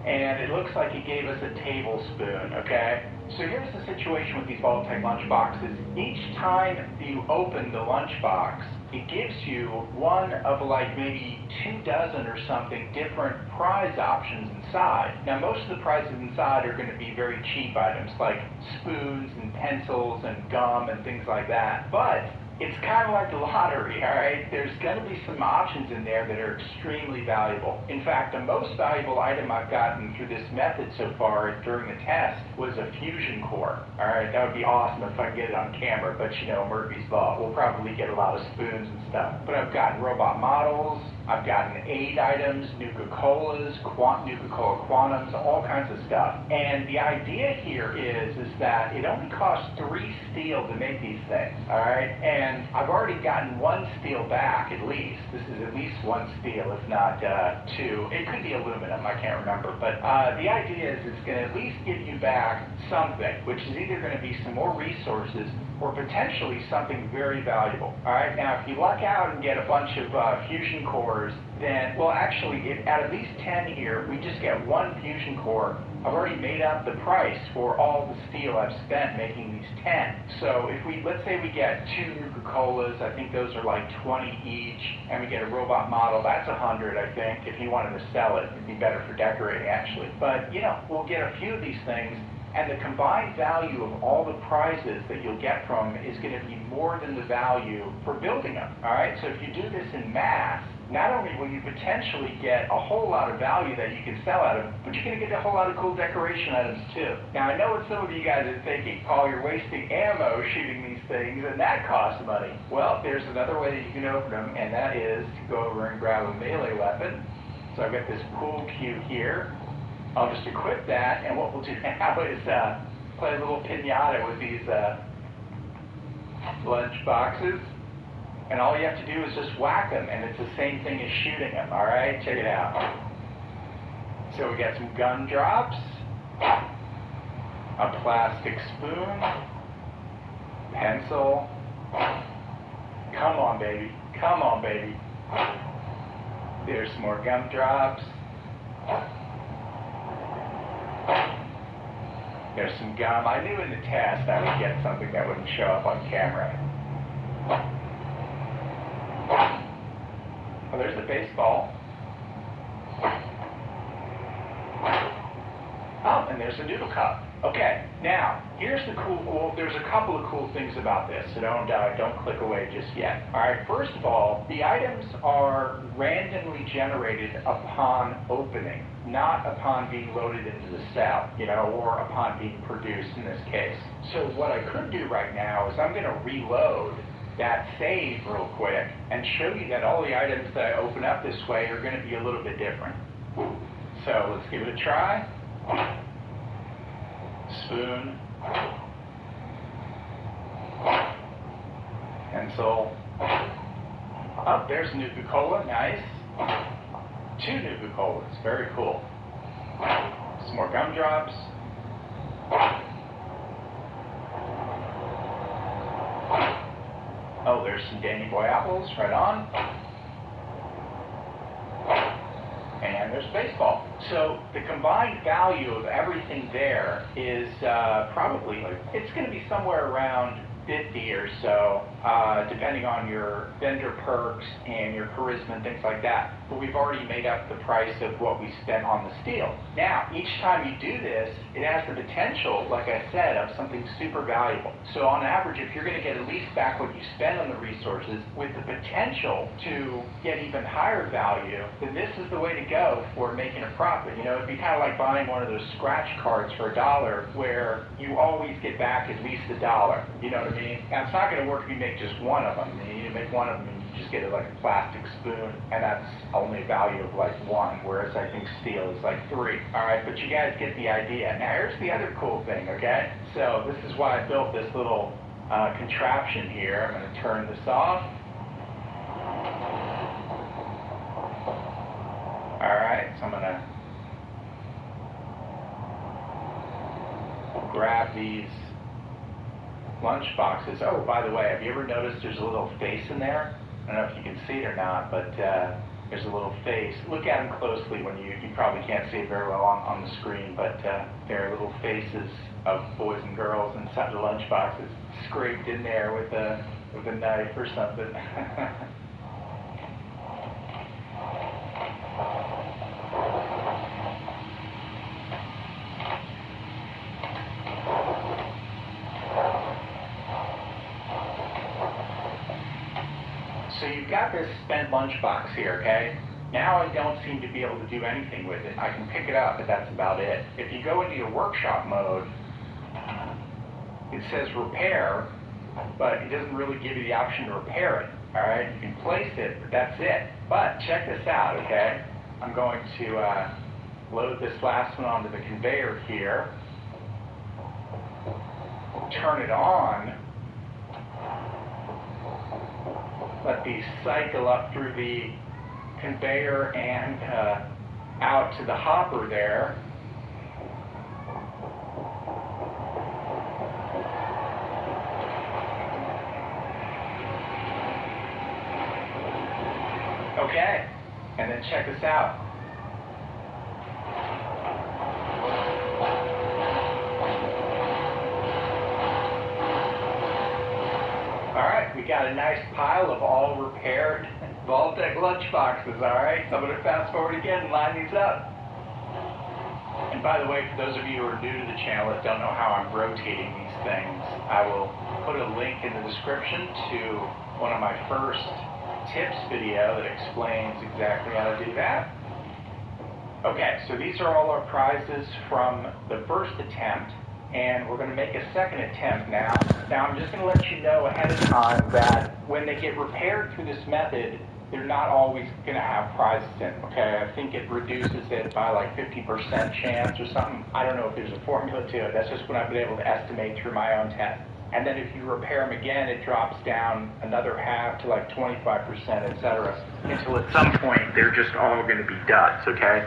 And it looks like it gave us a tablespoon, okay? So here's the situation with these Vault-Tec lunchboxes. Each time you open the lunchbox, it gives you one of like maybe 24 or something different prize options inside. Now most of the prizes inside are going to be very cheap items like spoons and pencils and gum and things like that. But it's kind of like the lottery, all right? There's going to be some options in there that are extremely valuable. In fact, the most valuable item I've gotten through this method so far during the test was a fusion core. All right, that would be awesome if I could get it on camera, but you know, Murphy's Law. We'll probably get a lot of spoons and stuff. But I've gotten robot models, I've gotten aid items, Nuka-Colas, Nuka-Cola Quantums, all kinds of stuff. And the idea here is that it only costs 3 steel to make these things, all right? And And I've already gotten one steel back, at least. This is at least one steel, if not two. It could be aluminum, I can't remember. But the idea is it's going to at least give you back something, which is either going to be some more resources or potentially something very valuable. All right, now if you luck out and get a bunch of fusion cores, then, well, actually, out of these 10 here, we just get one fusion core. I've already made up the price for all the steel I've spent making these 10. So if we, let's say we get 2 Nuka-Colas, I think those are like 20 each, and we get a robot model, that's 100, I think. If you wanted to sell it, it'd be better for decorating, actually. But, you know, we'll get a few of these things, and the combined value of all the prizes that you'll get from them is going to be more than the value for building them. All right, so if you do this in mass, not only will you potentially get a whole lot of value that you can sell out of, but you're going to get a whole lot of cool decoration items too. Now I know what some of you guys are thinking, oh, you're wasting ammo shooting these things and that costs money. Well, there's another way that you can open them, and that is to go over and grab a melee weapon. So I've got this pool cue here. I'll just equip that, and what we'll do now is play a little pinata with these lunch boxes. And all you have to do is just whack them, and it's the same thing as shooting them, all right? Check it out. So we got some gun drops, a plastic spoon, pencil. Come on, baby. Come on, baby. There's some more gum drops. There's some gum. I knew in the test I would get something that wouldn't show up on camera. Oh, there's a baseball. Oh, and there's a noodle cup. Okay, now, here's the cool, there's a couple of cool things about this, so don't click away just yet. All right, first of all, the items are randomly generated upon opening, not upon being loaded into the cell, you know, or upon being produced in this case. So what I could do right now is I'm going to reload that save real quick and show you that all the items that I open up this way are going to be a little bit different. So let's give it a try. Spoon. Pencil. Oh, there's a Nuka-Cola, nice. 2 Nuka-Colas, very cool. Some more gumdrops. Oh, there's some Danny Boy apples, right on. And there's baseball. So the combined value of everything there is probably, it's going to be somewhere around 50 or so, depending on your vendor perks and your charisma and things like that. But we've already made up the price of what we spent on the steel. Now, each time you do this, it has the potential, like I said, of something super valuable. So on average, if you're going to get at least back what you spend on the resources with the potential to get even higher value, then this is the way to go for making a profit. You know, it'd be kind of like buying one of those scratch cards for $1 where you always get back at least $1. You know what I mean? Now, it's not going to work if you make just one of them. You need to make one of them and you just get it like a plastic spoon, and that's only a value of like 1, whereas I think steel is like 3. All right, but you guys get the idea. Now, here's the other cool thing, okay? So this is why I built this little contraption here. I'm going to turn this off. All right, so I'm going to grab these lunch boxes. Oh, by the way, have you ever noticed there's a little face in there? I don't know if you can see it or not, but there's a little face. Look at them closely when you probably can't see it very well on the screen, but there are little faces of boys and girls inside the lunch boxes, scraped in there with a knife or something. So you've got this spent lunchbox here, okay? Now I don't seem to be able to do anything with it. I can pick it up, but that's about it. If you go into your workshop mode, it says repair, but it doesn't really give you the option to repair it, all right? You can place it, but that's it. But check this out, okay? I'm going to load this last one onto the conveyor here, turn it on, let these cycle up through the conveyor and out to the hopper there. Okay, and then check this out. Alright, we got a nice pile of all repaired Vault-Tec lunchboxes, alright? So I'm going to fast forward again and line these up. And by the way, for those of you who are new to the channel that don't know how I'm rotating these things, I will put a link in the description to one of my first tips video that explains exactly how to do that. Okay, so these are all our prizes from the first attempt, and we're going to make a second attempt now. Now I'm just going to let you know ahead of time that when they get repaired through this method, they're not always going to have prizes in, okay? I think it reduces it by like 50% chance or something. I don't know if there's a formula to it. That's just what I've been able to estimate through my own tests. And then if you repair them again, it drops down another half to like 25%, etc. Until at some point, they're just all going to be duds, okay?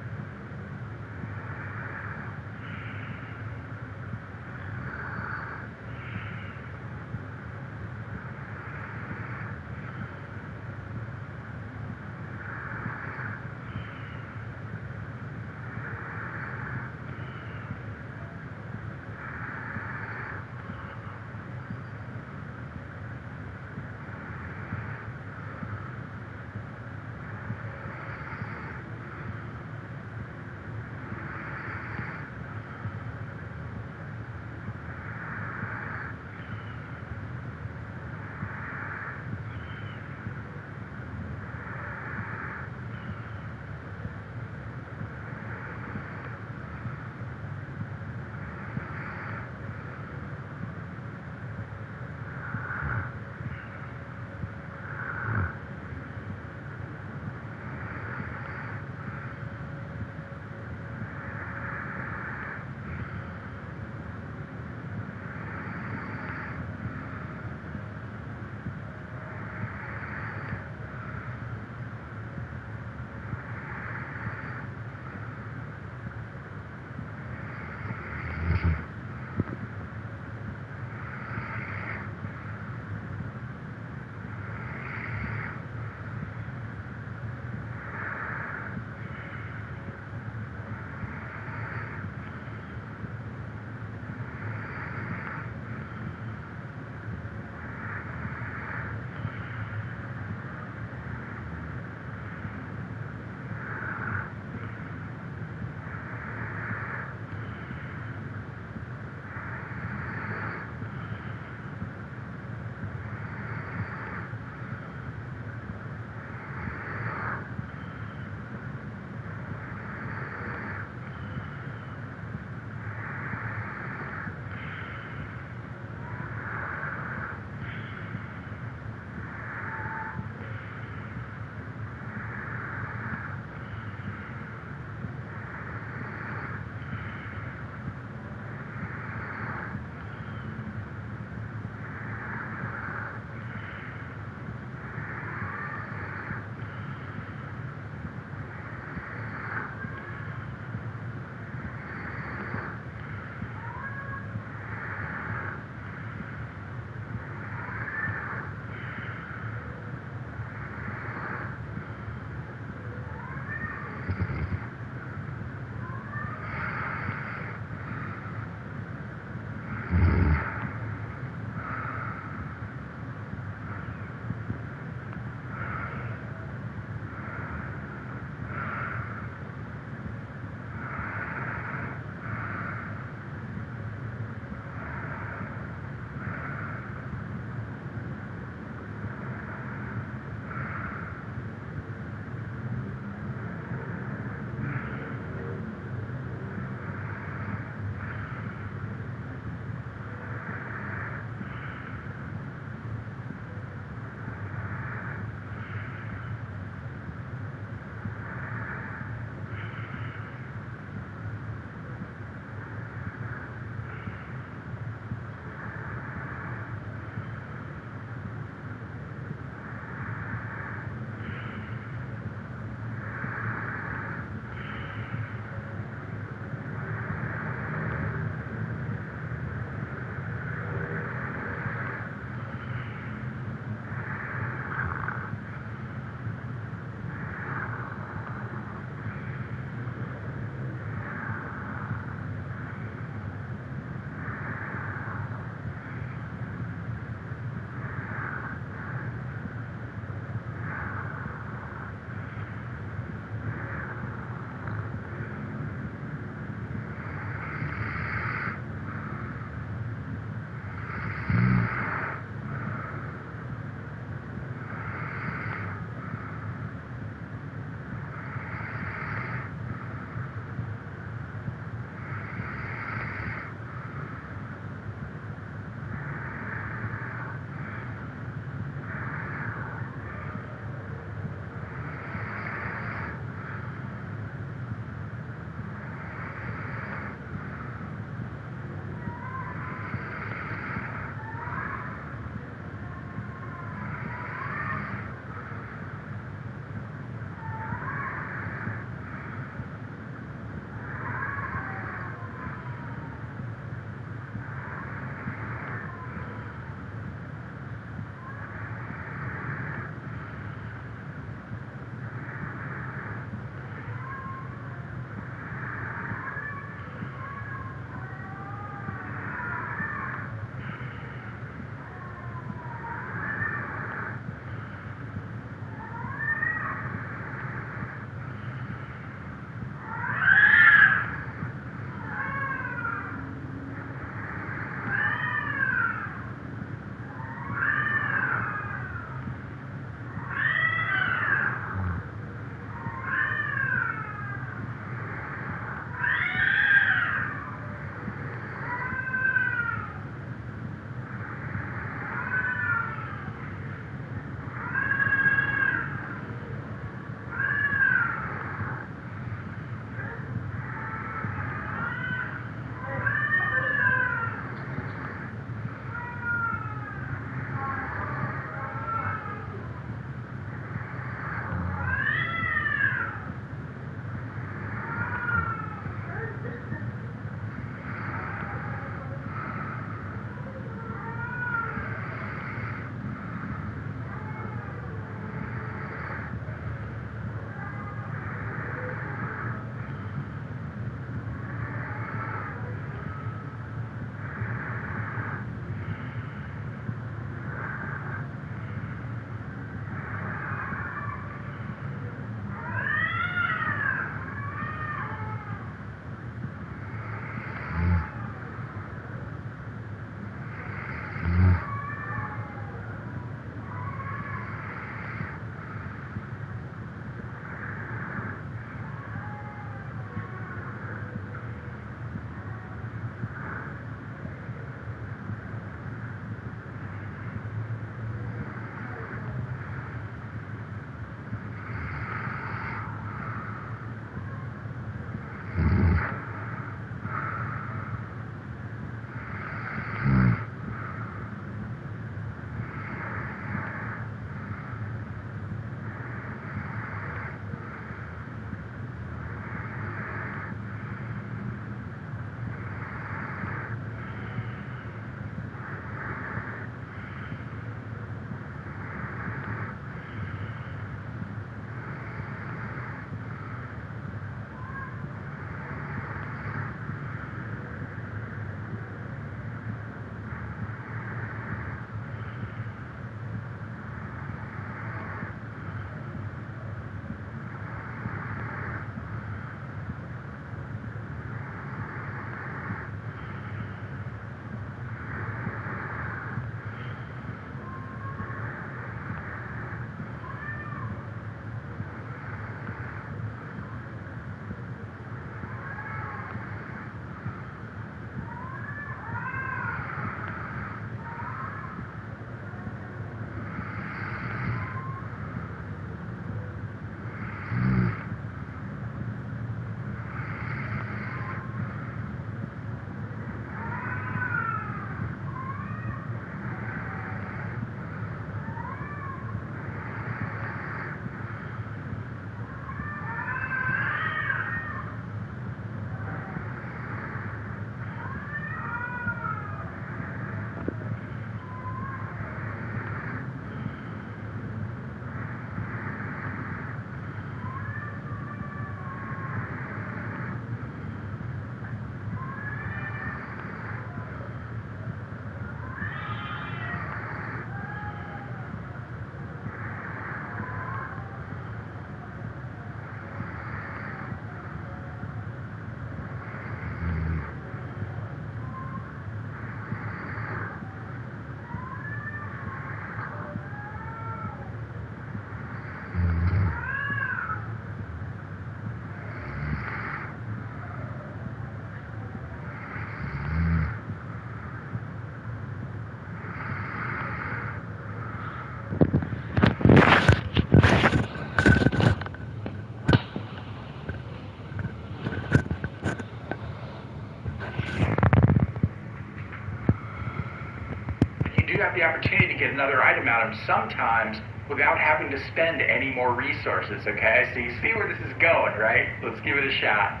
do have the opportunity to get another item out of them sometimes without having to spend any more resources, okay? So you see where this is going, right? Let's give it a shot.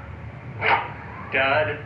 Dud.